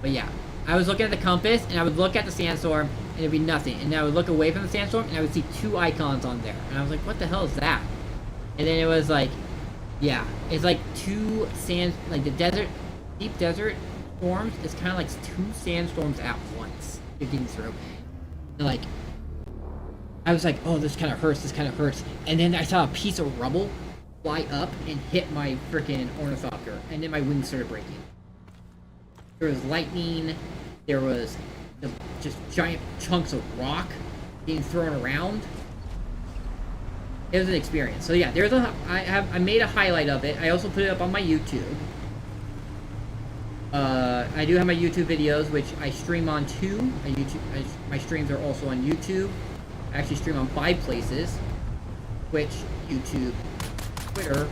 but yeah. I was looking at the compass, and I would look at the sandstorm, and it'd be nothing. And then I would look away from the sandstorm, and I would see 2 icons on there. And I was like, what the hell is that? And then it was like, yeah, it's like 2 the deep desert storms is kind of like 2 sandstorms at once you're getting through. And I was like, oh, this kind of hurts, And then I saw a piece of rubble fly up and hit my freaking ornithopter, and then my wings started breaking. There was lightning. There was just giant chunks of rock being thrown around. It was an experience. So yeah, I made a highlight of it. I also put it up on my YouTube. I do have my YouTube videos, which I stream on too. My streams are also on YouTube. I actually stream on 5 places: Twitch, YouTube, Twitter,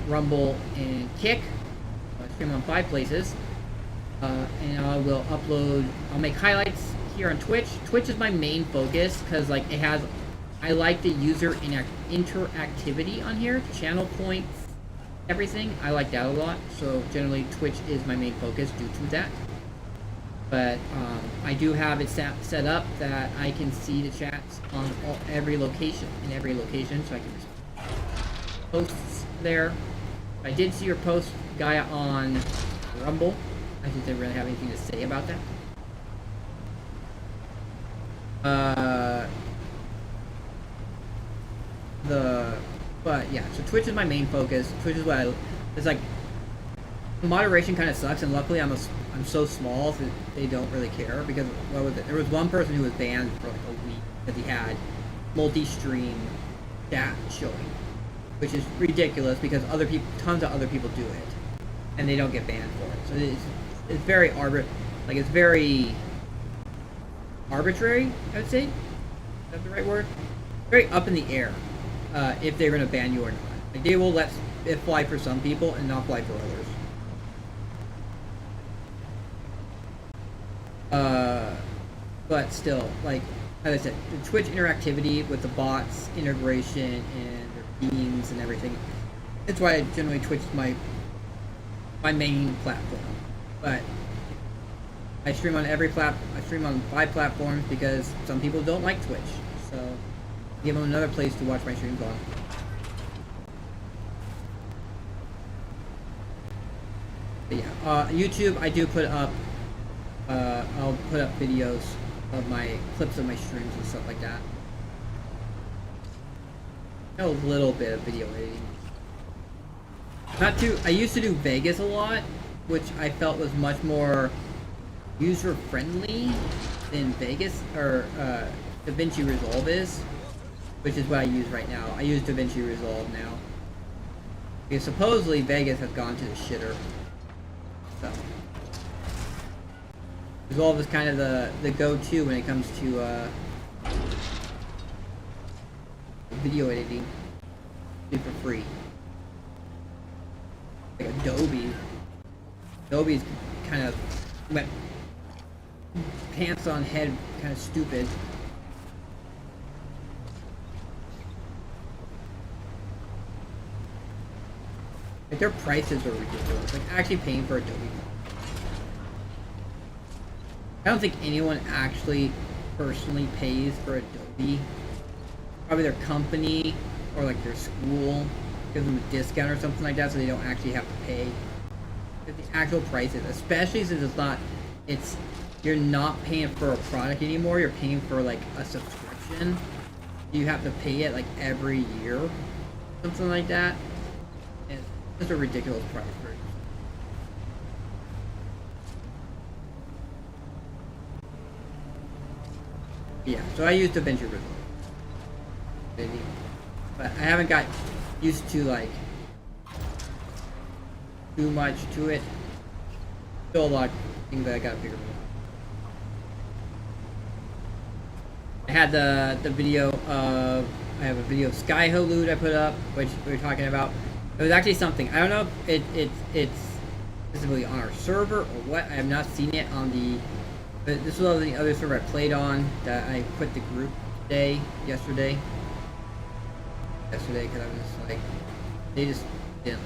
Rumble, and Kick. I stream on 5 places. And I will I'll make highlights here on Twitch. Twitch is my main focus because I like the user interactivity on here, channel points, everything. I like that a lot, so generally Twitch is my main focus due to that. But I do have it set up that I can see the chats on every location, so I can just post there. I did see your post, Gaia, on Rumble. I just didn't really have anything to say about that. But yeah, so Twitch is my main focus. Twitch is what it's like. Moderation kind of sucks, and luckily I'm so small that they don't really care because what was it? There was one person who was banned for like a week because he had multi-stream chat showing, which is ridiculous because tons of other people do it, and they don't get banned for it. So it's very arbitrary, I would say. Is that the right word? Very up in the air, if they're going to ban you or not. Like, they will let it fly for some people and not fly for others. But still, like I said, the Twitch interactivity with the bots, integration, and their themes and everything. That's why generally Twitch is my main platform. But I stream on I stream on 5 platforms because some people don't like Twitch, so give them another place to watch my streams on. But yeah, YouTube, I do put up. I'll put up videos of my clips of my streams and stuff like that. A little bit of video editing. Not too. I used to do Vegas a lot, which I felt was much more user-friendly than Vegas or DaVinci Resolve is, which is what I use right now. I use DaVinci Resolve now because supposedly Vegas has gone to the shitter. So Resolve is kind of the go-to when it comes to video editing. Do for free. Like Adobe. Adobe's kind of went pants on head, kind of stupid. Like their prices are ridiculous. Like actually paying for Adobe. I don't think anyone actually personally pays for Adobe. Probably their company or like their school gives them a discount or something like that, so they don't actually have to pay. But the actual prices, especially since you're not paying for a product anymore, you're paying for like a subscription. You have to pay it like every year, something like that. And it's just a ridiculous price for it. Yeah, so I use DaVinci Resolve. But I haven't got used to like too much to it. Still a lot of things that I gotta figure out. I had the video of I have a video of Sky Halud I put up, which we were talking about. It was actually something. I don't know if it's specifically on our server or what. I have not seen it on the. But this was the other server I played on that I quit the group yesterday, because I was just like, they just didn't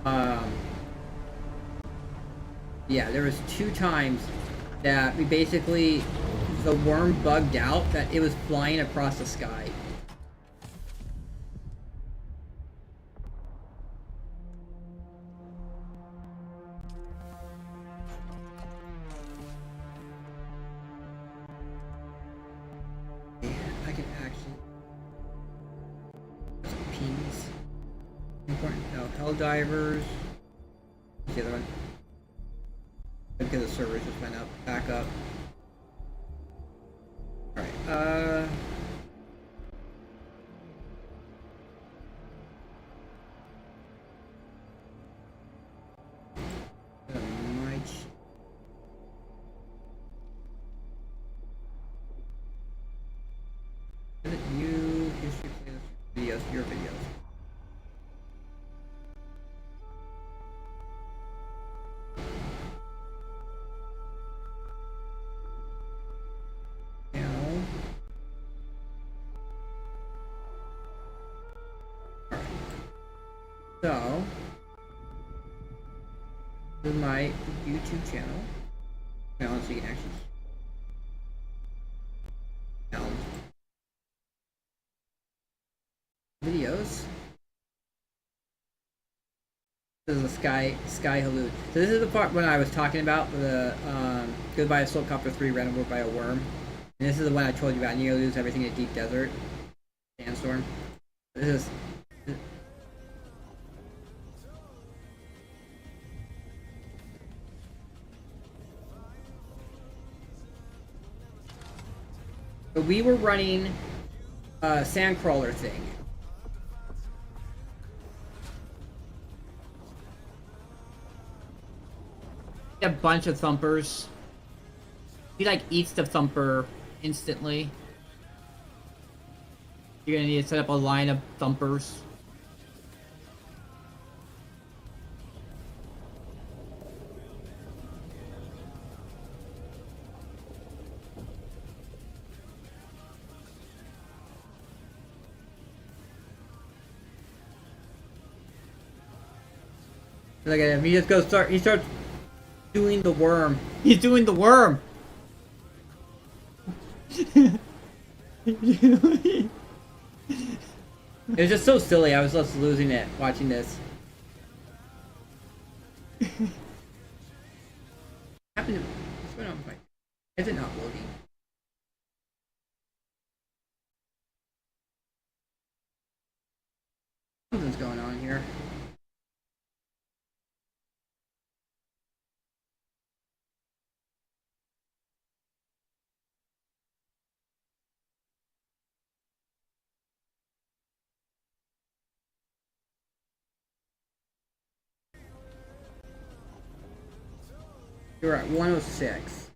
like me. Yeah, there was 2 times that we basically, the worm bugged out that it was flying across the sky. I can actually pings. Important. No, Helldivers. What's the other one? Because the servers just went up, back up. Alright, you should play this videos, your videos. So, this is my YouTube channel. Now, so you can actually videos. This is the Sky Halud. So this is the part when I was talking about the Goodbye Soulcopter 3 Random World by a Worm. And this is the one I told you about. And you lose everything in Deep Desert. Sandstorm. This is. But we were running a Sandcrawler thing. A bunch of thumpers. He like eats the thumper instantly. You're gonna need to set up a line of thumpers. Look at him. He just goes he starts doing the worm. He's doing the worm. It was just so silly. I was just losing it watching this. What happened to what's going on with my? Is it not loading? Something's going on here. You're at 106.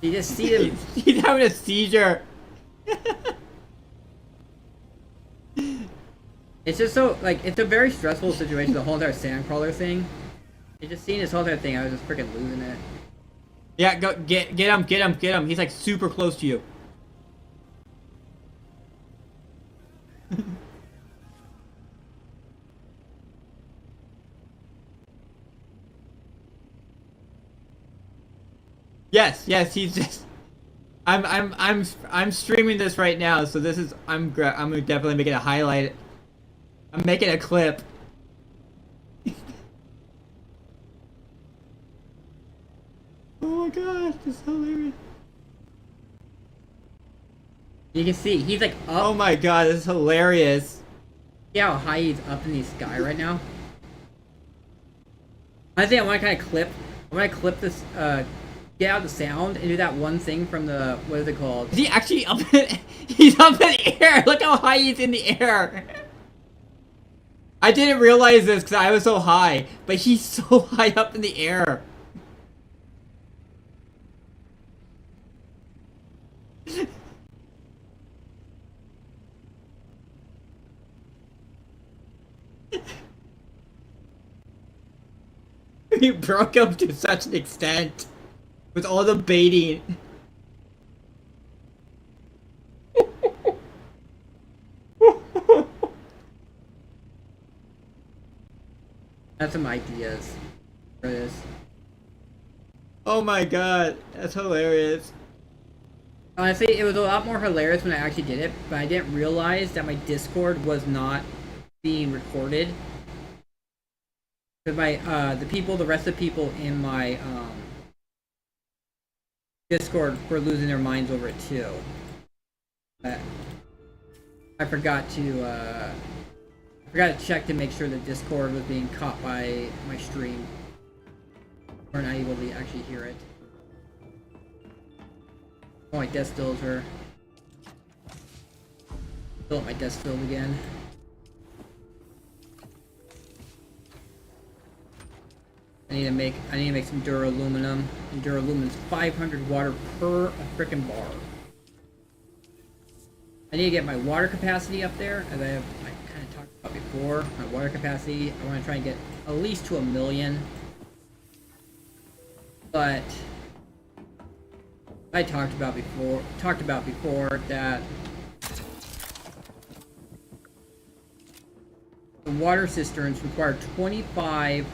You just see him. He's having a seizure. It's just so, like, it's a very stressful situation, the whole entire Sandcrawler thing. You just seeing this whole entire thing, I was just freaking losing it. Yeah, go get him. He's like super close to you. Yes, he's just. I'm streaming this right now, so this is I'm gonna definitely make it a highlight. I'm making a clip. Oh my god, this is hilarious. You can see he's like up. Oh my god, this is hilarious. See how high he's up in the sky right now? I think I want to kind of clip. I want to clip this. Get out the sound and do that one thing from the, what is it called? Is he actually up in, he's up in the air! Look how high he's in the air! I didn't realize this because I was so high, but he's so high up in the air. He broke him to such an extent. With all the baiting. I have some ideas for this. Oh my god, that's hilarious. Honestly, it was a lot more hilarious when I actually did it, but I didn't realize that my Discord was not being recorded. Because my, the rest of the people in my, Discord were losing their minds over it too. But I forgot to check to make sure that Discord was being caught by my stream. We're not able to actually hear it. Oh, my desk stills are. Fill up my desk filled again. I need to make some duraluminum. And duraluminum's 500 water per frickin' bar. I need to get my water capacity up there, as I kind of talked about before. My water capacity, I want to try and get at least to 1 million. But I talked about before that the water cisterns require 25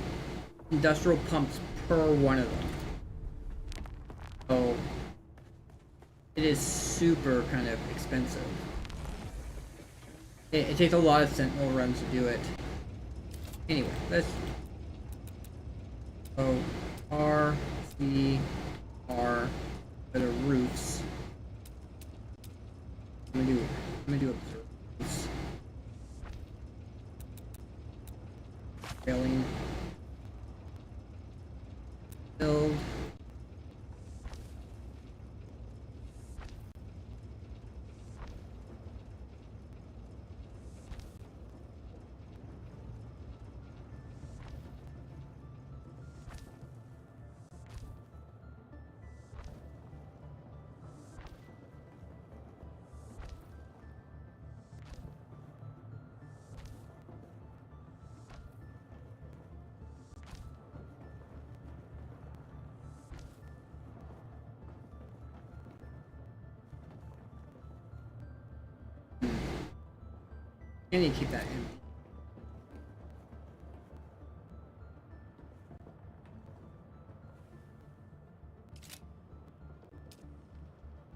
industrial pumps per one of them. So it is super kind of expensive. It takes a lot of sentinel runs to do it. Anyway, let's go R, C, R for the roofs. I'm gonna do roofs. Railing. Build. I need to keep that in.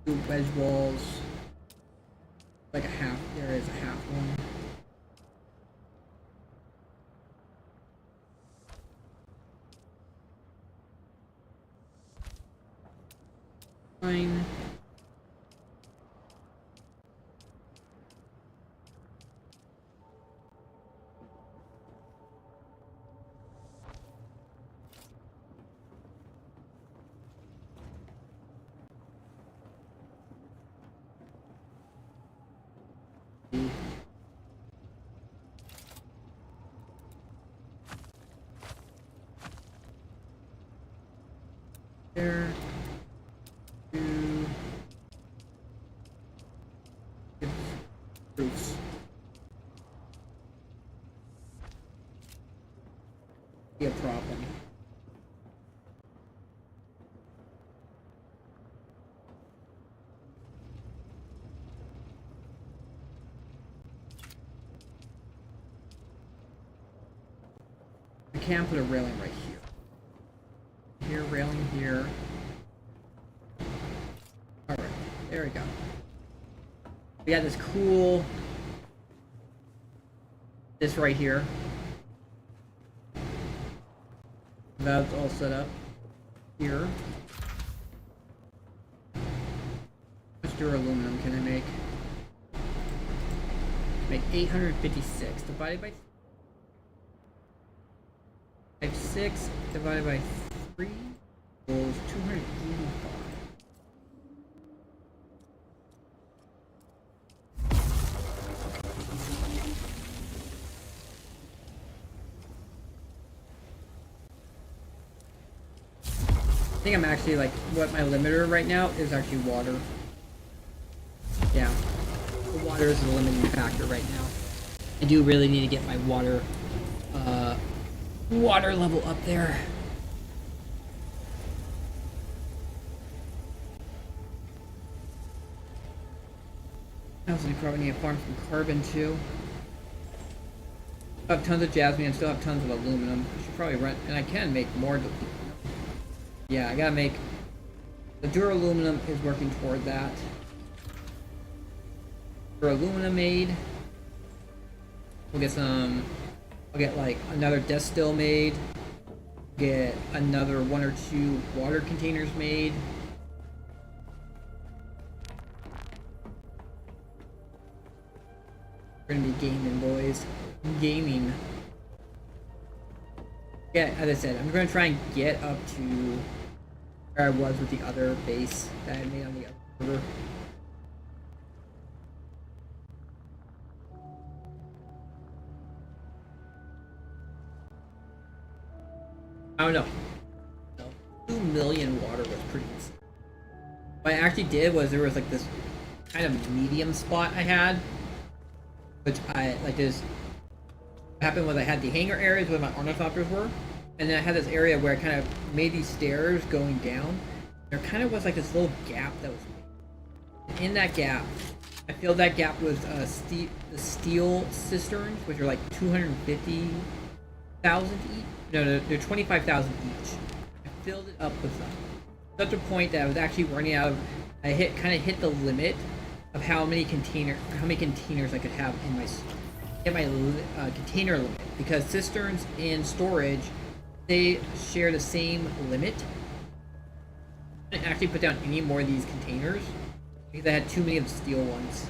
Two wedge walls. Like a half. There is a half one. Fine. There. Proofs. Be a problem. I can put a railing right here. Here, railing here. Alright, there we go. We got this cool, this right here. That's all set up here. How much duraluminum can I make? Make 856 divided by 6 divided by 3 equals 285. I think I'm actually like, what my limiter right now is actually water. Yeah, the water is the limiting factor right now. I do really need to get my water level up there. I also probably need to farm some carbon too. I have tons of jasmine and still have tons of aluminum. I should probably rent, and I can make more. Yeah, I gotta make the duraluminum is working toward that. Duraluminum made. We'll get some. I'll get like another distill made. Get another 1 or 2 water containers made. We're gonna be gaming, boys. Gaming. Yeah, as I said, I'm gonna try and get up to where I was with the other base that I made on the other server. I don't know. 2 million water was pretty insane. What I actually did was there was like this kind of medium spot I had, which I like this. What happened was I had the hangar areas where my ornithopters were, and then I had this area where I kind of made these stairs going down. There kind of was like this little gap that was made. In that gap, I filled that gap with the steel cisterns, which are like 250,000 each. No, they're 25,000 each. I filled it up with them. Such a point that I was actually running out of. I kind of hit the limit of how many containers I could have in my container limit, because cisterns and storage, they share the same limit. I didn't actually put down any more of these containers because I had too many of the steel ones.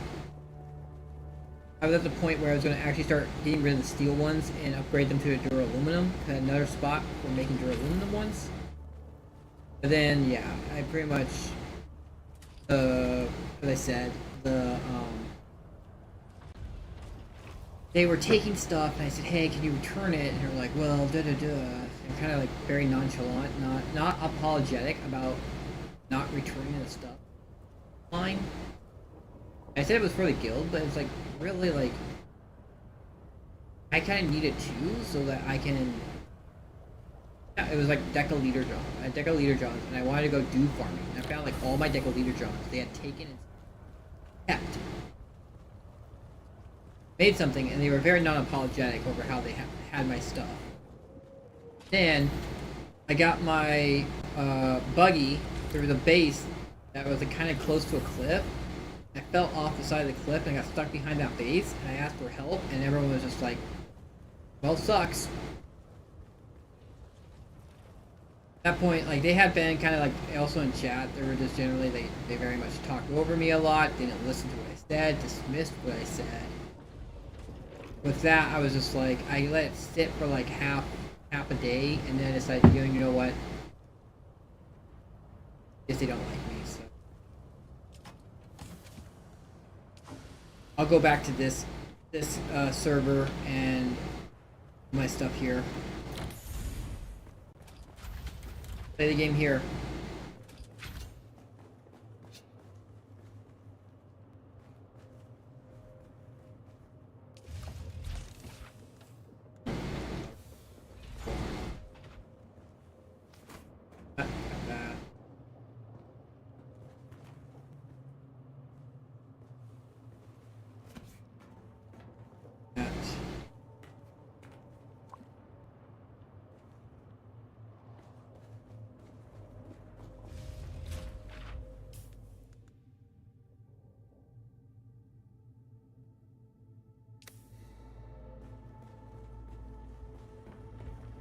I was at the point where I was going to actually start getting rid of the steel ones and upgrade them to a duraluminum. I had another spot for making duraluminum ones. But then, yeah, I pretty much, as I said, they were taking stuff, and I said, hey, can you return it? And they were like, well, da-da-da. And kind of like very nonchalant, not apologetic about not returning the stuff. Fine. I said it was for the guild, but it's like, really, like, I kind of need it too, so that I can... Yeah, it was like Deca Leader John. I had Deca Leader Johns, and I wanted to go do farming. And I found like all my Deca Leader Johns they had taken and kept. Made something, and they were very non-apologetic over how they had my stuff. Then, I got my buggy. There was a base that was kind of close to a cliff. I fell off the side of the cliff and I got stuck behind that base, and I asked for help, and everyone was just like, well, sucks. that point, like, they had been kind of like also in chat. They were just generally they very much talked over me a lot, didn't listen to what I said, dismissed what I said. With that, I was just like, I let it sit for like half a day, and then I decided, you know what? Guess they don't like me, so I'll go back to this server and my stuff here. Play the game here.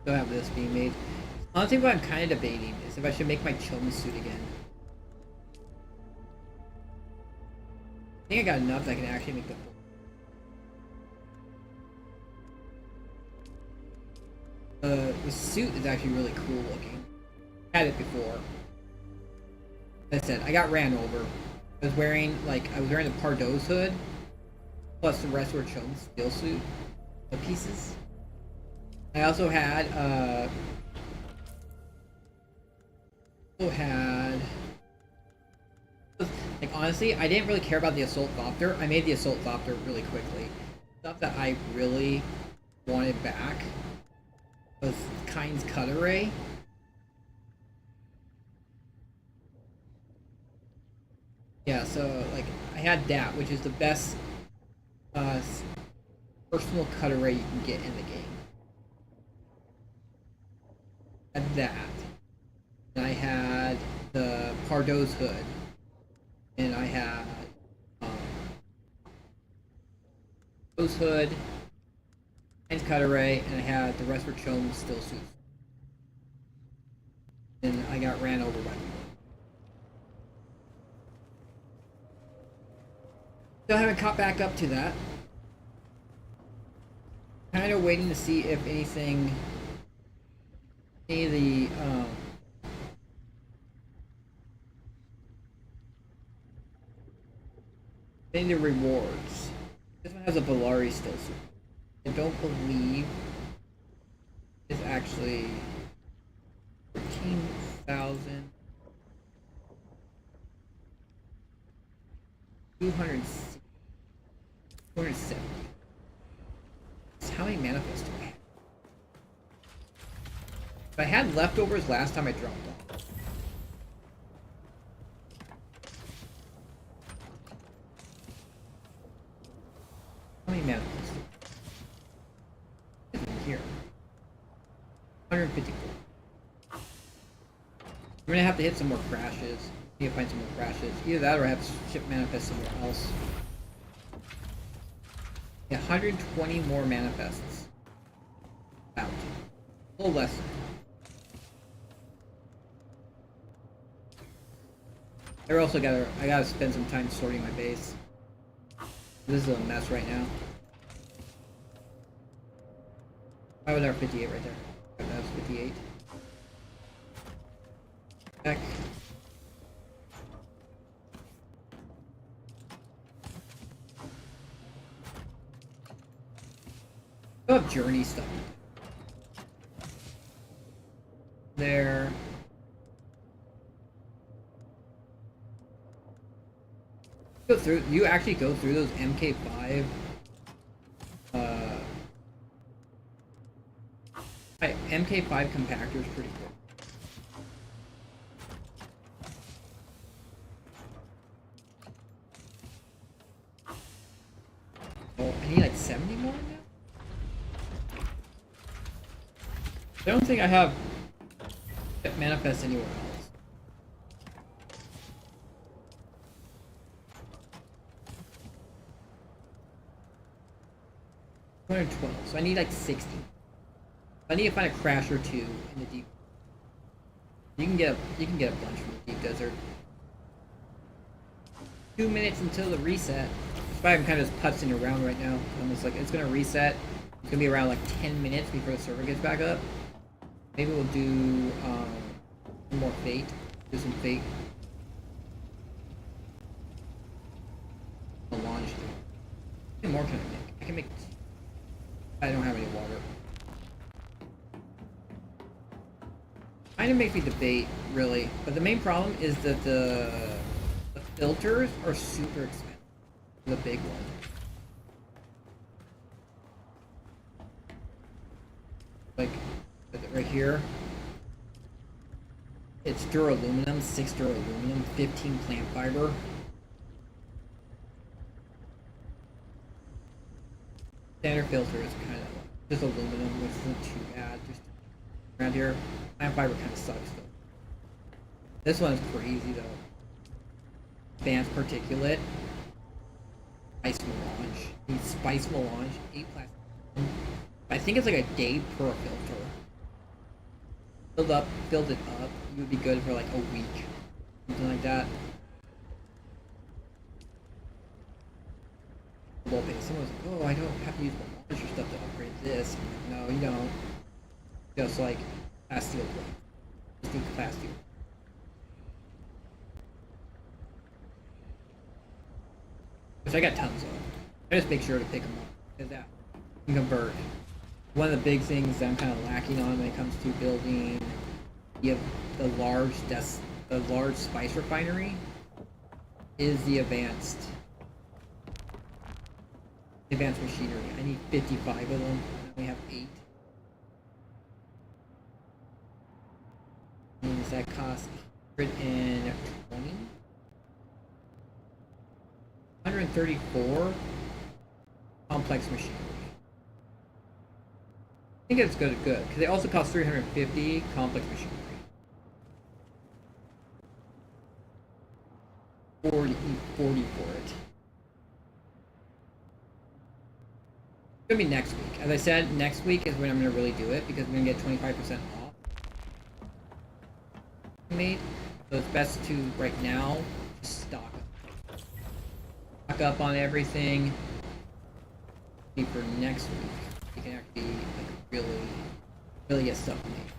Still have this being made. Honestly, what I'm kind of debating is if I should make my chum suit again. I think I got enough that I can actually make the suit is actually really cool looking. Had it before. As I said, I got ran over. I was wearing the Pardo's hood, plus the rest were chum steel suit pieces. I also had like, honestly, I didn't really care about the Assault Thopter. I made the Assault Thopter really quickly. Stuff that I really wanted back was Kyne's Cutter Ray. Yeah, so like I had that, which is the best personal cutter ray you can get in the game. Had that. And I had the Pardo's hood. And I had Pardo's hood, Kyne's Cutter Ray, and I had the rest were Chom's still suits. And I got ran over by them. Still haven't caught back up to that. Kind of waiting to see if any of the rewards. This one has a Valari still suit. I don't believe it's actually 14,000. 270. How many manifests do I have? If I had leftovers last time I dropped off. How many manifests? Here. 154. I'm gonna have to hit some more crashes. Need to find some more crashes. Either that or I have to ship manifests somewhere else. Yeah, 120 more manifests. Out. A little less. I gotta spend some time sorting my base. This is a mess right now. 558 right there. That's 58. Back. I have journey stuff. There. You actually go through those MK5 MK5 compactors pretty quick. Oh, I need like 70 more now? I don't think I have manifest anywhere else. $112, so I need like 60. I need to find a crash or two in the deep. You can get a bunch from the deep desert. 2 minutes until the reset. That's why I'm kind of just putzing around right now. I'm just like, it's gonna reset. It's gonna be around like 10 minutes before the server gets back up. Maybe we'll do some more Fate. Do some Fate. A launch. How many more can I make? I can make. I don't have any water. Kind of makes me debate, really. But the main problem is that the filters are super expensive. The big one. Like, right here. It's duraluminum, 6 duraluminum, 15 plant fiber. Standard filter is kind of just aluminum, which isn't too bad. Just around here, plant fiber kind of sucks though. This one is crazy though. Advanced particulate, spice melange, spice melange, 8 plastic. I think it's like a day per filter. Filled it up. You would be good for like a week, something like that. Someone's like, oh, I don't have to use my launcher stuff to upgrade this. I'm like, no, you don't. Just like capacity of light. Just need capacity. Which I got tons of. I just make sure to pick them up. Because that can convert. One of the big things that I'm kind of lacking on when it comes to building the large spice refinery is the advanced machinery. I need 55 of them. I only have 8. Means that costs 134 complex machinery. I think it's good because they also cost 350 complex machinery. 40 for it. It's gonna be next week. As I said, next week is when I'm gonna really do it because I'm gonna get 25% off. Made. So it's best to right now just stock up on everything. For next week, you can actually like really get stuff made.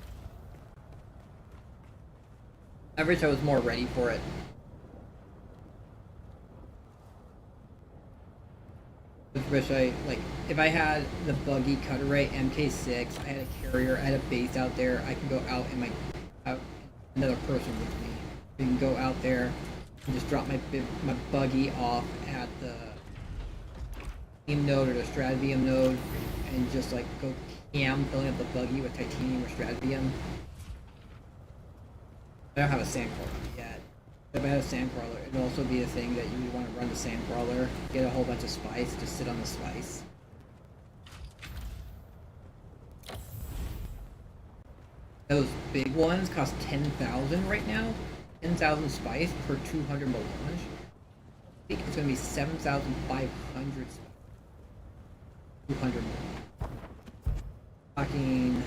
I wish I was more ready for it. I wish if I had the buggy cutter ray MK6, I had a carrier, I had a base out there, I can go out and another person with me. We can go out there and just drop my buggy off at the Titanium node or the Stradium node and just like go cam filling up the buggy with titanium or Stradium. I don't have a sandcrawler yet. If I had a sandcrawler, it'd also be a thing that you would want to run the sandcrawler, get a whole bunch of spice, just sit on the spice. Those big ones cost 10,000 right now. 10,000 spice per 200 melange. I think it's gonna be 7,500 spice. 200 melange. Talking.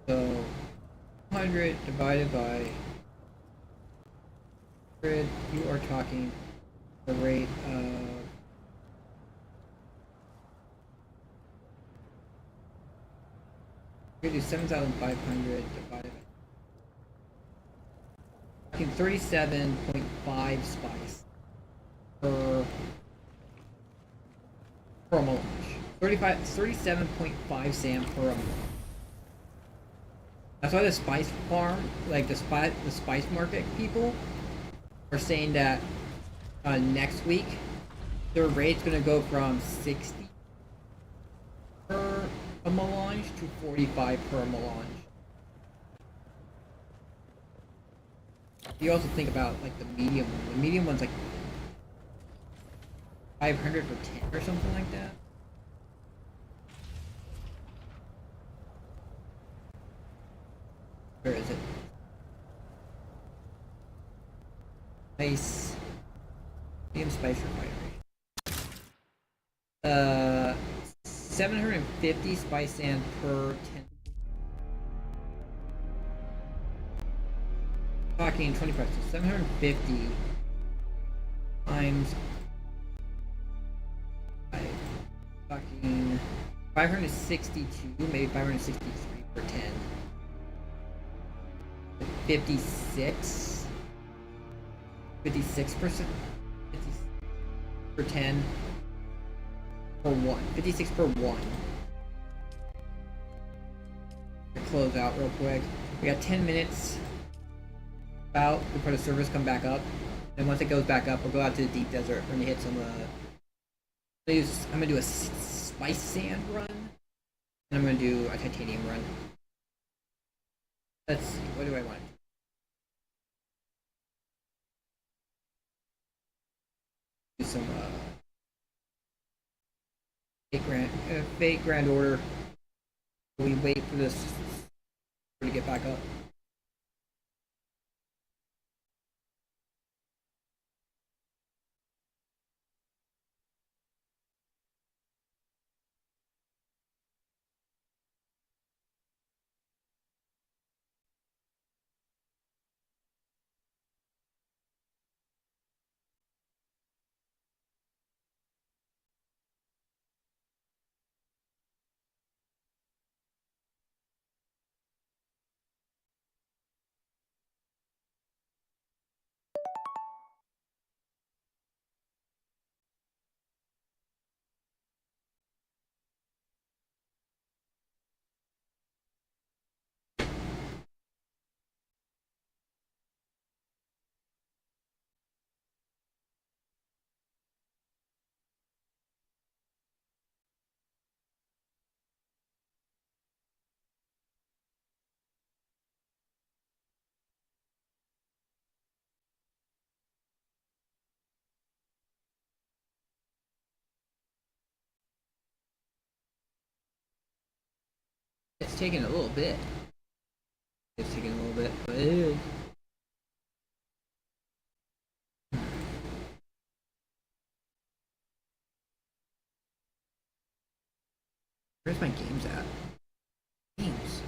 So 100 divided by 100, you are talking the rate of we're gonna do 7,500 divided by 37.5 spice per melange. 37.5 SAM per melange. That's why the spice farm, like the spice market people, are saying that next week their rate's gonna go from 60 per a melange to 45 per melange. You also think about like the medium one. The medium one's like 500 for 10 or something like that. Where is it? Spice. Medium spice refinery. 750 spice sand per 10. Talking 25, so 750 times 5. Talking 562, maybe 563 for 10. 56. 56%. 50 for 10. For 1. 56 per 1. Close out real quick. We got 10 minutes about before the servers come back up. And once it goes back up, we'll go out to the deep desert. We're gonna hit some I'm gonna do a spice sand run. And I'm gonna do a titanium run. Let's see, what do I want? Do some fake grand order. We wait for this to get back up. It's taking a little bit. It's taking a little bit, but it is. Where's my games at? Games.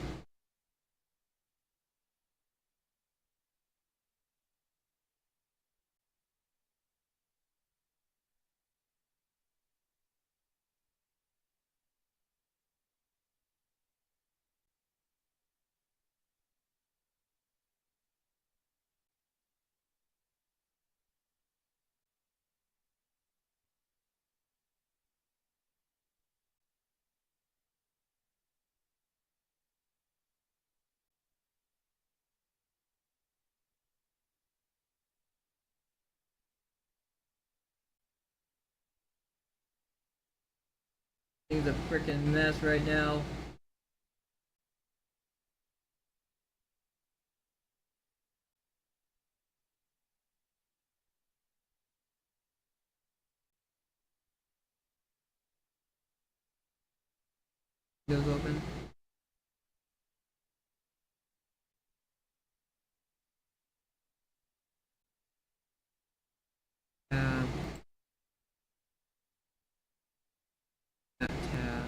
Things a freaking mess right now. Windows open. Tab. That tab.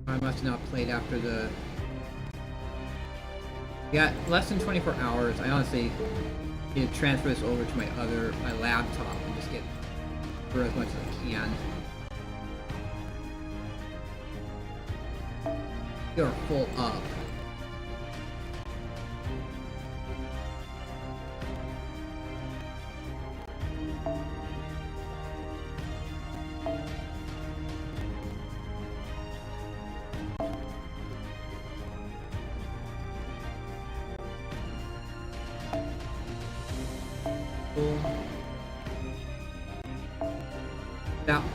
I must have not played after the... Yeah, less than 24 hours. I honestly need to transfer this over to my laptop and just get for as much as I can. You're full up. Cool.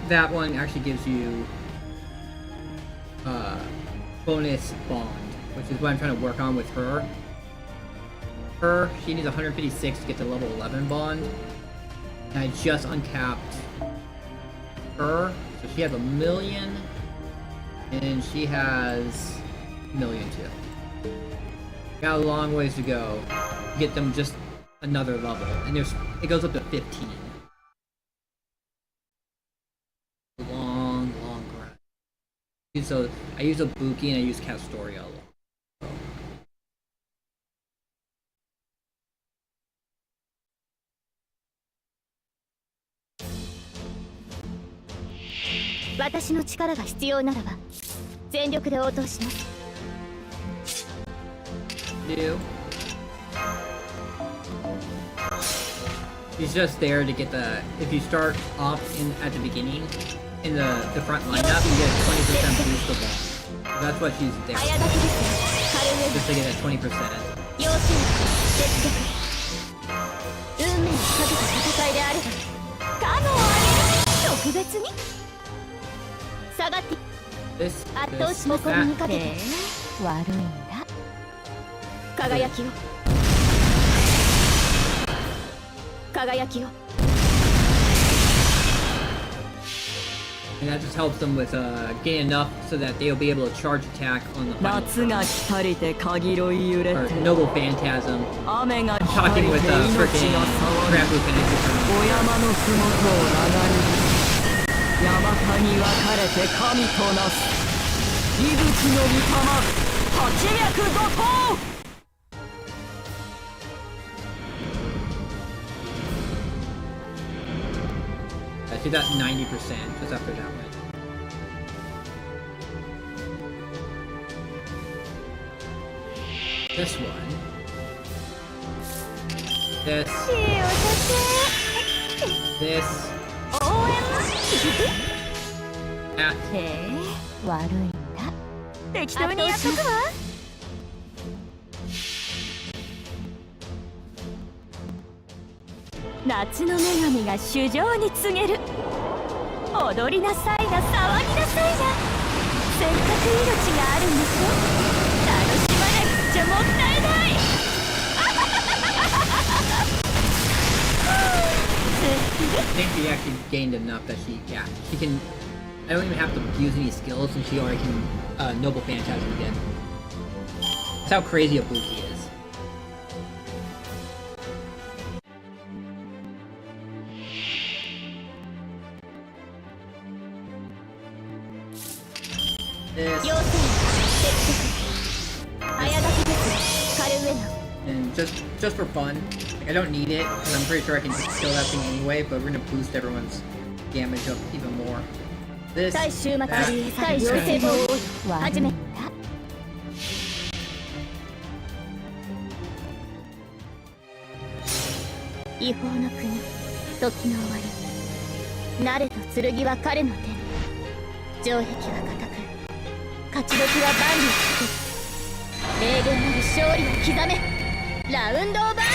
That one actually gives you bonus bond, which is what I'm trying to work on with her. She needs 156 to get to level 11 bond. And I just uncapped her, so she has 1 million, and she has 1 million too. Got a long ways to go to get them just another level, and it goes up to 15. Long grind. So I use Ibuki and I use Castoria.私の力が必要ならば全力で応答します。He's just there to get the. If you start off at the beginning, in the front lineup, you get 20% boost of ball. That's what she's there for. Just to get that 20%. 運命をかけた戦いであればカノをあげる特別に下がって圧倒し誇りにかけて悪いんだ輝きを輝きを And that just helps them with getting enough so that they'll be able to charge attack on the final or Noble Phantasm. Talking with freaking Rambo Finisher. 山田に分かれて神となす息吹の御霊八脈怒涛 I did that 90% just after that one. This one. This. That. 悪いんだ適当にやっとくわ夏の女神が衆生に告げる踊りなさいな騒ぎなさいなせっかく命があるんですよ楽しまなくちゃもったいない I think she actually gained enough that she can. I don't even have to use any skills, and she already can Noble Phantasm again. That's how crazy Ibuki is. And just for fun, like, I don't need it because I'm pretty sure I can just kill that thing anyway. But we're gonna boost everyone's damage up even more. This. That. 違法の国、時の終わり。慣れと剣は彼の手に。城壁は固く、勝ち時は万里をつけ。霊言なる勝利を刻め。ラウンドオブアバロン。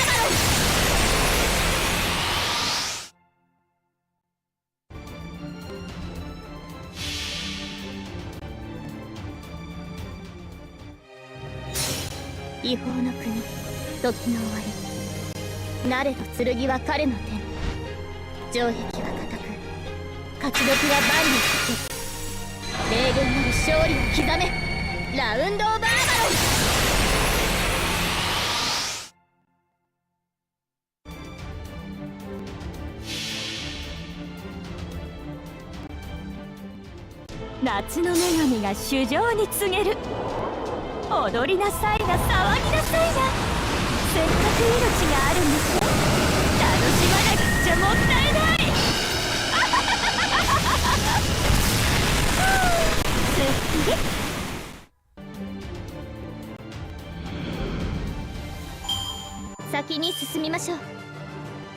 違法の国、時の終わり。慣れと剣は彼の手に城壁は固く勝ち時は万里をつけ霊言なる勝利を刻めラウンドオブアバロン夏の女神が衆生に告げる踊りなさいな騒ぎなさいなせっかく命があるんですよ楽しまなくちゃもったいない先に進みましょう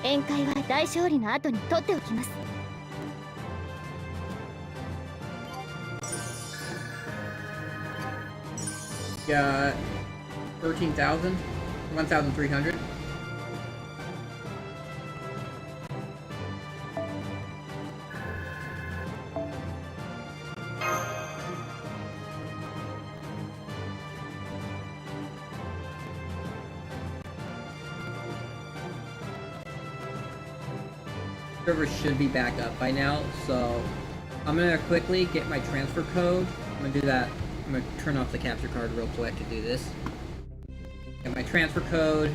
宴会は大勝利の後に取っておきます Got 13,000, 1,300. server should be back up by now, so I'm gonna quickly get my transfer code. I'm gonna do that. I'm gonna turn off the capture card real quick to do this. Get my transfer code.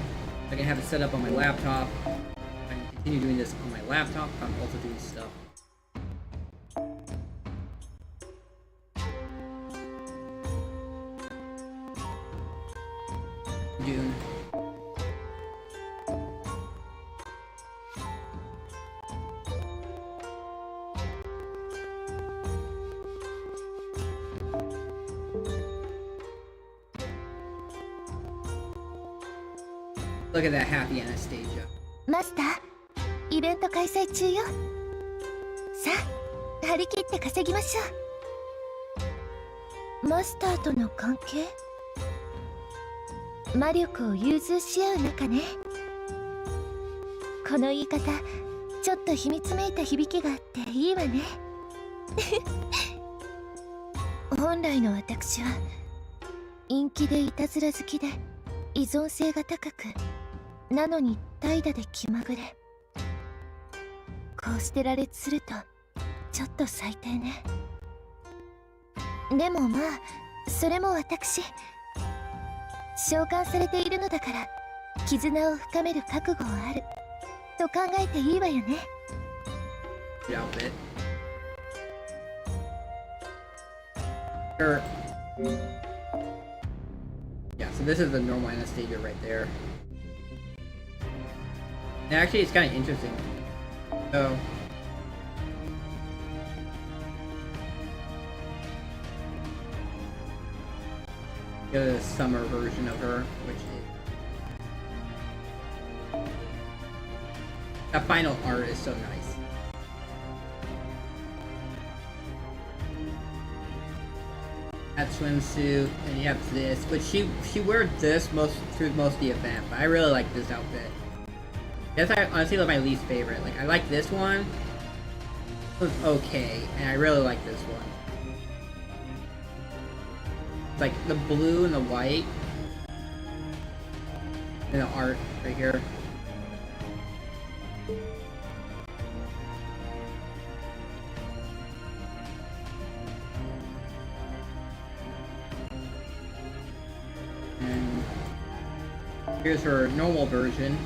I can have it set up on my laptop. I can continue doing this on my laptop. I'm also doing stuff. Dune. Look at that happy Anastasia. マスター、イベント開催中よ。さあ、張り切って稼ぎましょう。マスターとの関係？魔力を融通し合う仲ね。この言い方、ちょっと秘密めいた響きがあっていいわね。本来の私は陰気でいたずら好きで依存性が高く、なのに怠惰で気まぐれ。こうして羅列するとちょっと最低ね。でもまあそれも私、召喚されているのだから絆を深める覚悟はあると考えていいわよね。Good outfit. Yeah, so this is the normal Anastasia right there. And actually, it's kind of interesting. So, the summer version of her, which is that final art is so nice. That swimsuit, and you have this, but she wears this through most of the event. But I really like this outfit. That's honestly my least favorite. Like I like this one. It was okay, and I really like this one. It's like the blue and the white, and the art right here. And here's her normal version.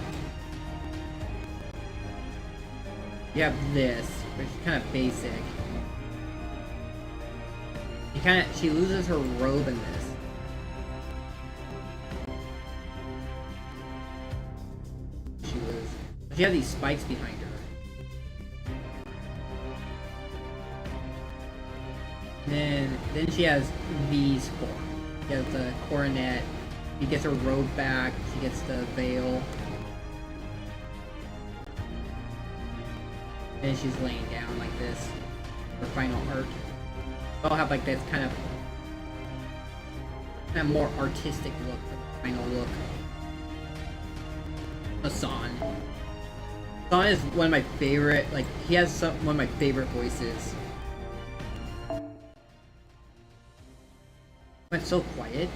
You have this, which is kind of basic. She loses her robe in this. She loses. She has these spikes behind her. Then she has these four. She has the coronet. She gets her robe back. She gets the veil. And she's laying down like this. Her final art. They'll have like this kind of more artistic look for the final look. Hassan. Hassan is one of my favorite. Like he has one of my favorite voices. Went so quiet.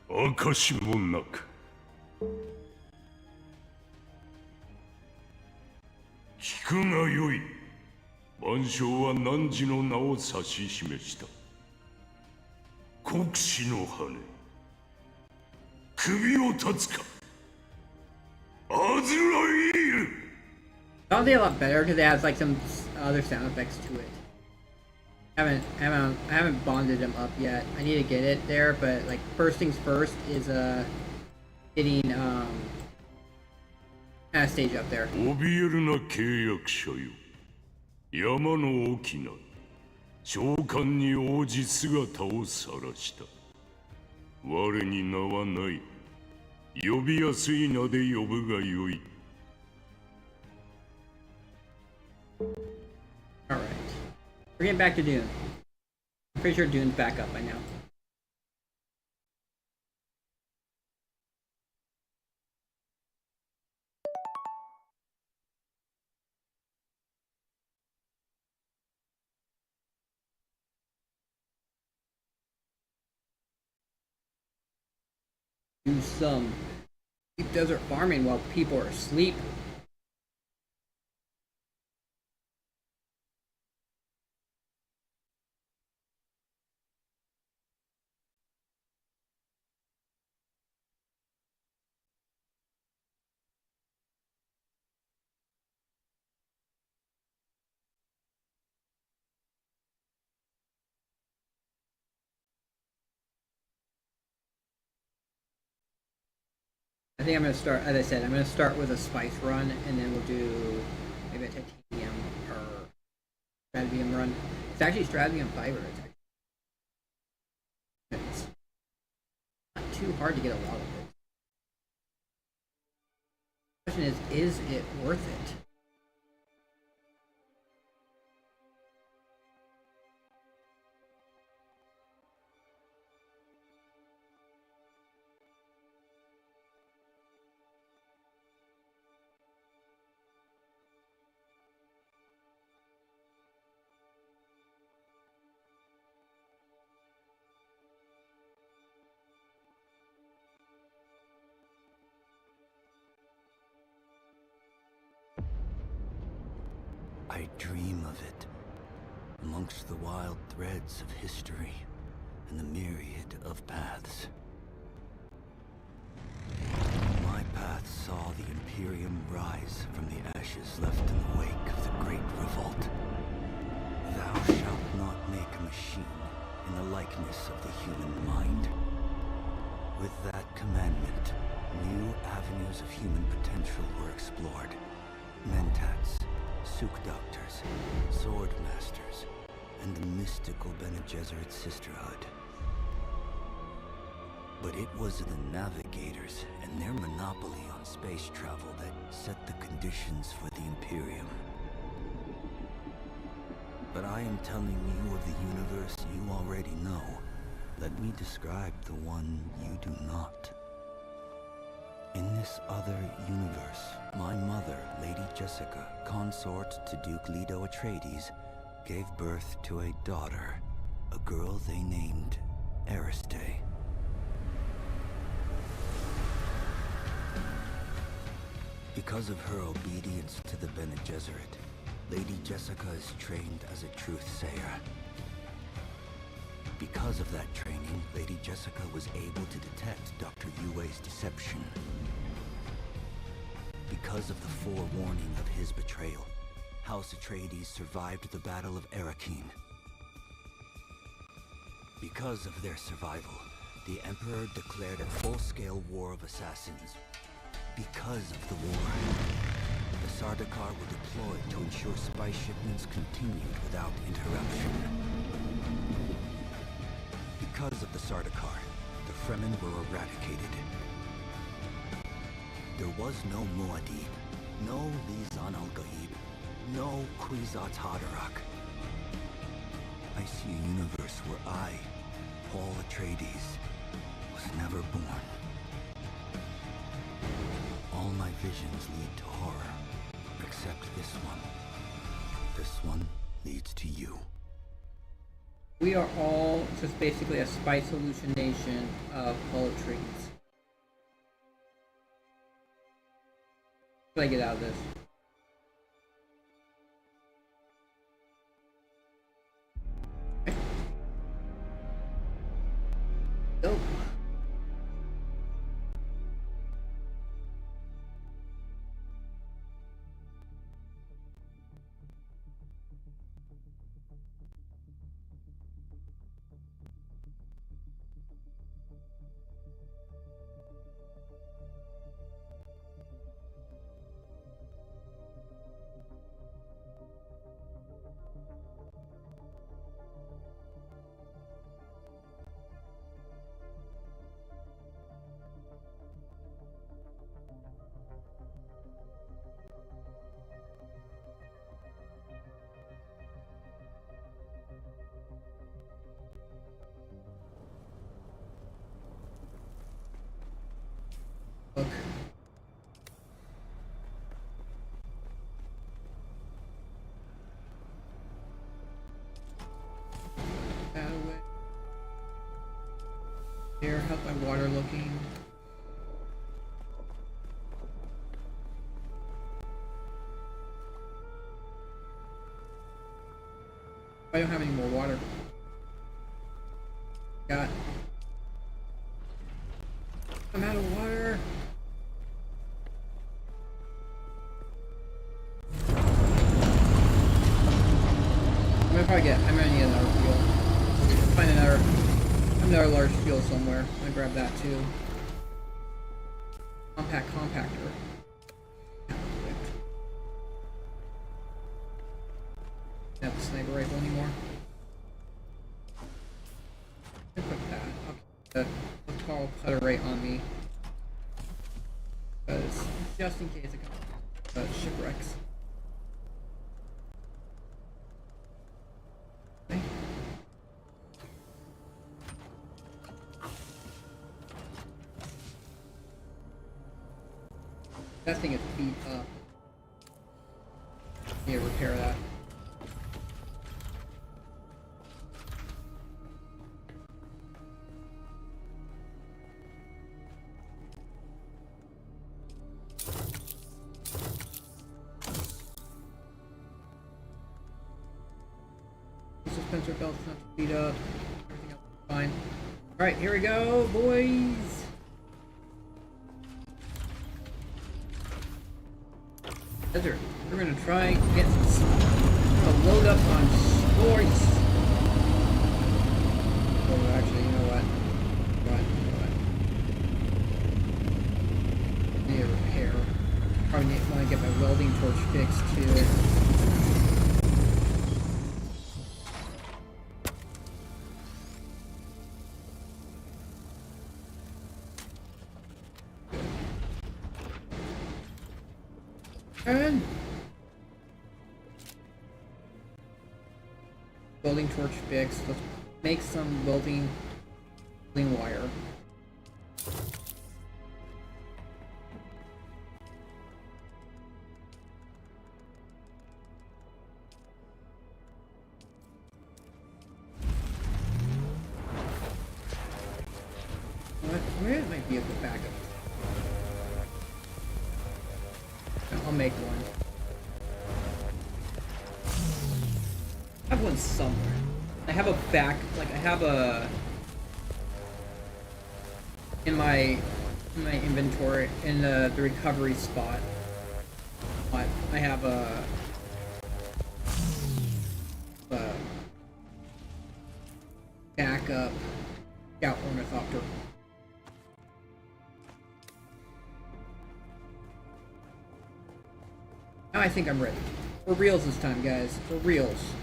証もなく聞くがよい。万象は汝の名を指し示した。国士の羽、首を断つか。アズライル。 That'll be a lot better because it has like some other sound effects to it. I haven't bonded them up yet. I need to get it there, but like first things first is getting Anastasia up there. 怯えるな契約者よ。山の沖な召喚に応じ姿を晒した。我に名はない。呼びやすい名で呼ぶがよい。Alright. We're getting back to Dune. I'm pretty sure Dune's back up by now. Do some deep desert farming while people are asleep. think I'm gonna start, as I said, I'm gonna start with a spice run, and then we'll do maybe a titanium or stratavium run. It's actually stratavium fiber. It's not too hard to get a lot of it. The question is it worth it? I dream of it, amongst the wild threads of history and the myriad of paths. My path saw the Imperium rise from the ashes left in the wake of the Great Revolt. Thou shalt not make a machine in the likeness of the human mind. With that commandment, new avenues of human potential were explored. Mentats, Suk Doctors, Sword Masters, and the mystical Bene Gesserit Sisterhood. But it was the Navigators and their monopoly on space travel that set the conditions for the Imperium. But I am telling you of the universe you already know. Let me describe the one you do not. In this other universe, my mother, Lady Jessica, consort to Duke Leto Atreides, gave birth to a daughter, a girl they named Ariste. Because of her obedience to the Bene Gesserit, Lady Jessica is trained as a truth-sayer. Because of that training, Lady Jessica was able to detect Dr. Yue's deception. Because of the forewarning of his betrayal, House Atreides survived the Battle of Arrakeen. Because of their survival, the Emperor declared a full-scale war of assassins. Because of the war, the Sardaukar were deployed to ensure spice shipments continued without interruption. Because of the Sardaukar, the Fremen were eradicated. There was no Muad'Dib, no Lisan al-Gaib, no Kwisatz Haderach. I see a universe where I, Paul Atreides, was never born. All my visions lead to horror, except this one. This one leads to you. We are all just basically a spice hallucination of Paul Atreides. What do I get out of this? Go. Look. That way. Here, how's my water looking? I don't have any more water. God. I'm out of water. I'm gonna need another fuel. Find another large fuel somewhere. I'm gonna grab that too. compact compactor. Not the sniper rifle anymore. Equip that. Okay. The tall cutter right on me. Because just in case it comes shipwrecks. Okay. That thing is beat up. Yeah, repair that. Dispenser belt's not beat up. Everything else is fine. Alright, here we go, boys. Desert. We're gonna try and get a load up on sports. Oh, actually, you know what? Need a repair. Probably want to get my welding torch fixed too. Welding torch fixed. Let's make some welding wire. Where might be a good backup? I'll make one. I have one somewhere. I have a in my inventory in the recovery spot. But I have a backup scout ornithopter. Now I think I'm ready. For reals this time, guys. For reals.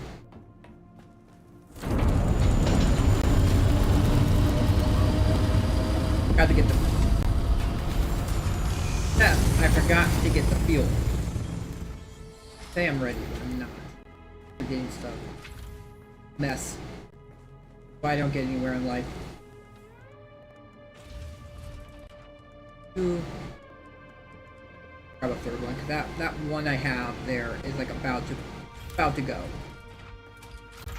Got to get the... Yeah, I forgot to get the fuel. Say I'm ready, but I'm not. I'm getting stuff. Mess. Why I don't get anywhere in life. Ooh. Grab a third one, cause that one I have there is like about to go.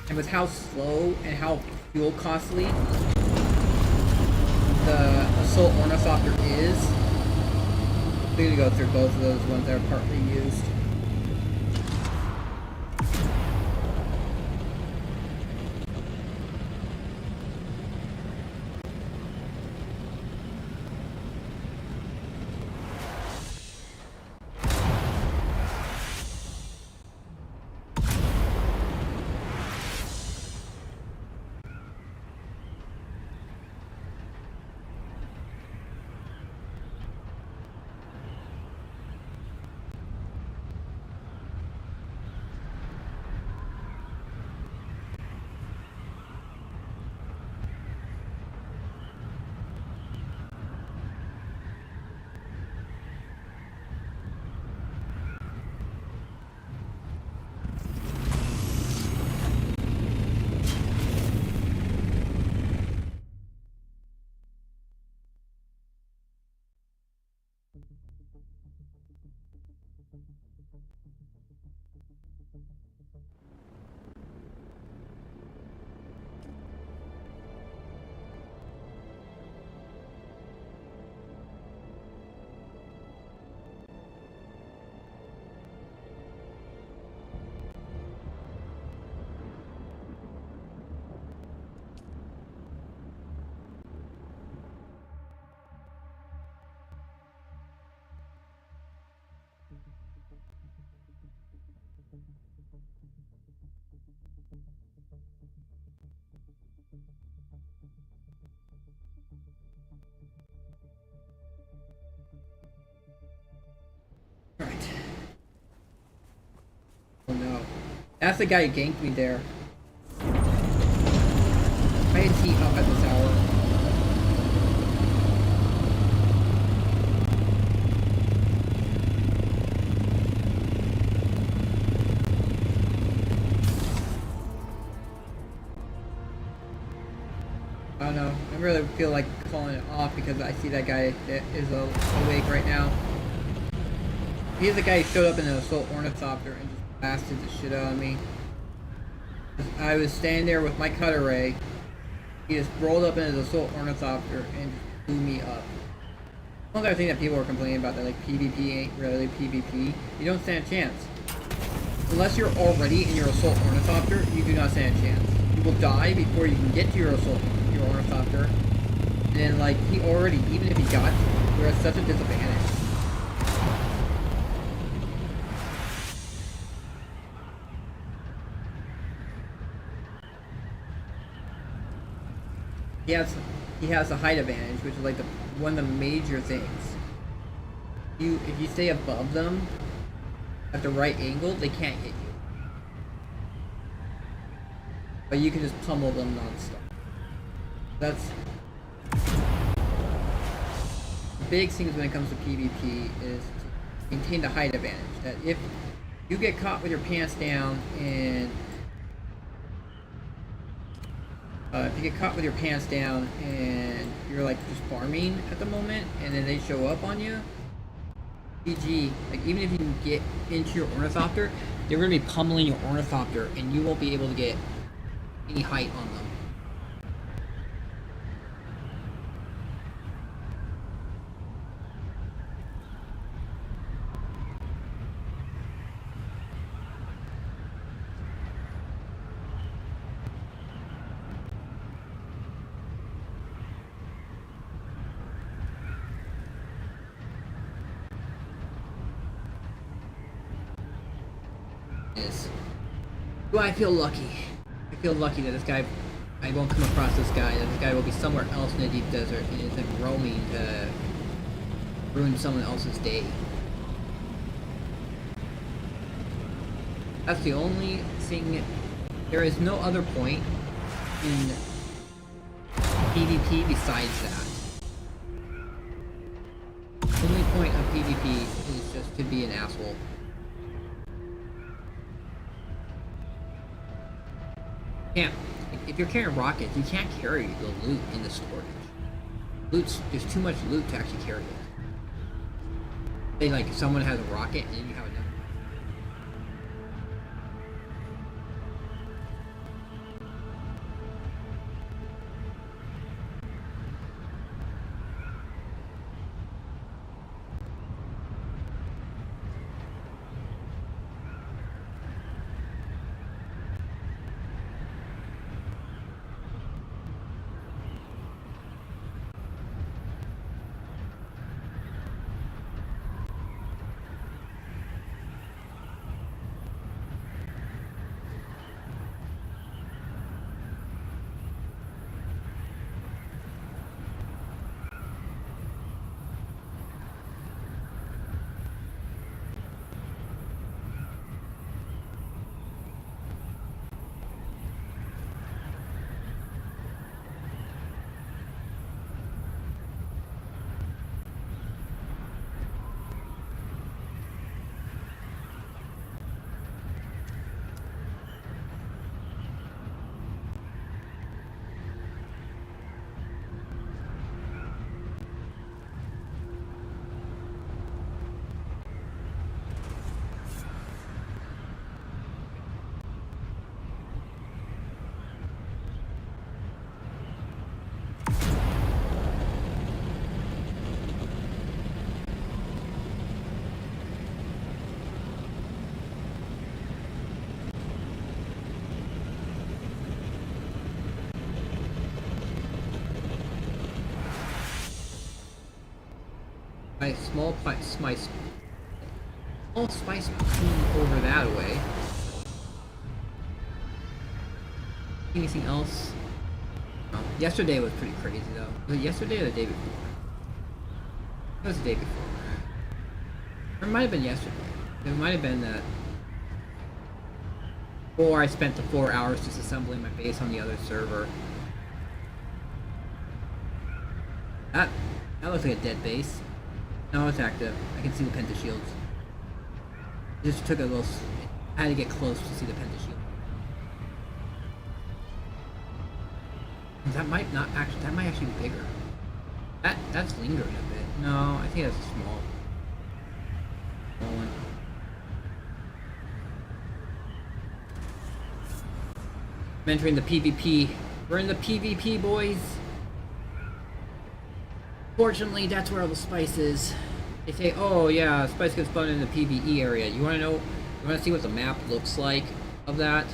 And with how slow and how fuel costly the Assault Ornithopter is, I'm gonna go through both of those ones that are partly used. That's the guy who ganked me there. Why is he up at this hour? I don't know. I really feel like calling it off because I see that guy that is awake right now. He's the guy who showed up in an assault ornithopter and just blasted the shit out of me. I was standing there with my cutter ray. He just rolled up in his assault ornithopter and blew me up. One other thing that people are complaining about, that like PvP ain't really PvP. You don't stand a chance. Unless you're already in your assault ornithopter, you do not stand a chance. You will die before you can get to your ornithopter. And then like he already, even if he got you, you're at such a disadvantage. He has a height advantage, which is like one of the major things. If you stay above them at the right angle, they can't hit you. But you can just pummel them non-stop. That's the big things when it comes to PvP is to maintain the height advantage. That if you get caught with your pants down and if you get caught with your pants down and you're like just farming at the moment and then they show up on you, GG, like even if you can get into your ornithopter, they're going to be pummeling your ornithopter and you won't be able to get any height on them. Do I feel lucky? I feel lucky that this guy, I won't come across this guy, that this guy will be somewhere else in the deep desert and isn't roaming to ruin someone else's day. That's the only thing. There is no other point in PvP besides that. The only point of PvP is just to be an asshole. If you're carrying rockets, you can't carry the loot in the storage. There's too much loot to actually carry it. Say like someone has a rocket and you have another. My small spice over that way. Anything else? Oh, yesterday was pretty crazy though. Was it yesterday or the day before? It was the day before. Or it might have been yesterday. It might have been that. Or I spent the 4 hours disassembling my base on the other server. That looks like a dead base. No, it's active. I can see the pentashields. Just took a little. I had to get close to see the pentashield. That might not actually. That might actually be bigger. That's lingering a bit. No, I think that's a small one. I'm entering the PvP. We're in the PvP, boys. Fortunately, that's where all the spice is. They say, oh yeah, spice gets spawned in the PvE area. You wanna know, you wanna see what the map looks like of that?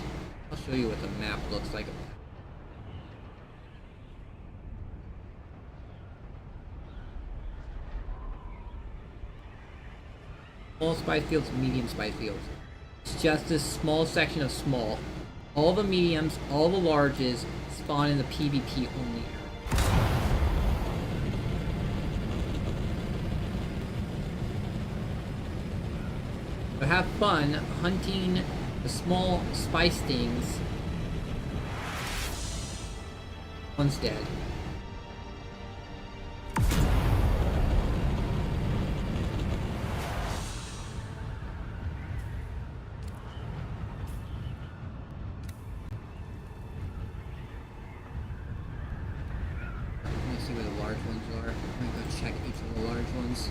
I'll show you what the map looks like of that. Small spice fields, medium spice fields. It's just this small section of small. All the mediums, all the larges spawn in the PvP only area. So have fun hunting the small spice things instead. Let me see where the large ones are. I'm gonna go check each of the large ones.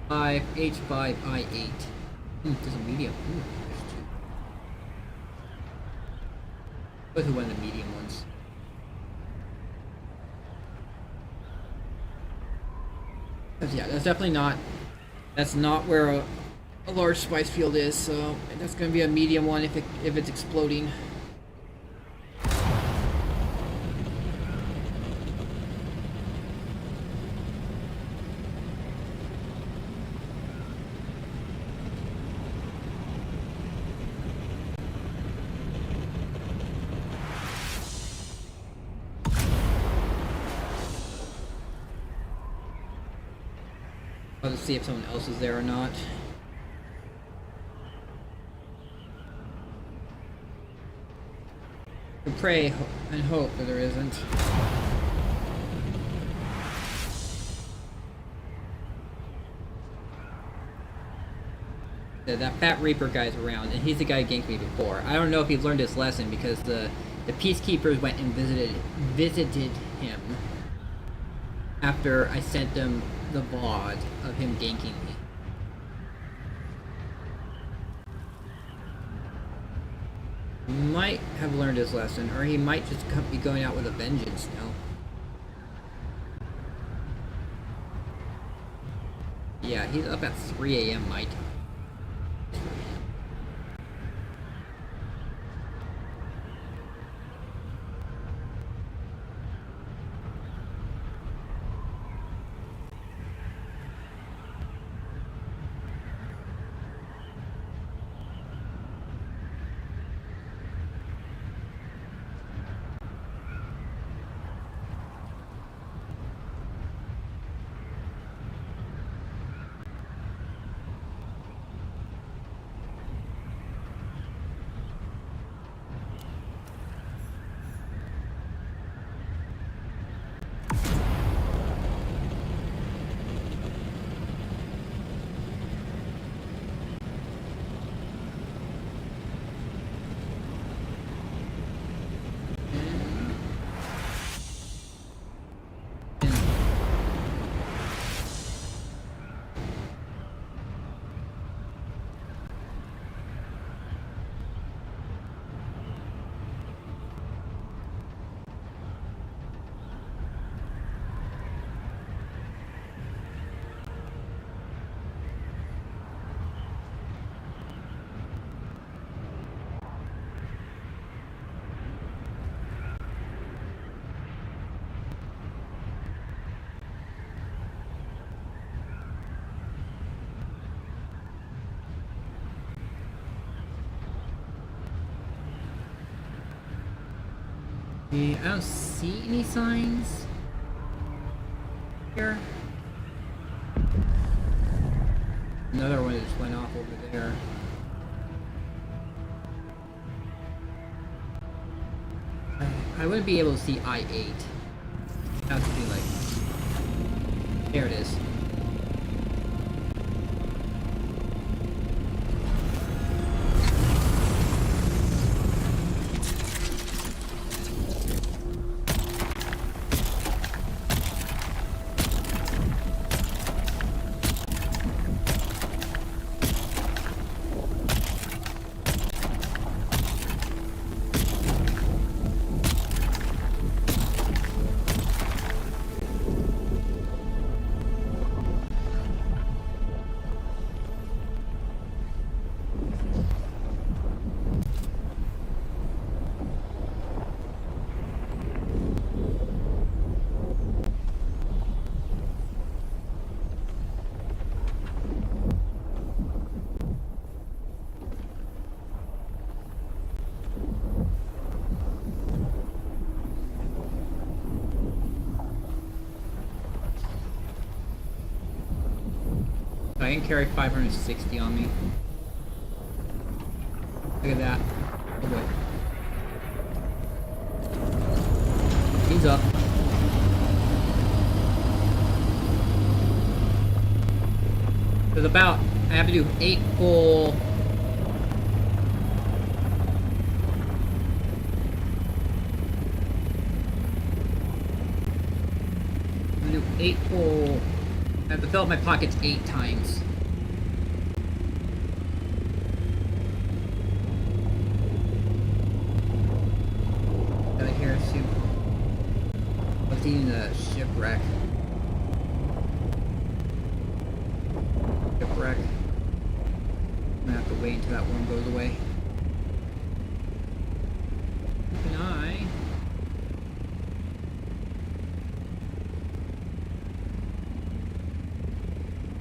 5, H5, I8. There's a medium. Ooh, there's 2. Both of one of the medium ones. Yeah, that's definitely not. That's not where a large spice field is. So that's going to be a medium one if it's exploding. I'll just see if someone else is there or not. We pray and hope that there isn't. That Fat Reaper guy's around, and he's the guy who ganked me before. I don't know if he learned his lesson because the Peacekeepers went and visited him after I sent them the VOD of him ganking me. He might have learned his lesson, or he might just be going out with a vengeance now. Yeah, he's up at 3 AM my time. I don't see any signs here. Another one just went off over there. I wouldn't be able to see I-8. It has to be like... There it is. I can carry 560 on me. Look at that. Oh boy. He's up. There's about, I have to do 8 full... I'm gonna do 8 full... I have to fill up my pockets 8 times. Got a hair suit. What's eating the shipwreck? Shipwreck. I'm gonna have to wait until that worm goes away. Can I?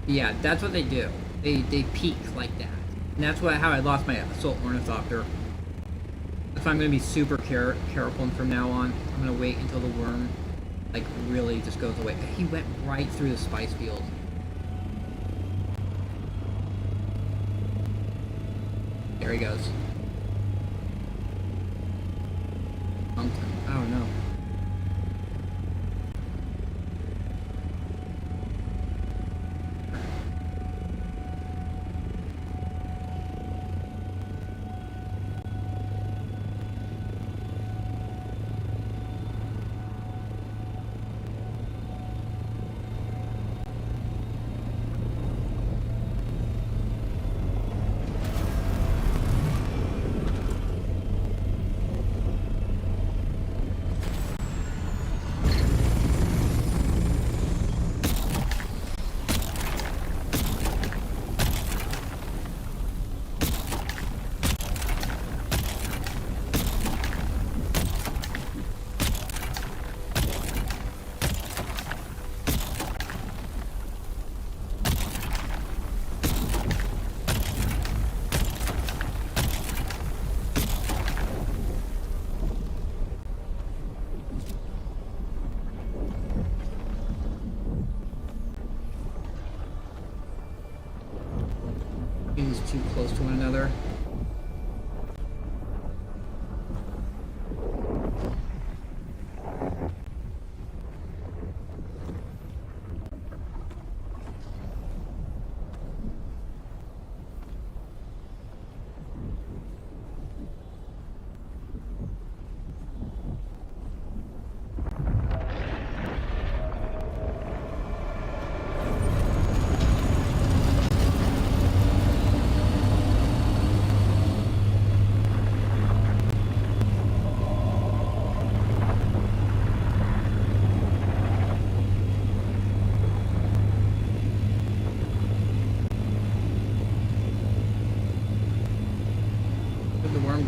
Yeah, that's what they do. They peek like that. And that's how I lost my assault ornithopter. That's why I'm gonna be super careful from now on. I'm gonna wait until the worm like really just goes away. He went right through the spice field. There he goes. I don't know. Too close to one another.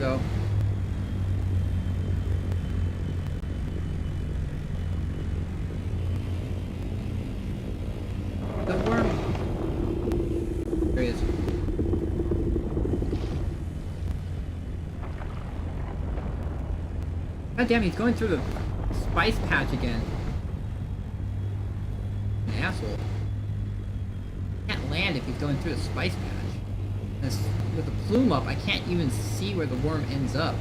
Go. The worm. There he is. God damn, he's going through the spice patch again. An asshole. Can't land if he's going through the spice patch. With the plume up, I can't even see where the worm ends up.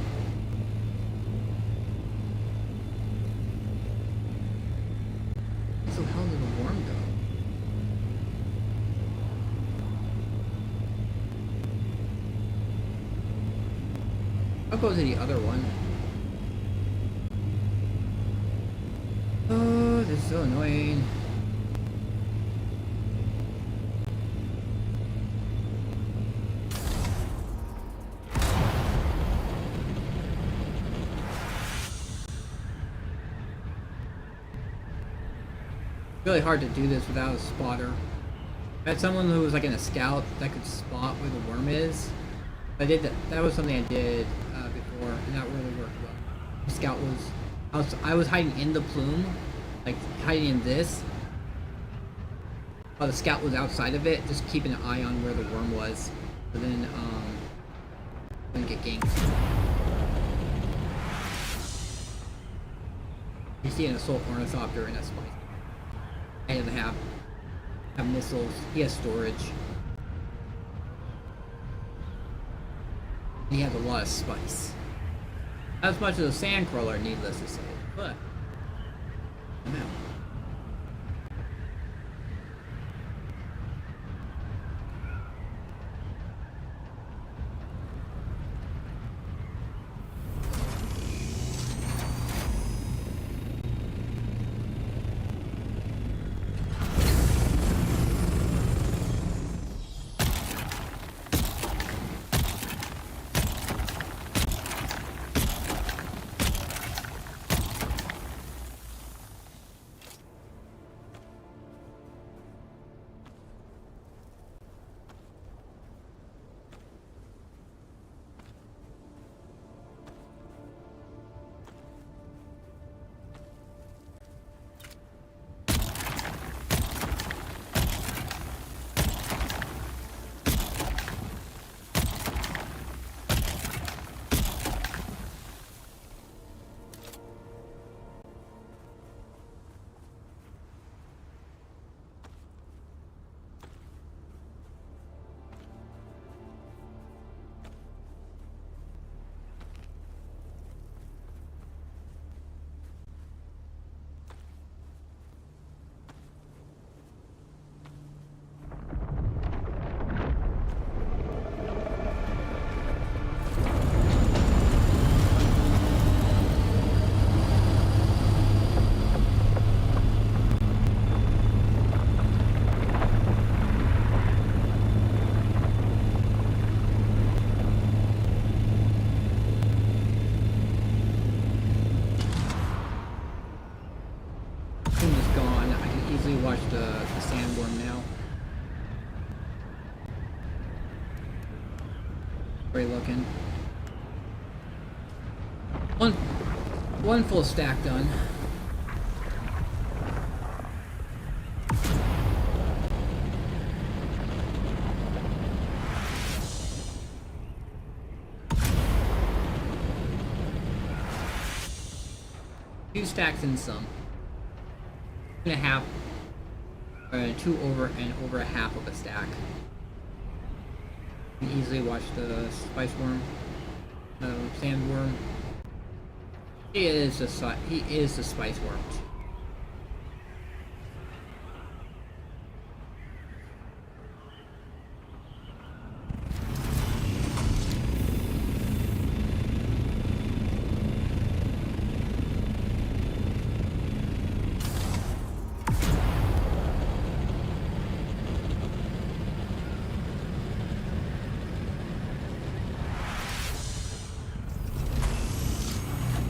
I'll go to the other one. Oh, this is so annoying. Really hard to do this without a spotter. I had someone who was like in a scout that could spot where the worm is. I did that. That was something I did before, and that really worked well. The scout I was hiding in the plume, like hiding in this, while the scout was outside of it, just keeping an eye on where the worm was. So then, wouldn't get ganked. You see an assault ornithopter and a spice. He doesn't have missiles. He has storage. He has a lot of spice. Not as much as a sandcrawler, needless to say, but I'm out. Looking. One full stack done. Two stacks and some. 2.5, 2 over and over a half of a stack. You can easily watch the spice worm, sandworm. He is the spice worm.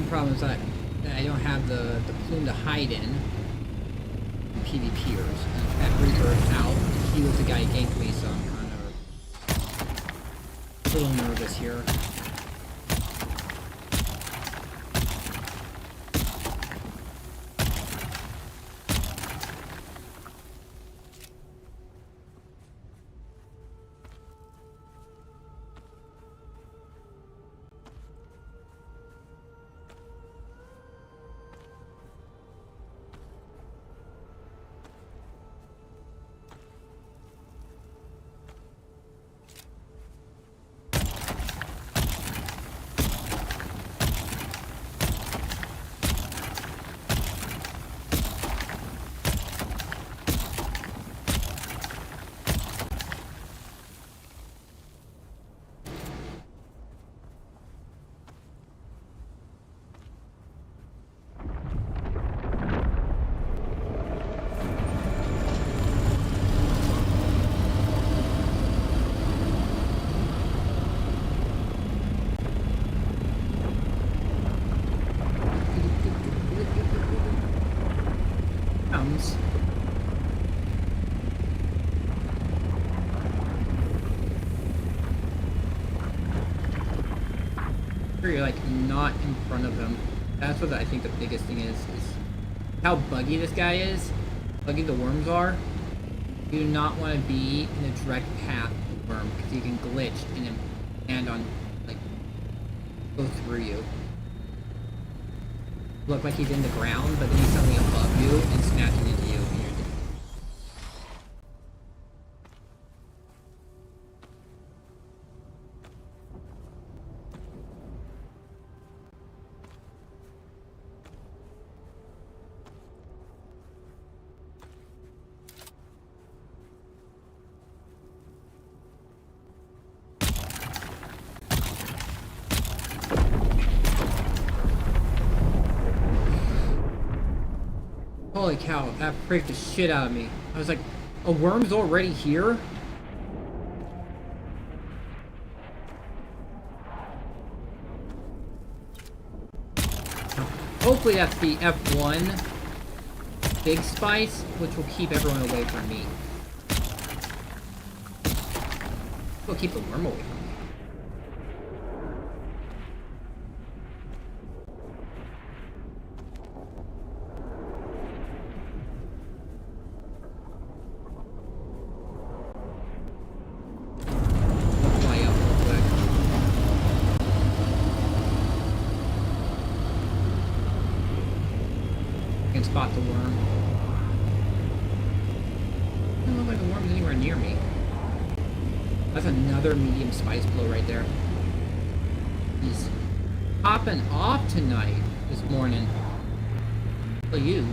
Problem is that I don't have the plume to hide in PvPers. And that Reaper out. He was the guy who ganked me, so I'm kind of a little nervous here. sure you're like not in front of him. That's what I think the biggest thing is how buggy this guy is. Buggy the worms are. You do not want to be in a direct path of the worm because he can glitch and on like go through you. Look like he's in the ground, but then he's suddenly above you and smashing into you, and you're dead. Holy cow, that freaked the shit out of me. I was like, a worm's already here? Hopefully that's the F1 big spice, which will keep everyone away from me. Will keep the worm away from me. Spot the worm. Doesn't look like the worm's anywhere near me. That's another medium spice blow right there. He's popping off tonight, this morning. Look at you.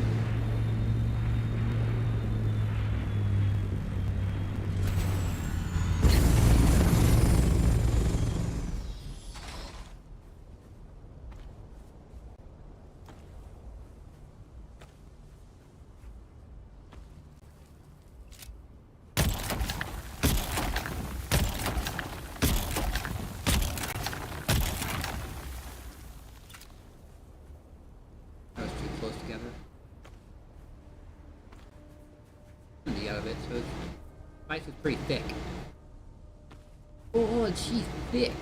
So the spice is pretty thick. Oh, she's thick.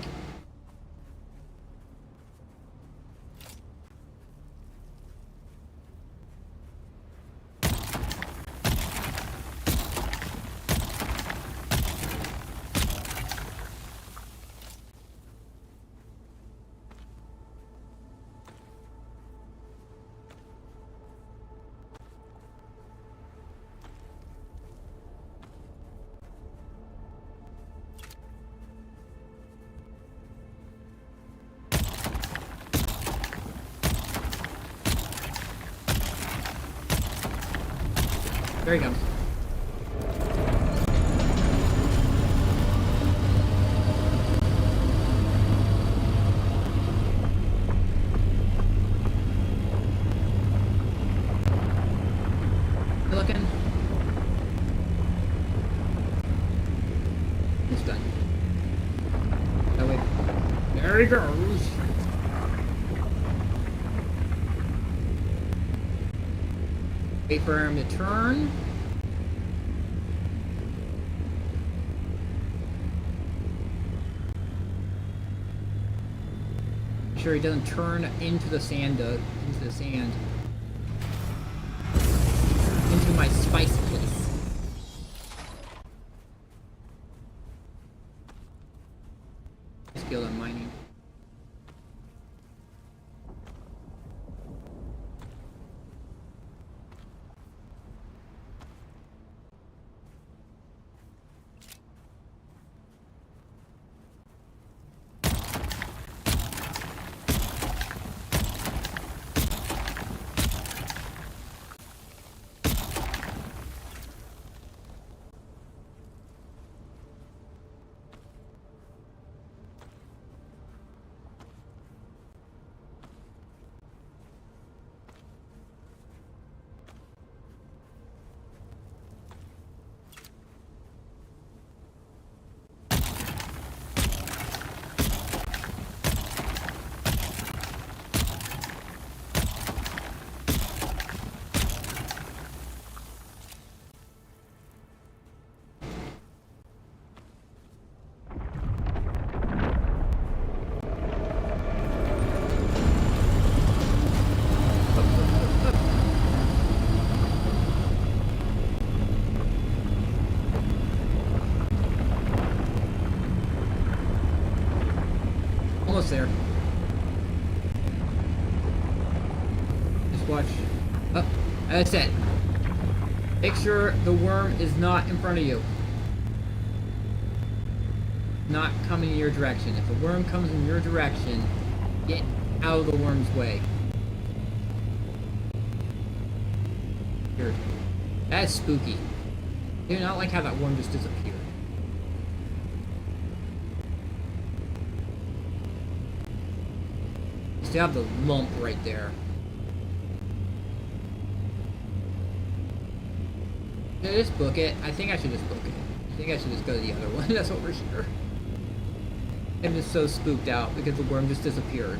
There he comes. You looking? He's done. Oh wait. There he goes. Wait for him to turn. Make sure he doesn't turn into the sand. Into my spice place. Skilled on mining. almost there. Just watch. Oh, that's it. Make sure the worm is not in front of you. Not coming in your direction. If the worm comes in your direction, get out of the worm's way. Here. That is spooky. I do not like how that worm just disappeared. You still have the lump right there. Should I just book it? I think I should just book it. I think I should just go to the other one. That's over here. I'm just so spooked out because the worm just disappeared.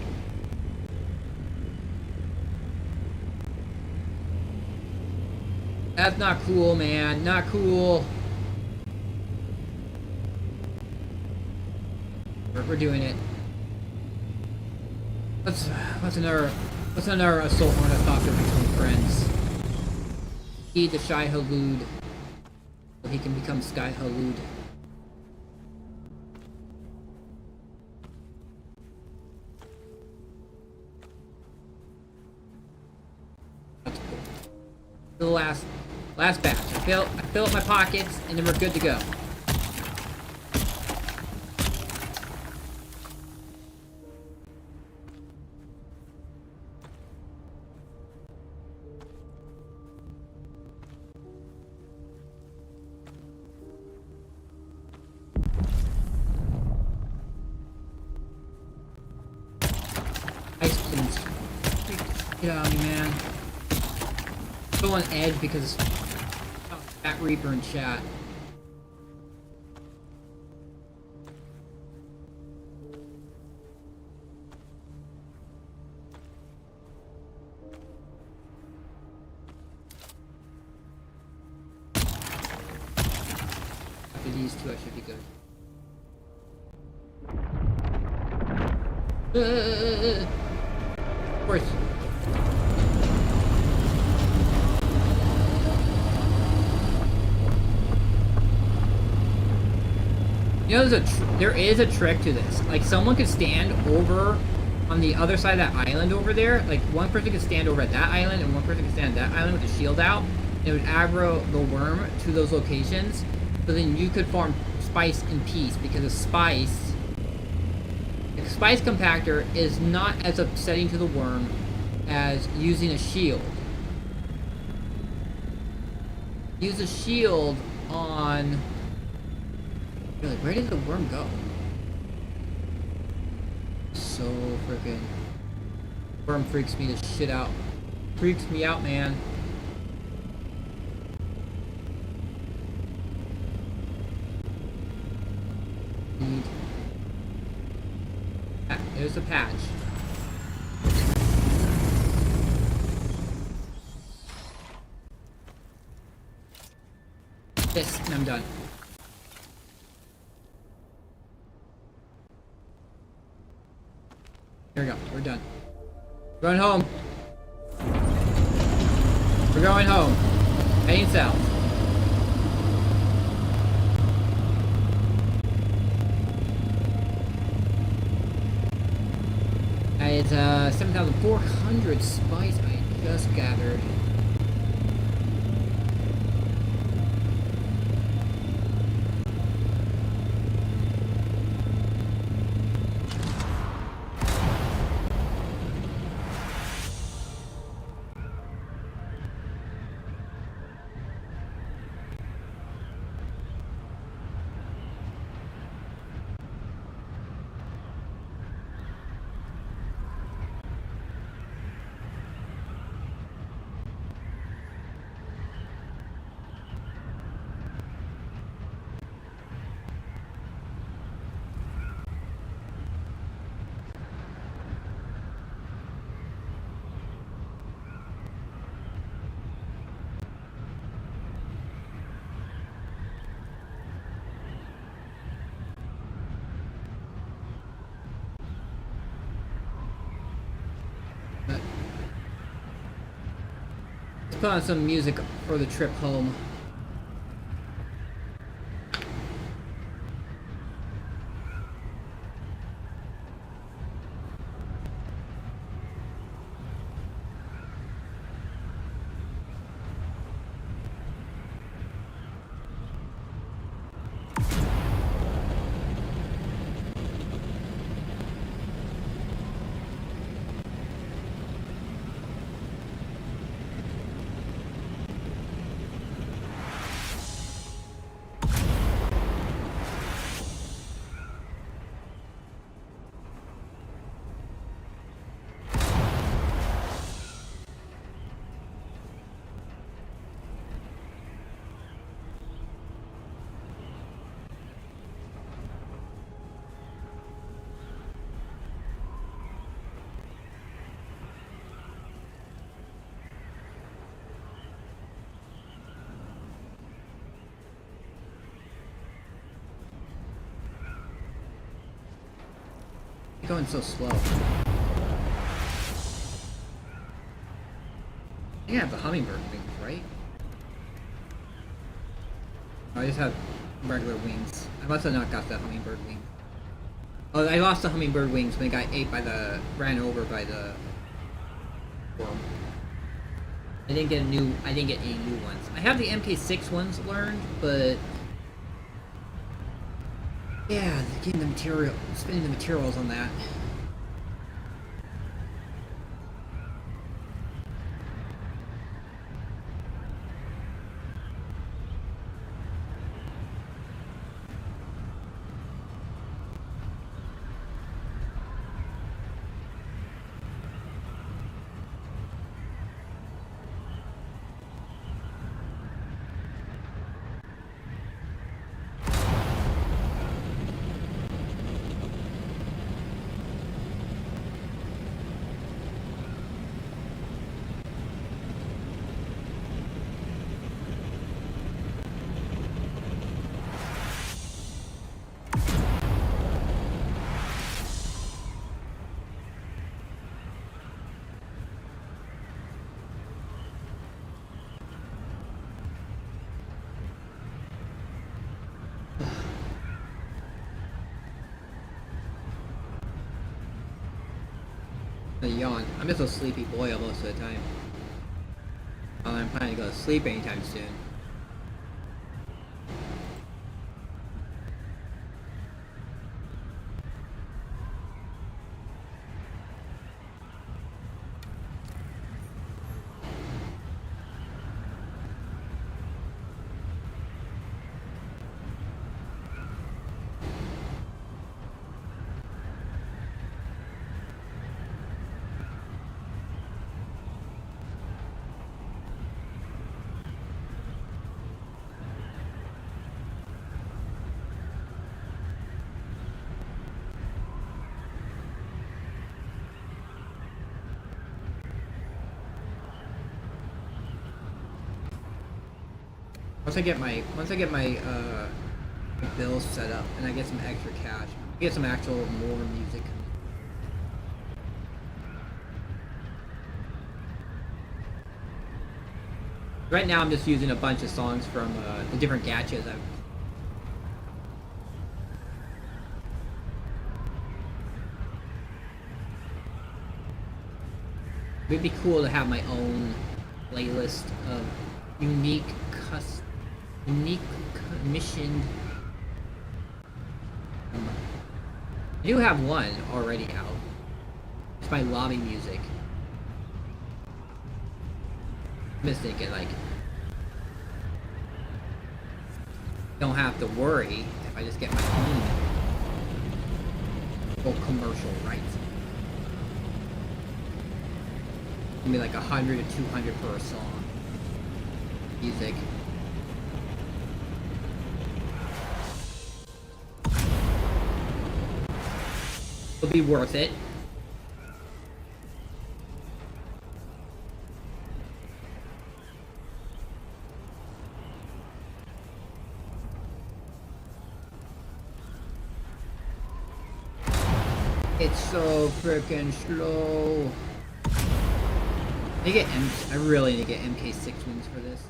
That's not cool, man. Not cool. We're doing it. What's another assault ornithopter between friends? Feed the Shy Halud so he can become Sky Halud. That's cool. The last batch. I fill up my pockets and then we're good to go. Ice, please. Get out of me, man. Still on edge because Fat Reaper in chat. After these two, I should be good. Of course. You know, there is a trick to this. Like, someone could stand over on the other side of that island over there. Like, one person could stand over at that island, and one person could stand at that island with the shield out. And it would aggro the worm to those locations. So then you could farm spice in peace, because a spice compactor is not as upsetting to the worm as using a shield. Use a shield on... Really, where did the worm go? So freaking... Worm freaks me the shit out. Freaks me out, man. There's a patch. This, and I'm done. Here we go. We're done. We're going home. We're going home. Heading south. It's 7,400 spice I just gathered. Put on some music for the trip home. Going so slow. I think I have the hummingbird wings, right? Oh, I just have regular wings. I must have not got the hummingbird wing. Oh, I lost the hummingbird wings when it got ran over by the worm. I didn't get any new ones. I have the MK6 ones learned, but yeah, getting the material, spending the materials on that. I yawn. I'm just a sleepy boy most of the time. I'm planning to go to sleep anytime soon. Once I get my bills set up and I get some extra cash, get some actual more music. Right now I'm just using a bunch of songs from the different gachas I've. It'd be cool to have my own playlist of unique commissioned. I do have one already out. It's my lobby music. I'm just thinking, like, don't have to worry if I just get my own full commercial rights. It'll be like 100 to 200 per song. Music. It'll be worth it. It's so freaking slow. I really need to get MK6 wings for this.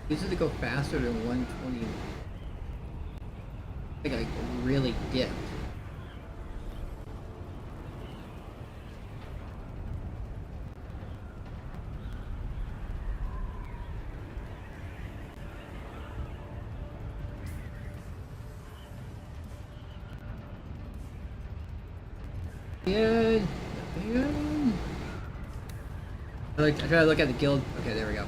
These are to go faster than 120. I think I really dipped. Good. Good. I try to look at the guild. Okay, there we go.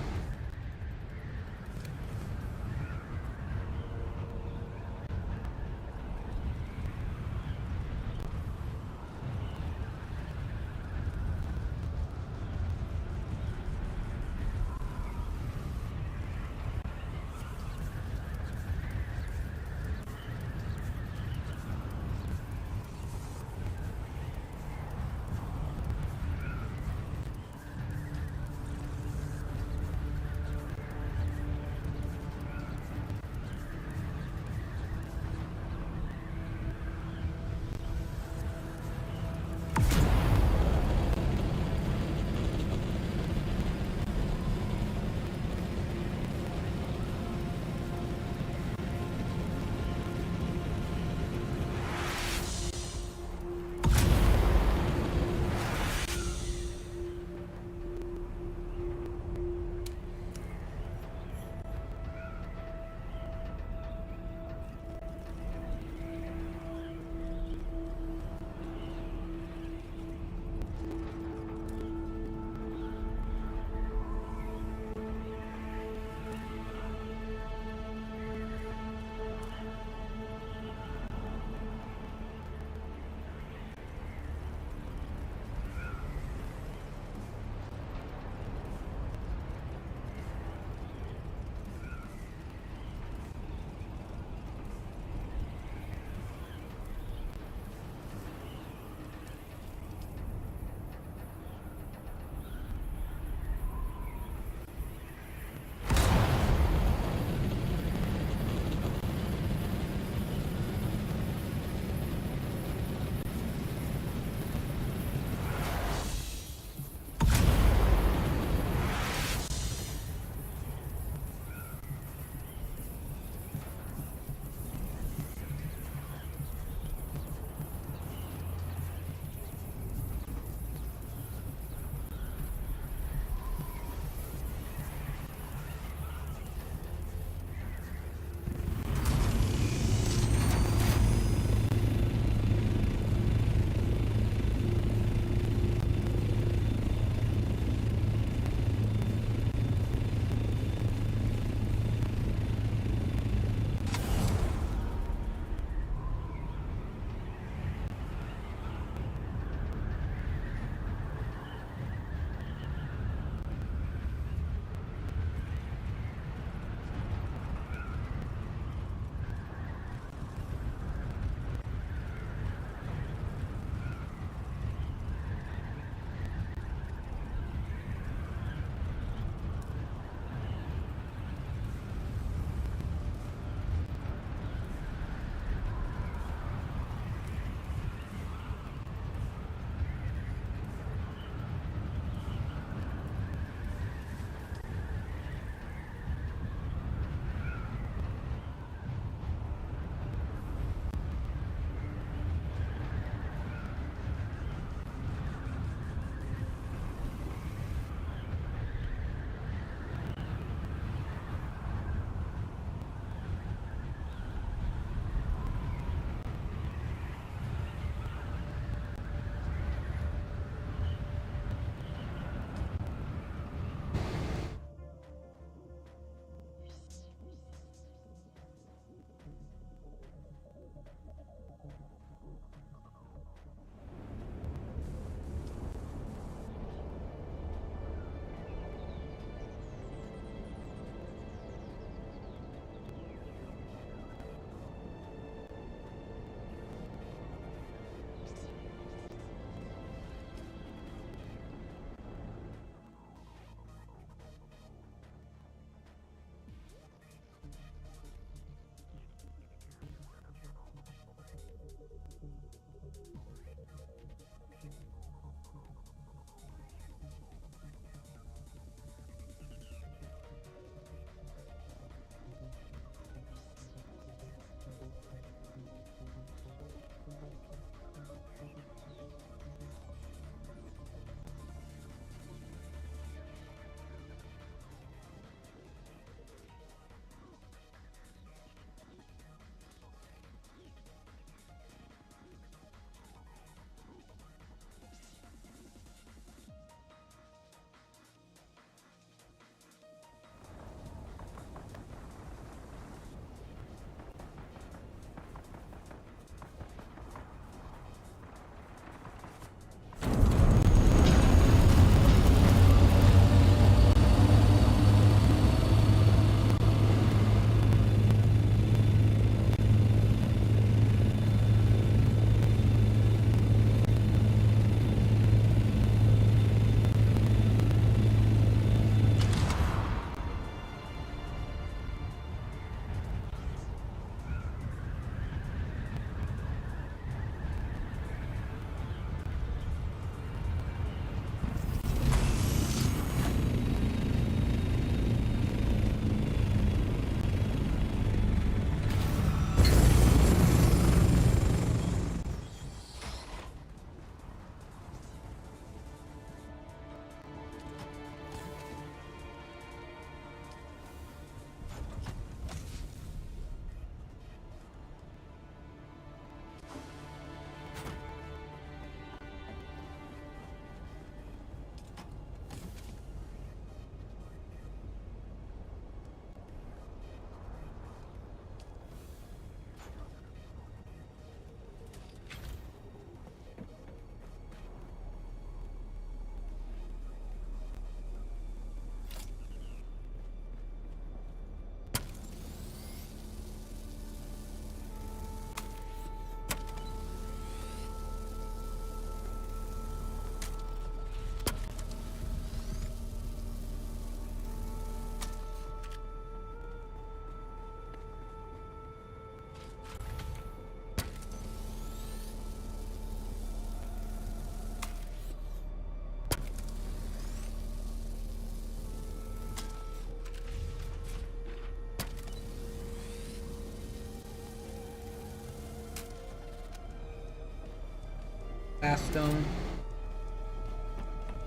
class stone.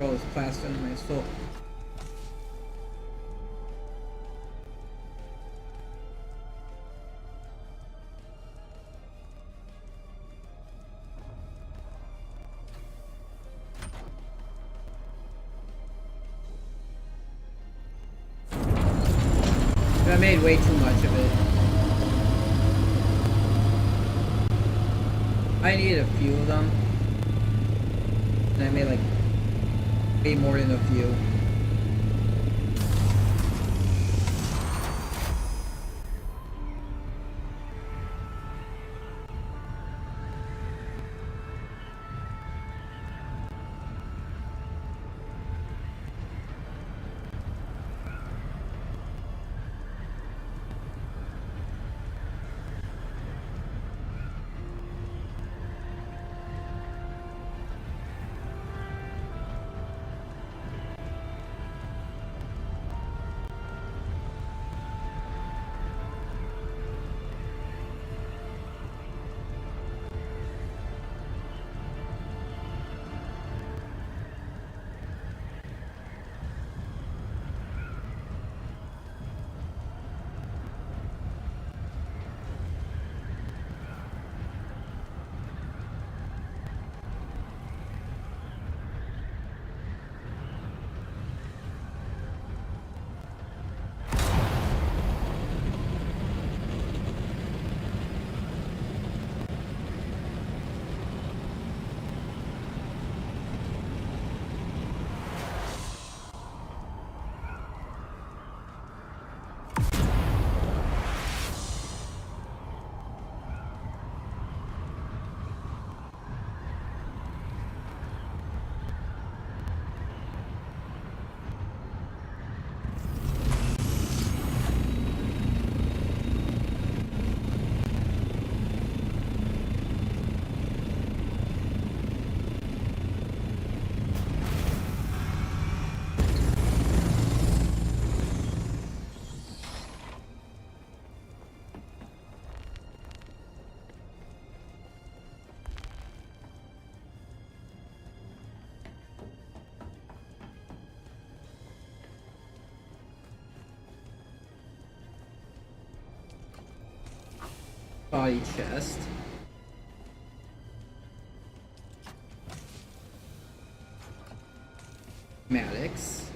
Oh, this class stone in my soul. I made way too much of it. I needed a few of them. And I made like way more than a few. Body chest. Maddox.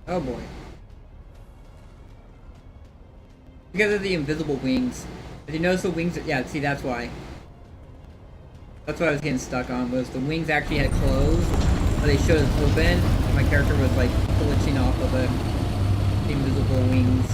Oh boy. Because of the invisible wings. Did you notice the wings? Yeah, see, that's why. That's what I was getting stuck on, was the wings actually had closed, but they should have opened. And my character was like glitching off of the invisible wings.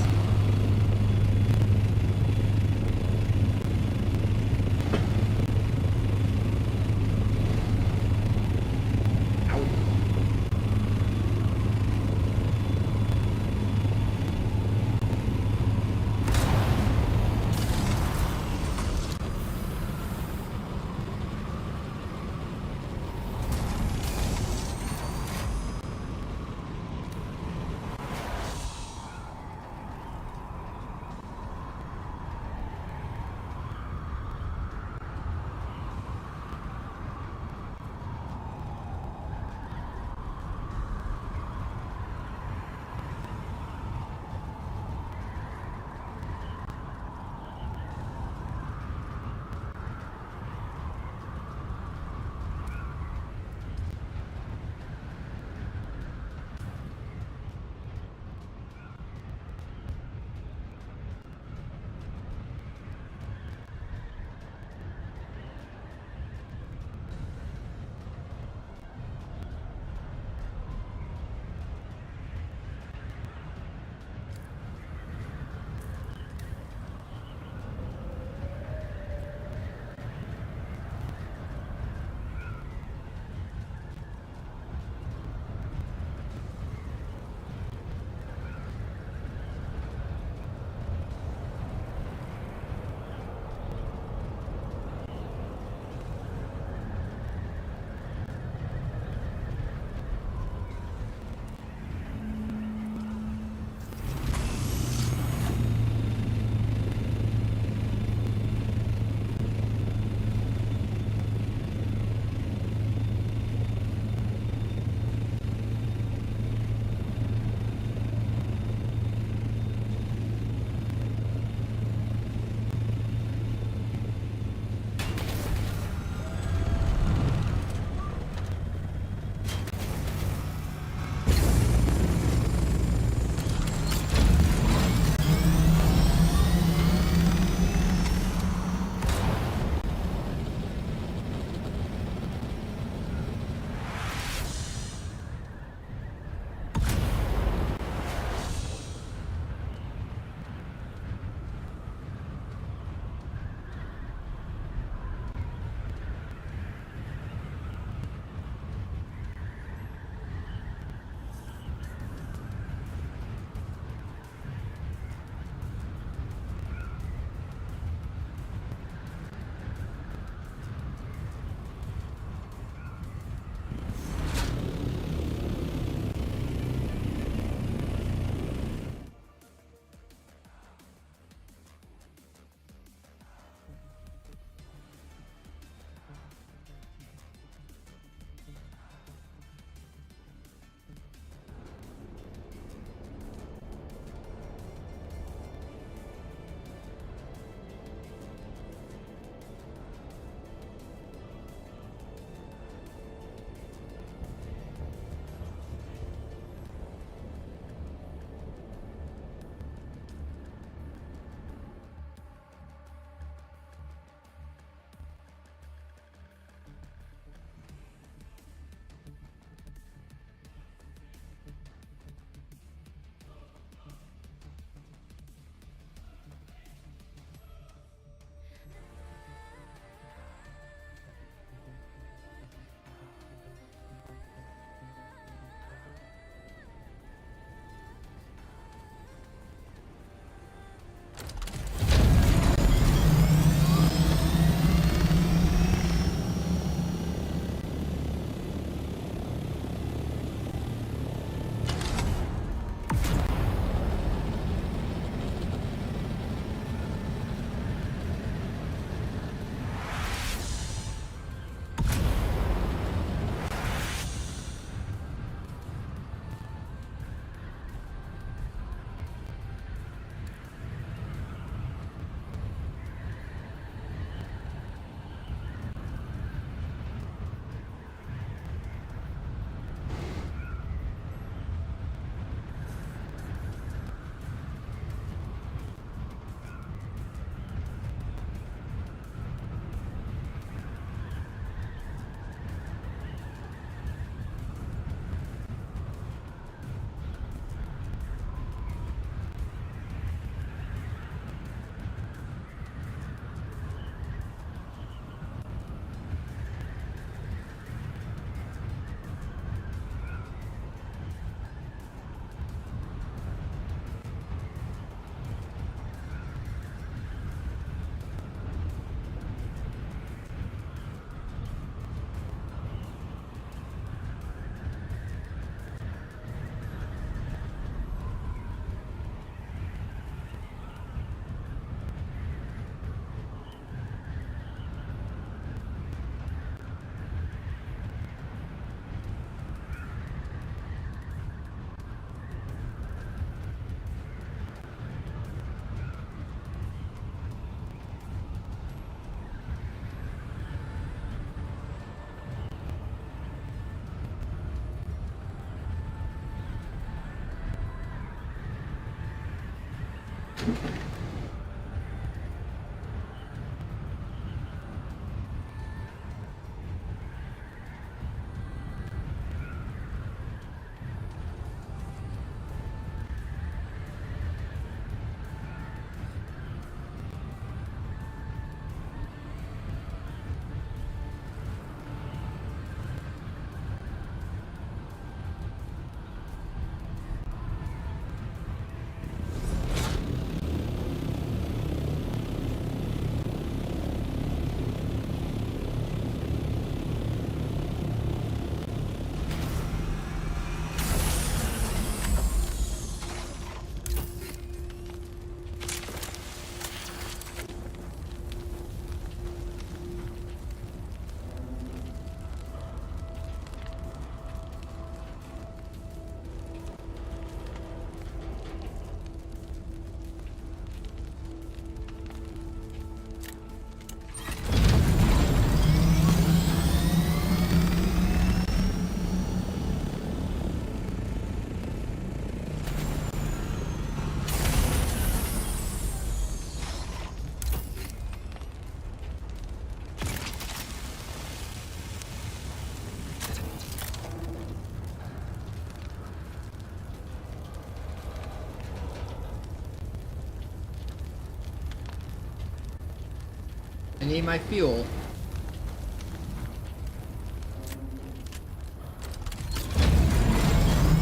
I need my fuel.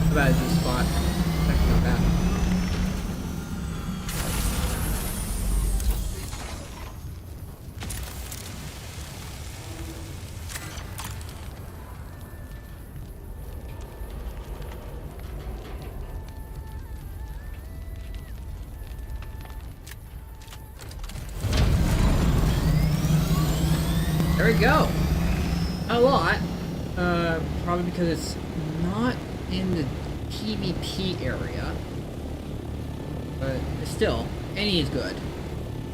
How bad is this spot? It's actually not bad. There we go. Not a lot. Probably because it's not in the PvP area. But still, any is good.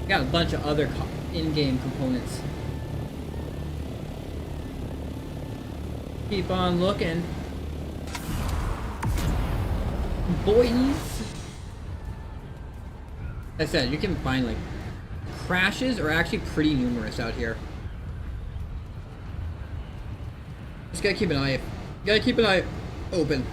Got a bunch of other in-game components. Keep on looking. Boys! Like I said, you can find like crashes are actually pretty numerous out here. Just gotta keep an eye open.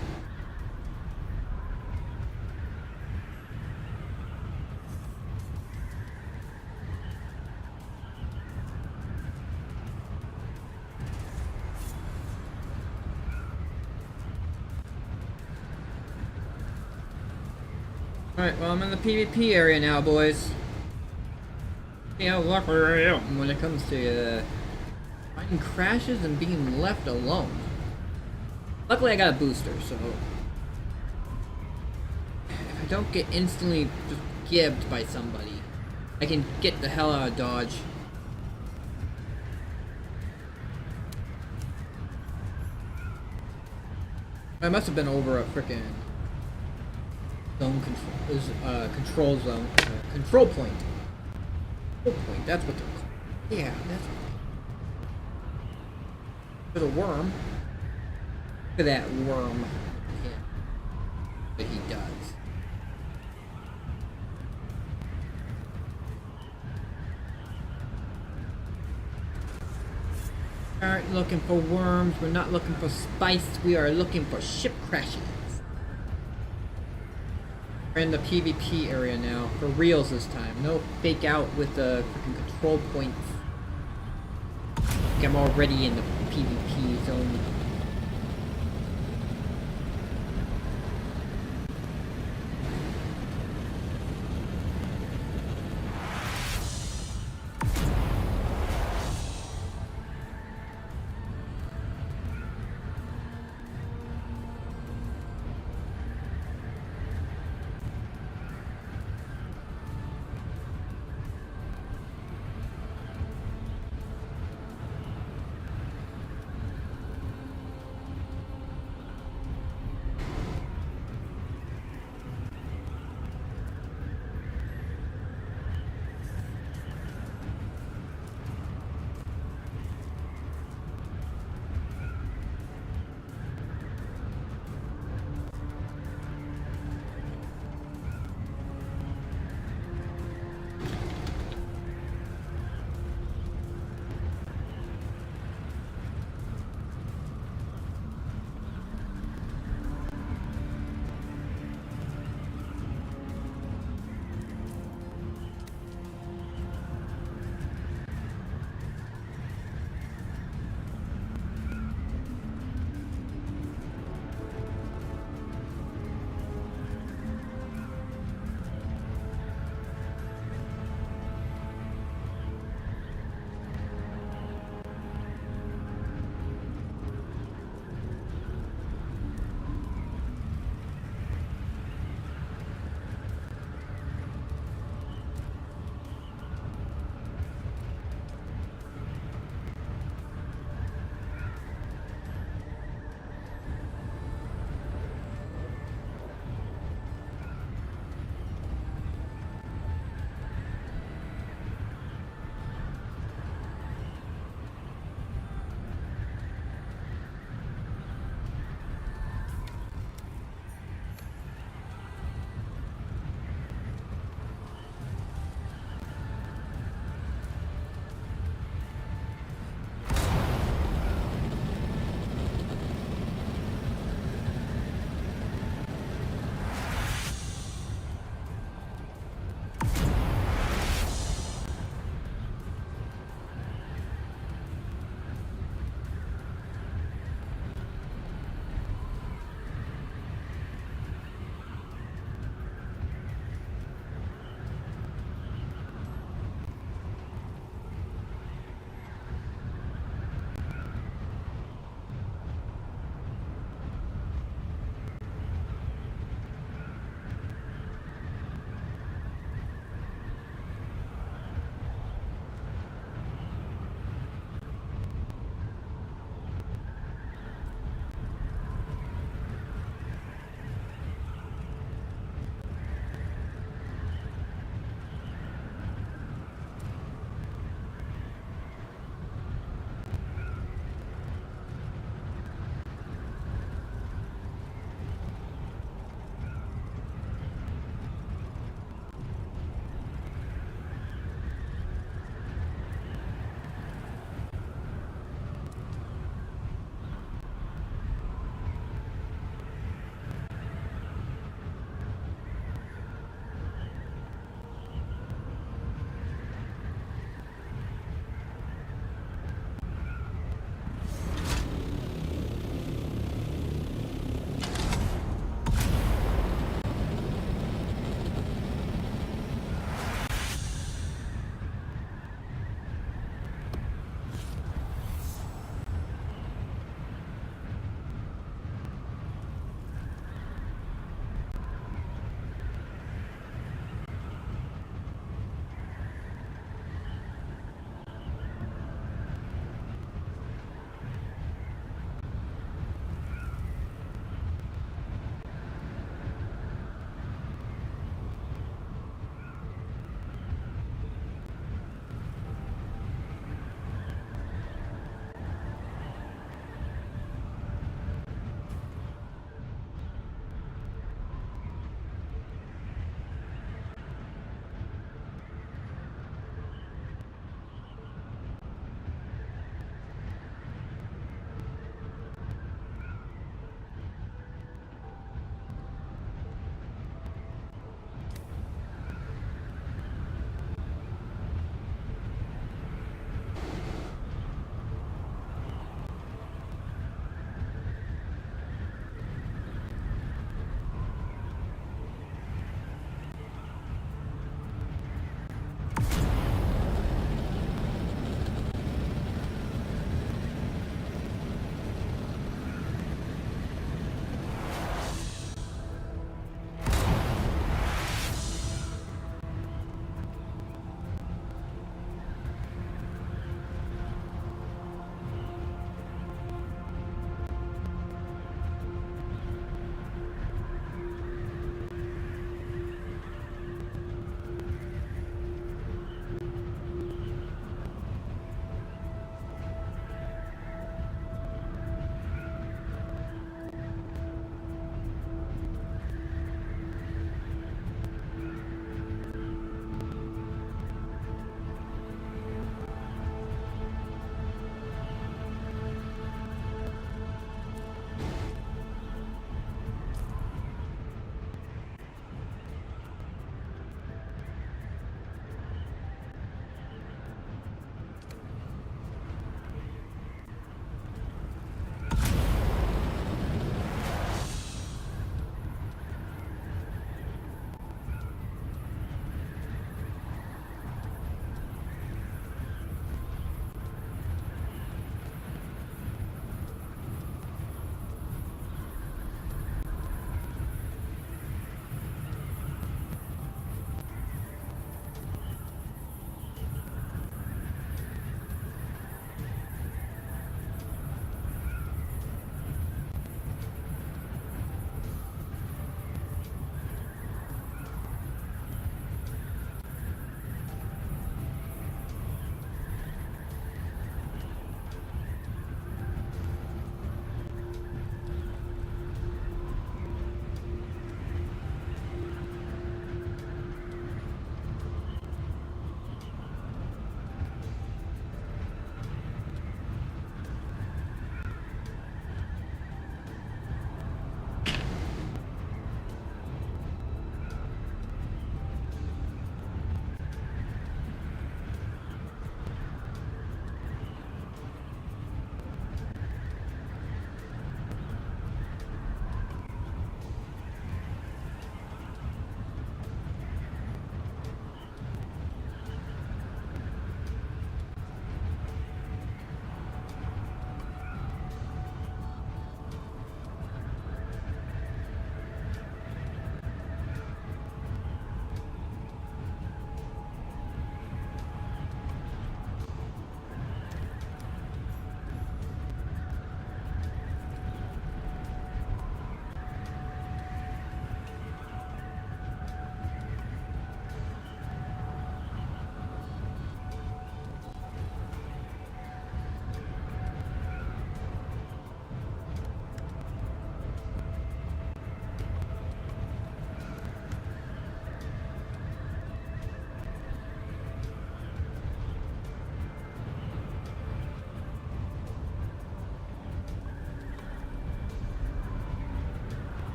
Alright, well, I'm in the PvP area now, boys. See how lucky I am when it comes to finding crashes and being left alone. Luckily, I got a booster, so if I don't get instantly just gibbed by somebody, I can get the hell out of Dodge. I must have been over a frickin' zone control zone, control point. Control point, that's what they're called. Yeah, that's what. For the worm. Look at that worm. Yeah. What he does. Aren't looking for worms, we're not looking for spice, we are looking for ship crashes. We're in the PvP area now, for reals this time. No fake out with the freaking control points. I'm already in the PvP zone.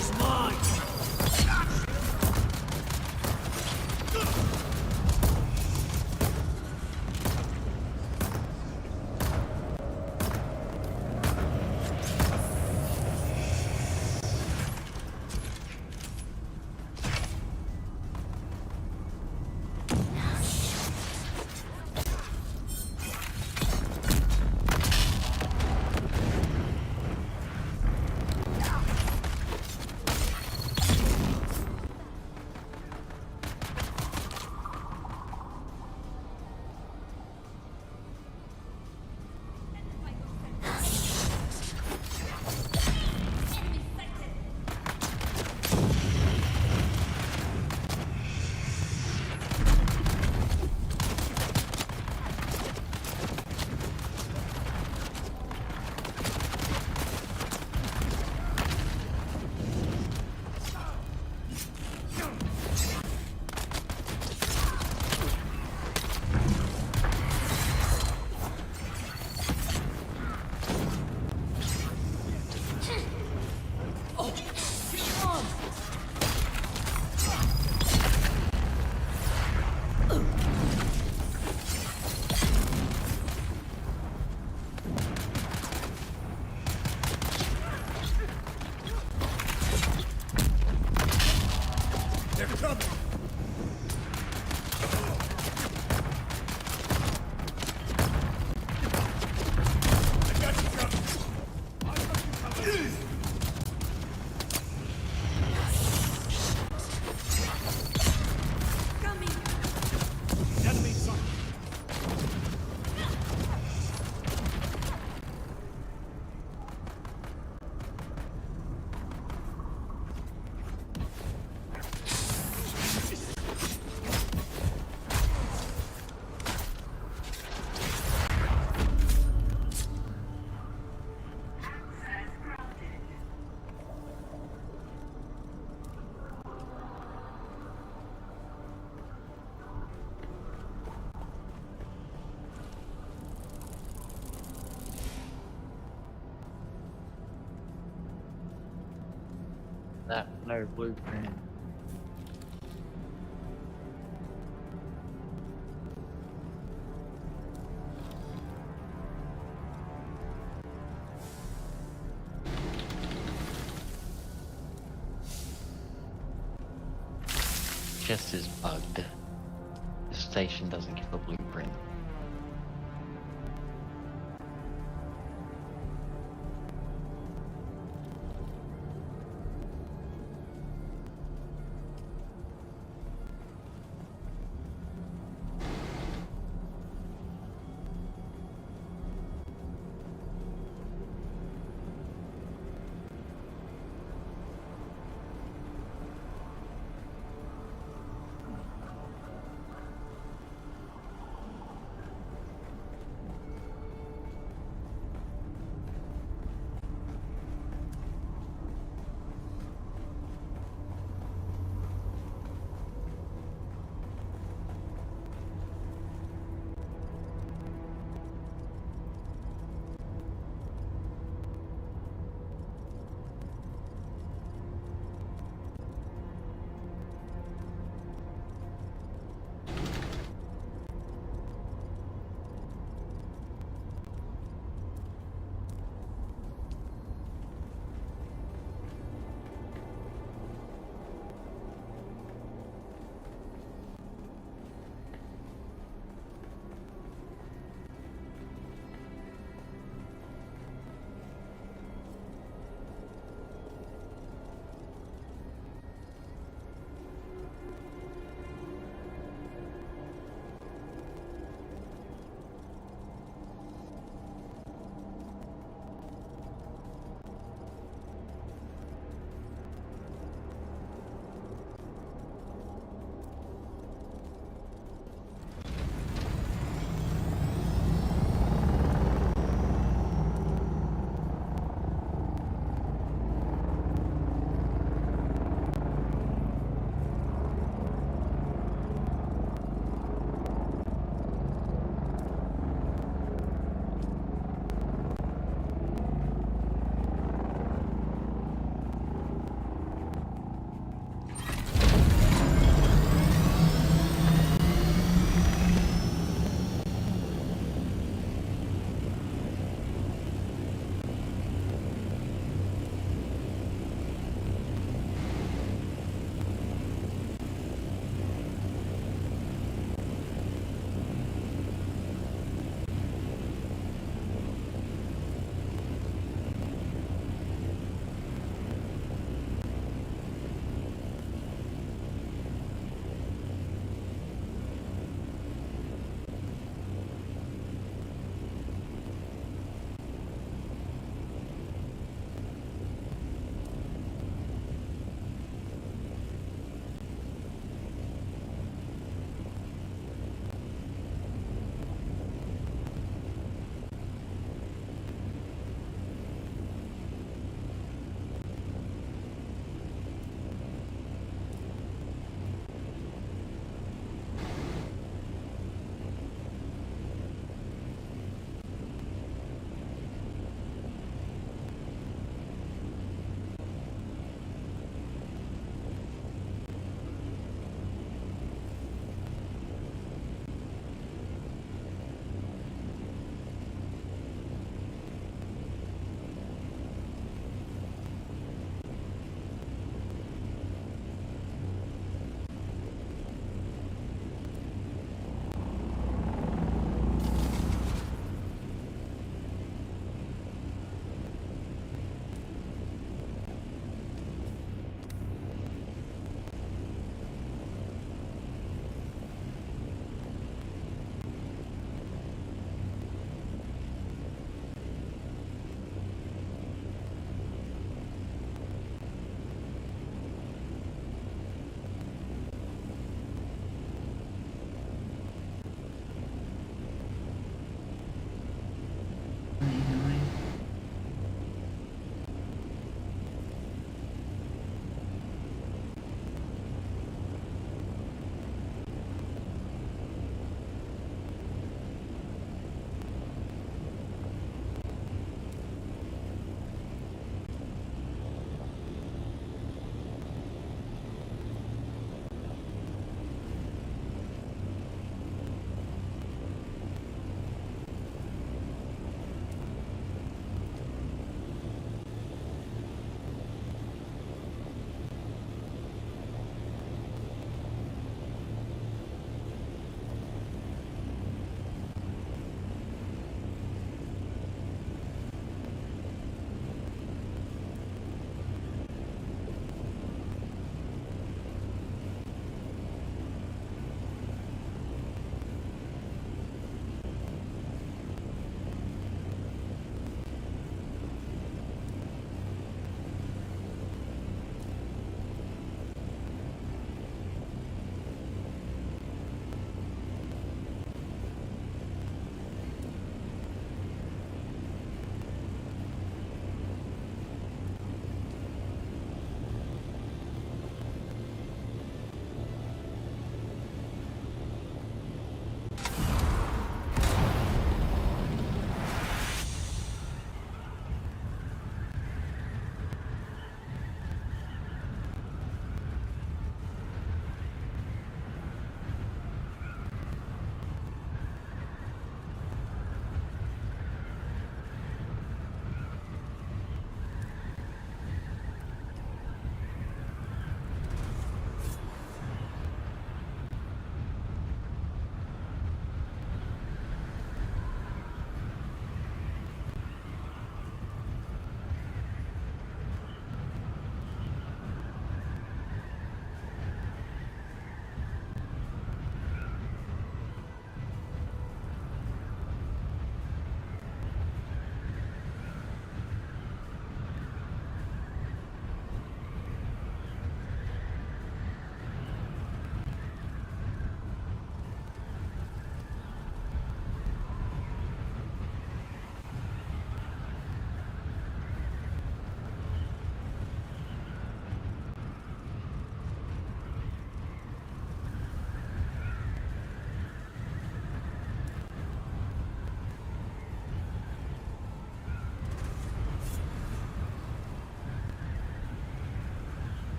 is mine! That flare blueprint. Chest is bugged. The station doesn't give a blueprint.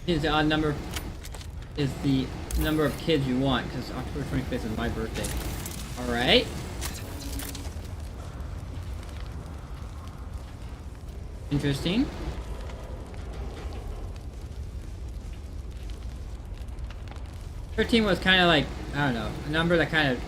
is the odd number is the number of kids you want, because October 25th is my birthday. Alright. Interesting. 13 was kind of like, I don't know, a number that kind of...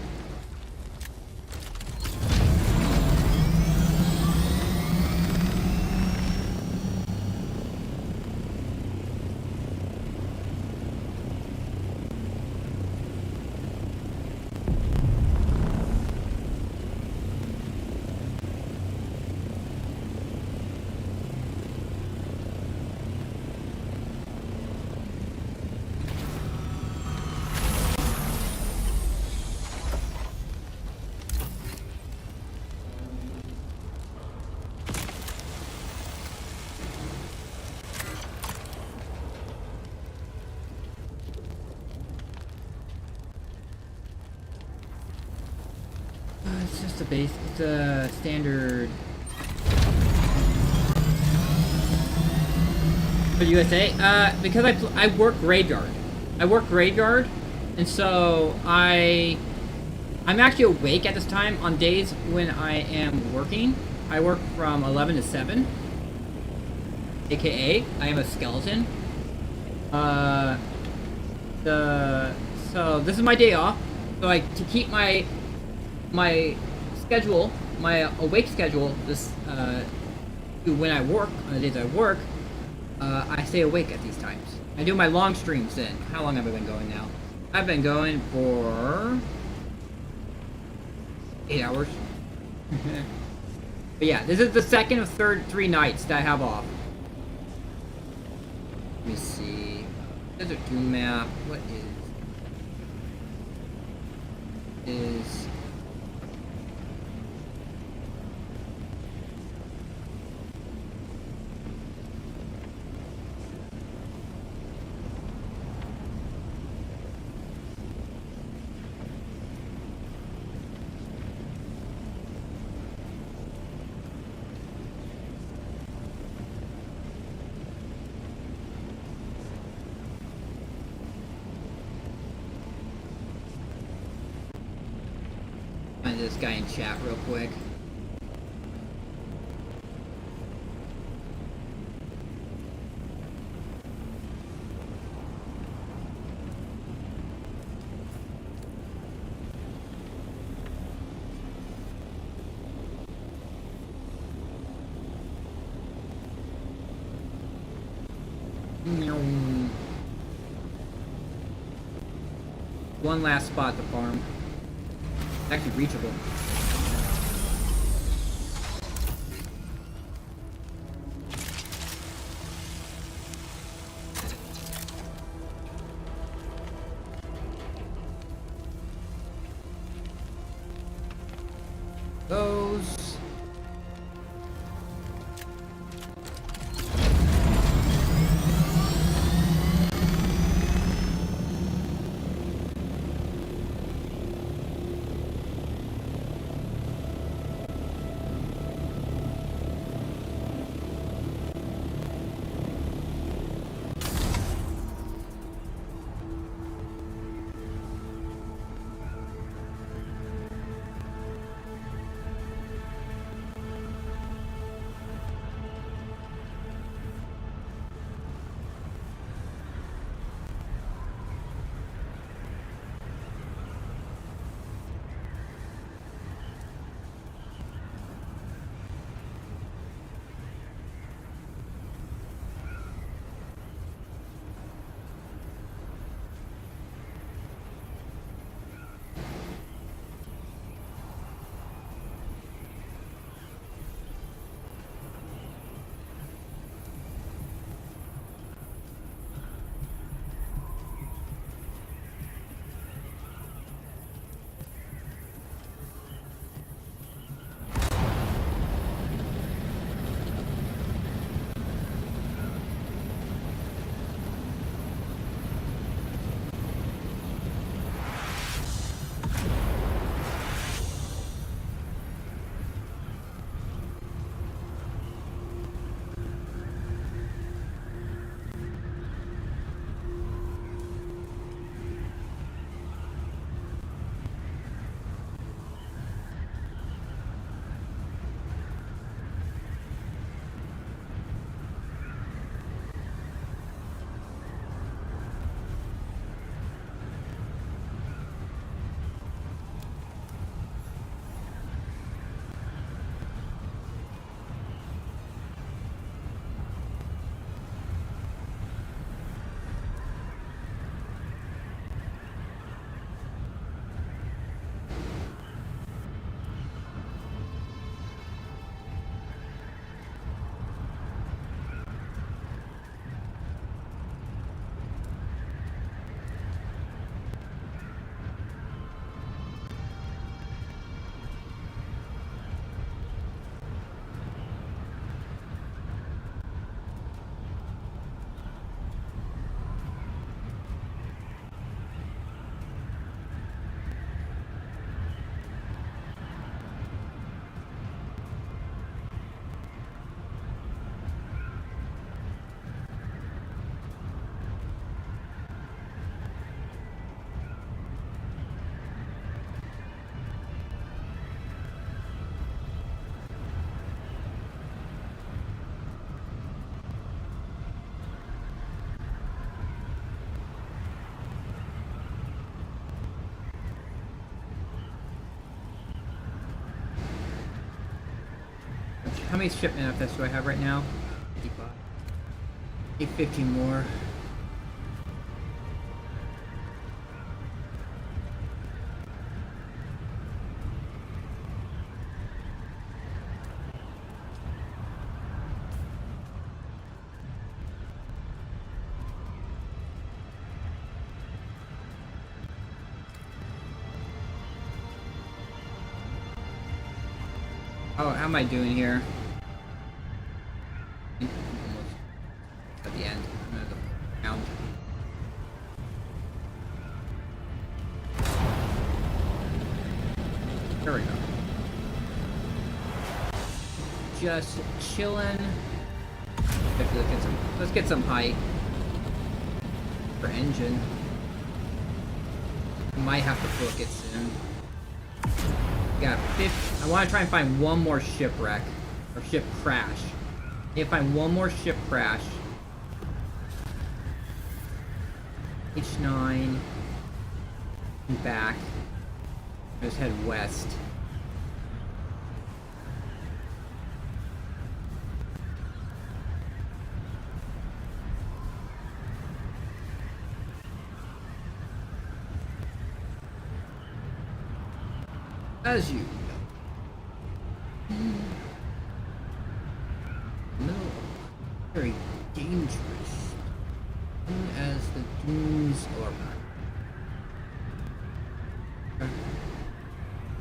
It's just a base, it's a standard for USA. Because I work graveyard. I work graveyard, and so I'm actually awake at this time on days when I am working. I work from 11 to 7, aka I am a skeleton. So this is my day off. So to keep my schedule, my awake schedule, this when I work, on the days I work, I stay awake at these times. I do my long streams then. How long have I been going now? I've been going for 8 hours. But yeah, this is the second of 3 nights that I have off. Let me see. Desert Doom map. What is find this guy in chat real quick. One last spot to farm. It's actually reachable. Those. how many ship manifests do I have right now? 55. 850 more. Oh, how am I doing here? Almost at the end. I'm gonna go down. There we go. Just chilling. Let's get some height for engine. Might have to book it soon. Got 50. I want to try and find one more shipwreck or ship crash. If I find one more ship crash, H9 and back. Just head west. As you know. No. Very dangerous. Known as the Dunes Orb.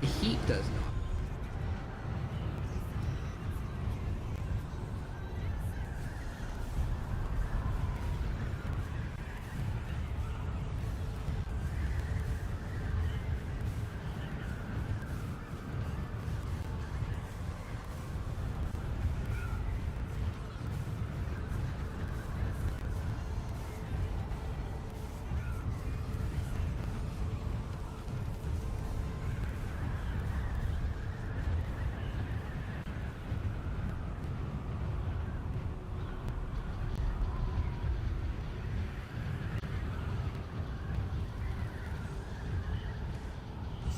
The heat does not.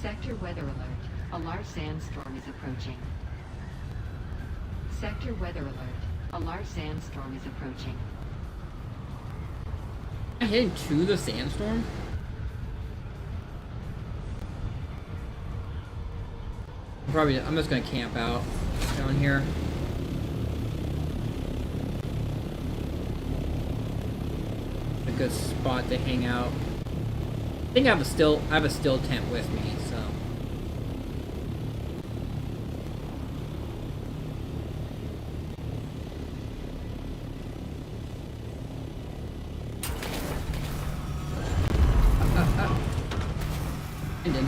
Sector weather alert. A large sandstorm is approaching. Sector weather alert. A large sandstorm is approaching. I heading to the sandstorm? I'm just gonna camp out down here. A good spot to hang out. I think I have a still tent with me, so. And then.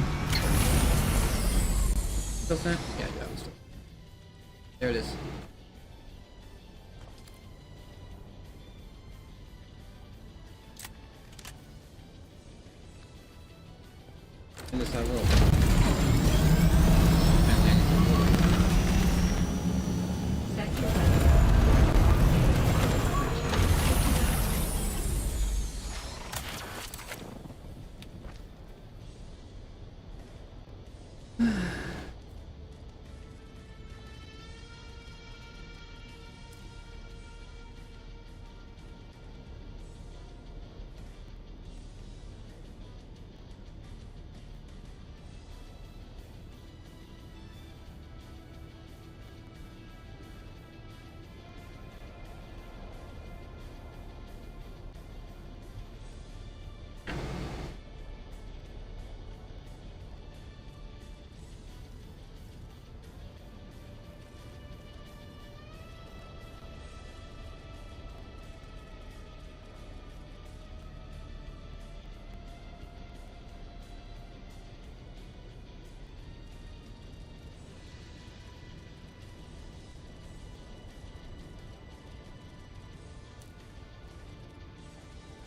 Still tent? Yeah, I was still. There it is. And this little.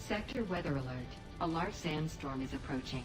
Sector weather alert. A large sandstorm is approaching.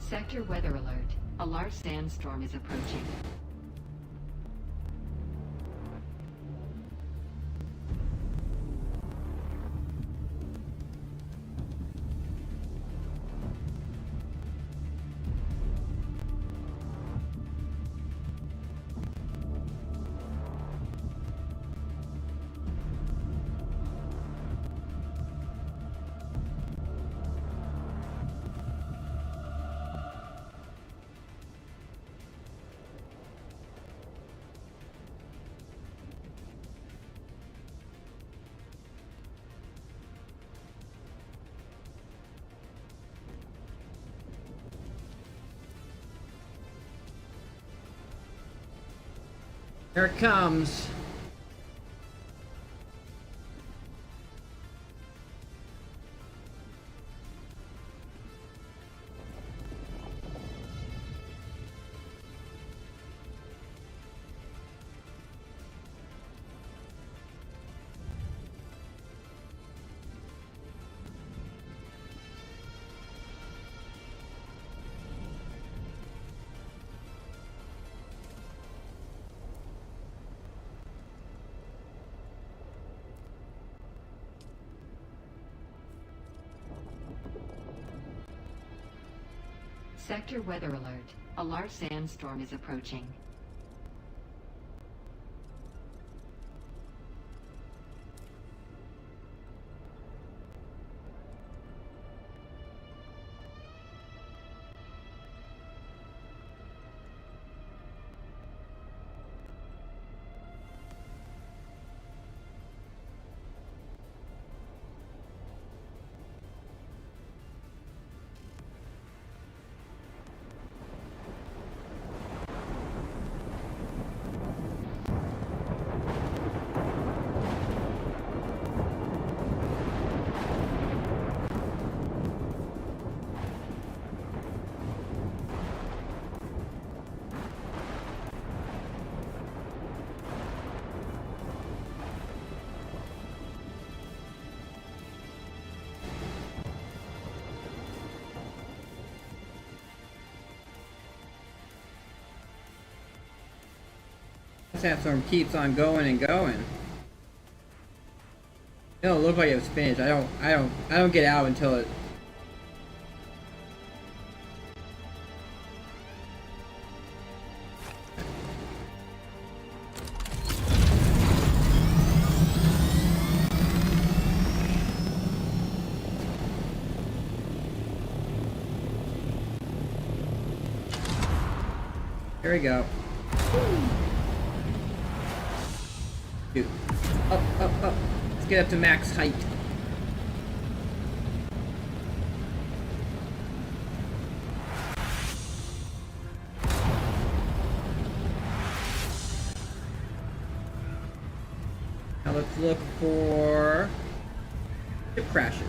Sector weather alert. A large sandstorm is approaching. Here it comes. Sector weather alert. A large sandstorm is approaching. Sandstorm keeps on going and going. It don't look like it was finished. I don't get out until it. Here we go. Dude. Up, up, up. Let's get up to max height. Now let's look for ship crashes.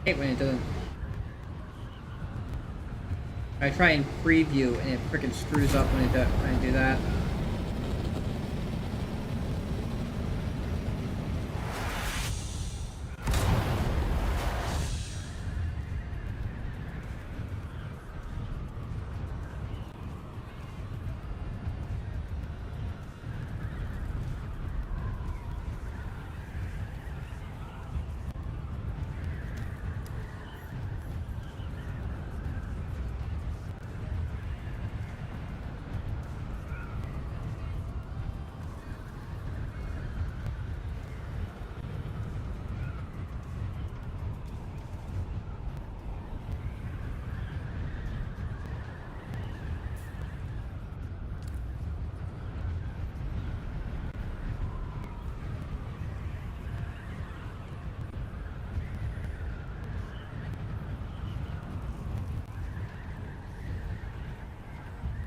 hate when it doesn't. I try and preview and it freaking screws up when I do that.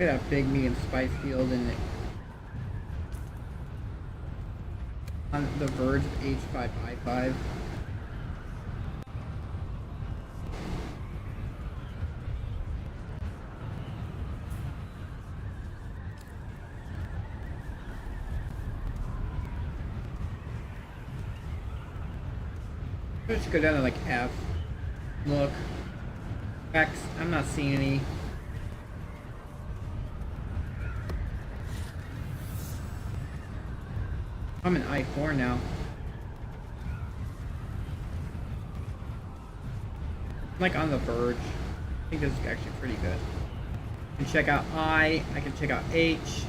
Look at that big medium spice field in it. On the verge of H5I5. Let's go down to like F. Look. X. I'm not seeing any. I'm in I4 now. I'm like on the verge. I think this is actually pretty good. I can check out I can check out H.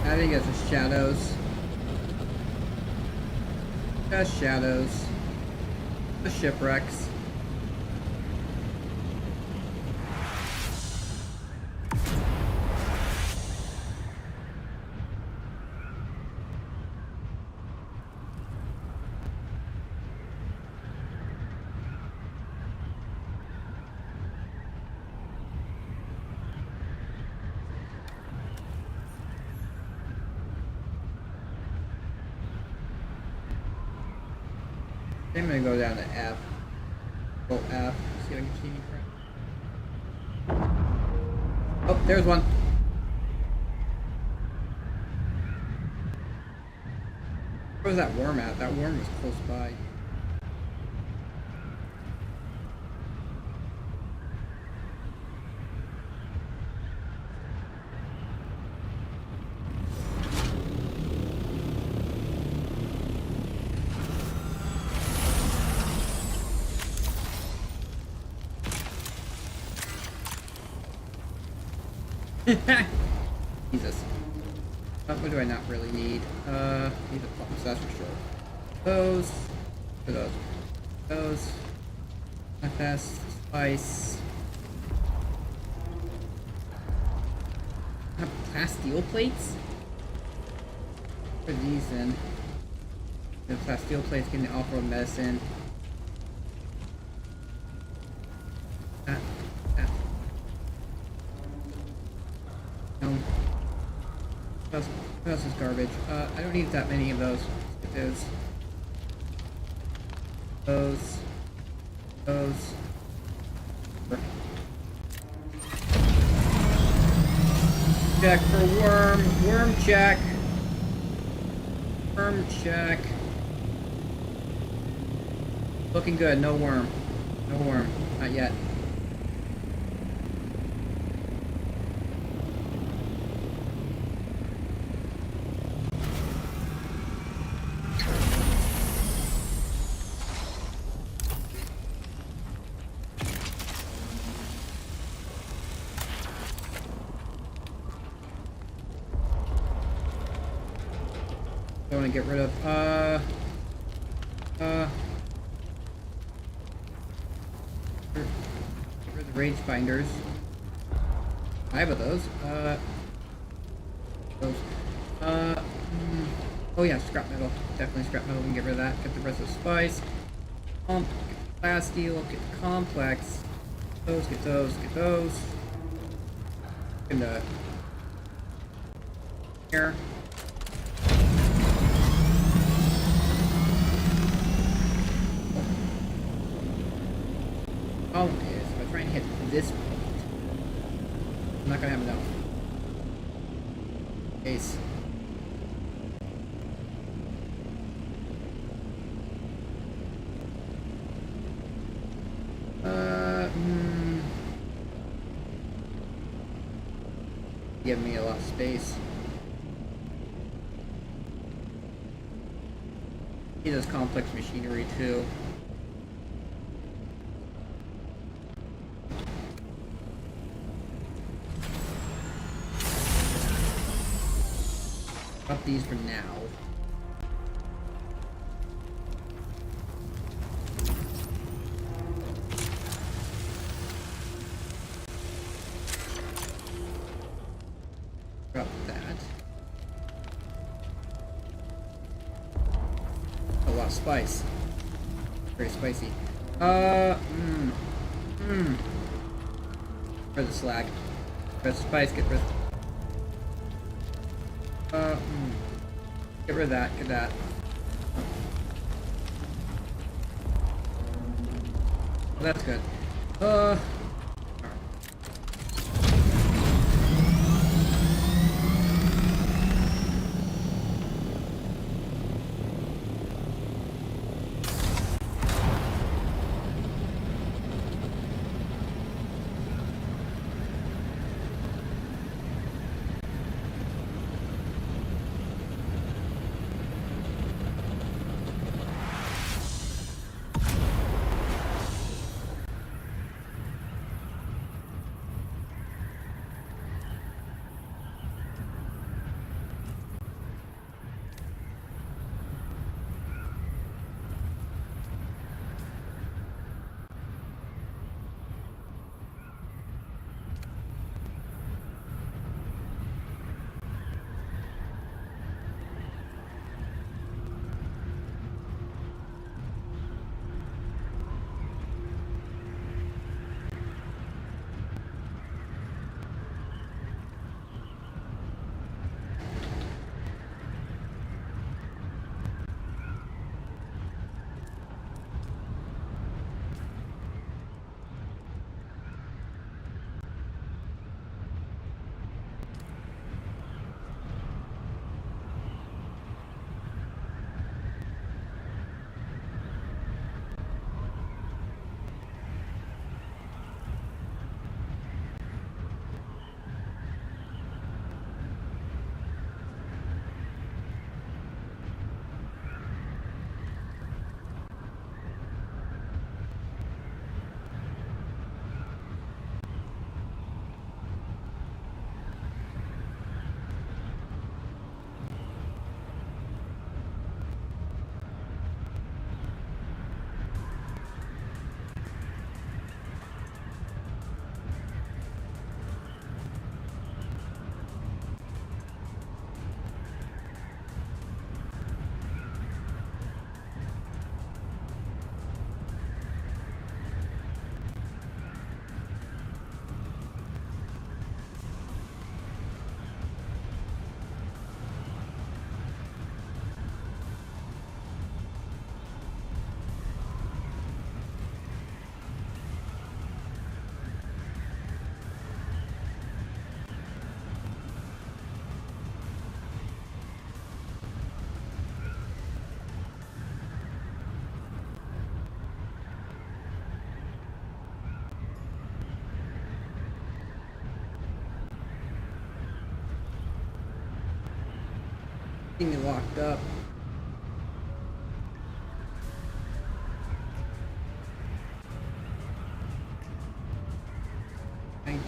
I think it's just shadows. Just shadows. The shipwrecks. I'm gonna go down to F. Go F. See if I can see any friends. Oh, there's one. Where was that worm at? That worm was close by. Jesus. What do I not really need? Need a that's for sure. Those. For those. Those. FS. Spice. Plasteel plates? What are these then? The plasteel plates getting the off-road medicine. What else is garbage? I don't need that many of those. It is. Those. Check for worm. Worm check. Worm check. Looking good. No worm. No worm. Not yet. want to get rid of? Get rid of the rage binders. 5 of those. Oh yeah, scrap metal. Definitely scrap metal. We can get rid of that. Get the rest of the spice. Get the glass steel. Get the complex. Get those. And here. Problem is, if I try and hit this point, I'm not gonna have enough. Ace. Give me a lot of space. He does complex machinery too. Drop these for now. Drop that. A lot of spice. Very spicy. For the slag. Get spice, get rid get rid of that, get that. Oh, that's good. Getting me locked up. Thank you.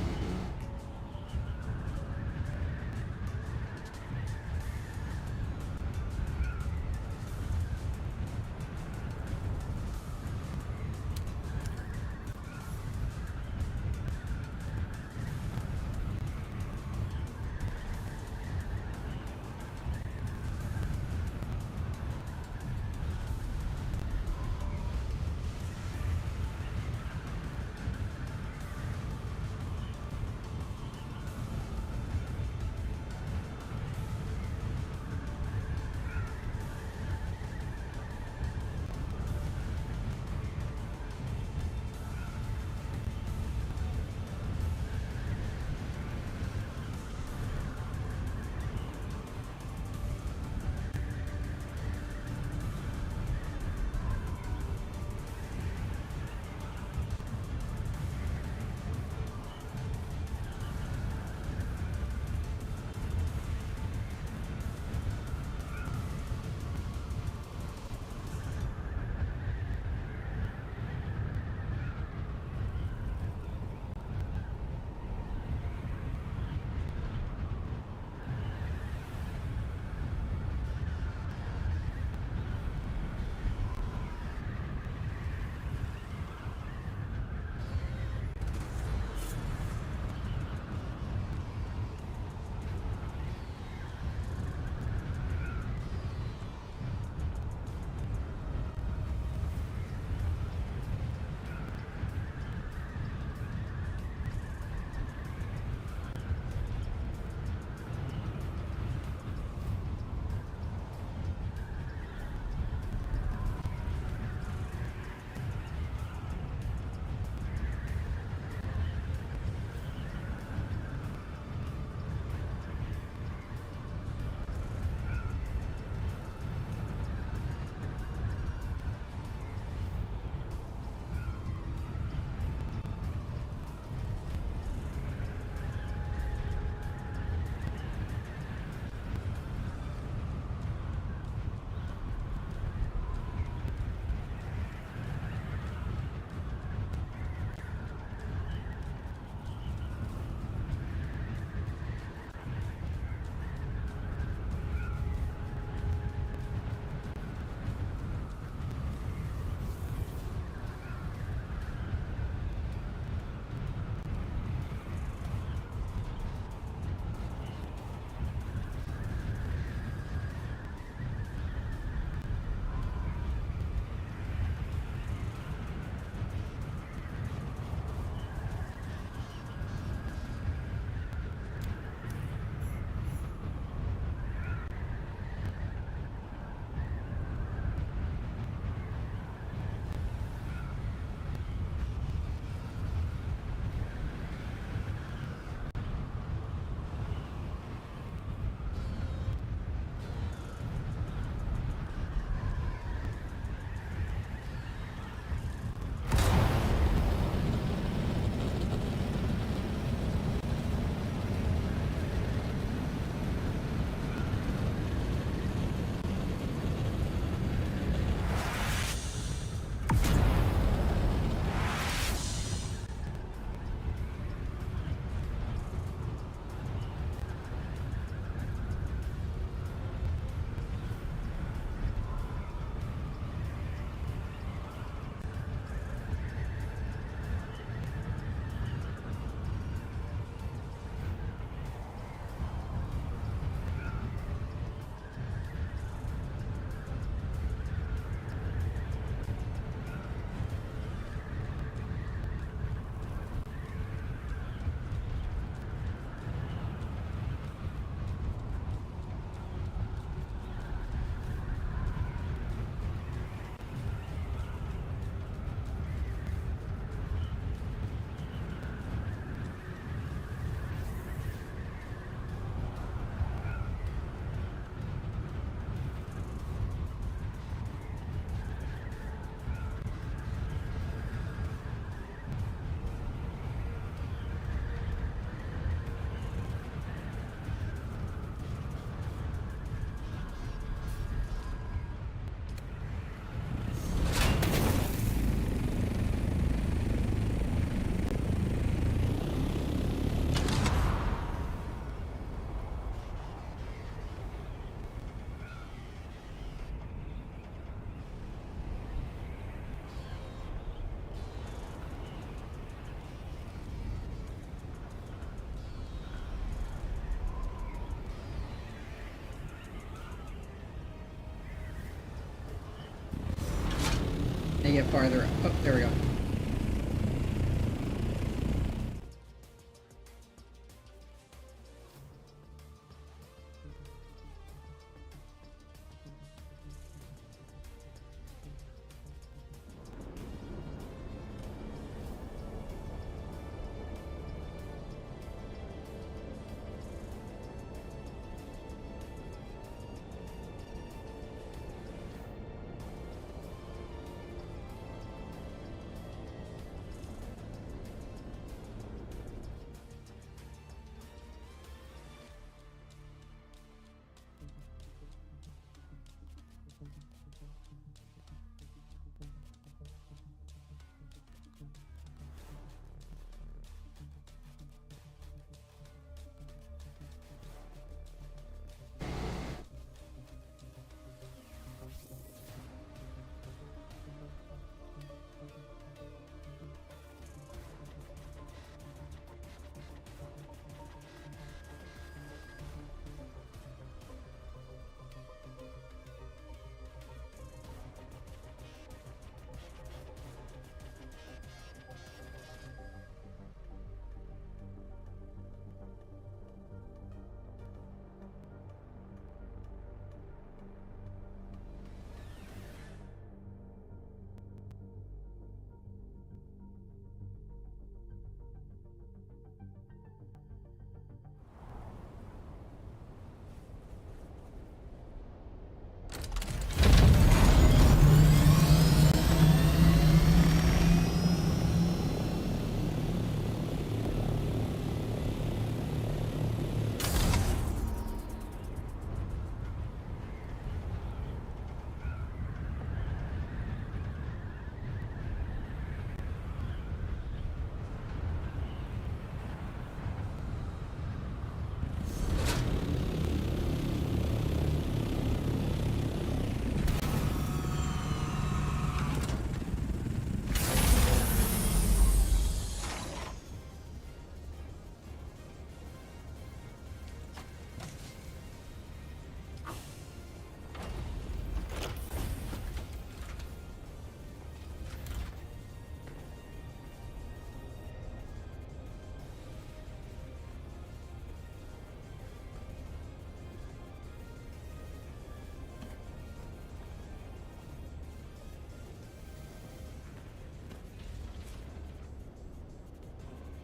get farther. Oh, there we go.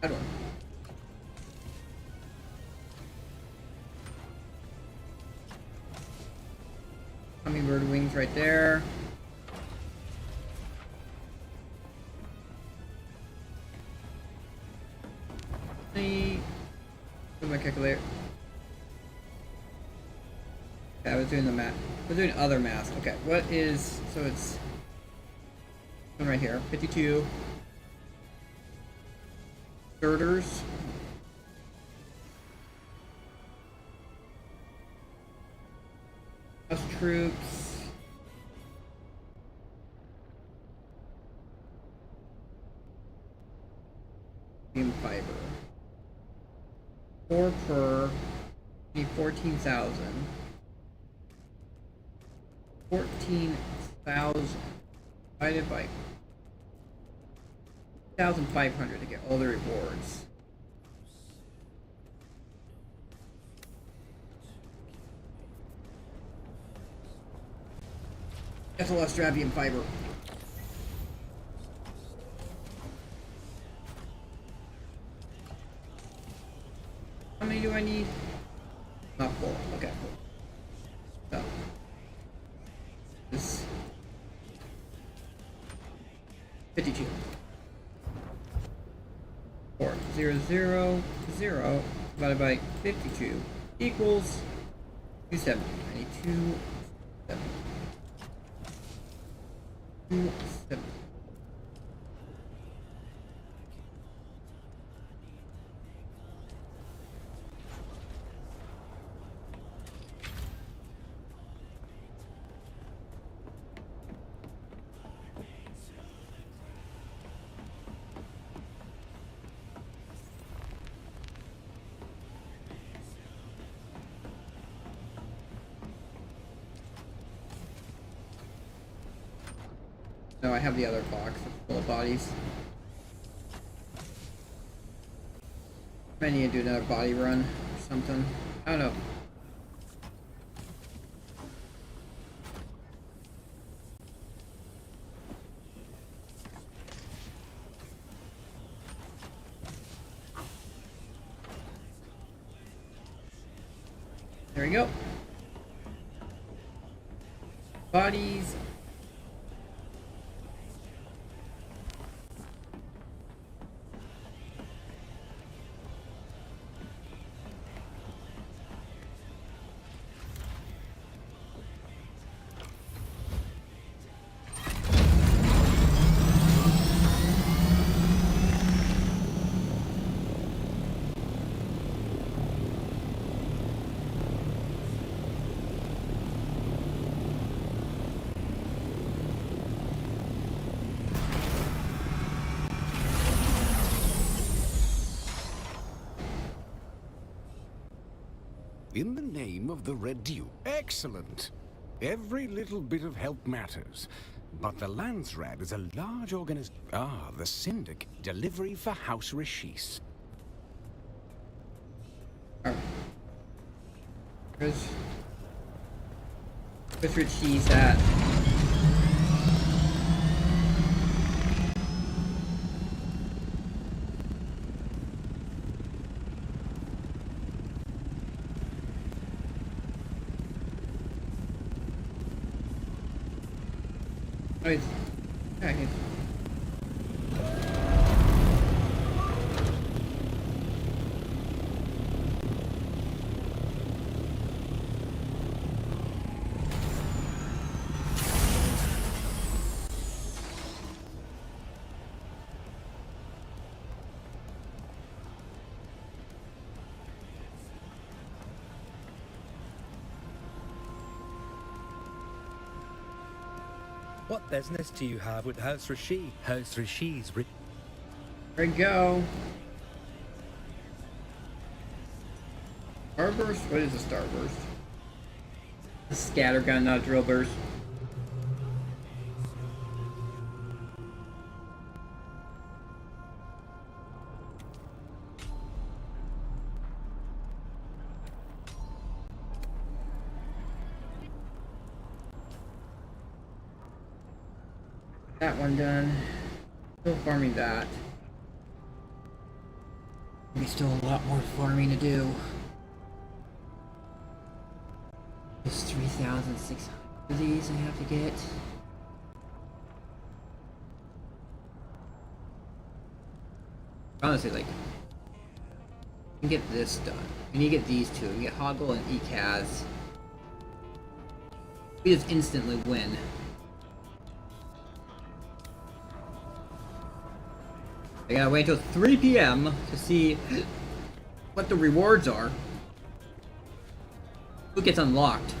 Bad one. Hummingbird wings right there. Where's my calculator? Yeah, I was doing the math. We're doing other math. Okay, what is, so it's one right here, 52 girders. House troops. Beam fiber. 4 per. Need 14,000. 14,000 divided by 1,500 to get all the rewards. That's a lot of strabium fiber. How many do I need? Not full. Okay. So this 52. 4,000 divided by 52 equals 270. I need 270. 270. No, I have the other box full of bodies. I need to do another body run or something. I don't know. There we go. Bodies. In the name of the Red Duke. Excellent. Every little bit of help matters. But the Landsrad is a large organization. Ah, the Syndicate. Delivery for House Rashis. Where's Rashis at? Oh, he's... Yeah, he's... What business do you have with House Rashi? House Rashi's... There we go. Starburst? What is a starburst? A scattergun, not a drill burst. That one done. Still farming that. Maybe still a lot more farming to do. There's 3,600 of these I have to get. Honestly, like, you can get this done. And you get these two. You get Hoggle and Ekaz. We just instantly win. I gotta wait till 3 PM to see what the rewards are. Who gets unlocked?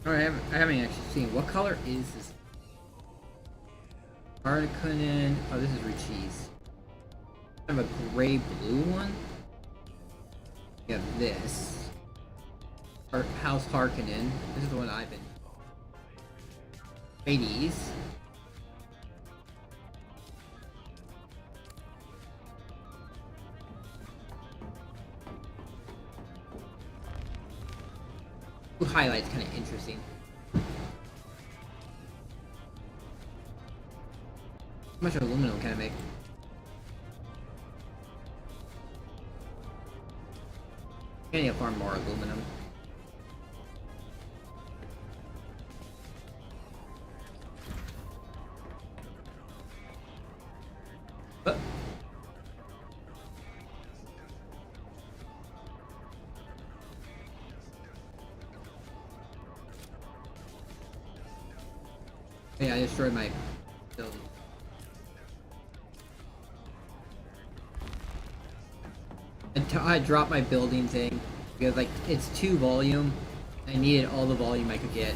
Oh, I haven't actually seen. What color is this? Harkonnen. Oh, this is Rashis. Kind of a gray blue one. You have this. House Harkonnen. This is the one I've been. Ladies. Highlights kind of interesting. How much aluminum can I make? I need to farm more aluminum. Yeah, I destroyed my building. I dropped my building thing because like it's 2 volume. I needed all the volume I could get.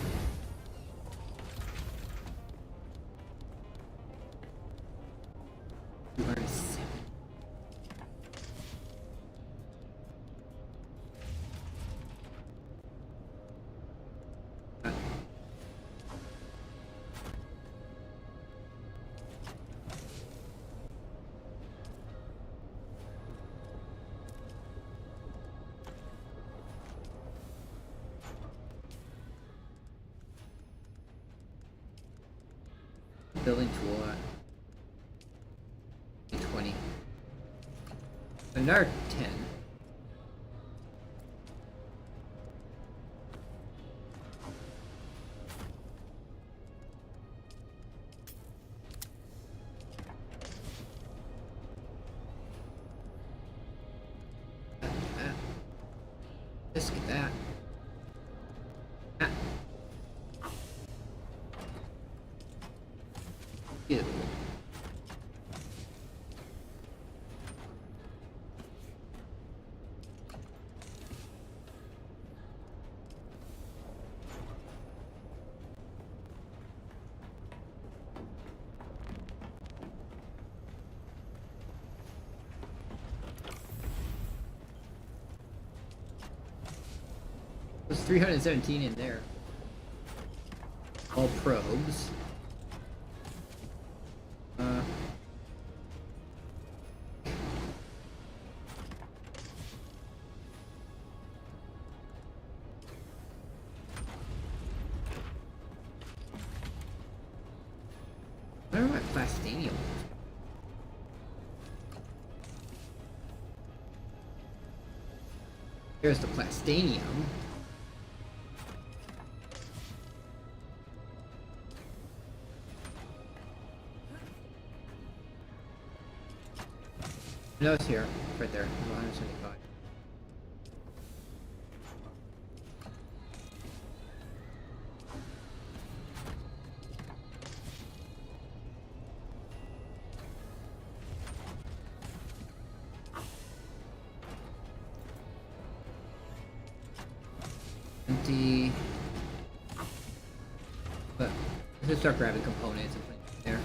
Building tool at 20. Another 10. Let's get that. Ew. There's 317 in there. All probes. Where are my plastanium? Here's the plastanium. No, it's here. Right there. 175. Empty. But let's start grabbing components and putting it there.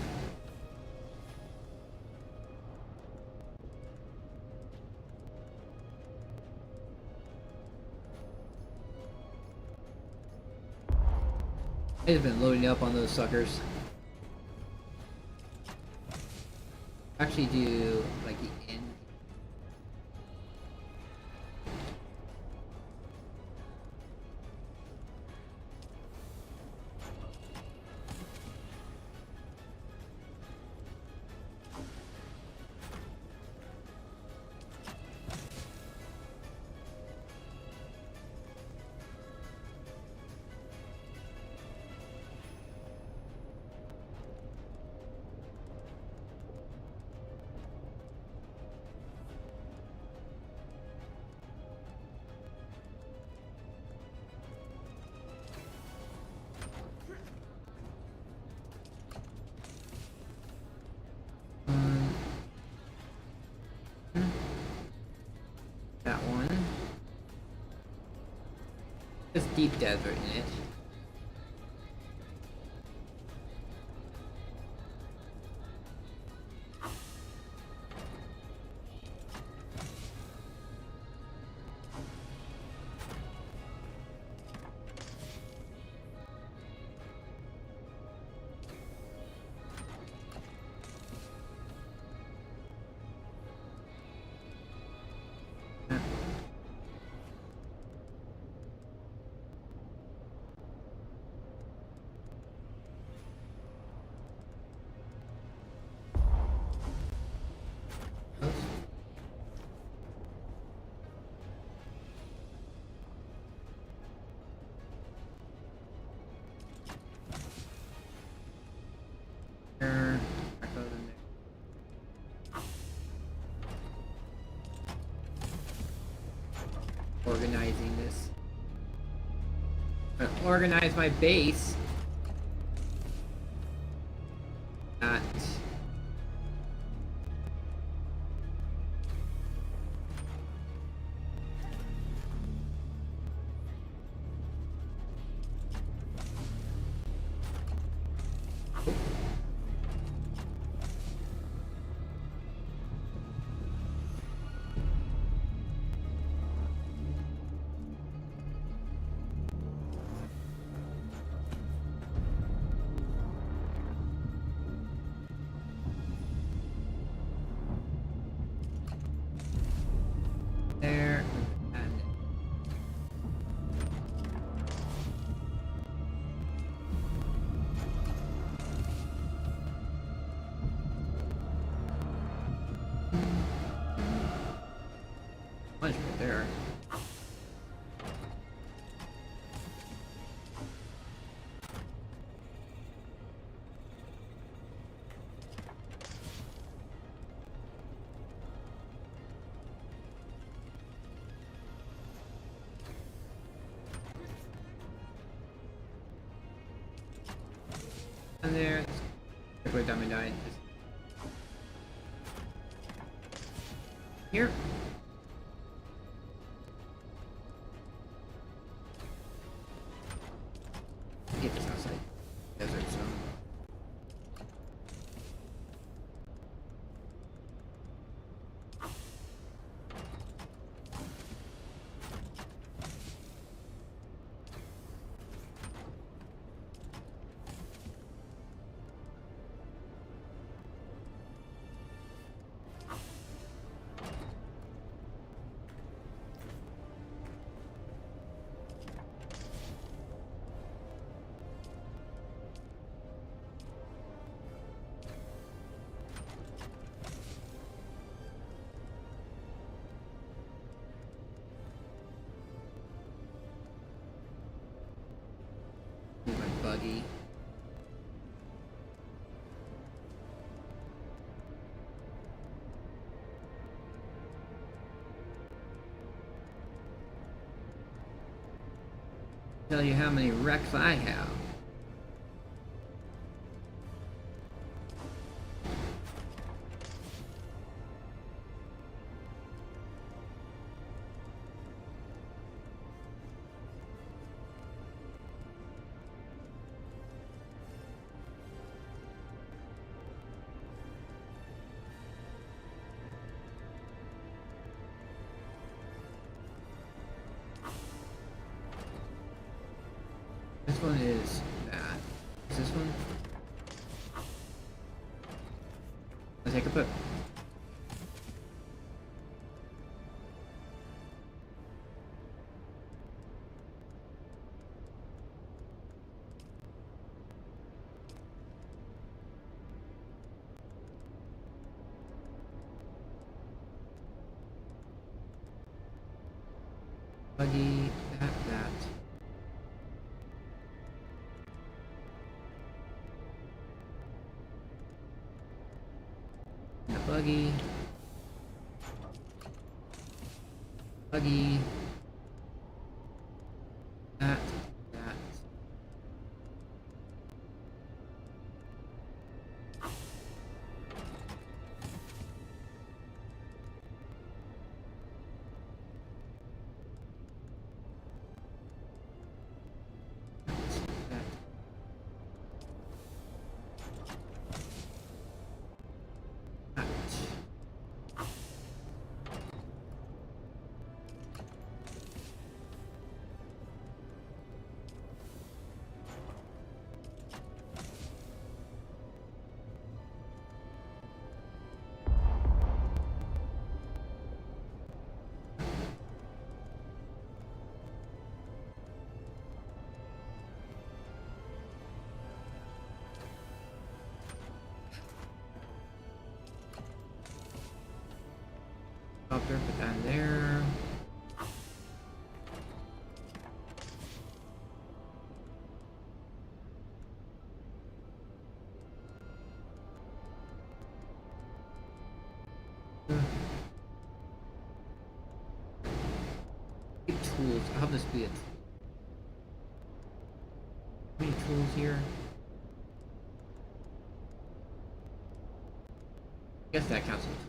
I've been loading up on those suckers. Actually do like the end. That one. There's deep desert in it. organizing this. I'm gonna organize my base. That. There and punch right there. And there, quick diamond died. Here. Get this outside desert zone. My buggy. Tell you how many wrecks I have. This one is bad. Is this one? Let's take a put. Buggy, that. Buggy. Buggy. That. Helicopter, put that in there. tools. I'll have this be it. How many tools here? I guess that counts as a tool.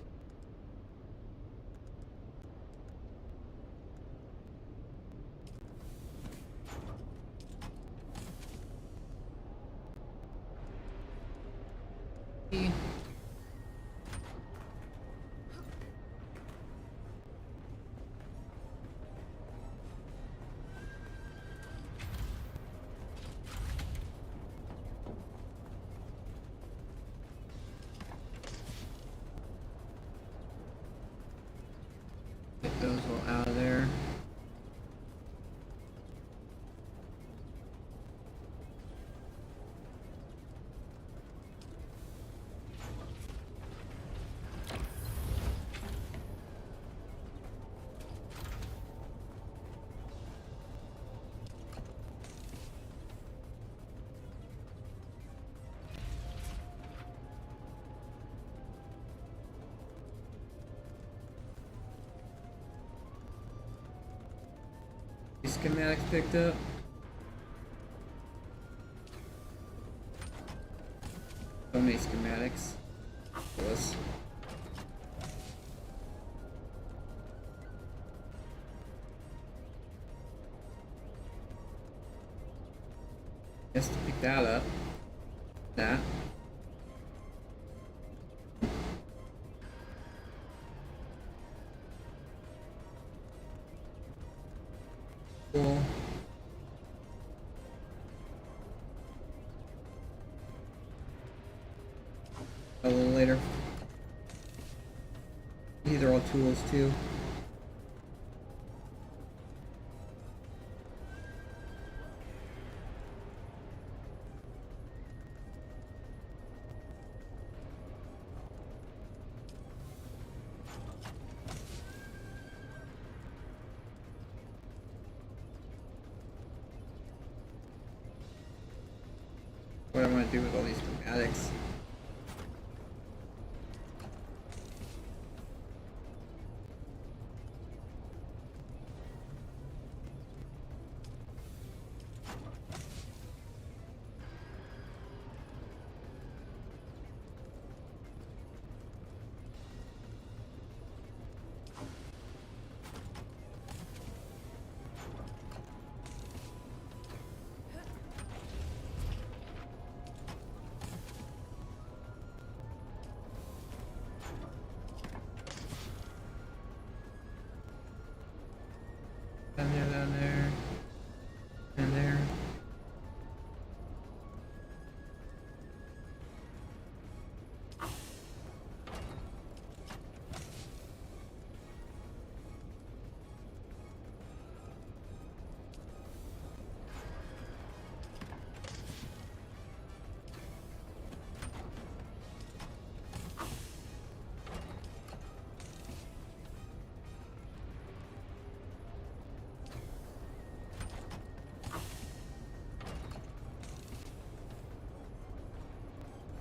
Get those all out of there. Schematics picked up. So many schematics. Plus. Guess to pick that up. That. Cool. A little later. These are all tools too. What I'm gonna do with all these schematics. Down there, and there.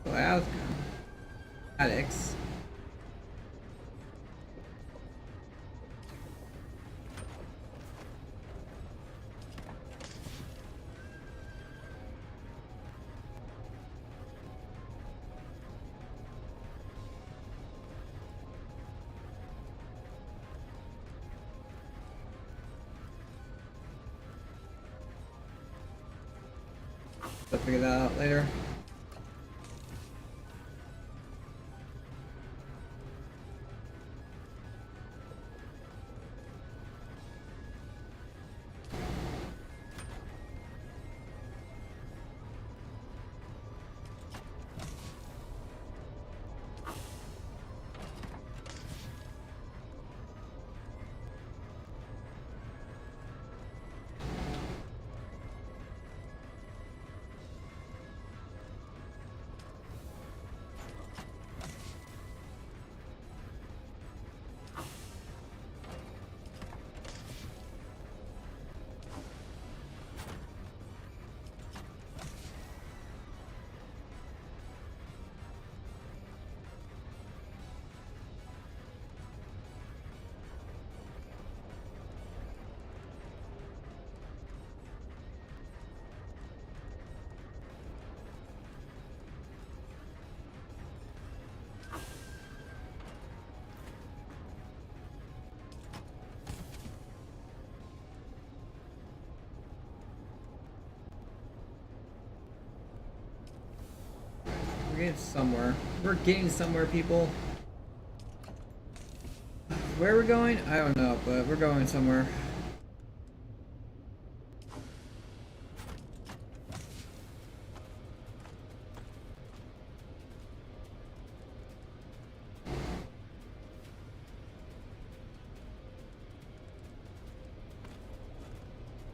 Well, Alex. I'll figure that out later. We're getting somewhere. We're getting somewhere, people. Where we're going, I don't know, but we're going somewhere.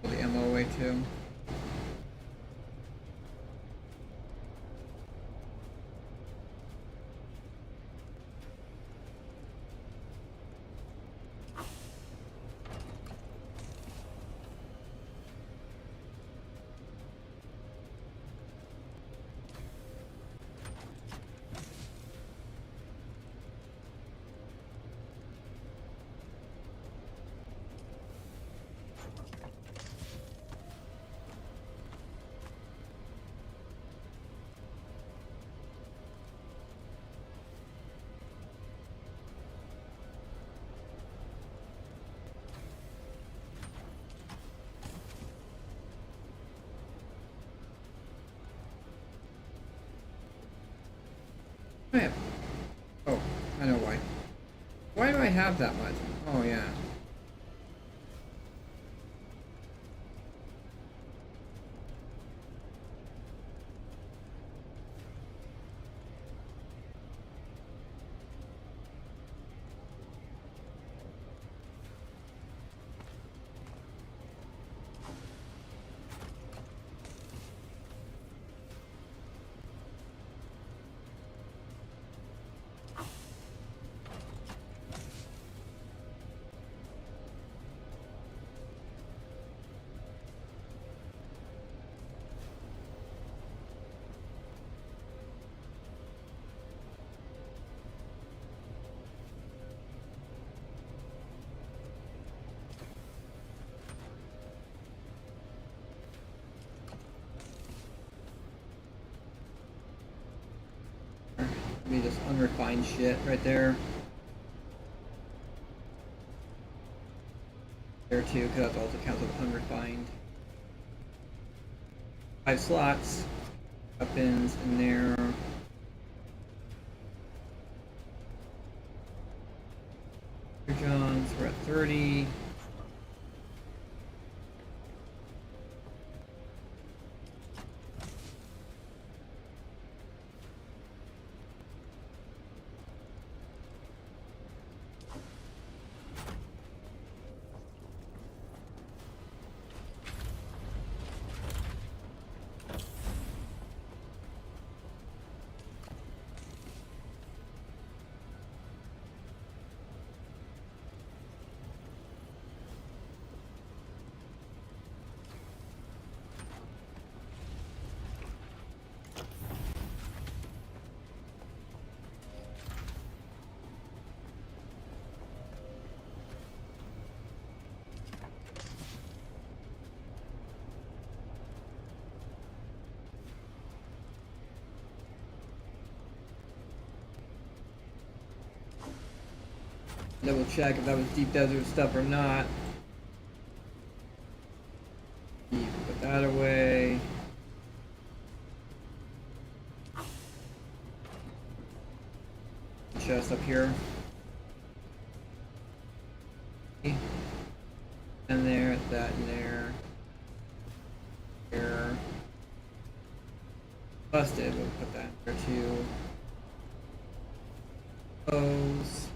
The ammo away too. Oh, I know why. Why do I have that much? Oh, yeah. Be this unrefined shit right there. There too, because that also counts as unrefined. 5 slots. Weapons in there. Johns, we're at 30. Double check if that was deep desert stuff or not. Put that away. Chest up here. And there, that in there. Here. Busted, we'll put that in there too. Those.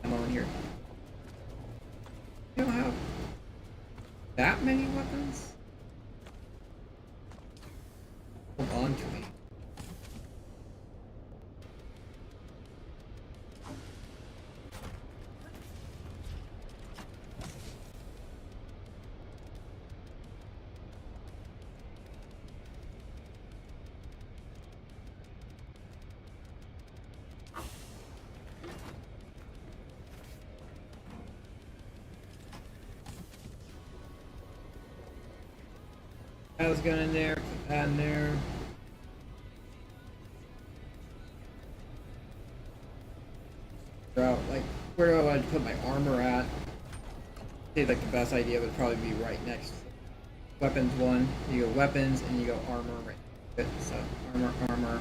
Ammo in here. You don't have that many weapons? Hold on to me. I was going in there, put that in there. Like, where do I want to put my armor at? I think like the best idea would probably be right next to weapons one. You go weapons and you go armor right Good, so armor.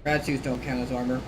Grad suits don't count as armor.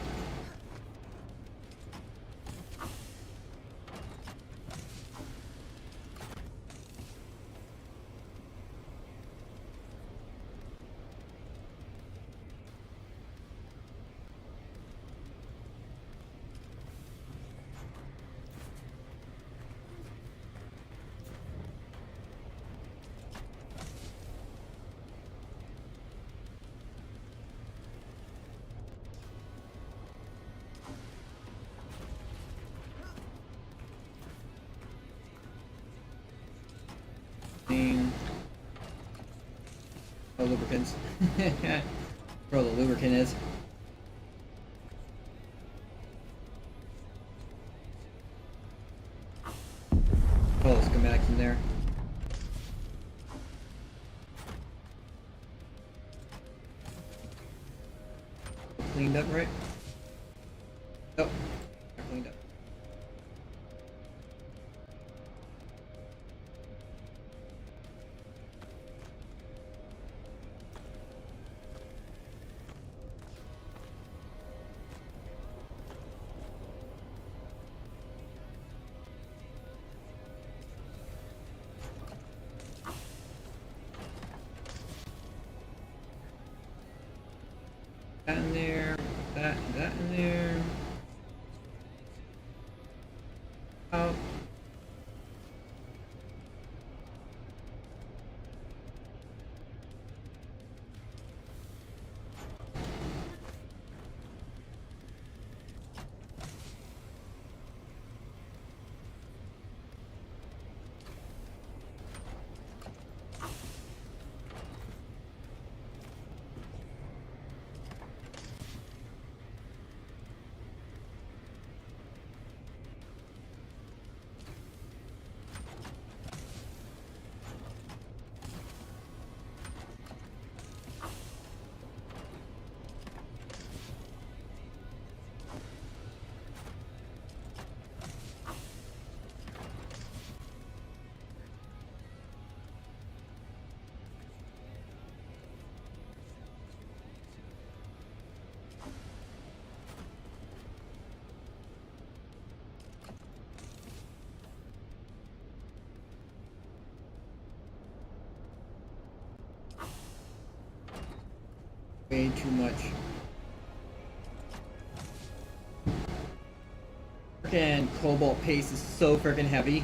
Oh, lubricants. Where the lubricant is. Oh, the schematics in there. Cleaned up, right? Oh, not cleaned up. That in there, that in there. Oh. Way too much. Frickin' cobalt paste is so frickin' heavy.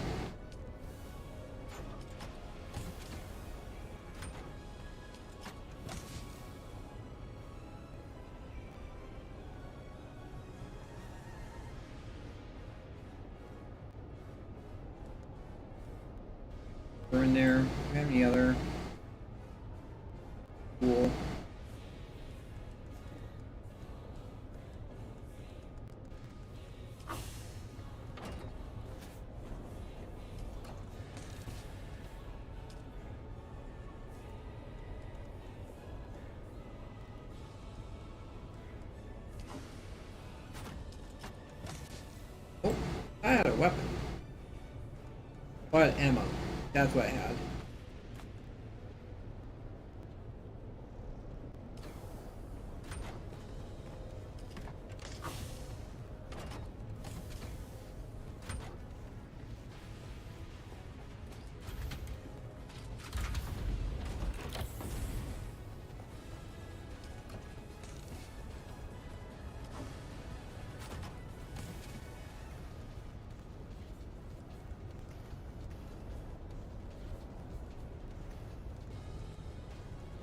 Burn there. Do we have any other? Cool. Oh, I had a weapon. Oh, I had ammo. That's what I had.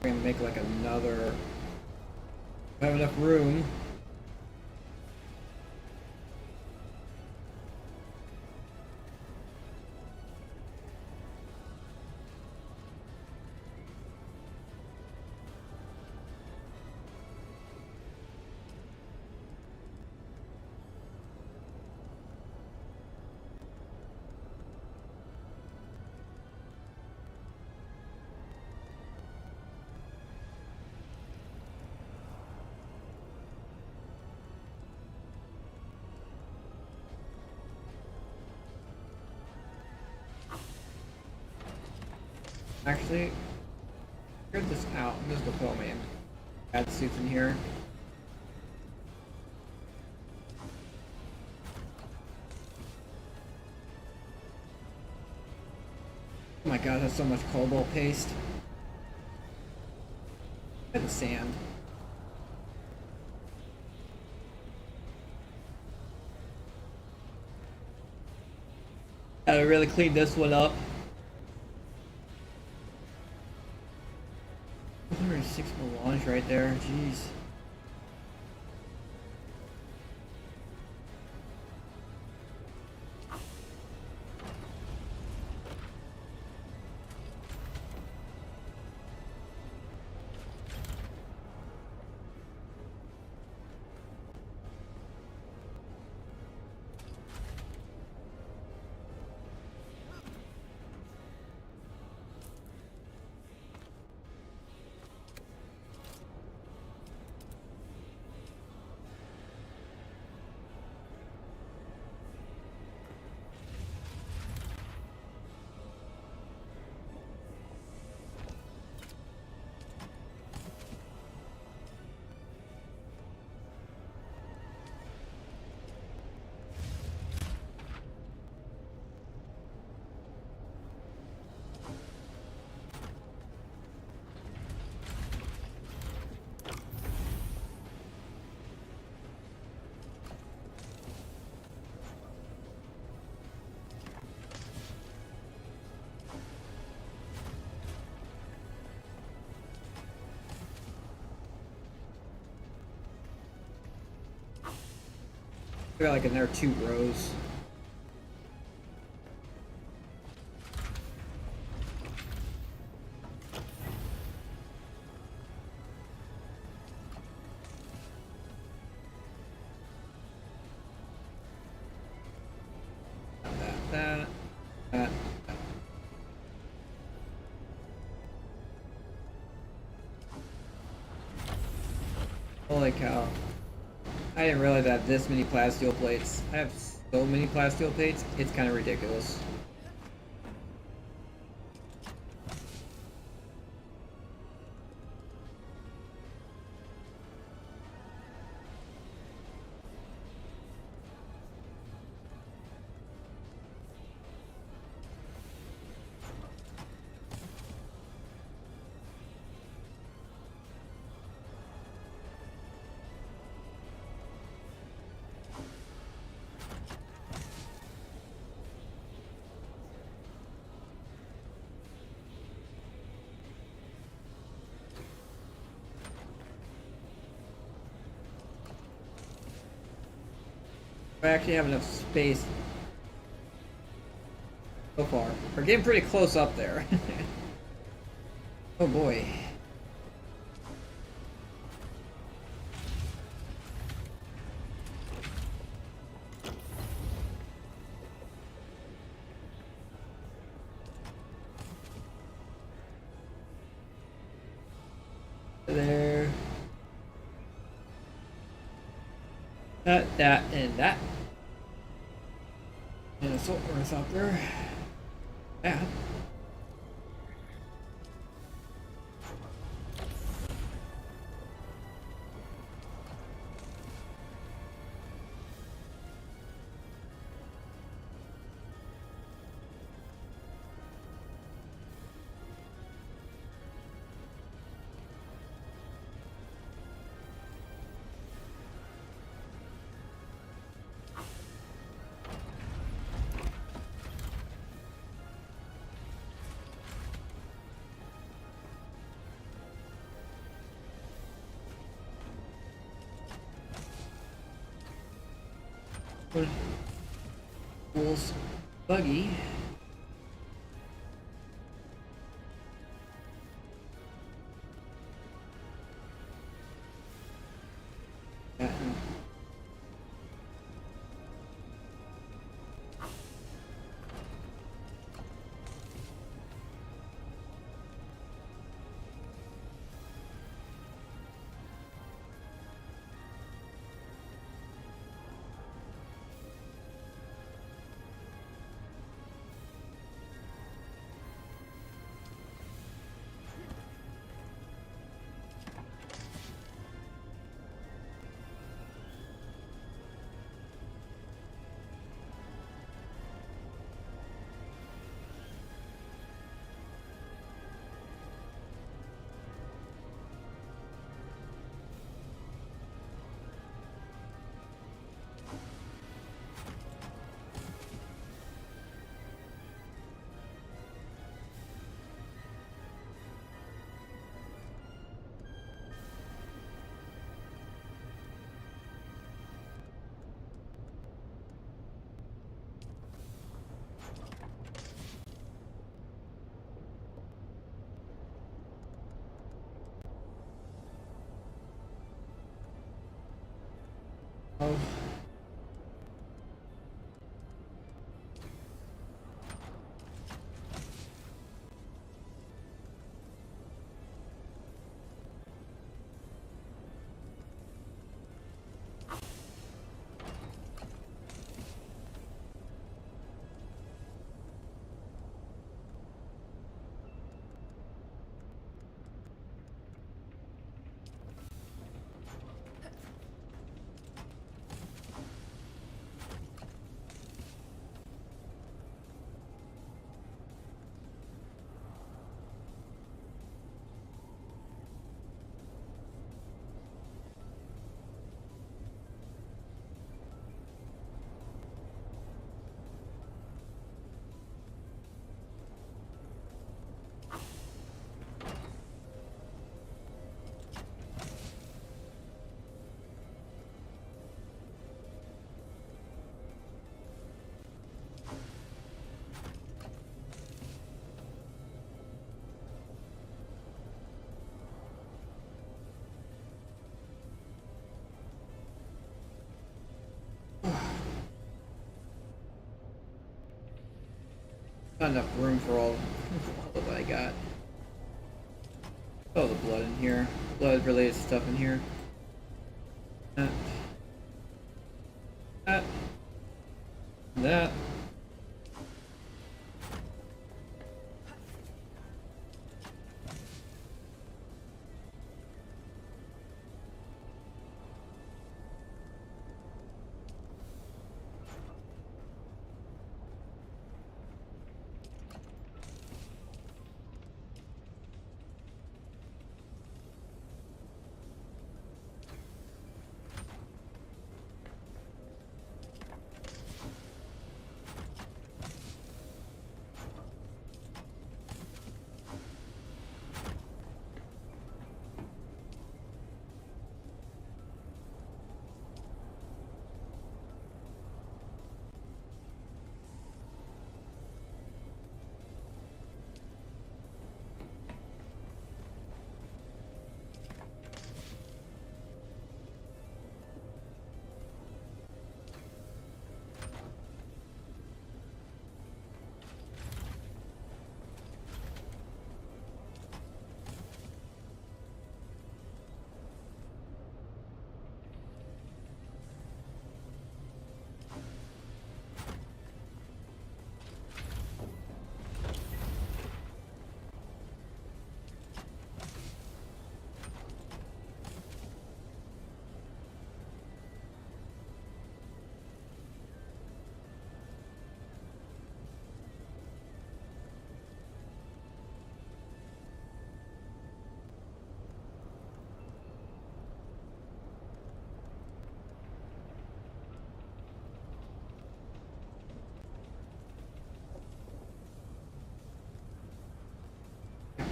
We're gonna make like another. We have enough room. Actually, Figure this out. I'm just gonna put all my bad suits in here. Oh my god, that's so much cobalt paste. Look at the sand. Gotta really clean this one up. 106 melange right there, jeez. We got like another 2 rows. That. Holy cow. I didn't realize I have this many plasteel plates. I have so many plasteel plates, it's kind of ridiculous. I actually have enough space so far. We're getting pretty close up there. Oh boy. There. That, and that. And a salt earth out there. That. Wolf's buggy. Oh. Not enough room for all that I got. Oh, the blood in here. Blood related stuff in here. That. That.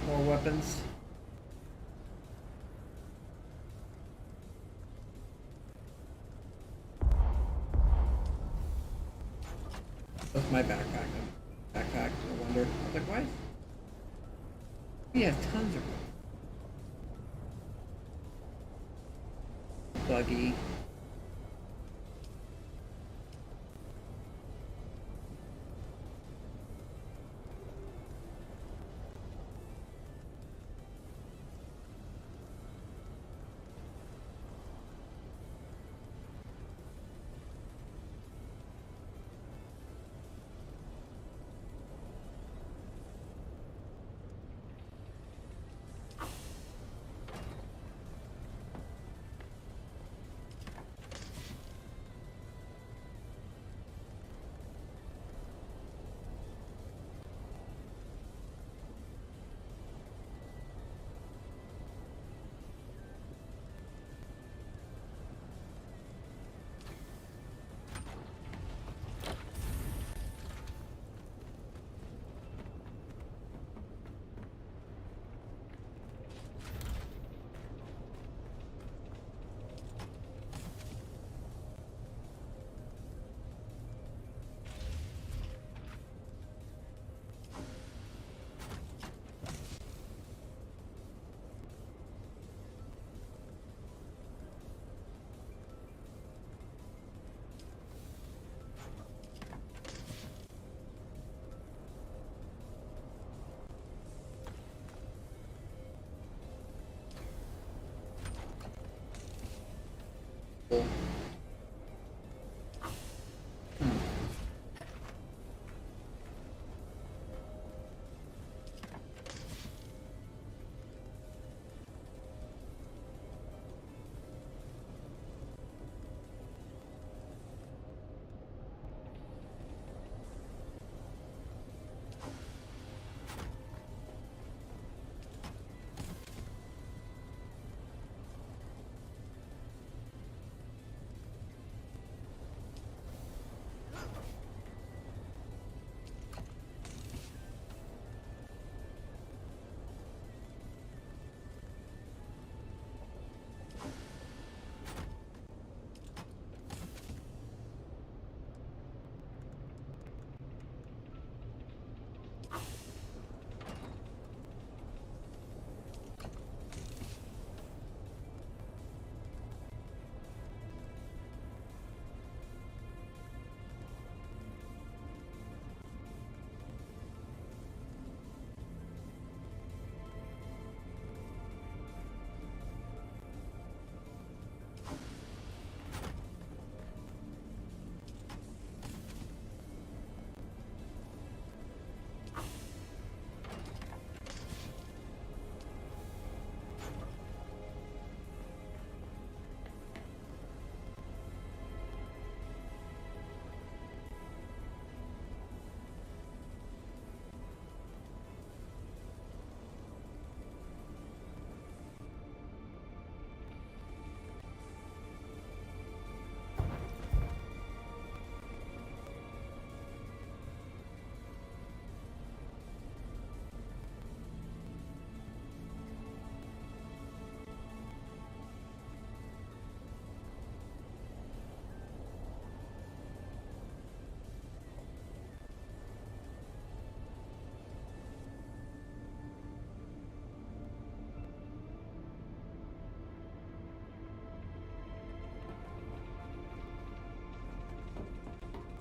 More weapons. That's my backpack. Backpack, no wonder. I was like, why? We have tons of them. Buggy.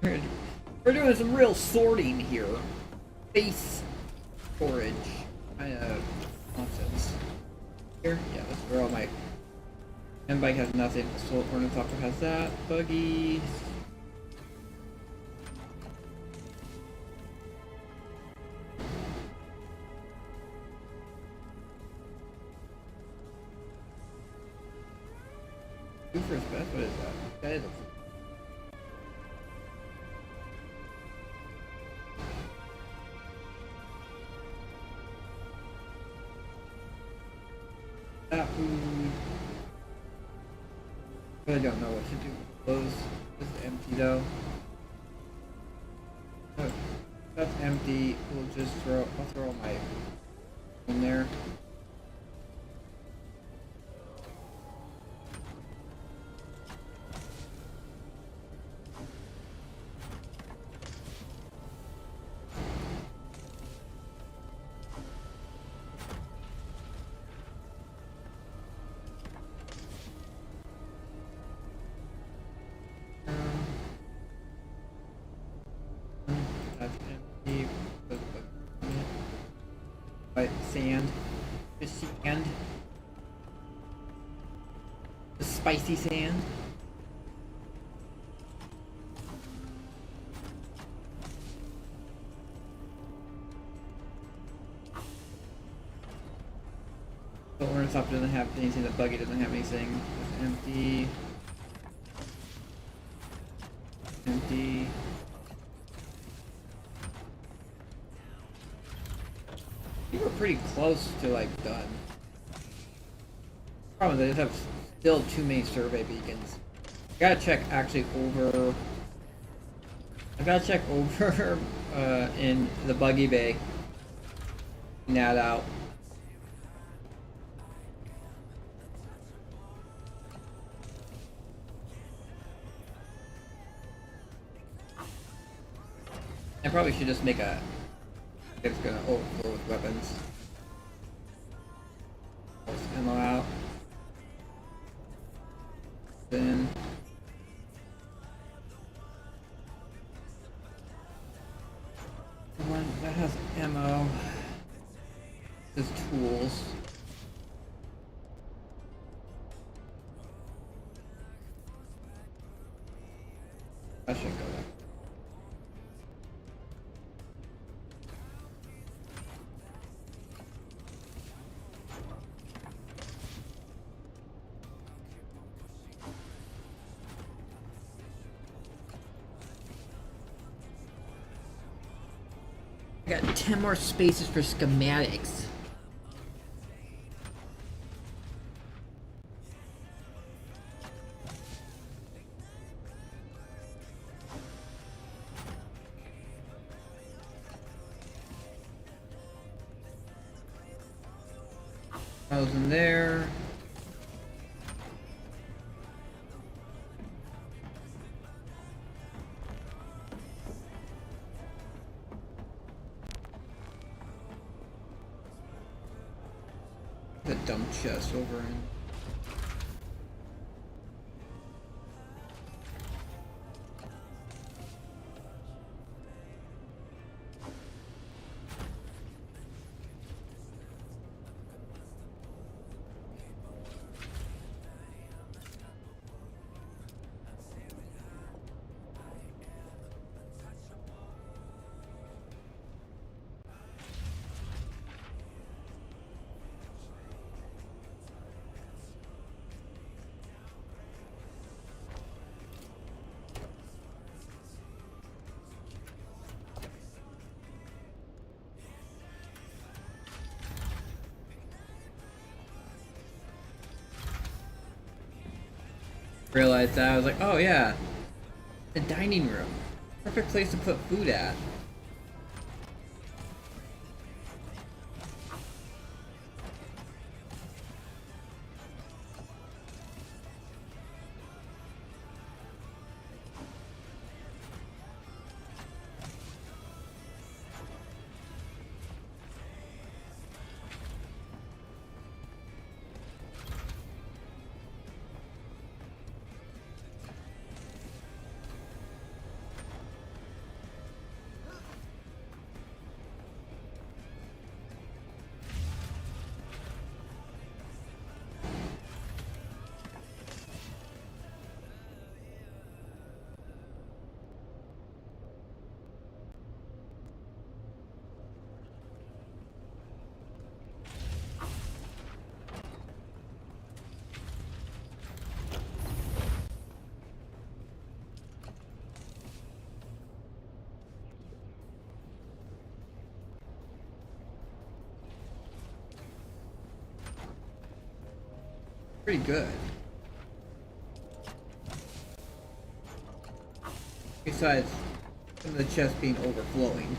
We're doing some real sorting here. Space storage. Nonsense. Here? Yeah, that's where all my... M-Bike has nothing. Assault Ornithopter has that. Buggy... Cooper's best? What is that? That is a... That food... I don't know what to do with those. This is empty though. Oh, that's empty. We'll just throw... I'll throw my... in there. That's empty. But sand. Just sand. The spicy sand. The Ornithopter doesn't have anything, the Buggy doesn't have anything. It's empty. Empty. We were pretty close to like done. Problem is, I just have still too many survey beacons. I gotta check actually over. I gotta check over in the Buggy Bay. That out. I probably should just make a. It's gonna overflow with weapons. Force ammo out. Then. One that has ammo. This is tools. I should go there. I got 10 more spaces for schematics. I was in there. The dump chest over in. Realized that I was like, oh yeah, the dining room, perfect place to put food at. Pretty good. Besides some of the chests being overflowing.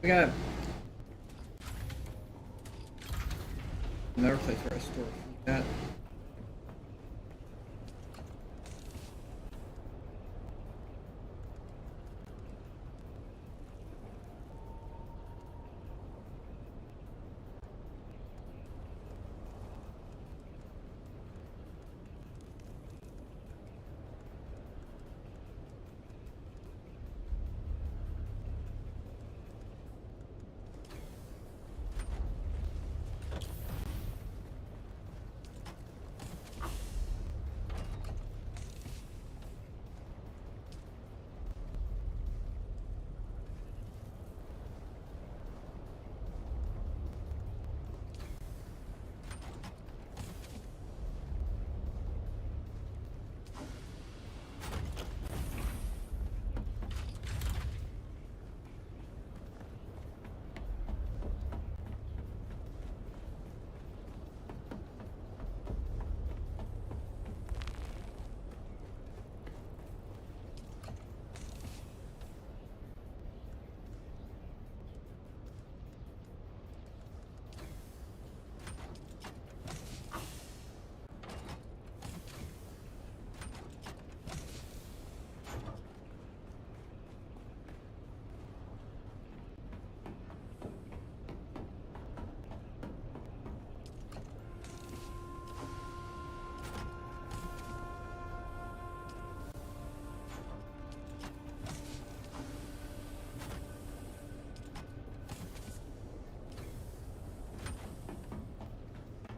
We got another place where I store that.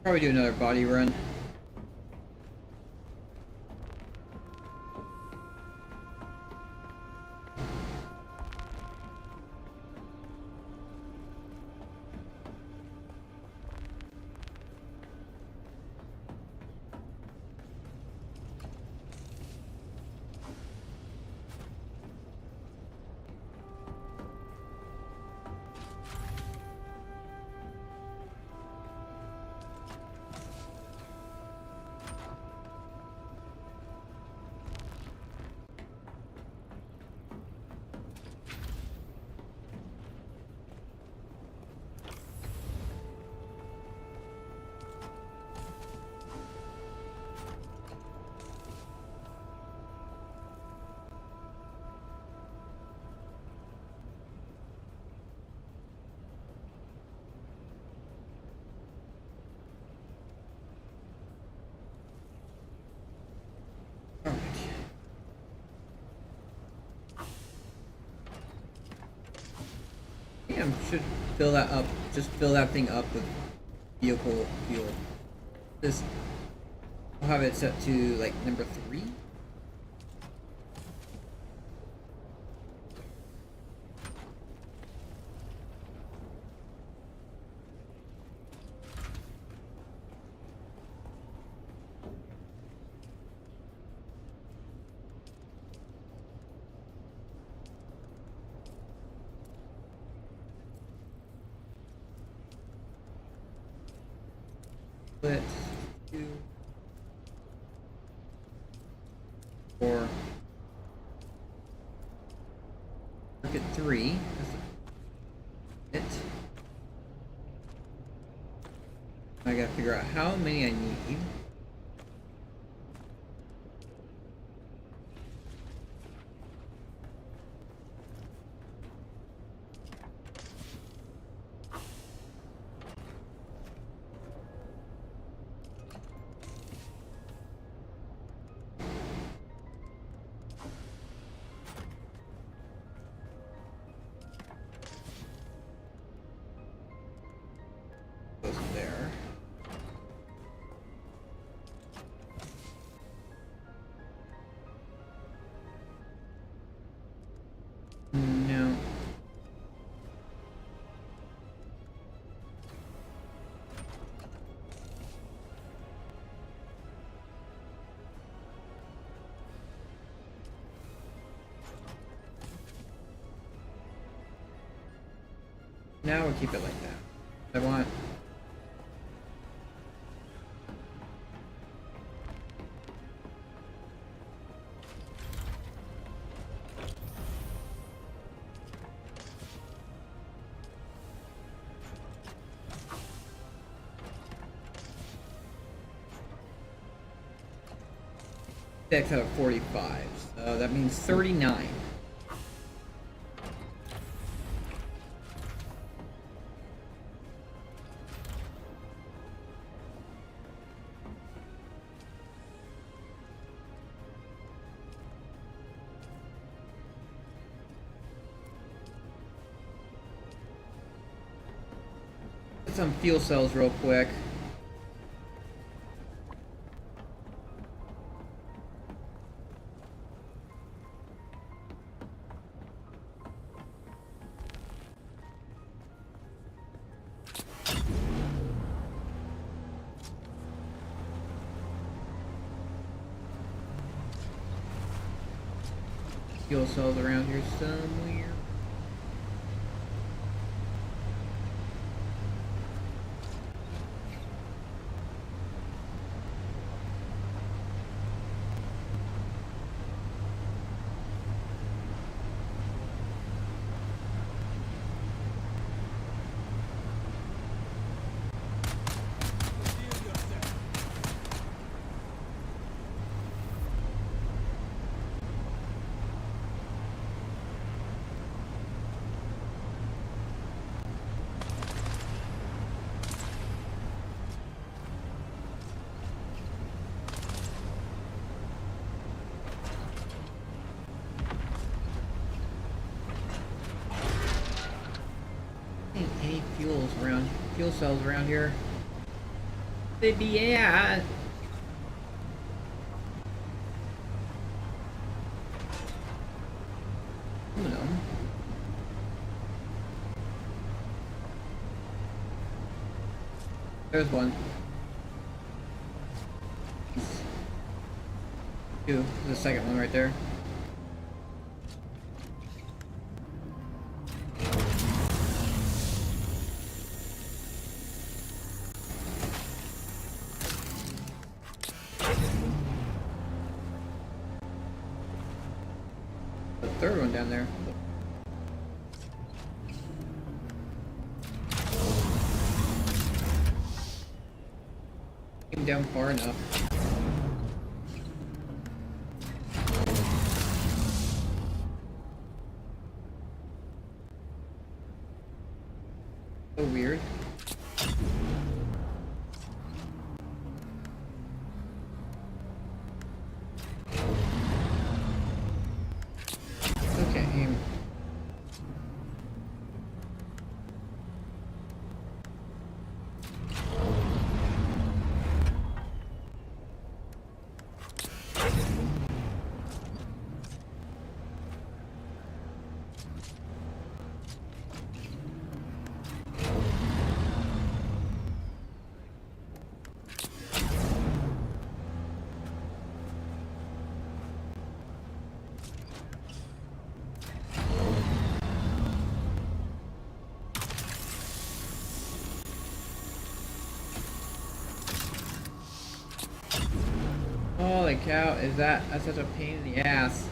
Probably do another body run. Yeah, should fill that up. Just fill that thing up with vehicle fuel. This, I'll have it set to like number 3. Split 2, 4, circuit 3. That's it. I gotta figure out how many I need. Goes there. Now we'll keep it like that. I want. Six out of 45, so that means 39. Get some fuel cells real quick. Fuel cells around here somewhere. Any fuel cells around here? They'd be at. Aluminum. There's one. Two. There's the second one right there. The third one down there. Came down far enough. So weird. Okay, aim. Holy cow, that's such a pain in the ass.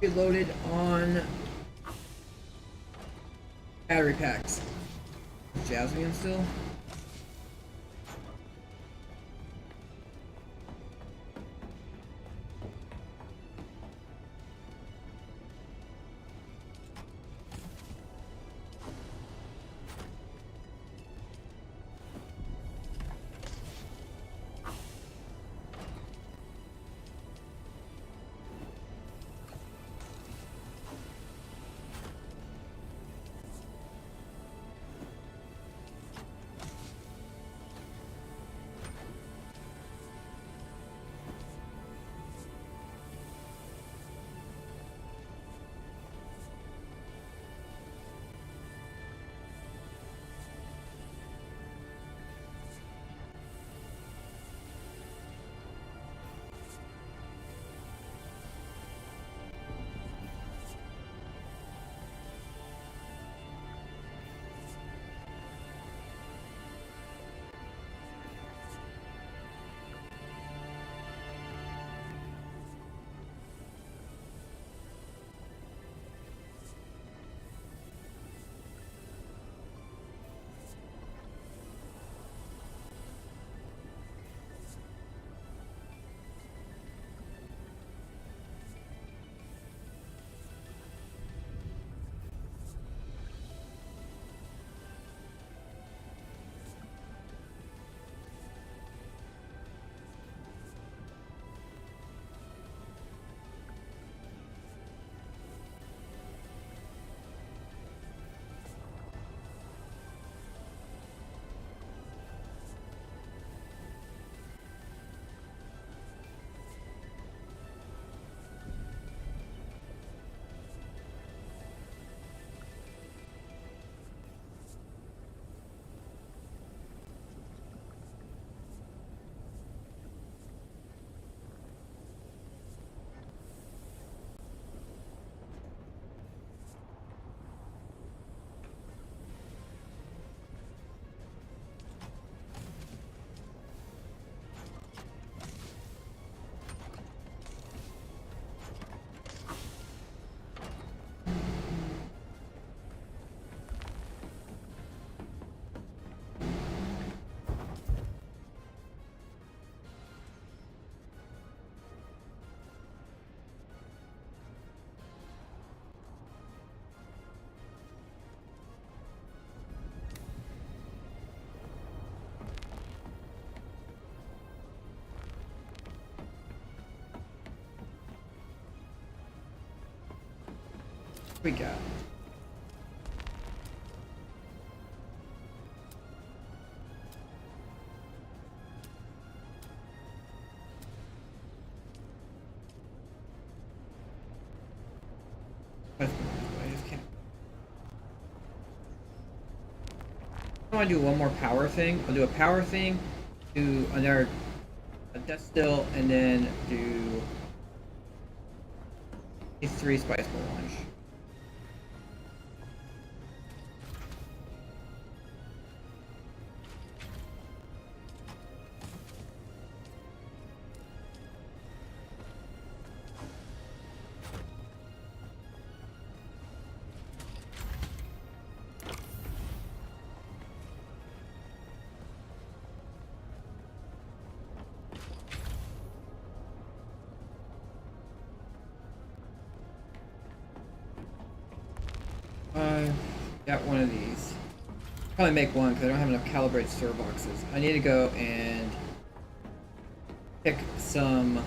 Reloaded on battery packs. Jasmine still? We got. I just can't. I want to do one more power thing. I'll do a power thing, do another a death still, and then do a 3 spice melange. Got one of these. Probably make one because I don't have enough calibrated server boxes. I need to go and pick some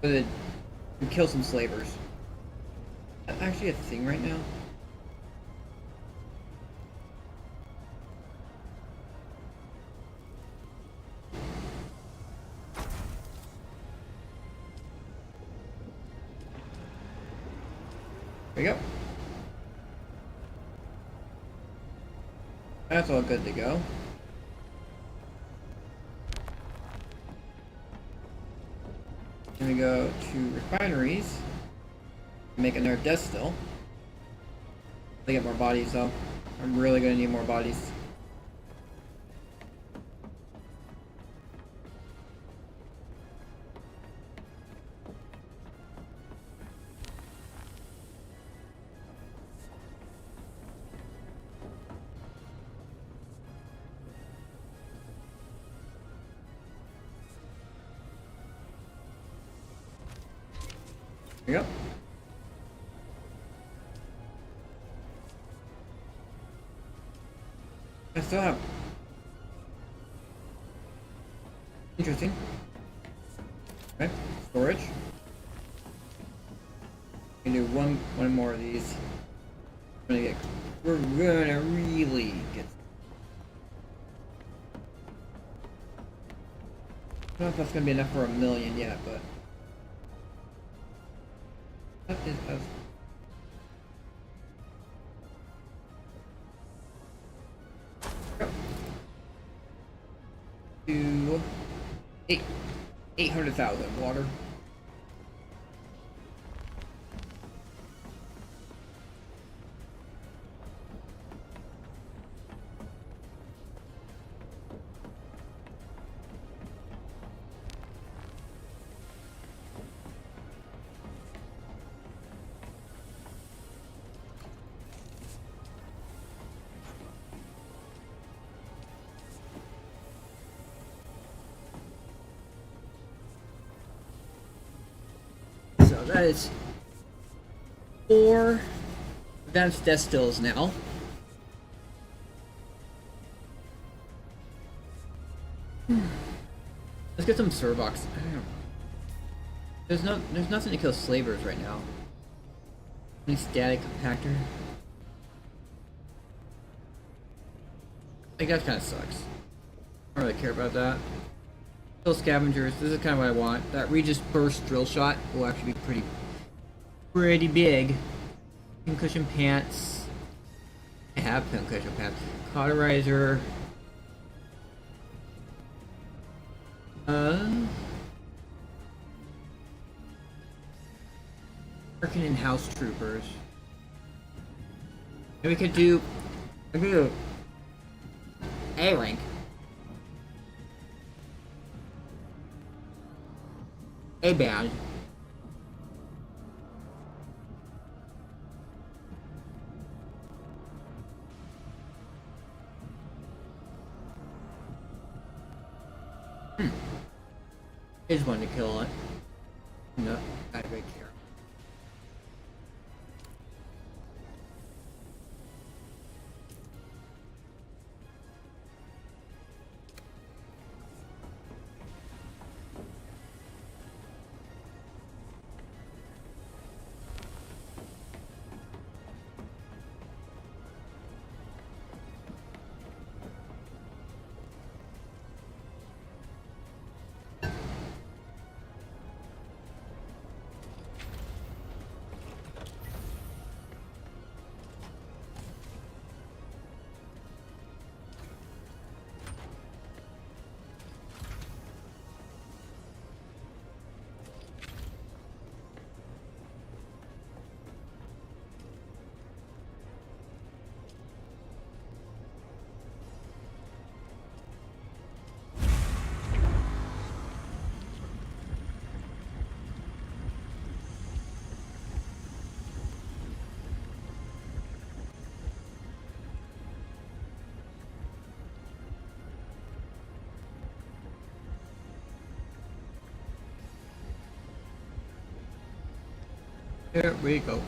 to kill some slavers. Is that actually a thing right now? There we go. That's all good to go. Then we go to refineries. Make another death still. They get more bodies though. I'm really gonna need more bodies. There you go. I still have. Interesting. Okay, storage. We can do one more of these. We're gonna really get. I don't know if that's gonna be enough for 1 million yet, but that is us. To 800,000 water. So that is 4 advanced death stills now. Let's get some Servox. There's nothing to kill slavers right now. Any static compactor? I think that kind of sucks. I don't really care about that. Kill scavengers. This is kind of what I want. That Regis burst drill shot will actually be pretty big. Pincushion pants. I have pincushion pants. Cauterizer. Working in house troopers. And we could do A rank. A band. Is one to kill it. No, I don't really care. Here we go.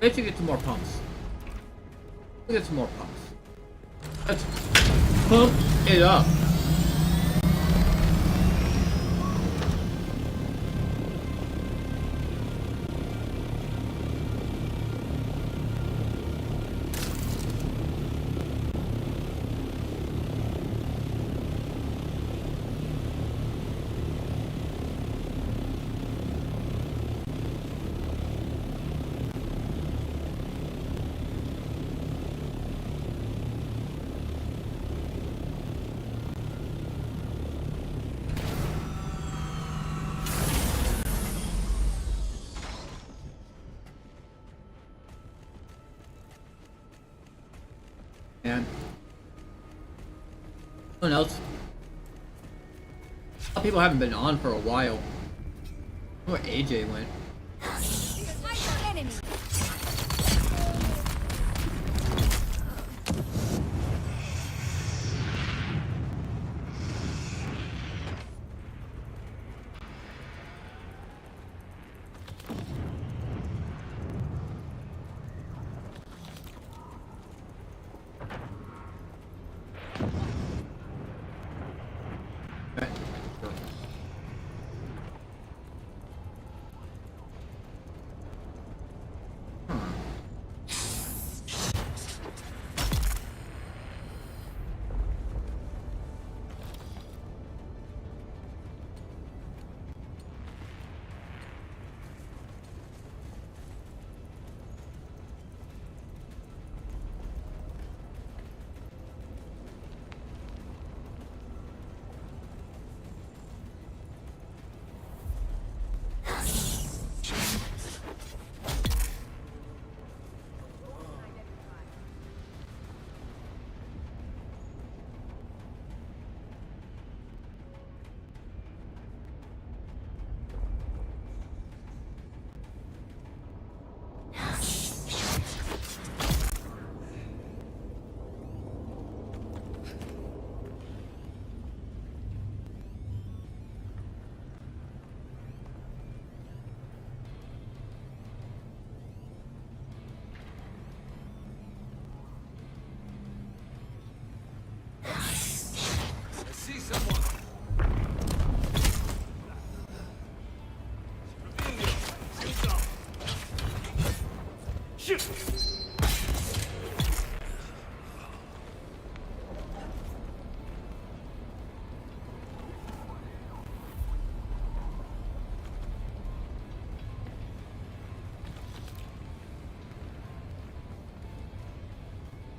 Let's get some more pumps. Let's get some more pumps. Let's pump it up. And someone else. A lot of people haven't been on for a while. I wonder where AJ went.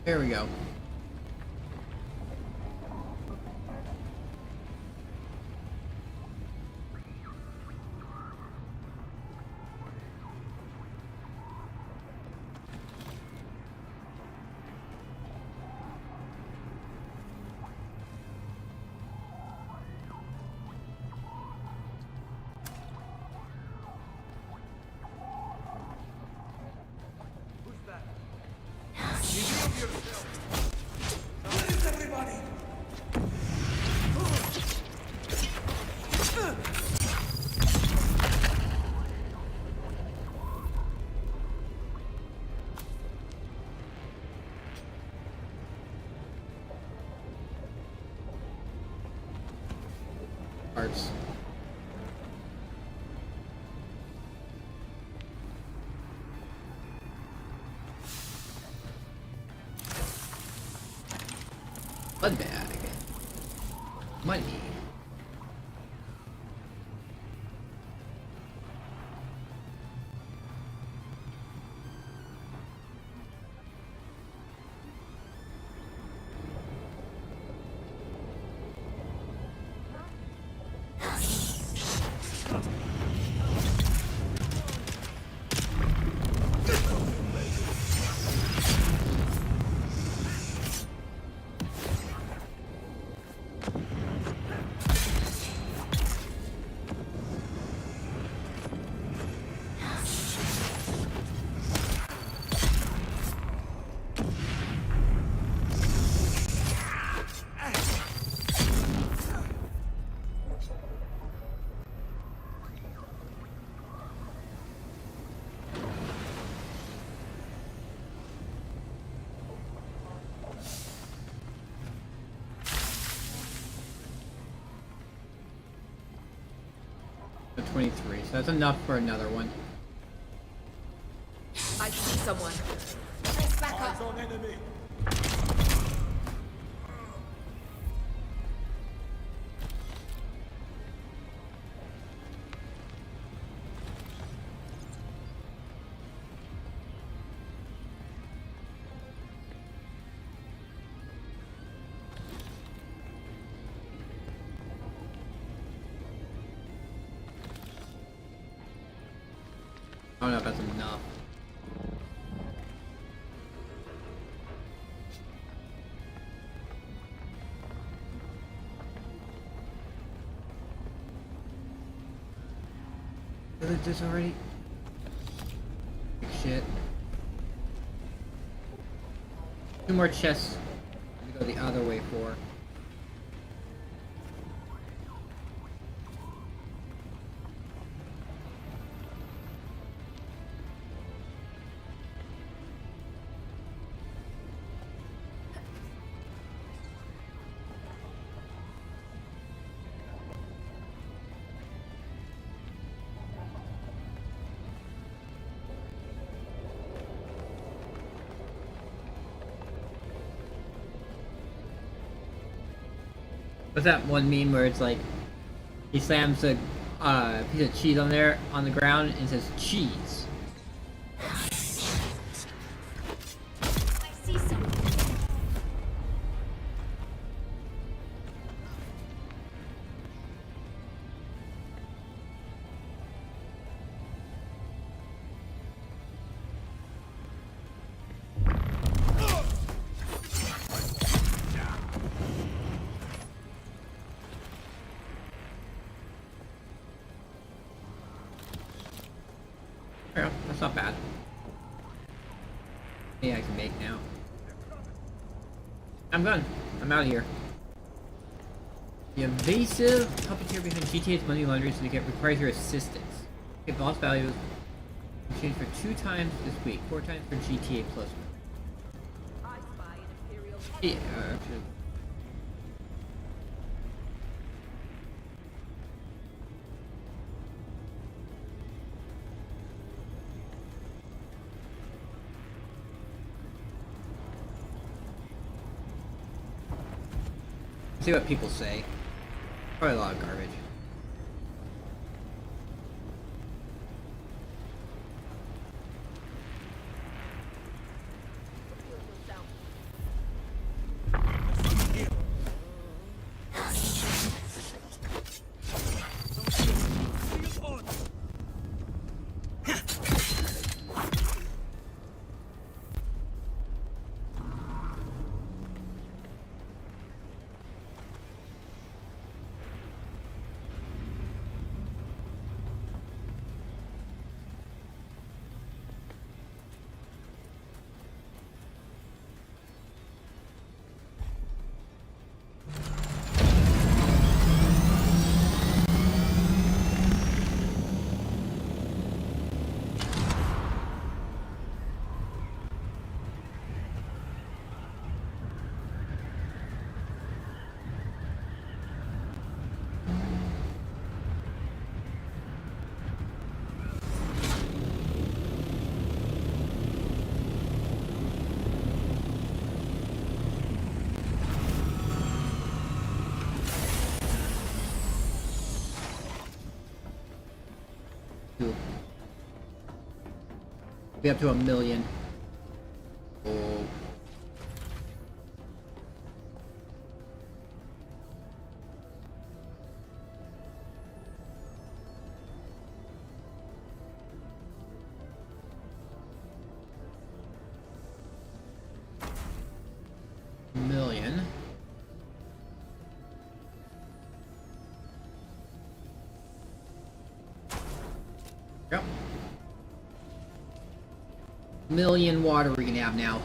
There we go. Parts. Blood bag. Money. 23, so that's enough for another one. I see someone. Press back Eyes up. on enemy. I don't know if that's enough. Did I loot this already? Big shit. 2 more chests to go the other way for. What's that one meme where it's like he slams a piece of cheese on there on the ground and says cheese? I see someone. Yeah, that's not bad. Yeah, I can make now. I'm done. I'm out of here. The invasive puppeteer behind GTA's money laundering syndicate requires your assistance. Okay, boss values changed for 2 times this week, 4 times for GTA Plus. Yeah, actually. See what people say. Probably a lot of garbage. Be up to 1 million. Oh. Million. Yep. Million water we can have now.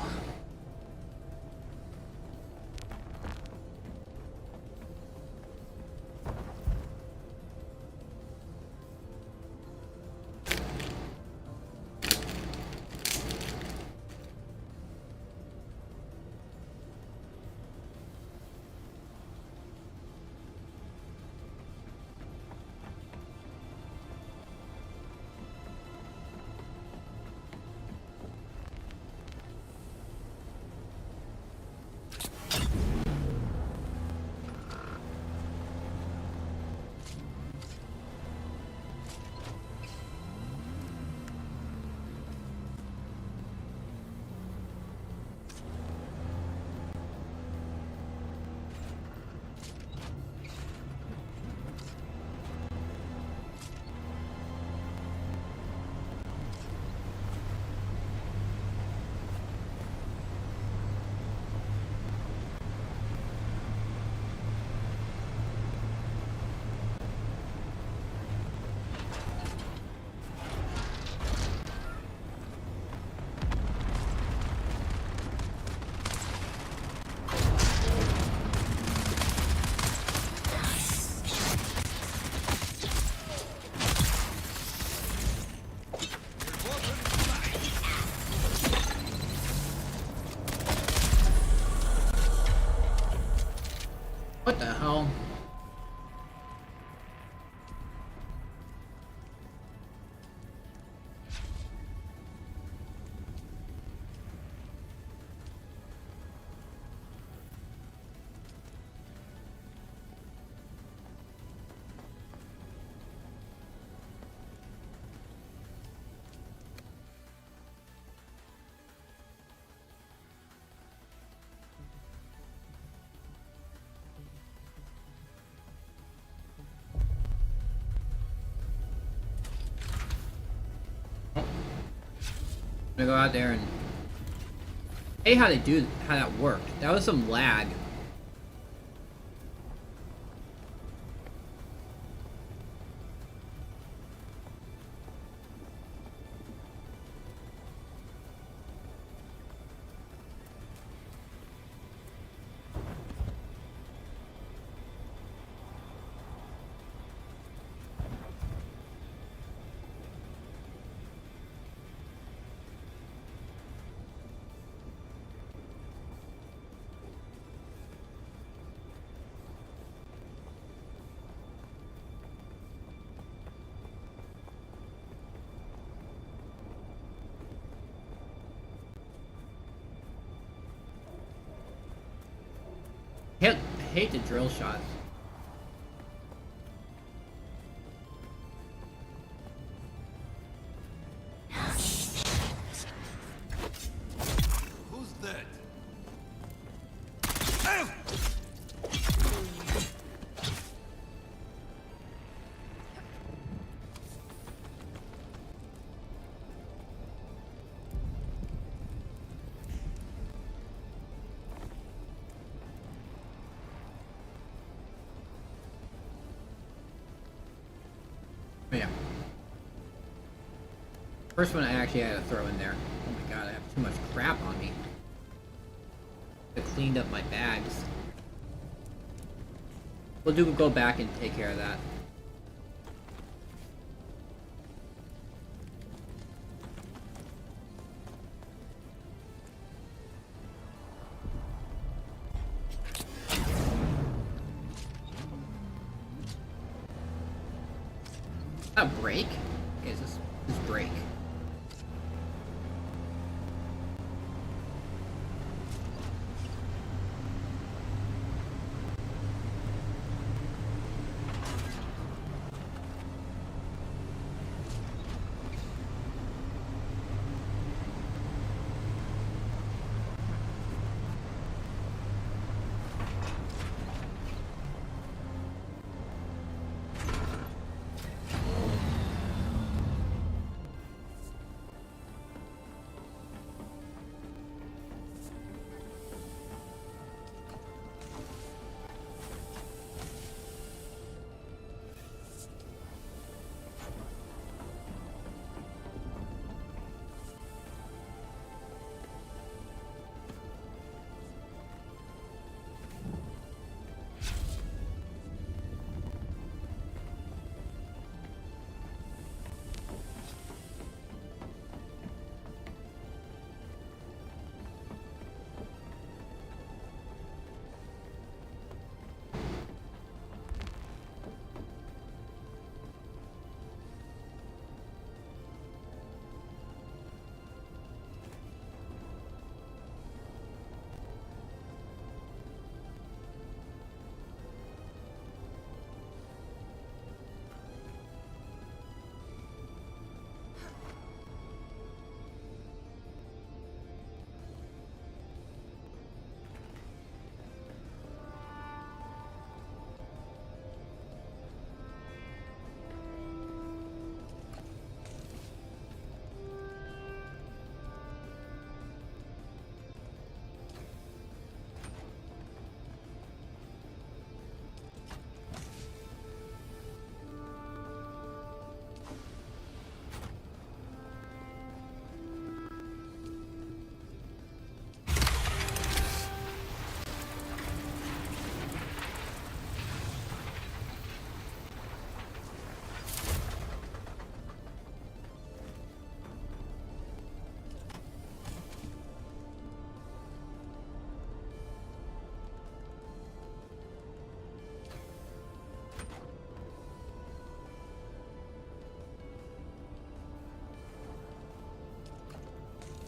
What the hell? I'm gonna go out there and hey, how that worked. That was some lag. I hate the drill shots. Who's that? Yeah. First one I actually had to throw in there. Oh my god, I have too much crap on me. I cleaned up my bags. We'll go back and take care of that. A break? Okay, is this break?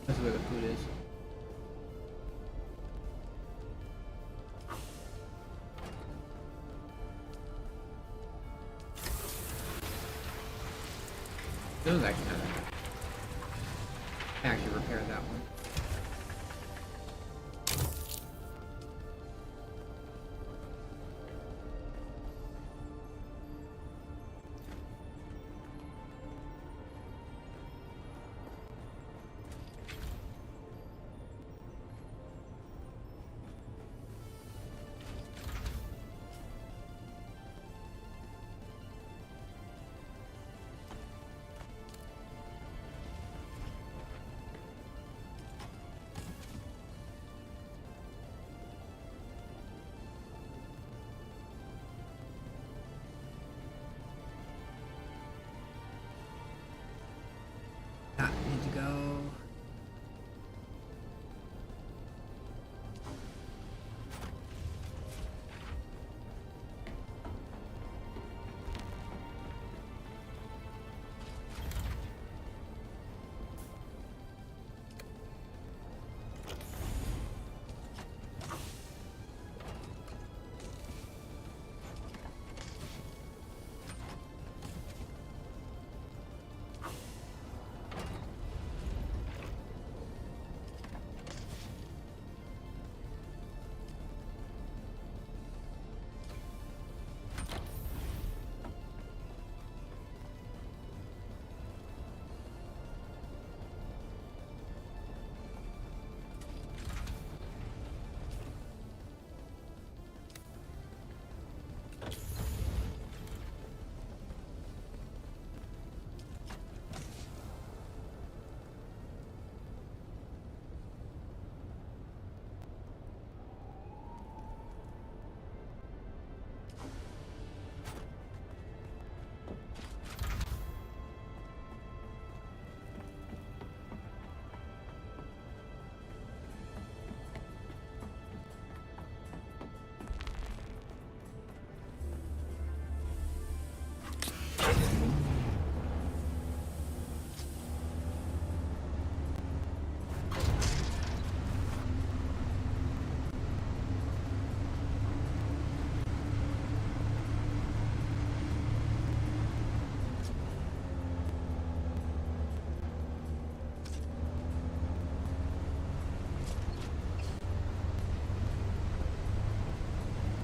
That's where the food is. This was actually kind of... actually repair that one. Need to go.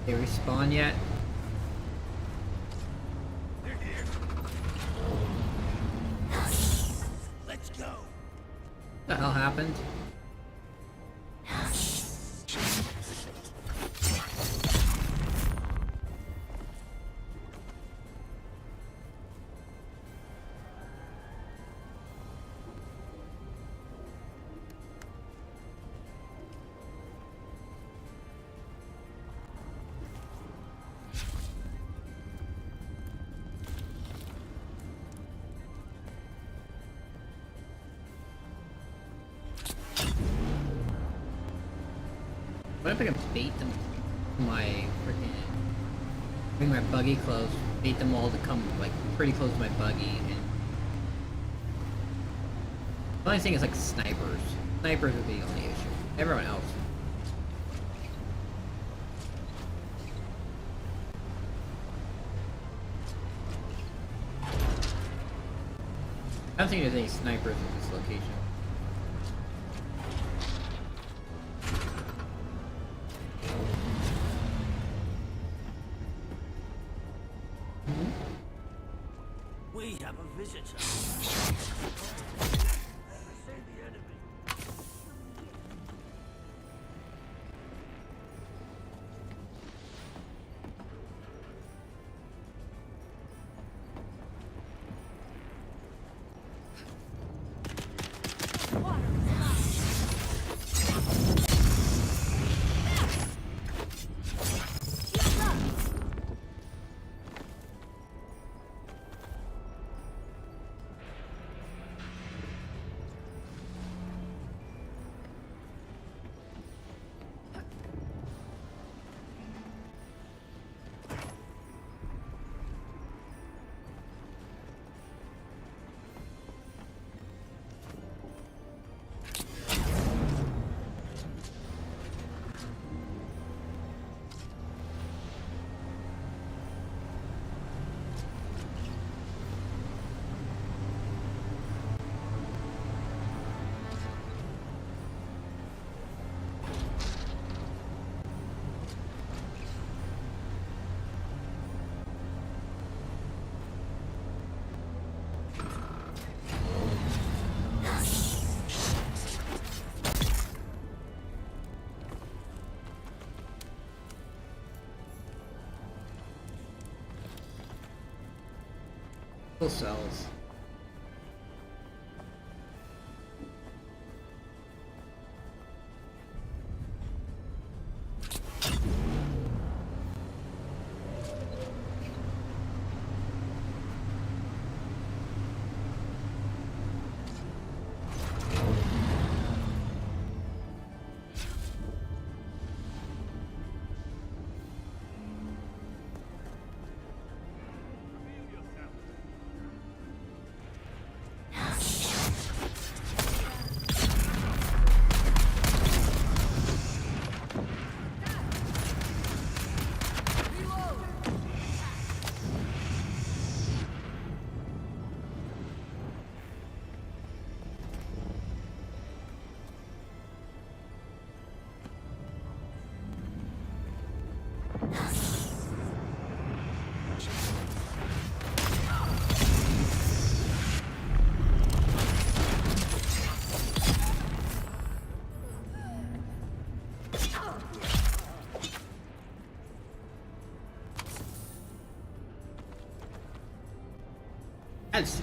They respawn yet? They're here. Let's go. What the hell happened? What if I can bait them to my freaking... bring my buggy close, bait them all to come, like, pretty close to my buggy, and... The only thing is, like, snipers. Snipers would be the only issue. Everyone else. I don't think there's any snipers in this location. We have a visitor. Save the enemy. Fuel cells. Yes.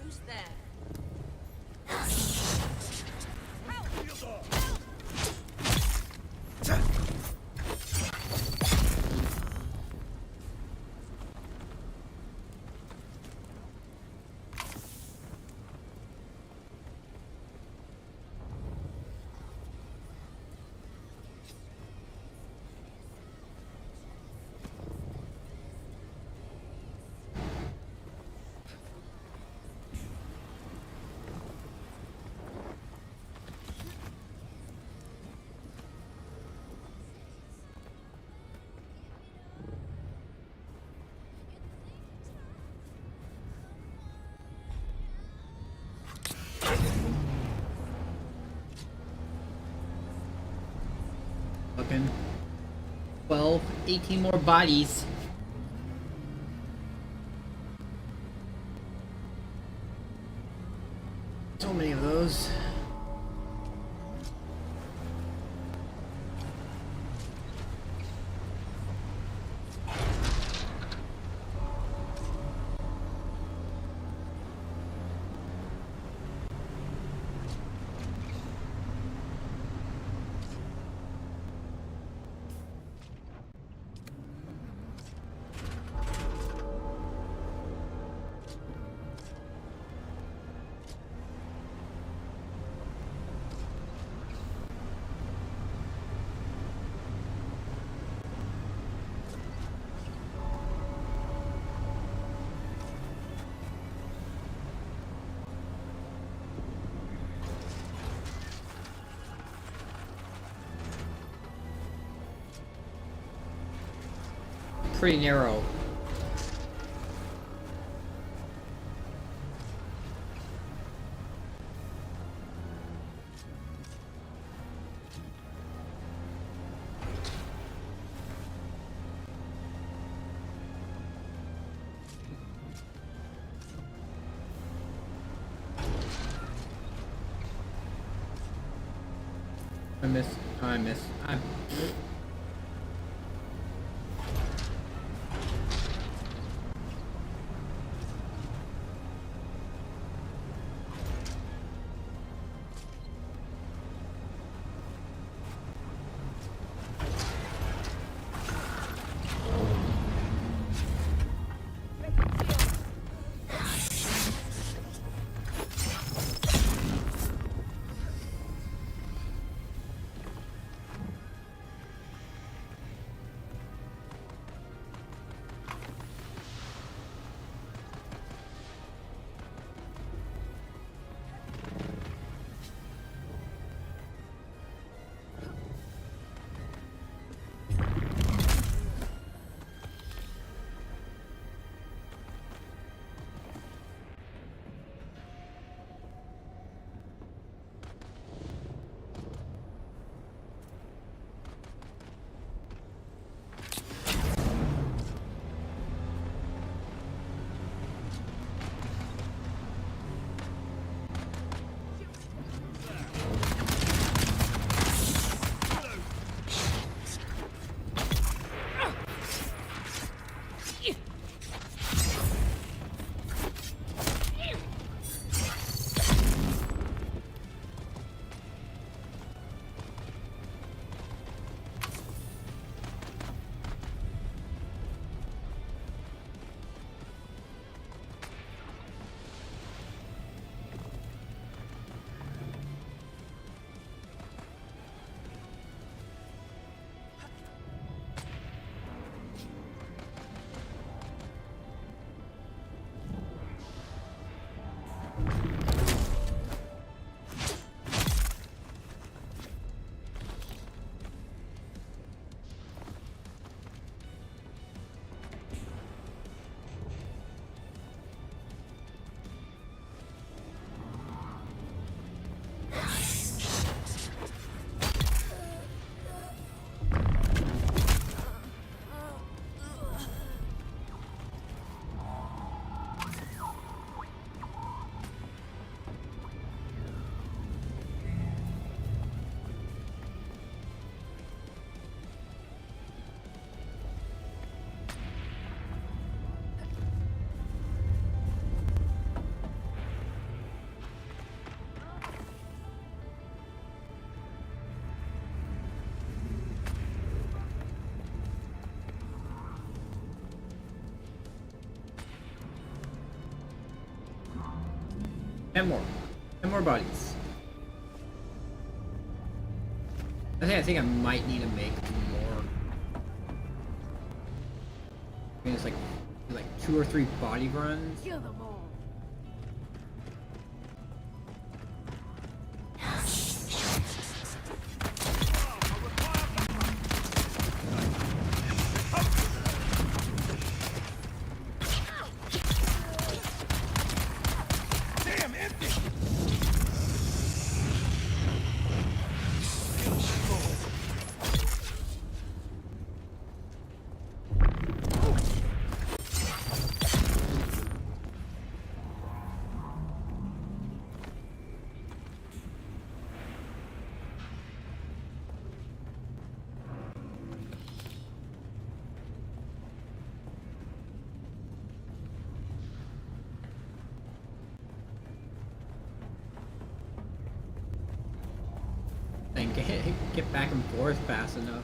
Who's there? Fucking 12, 18 more bodies. So many of those. pretty narrow. I miss. Ten more bodies. I think I might need to make more. I mean, it's like 2 or 3 body runs. Kill them all. And get back and forth fast enough.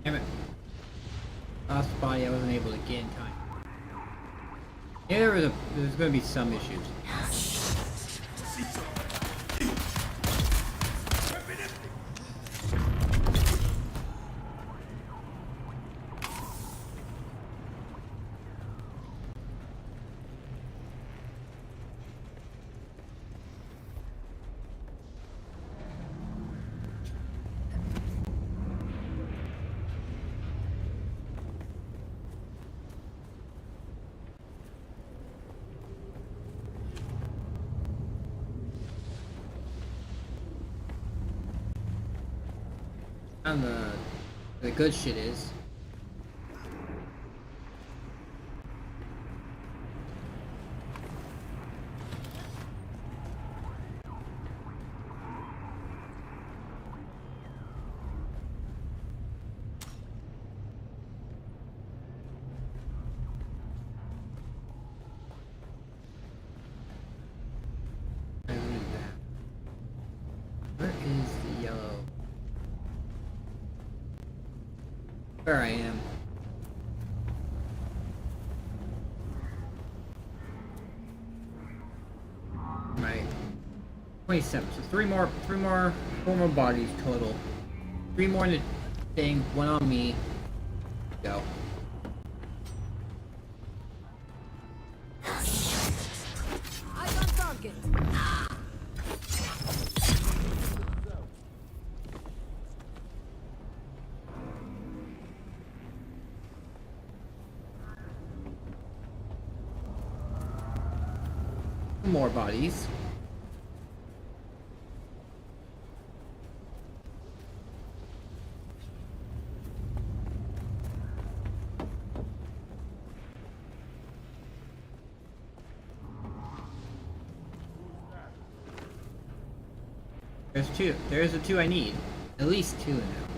Damn it. Last body I wasn't able to get in time. Yeah, there's gonna be some issues. And the good shit is I need that. Where is the yellow? Where I am. Right. 27. So four more bodies total. 3 more in the thing, 1 on me. Go. Eyes on target. More bodies. There's 2. There's the 2 I need. At least 2 in that one.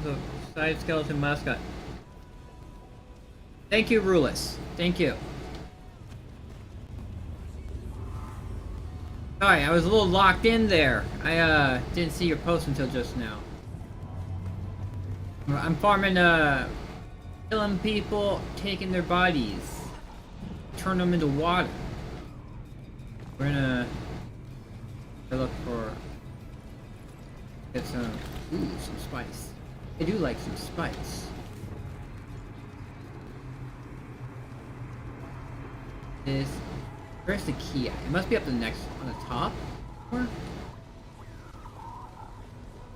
The side skeleton mascot. Thank you, Rulus. Thank you. Sorry, I was a little locked in there. I didn't see your post until just now. I'm farming killing people, taking their bodies, turn them into water. We're gonna look for get some spice. I do like some spice. Where's the key at? It must be up the next on the top.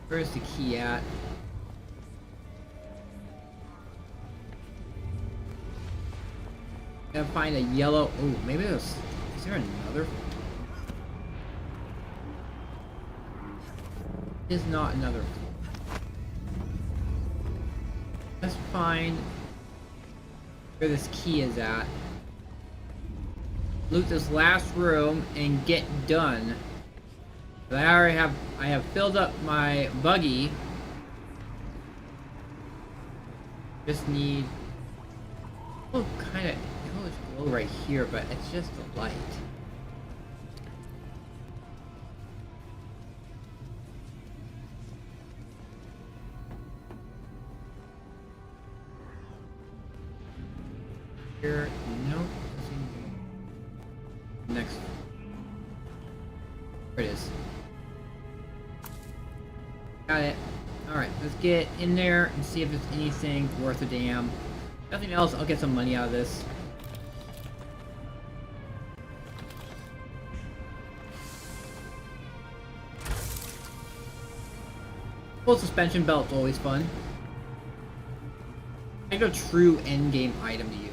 Where's the key at? Gotta find a yellow. Oh, maybe there's. Is there another? Is not another. Let's find where this key is at. Loot this last room and get done. But I already have filled up my buggy. Just need kind of glow right here, but it's just a light. Here, nope. Next. There it is. Got it. Alright, let's get in there and see if there's anything worth a damn. Nothing else, I'll get some money out of this. Full suspension belt's always fun. I think a true endgame item to use.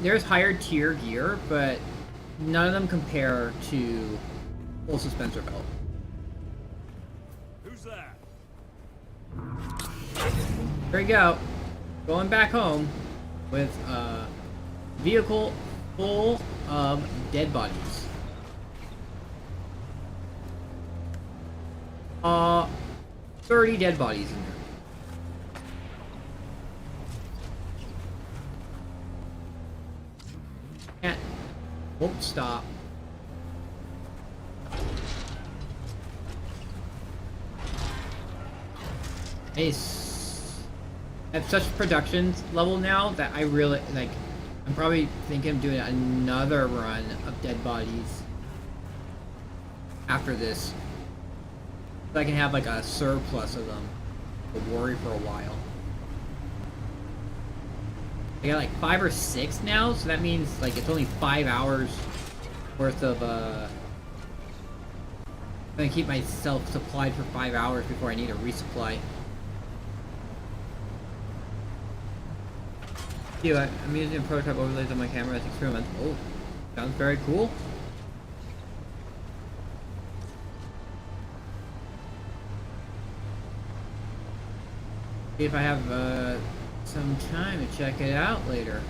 there's higher tier gear, but none of them compare to full suspensor belt. Who's that? There we go. Going back home with a vehicle full of dead bodies. 30 dead bodies in there. Can't, won't stop. I have such production level now that I really, like, I'm probably thinking of doing another run of dead bodies after this. So I can have like a surplus of them to worry for a while. I got like 5 or 6 now, so that means like it's only 5 hours worth of I'm gonna keep myself supplied for 5 hours before I need a resupply. Yeah, I'm using a prototype overlays on my camera as experimental. Oh, sounds very cool. See if I have some time to check it out later.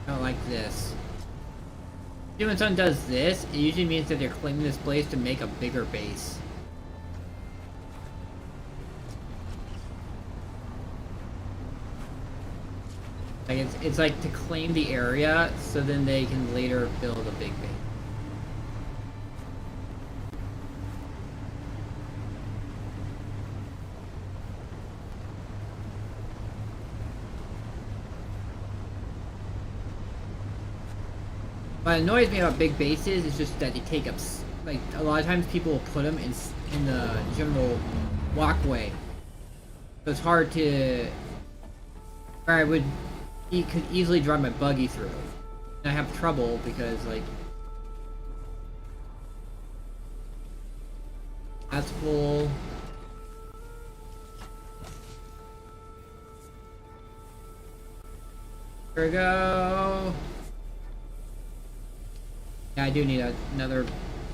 Not like this. When someone does this, it usually means that they're claiming this place to make a bigger base. Like it's like to claim the area, so then they can later build a big base. What annoys me about big bases is just that they take up, like, a lot of times people will put them in the general walkway. So it's hard to, or I could easily drive my buggy through. And I have trouble because, like, that's full. There we go. Yeah, I do need another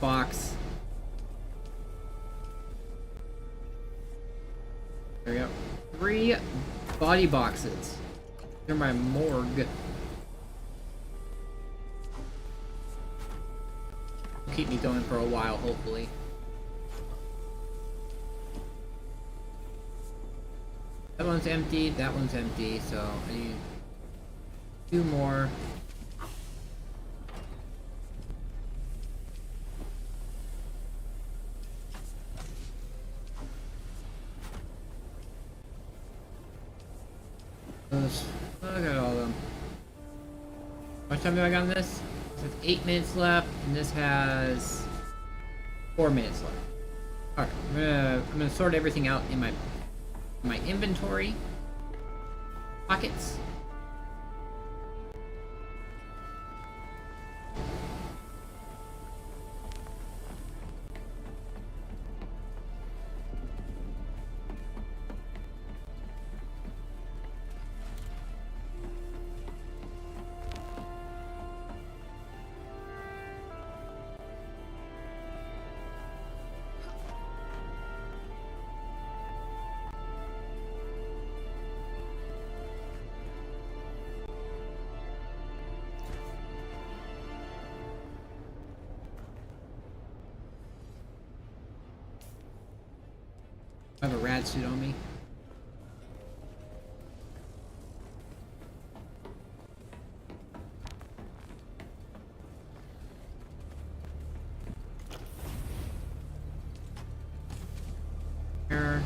box. There we go. 3 body boxes. They're my morgue. Keep me going for a while, hopefully. That one's empty, that one's empty, so I need 2 more. Look at all of them. How much time do I got on this? It has 8 minutes left, and this has 4 minutes left. Alright, I'm gonna sort everything out in my inventory. Pockets. I have a rad suit on me. Here.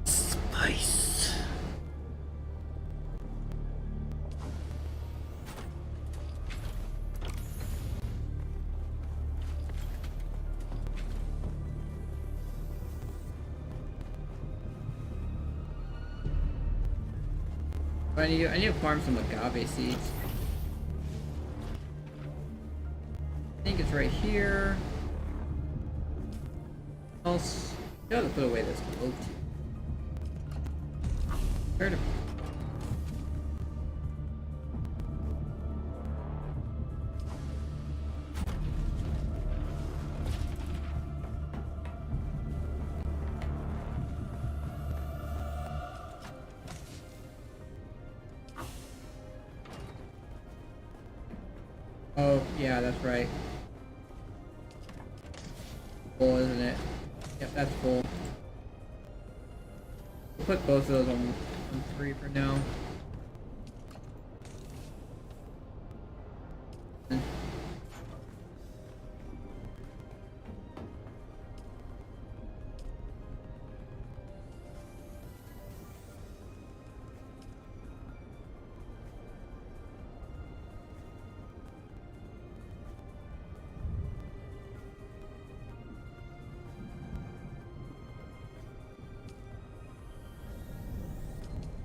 Spice. I need to farm some agave seeds. think it's right here. Else, gotta put away this cloak. Where to? Oh, yeah, that's right. Full, isn't it? Yep, that's full. We'll put both of those on 3 for now.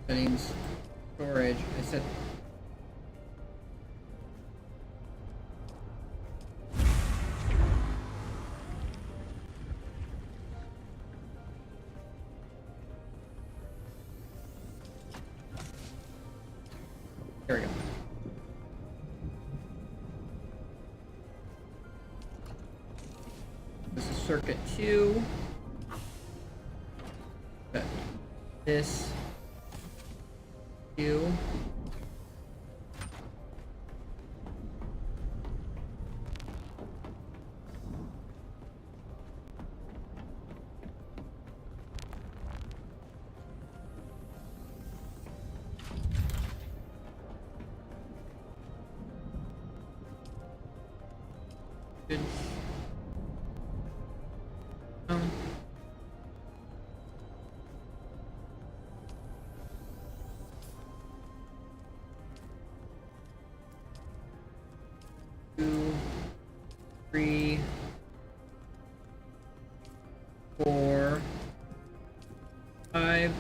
Settings, storage, I said. There we go. This is circuit 2. Got this. You. Good. Two, 3, 4, 5.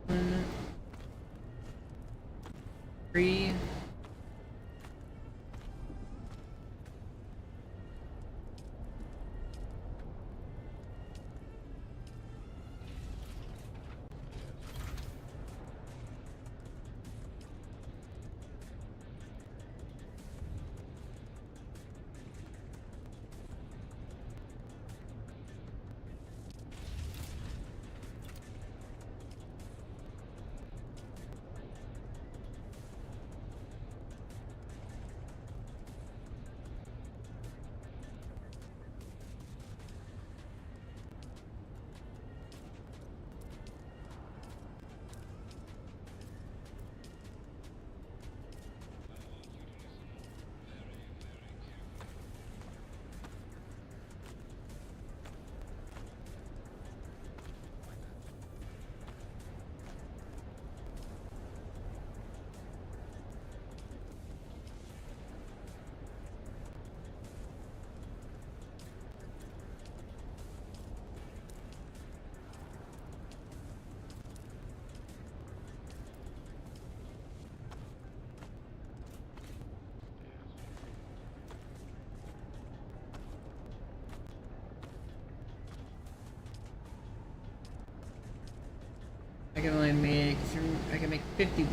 One, 3. I can only make, I can make 50.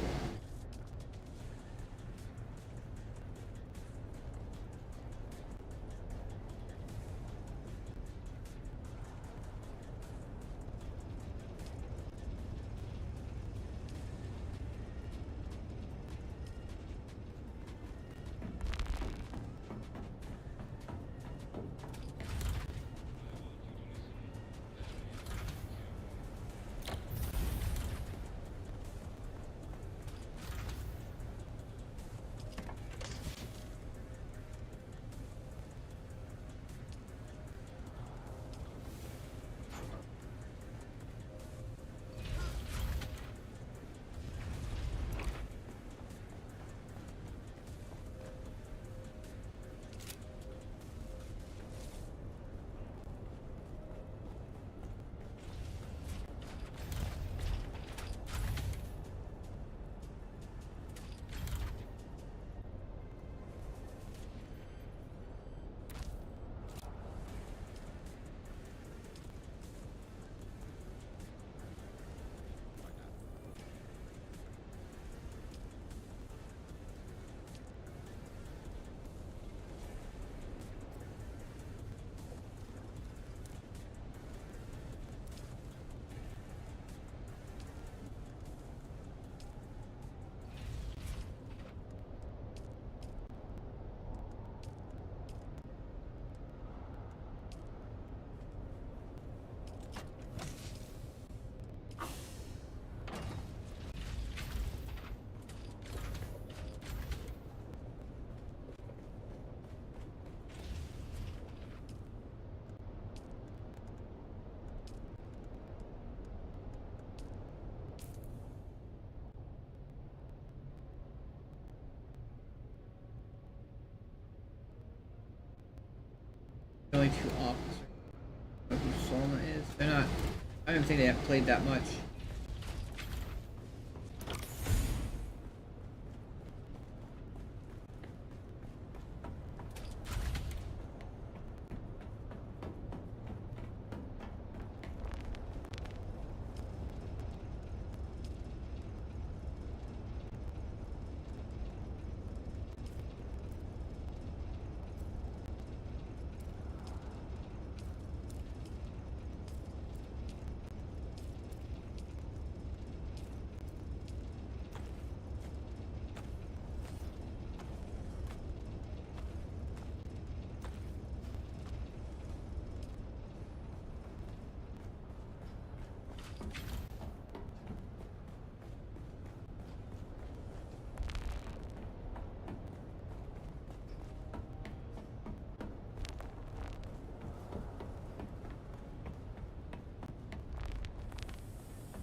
Only 2 officers. I don't know who Solna is. They're not. I don't think they have played that much.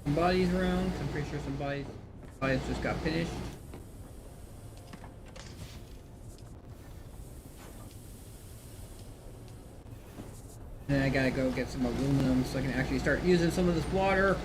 Some bodies around. I'm pretty sure some bodies just got finished. Then I gotta go get some aluminum so I can actually start using some of this water.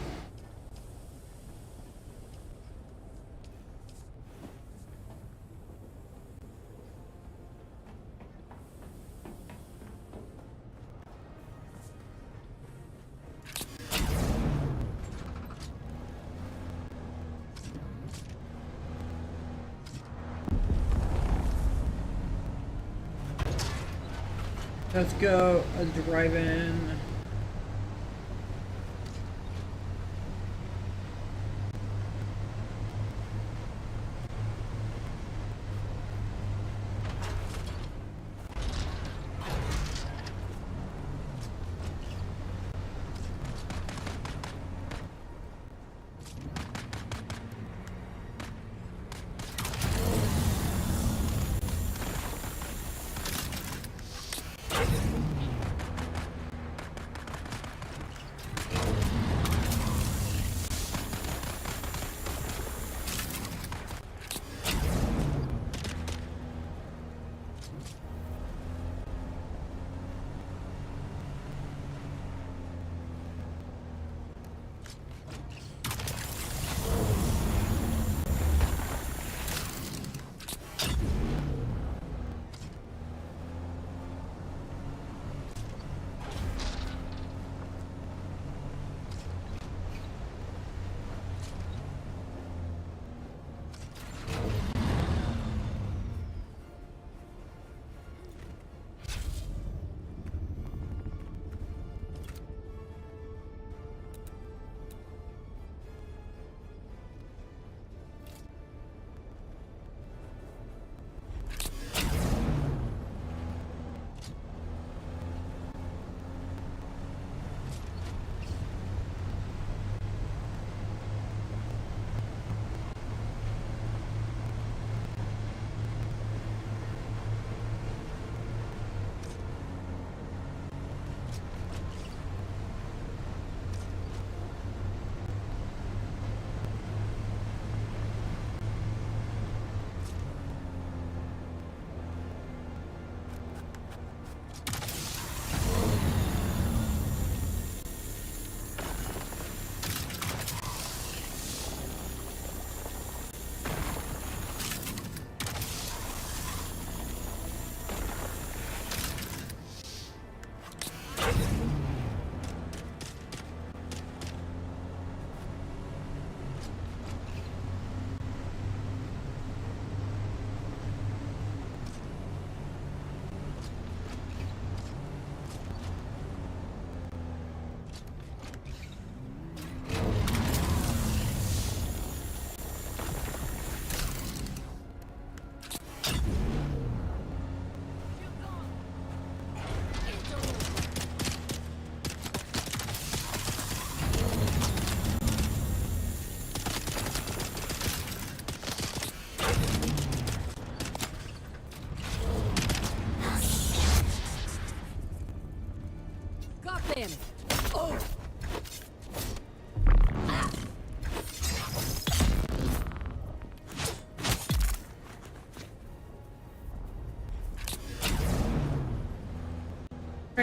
Let's go drive in.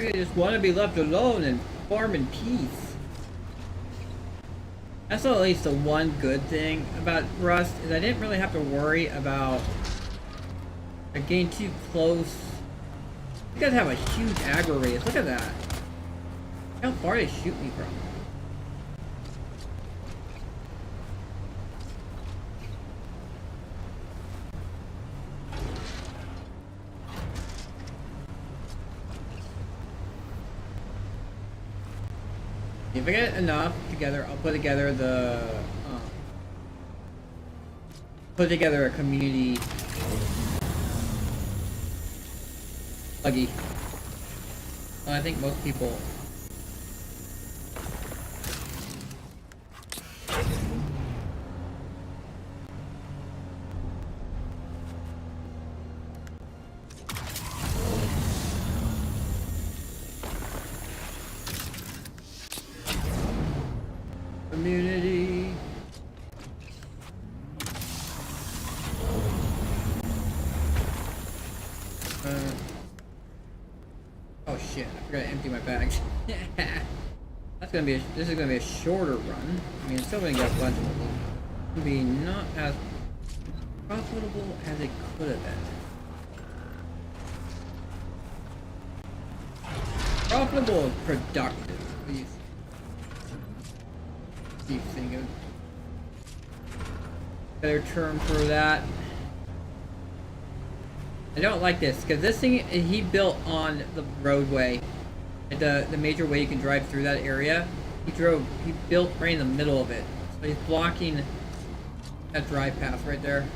I just want to be left alone and farm in peace. That's at least the one good thing about Rust, is I didn't really have to worry about getting too close. You guys have a huge aggro radius. Look at that. How far they shoot me from? If I get enough together, I'll put together the put together a community buggy. Well, I think most people. Community. Oh shit! I forgot to empty my bags. That's gonna be. This is gonna be a shorter run. I mean, it's still gonna get a bunch of them. It'll be not as profitable as it could have been. Profitable and productive. What do you think of better term for that? I don't like this because this thing he built on the roadway, the major way you can drive through that area. He built right in the middle of it, so he's blocking that drive path right there.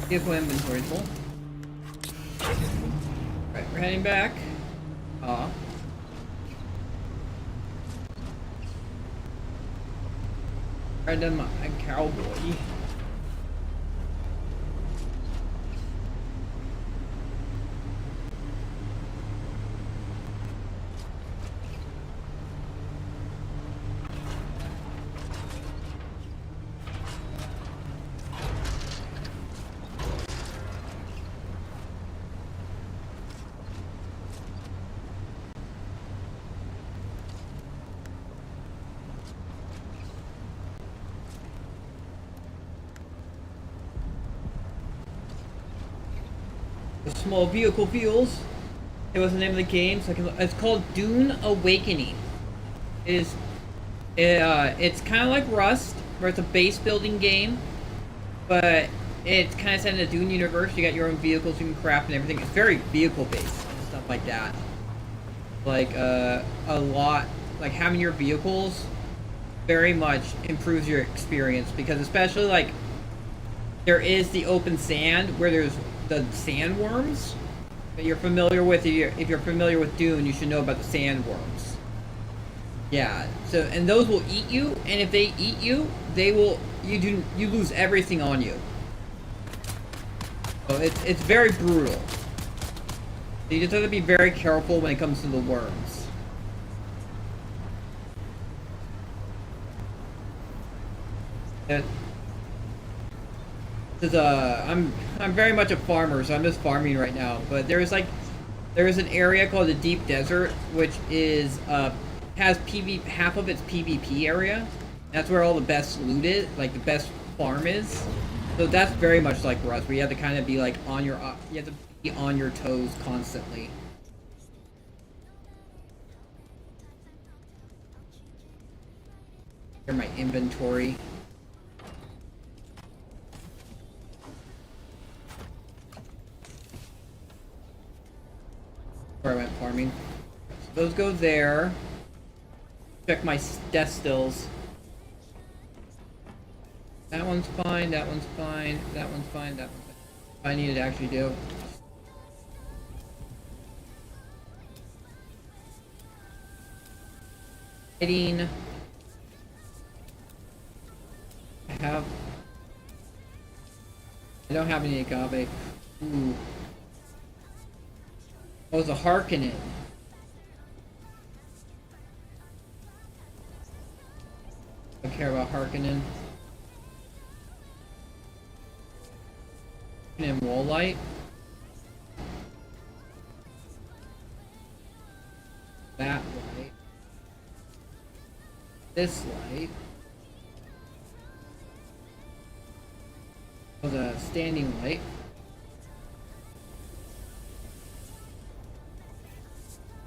Vehicle inventory full. Right, we're heading back. Right done my cowboy. Small vehicle fuels. It was the name of the game, so it's called Dune Awakening. It's kind of like Rust, where it's a base building game, but it's kind of set in a Dune universe. You got your own vehicles you can craft and everything. It's very vehicle based and stuff like that. Like a lot, like having your vehicles very much improves your experience, because especially like there is the open sand where there's the sandworms that you're familiar with. If you're familiar with Dune, you should know about the sandworms. Yeah, so, and those will eat you, and if they eat you, you lose everything on you. So it's very brutal. So you just have to be very careful when it comes to the worms. I'm very much a farmer, so I'm just farming right now. But there's an area called the Deep Desert, which is has half of its PvP area. That's where all the best loot is, like the best farm is. So that's very much like Rust, where you have to kind of be like you have to be on your toes constantly. Here's my inventory. Where I went farming. So those go there. Check my death stills. That one's fine, that one's fine, that one's fine, that one's fine. I needed to actually do. Lighting. I don't have any agave. Ooh. Oh, it's a Harkonnen. I don't care about Harkonnen. And wall light. That light. This light. Oh, the standing light.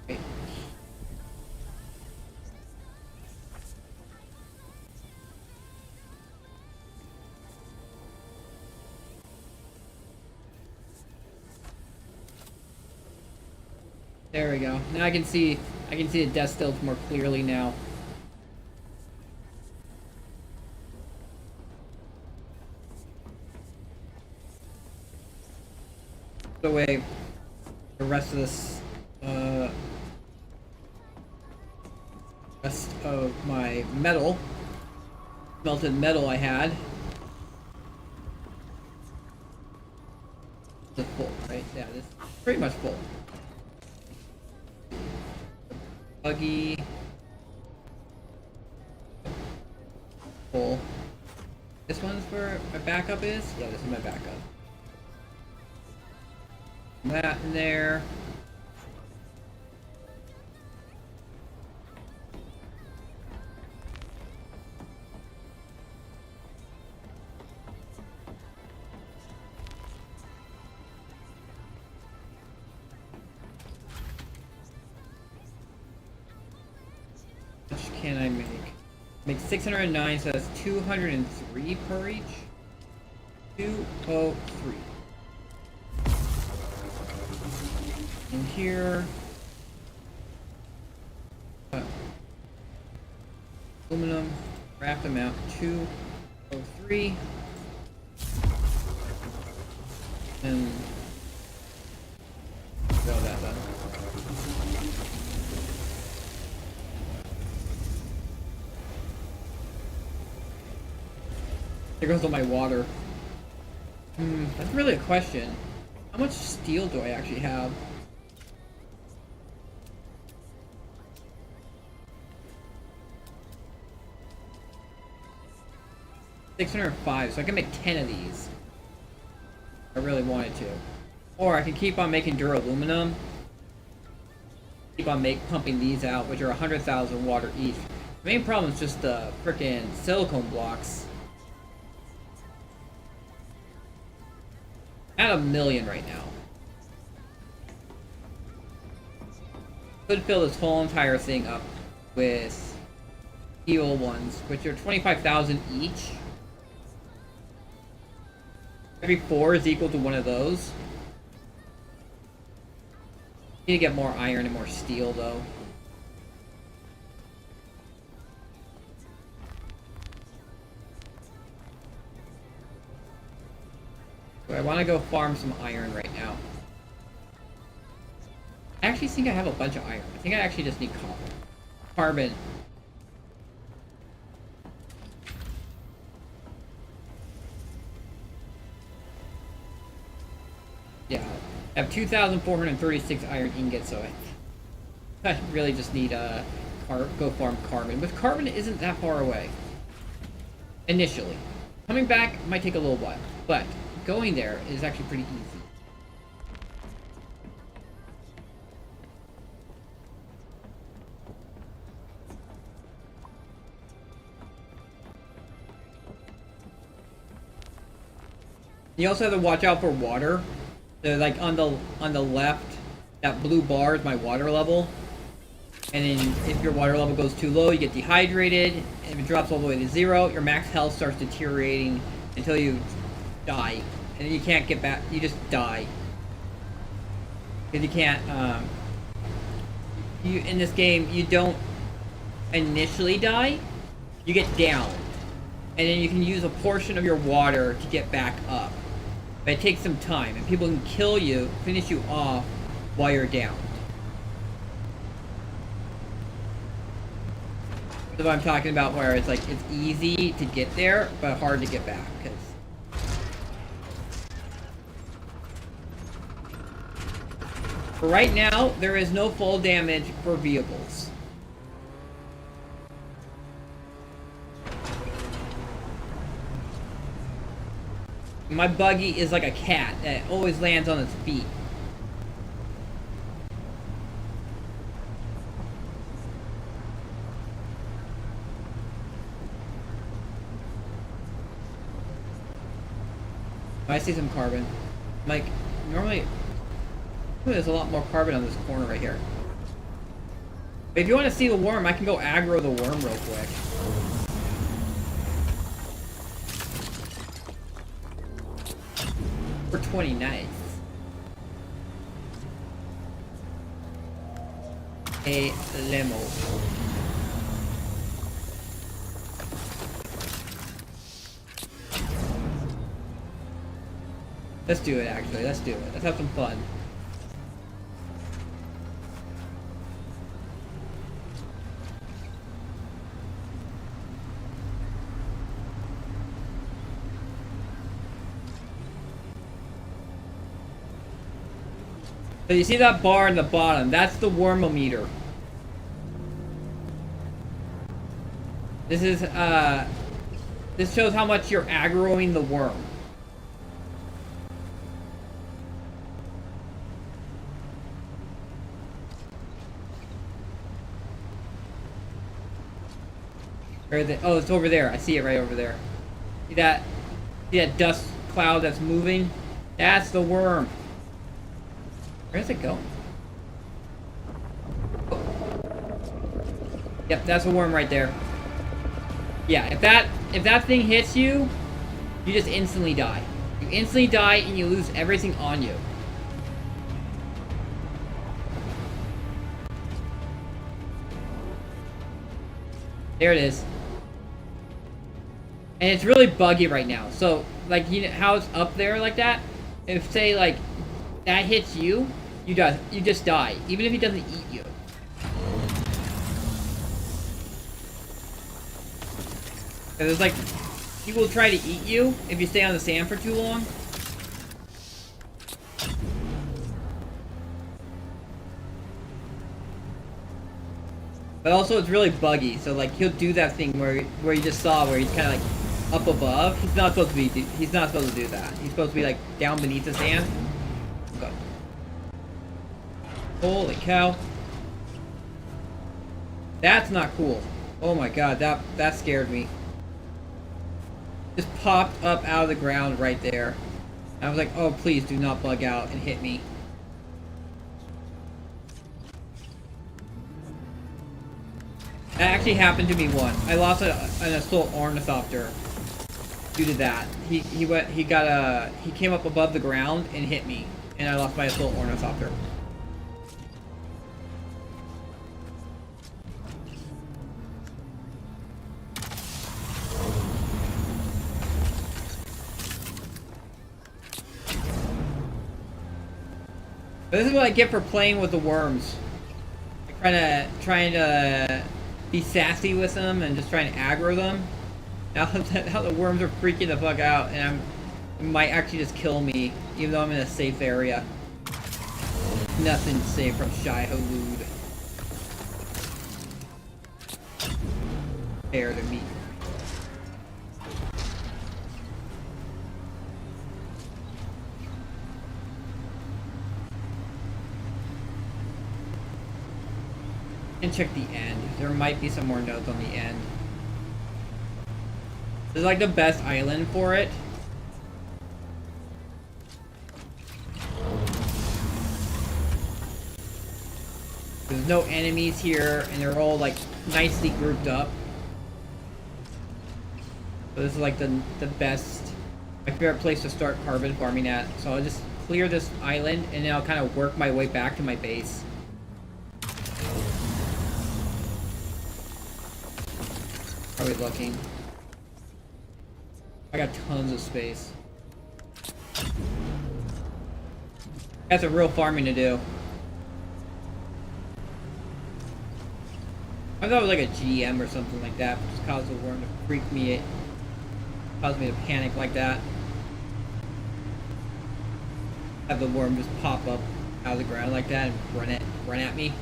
Okay. There we go. Now I can see the death stills more clearly now. Put away the rest of this rest of my metal, melted metal I had. It's full, right? Yeah, this is pretty much full. Buggy. Full. This one's where my backup is? Yeah, this is my backup. That in there. How much can I make? Make 609, so that's 203 per each. 203. In here. Aluminum. Wrap them out. 203. And go that then. There goes all my water. That's really a question. How much steel do I actually have? $605, so I can make 10 of these. I really wanted to. Or I can keep on making duraluminum. Keep on pumping these out, which are 100,000 water each. The main problem is just the frickin' silicone blocks. At 1 million right now. Could fill this whole entire thing up with steel ones, which are 25,000 each. Every 4 is equal to one of those. Need to get more iron and more steel though. I want to go farm some iron right now. I actually think I have a bunch of iron. I think I actually just need carbon. Yeah, I have 2,436 iron ingots, so I really just need go farm carbon. But carbon isn't that far away. Initially. Coming back might take a little while, but going there is actually pretty easy. You also have to watch out for water. So like on the left, that blue bar is my water level. And then if your water level goes too low, you get dehydrated. And if it drops all the way to 0, your max health starts deteriorating until you die. And then you can't get back, you just die. Because you can't, in this game, you don't initially die, you get down. And then you can use a portion of your water to get back up. But it takes some time, and people can kill you, finish you off while you're down. That's what I'm talking about, where it's like, it's easy to get there, but hard to get back. For right now, there is no fall damage for vehicles. My buggy is like a cat that always lands on its feet. I see some carbon. Like, normally, there's a lot more carbon on this corner right here. But if you want to see the worm, I can go aggro the worm real quick. For 20 nice. A limo. Let's do it, actually. Let's do it. Let's have some fun. So you see that bar in the bottom? That's the wormometer. This is, this shows how much you're aggroing the worm. Oh, it's over there. I see it right over there. See that dust cloud that's moving? That's the worm. Where's it going? Oh. Yep, that's a worm right there. Yeah, if that thing hits you, you just instantly die. You instantly die and you lose everything on you. There it is. And it's really buggy right now. So, like, you know how it's up there like that? if say like that hits you, you just die, even if he doesn't eat you. And it's like he will try to eat you if you stay on the sand for too long. But also it's really buggy, so like he'll do that thing where you just saw where he's kind of like up above. He's not supposed to be. He's not supposed to do that. He's supposed to be like down beneath the sand. Go. Holy cow! That's not cool. Oh my god, that scared me. Just popped up out of the ground right there. I was like, oh please do not bug out and hit me. That actually happened to me once. I lost an assault ornithopter due to that. He came up above the ground and hit me, and I lost my assault ornithopter. But this is what I get for playing with the worms. Trying to be sassy with them and just trying to aggro them. Now the worms are freaking the fuck out, and it might actually just kill me, even though I'm in a safe area. Nothing safe from Shai-Hulud. Fair to me. And check the end. There might be some more notes on the end. This is like the best island for it. There's no enemies here, and they're all like nicely grouped up. So this is like the best, my favorite place to start carbon farming at. So I'll just clear this island, and then I'll kind of work my way back to my base. How are we looking? I got tons of space. Got some real farming to do. I thought it was like a GM or something like that, but just caused the worm to freak me, caused me to panic like that. Have the worm just pop up out of the ground like that and run at me.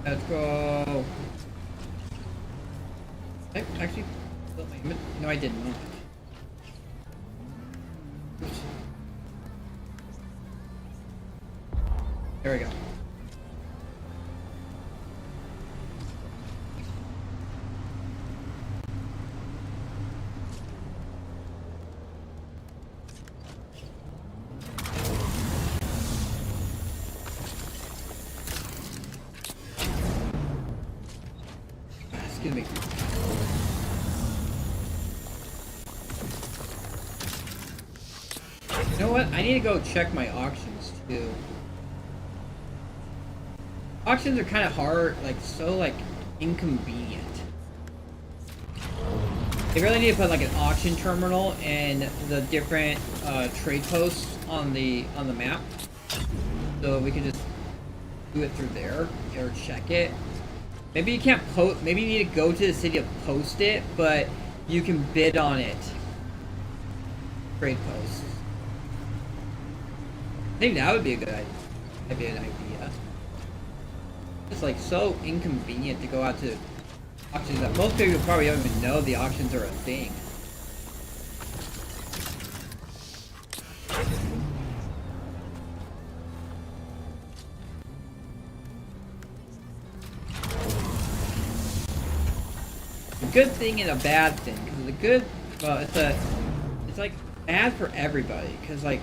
Let's go. Actually, no, I did not. Oops. There we go. Excuse me. You know what? I need to go check my auctions too. Auctions are kind of hard, like so like inconvenient. They really need to put like an auction terminal and the different trade posts on the map, so we can just do it through there or check it. Maybe you can't post. Maybe you need to go to the city to post it, but you can bid on it. Trade posts. I think that would be a good idea. That'd be an idea. It's like so inconvenient to go out to auctions that most people probably don't even know the auctions are a thing. A good thing and a bad thing, because the good, well, it's like bad for everybody, because like,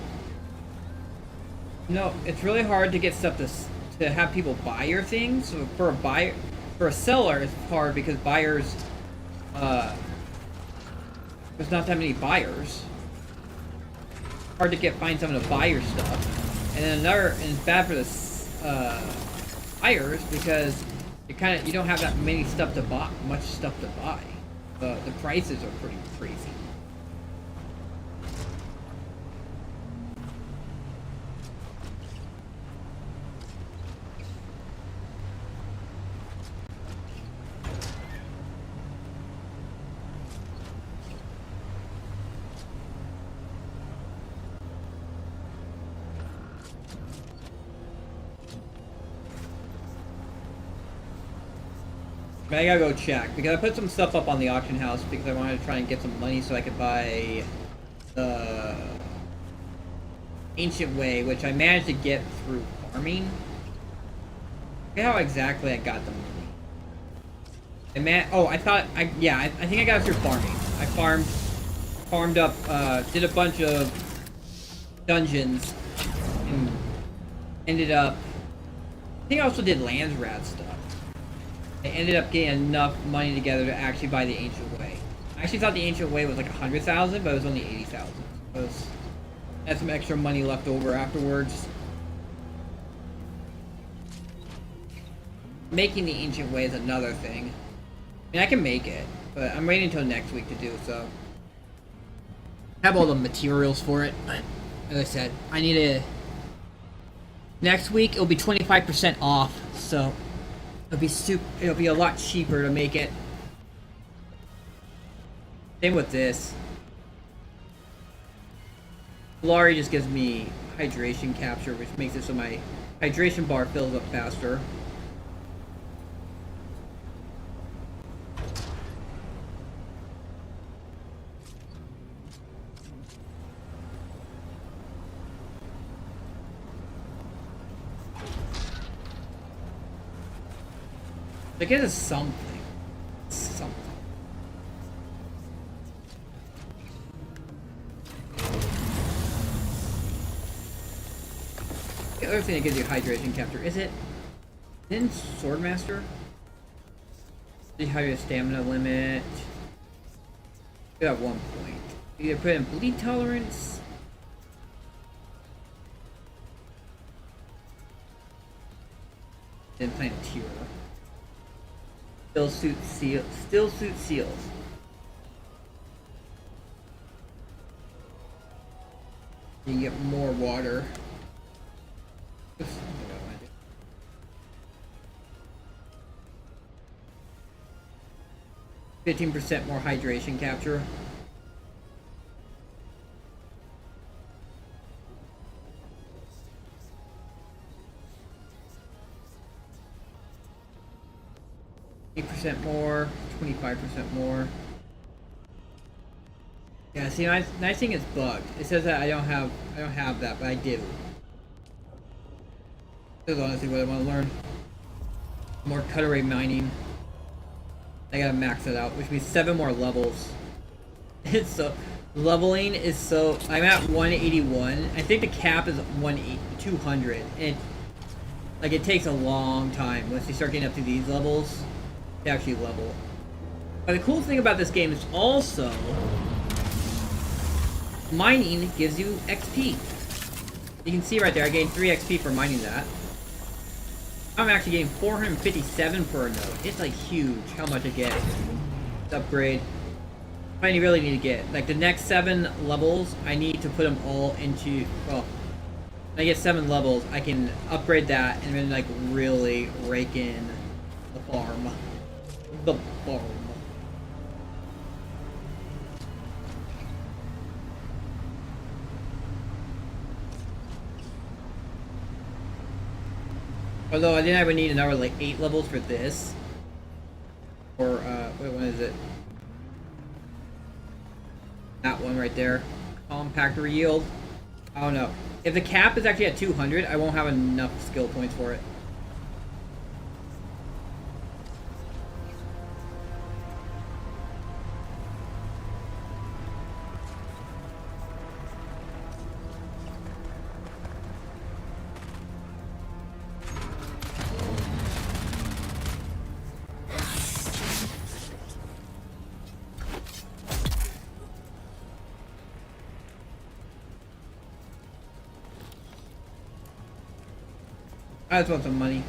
no, it's really hard to get stuff to have people buy your things. So for a seller, it's hard because buyers, there's not that many buyers. Hard to find someone to buy your stuff. and then and it's bad for the buyers because you don't have that many stuff to buy, much stuff to buy. The prices are pretty crazy. But I gotta go check, because I put some stuff up on the auction house because I wanted to try and get some money so I could buy the Ancient Way, which I managed to get through farming. Look how exactly I got the money. I think I got it through farming. I farmed up, did a bunch of dungeons, and ended up, I think I also did Landsrad stuff. I ended up getting enough money together to actually buy the Ancient Way. I actually thought the Ancient Way was like 100,000, but it was only 80,000. I had some extra money left over afterwards. Making the Ancient Way is another thing. I mean, I can make it, but I'm waiting until next week to do so. I have all the materials for it, but as I said, I need to... Next week, it'll be 25% off, so... It'll be a lot cheaper to make it. Same with this. Polari just gives me hydration capture, which makes it so my hydration bar fills up faster. I guess it's something. Something. The other thing that gives you hydration capture, is it in Swordmaster? Dehydrated stamina limit. You got 1 point. You either put in bleed tolerance. Then plant tier. Still suit seals. You get more water. Oops, 15% more hydration capture. More, 25% more. Yeah, see, nice thing is bugged. It says that I don't have that, but I do. This is honestly what I want to learn. More cutaway mining. I gotta max it out, which means 7 more levels. It's so leveling is so. I'm at 181. I think the cap is 200, and it takes a long time once you start getting up to these levels. Actually level. But the cool thing about this game is also mining gives you XP. You can see right there I gained 3 XP for mining that. I'm actually getting 457 per node. It's like huge how much I get. Let's upgrade. I really need to get like the next 7 levels. I need to put them all into, well, when I get 7 levels I can upgrade that and then like really rake in the farm. The farm. Although I think I would need another like 8 levels for this. Or wait, what is it? That one right there. Compactor yield. I don't know. If the cap is actually at 200, I won't have enough skill points for it. I just want some money.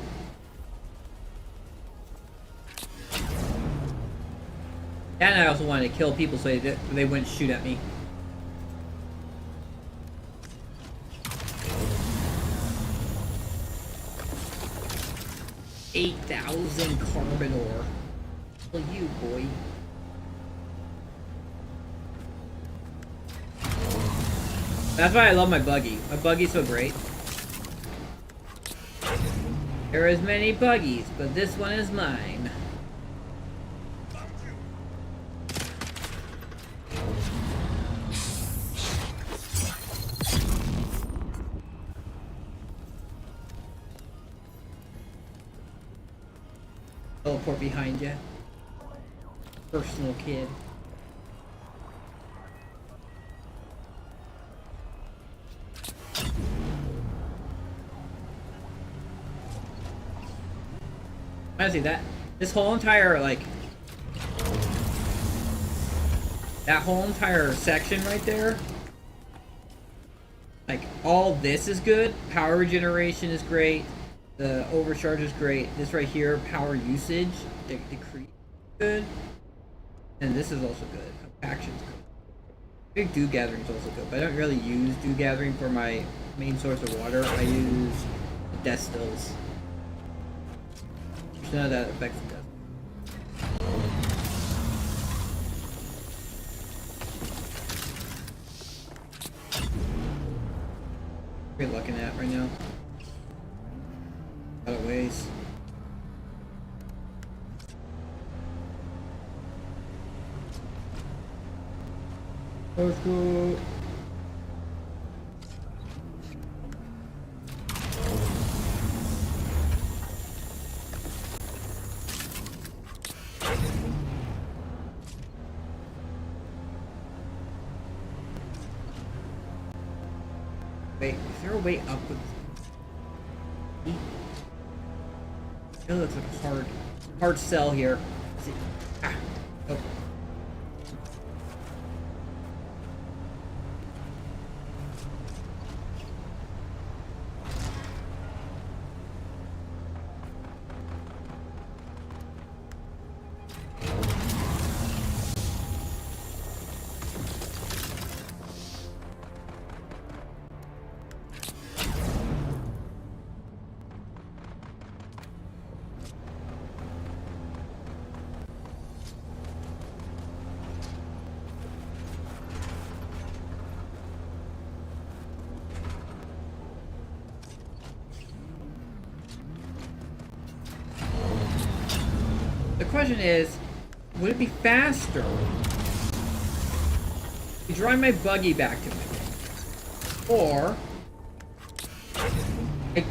And I also wanted to kill people so they wouldn't shoot at me. $8,000 carbon ore. Well, you boy. That's why I love my buggy. My buggy's so great. There are as many buggies, but this one is mine. Teleport behind you. Personal kid. Honestly, this whole entire, like, that whole entire section right there, like, all this is good. Power regeneration is great. The overcharge is great. This right here, power usage, decrease, good. And this is also good. Compaction's good. I think dew gathering is also good, but I don't really use dew gathering for my main source of water. I use death stills. There's none of that affects death. What are you looking at right now? A lot of ways. Let's go. Wait, is there a way up with this? It looks like a hard sell here. Let's see. Ah. Oh. The question is, would it be faster to drive my buggy back to me? Or I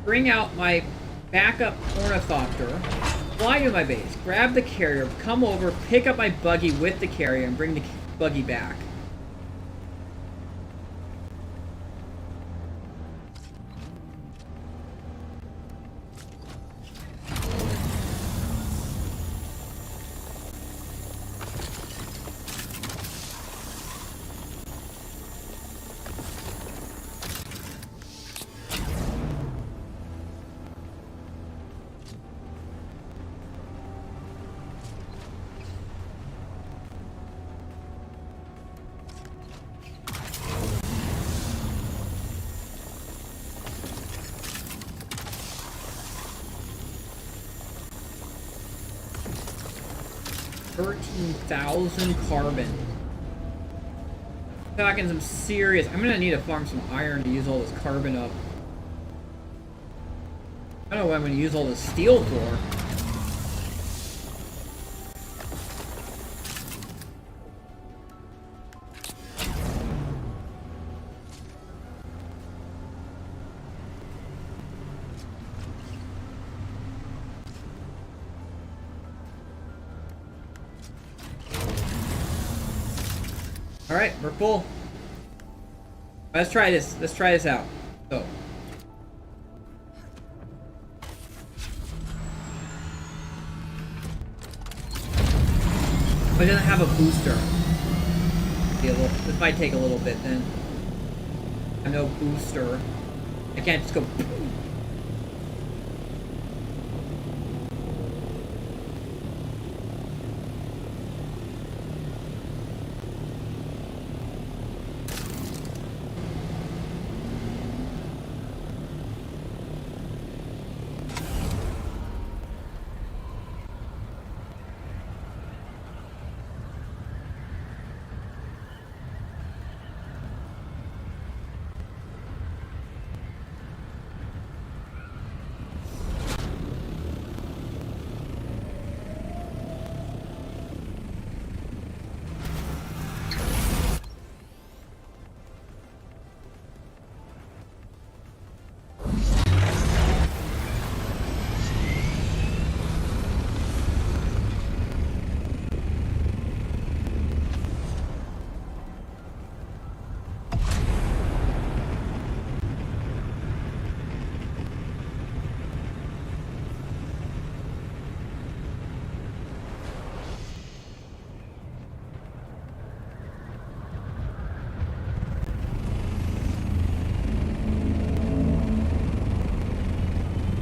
bring out my backup ornithopter, fly to my base, grab the carrier, come over, pick up my buggy with the carrier, and bring the buggy back? $13,000 carbon. Talking some serious. I'm gonna need to farm some iron to use all this carbon up. I don't know what I'm gonna use all this steel for. Alright, we're full. Let's try this. Let's try this out. So. But it doesn't have a booster. This might take a little bit then. I have no booster. I can't just go.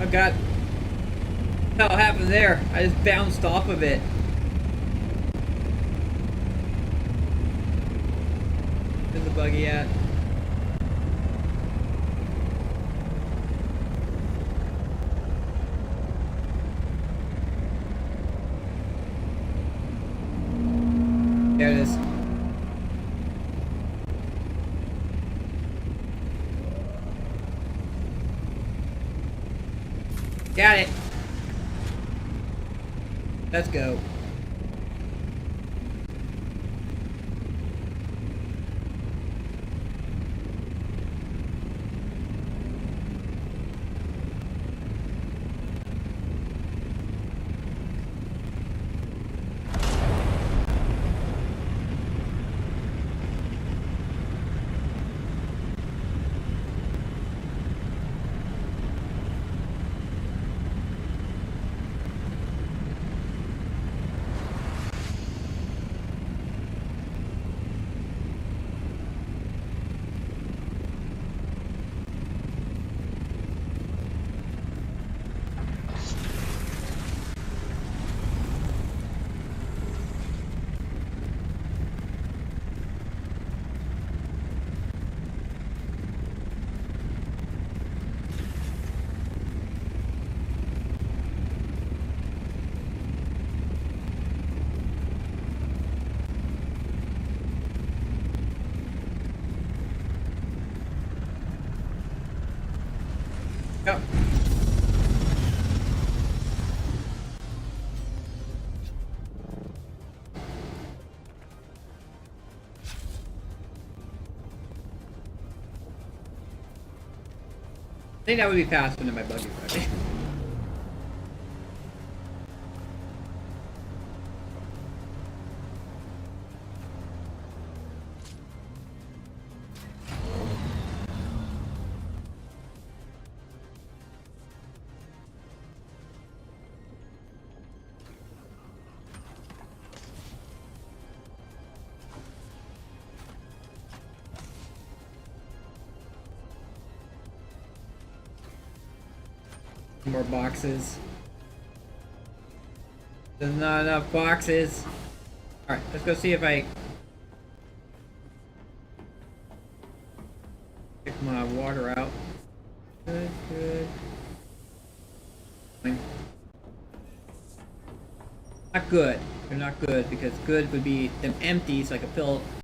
Oh god. What happened there? I just bounced off of it. Where's the buggy at? There it is. Got it. Let's go. Go. I think that would be faster than my buggy ride. More boxes. There's not enough boxes. Alright, let's go see if I pick my water out. Good, good. Fine. Not good. They're not good because good would be them empty so I can fill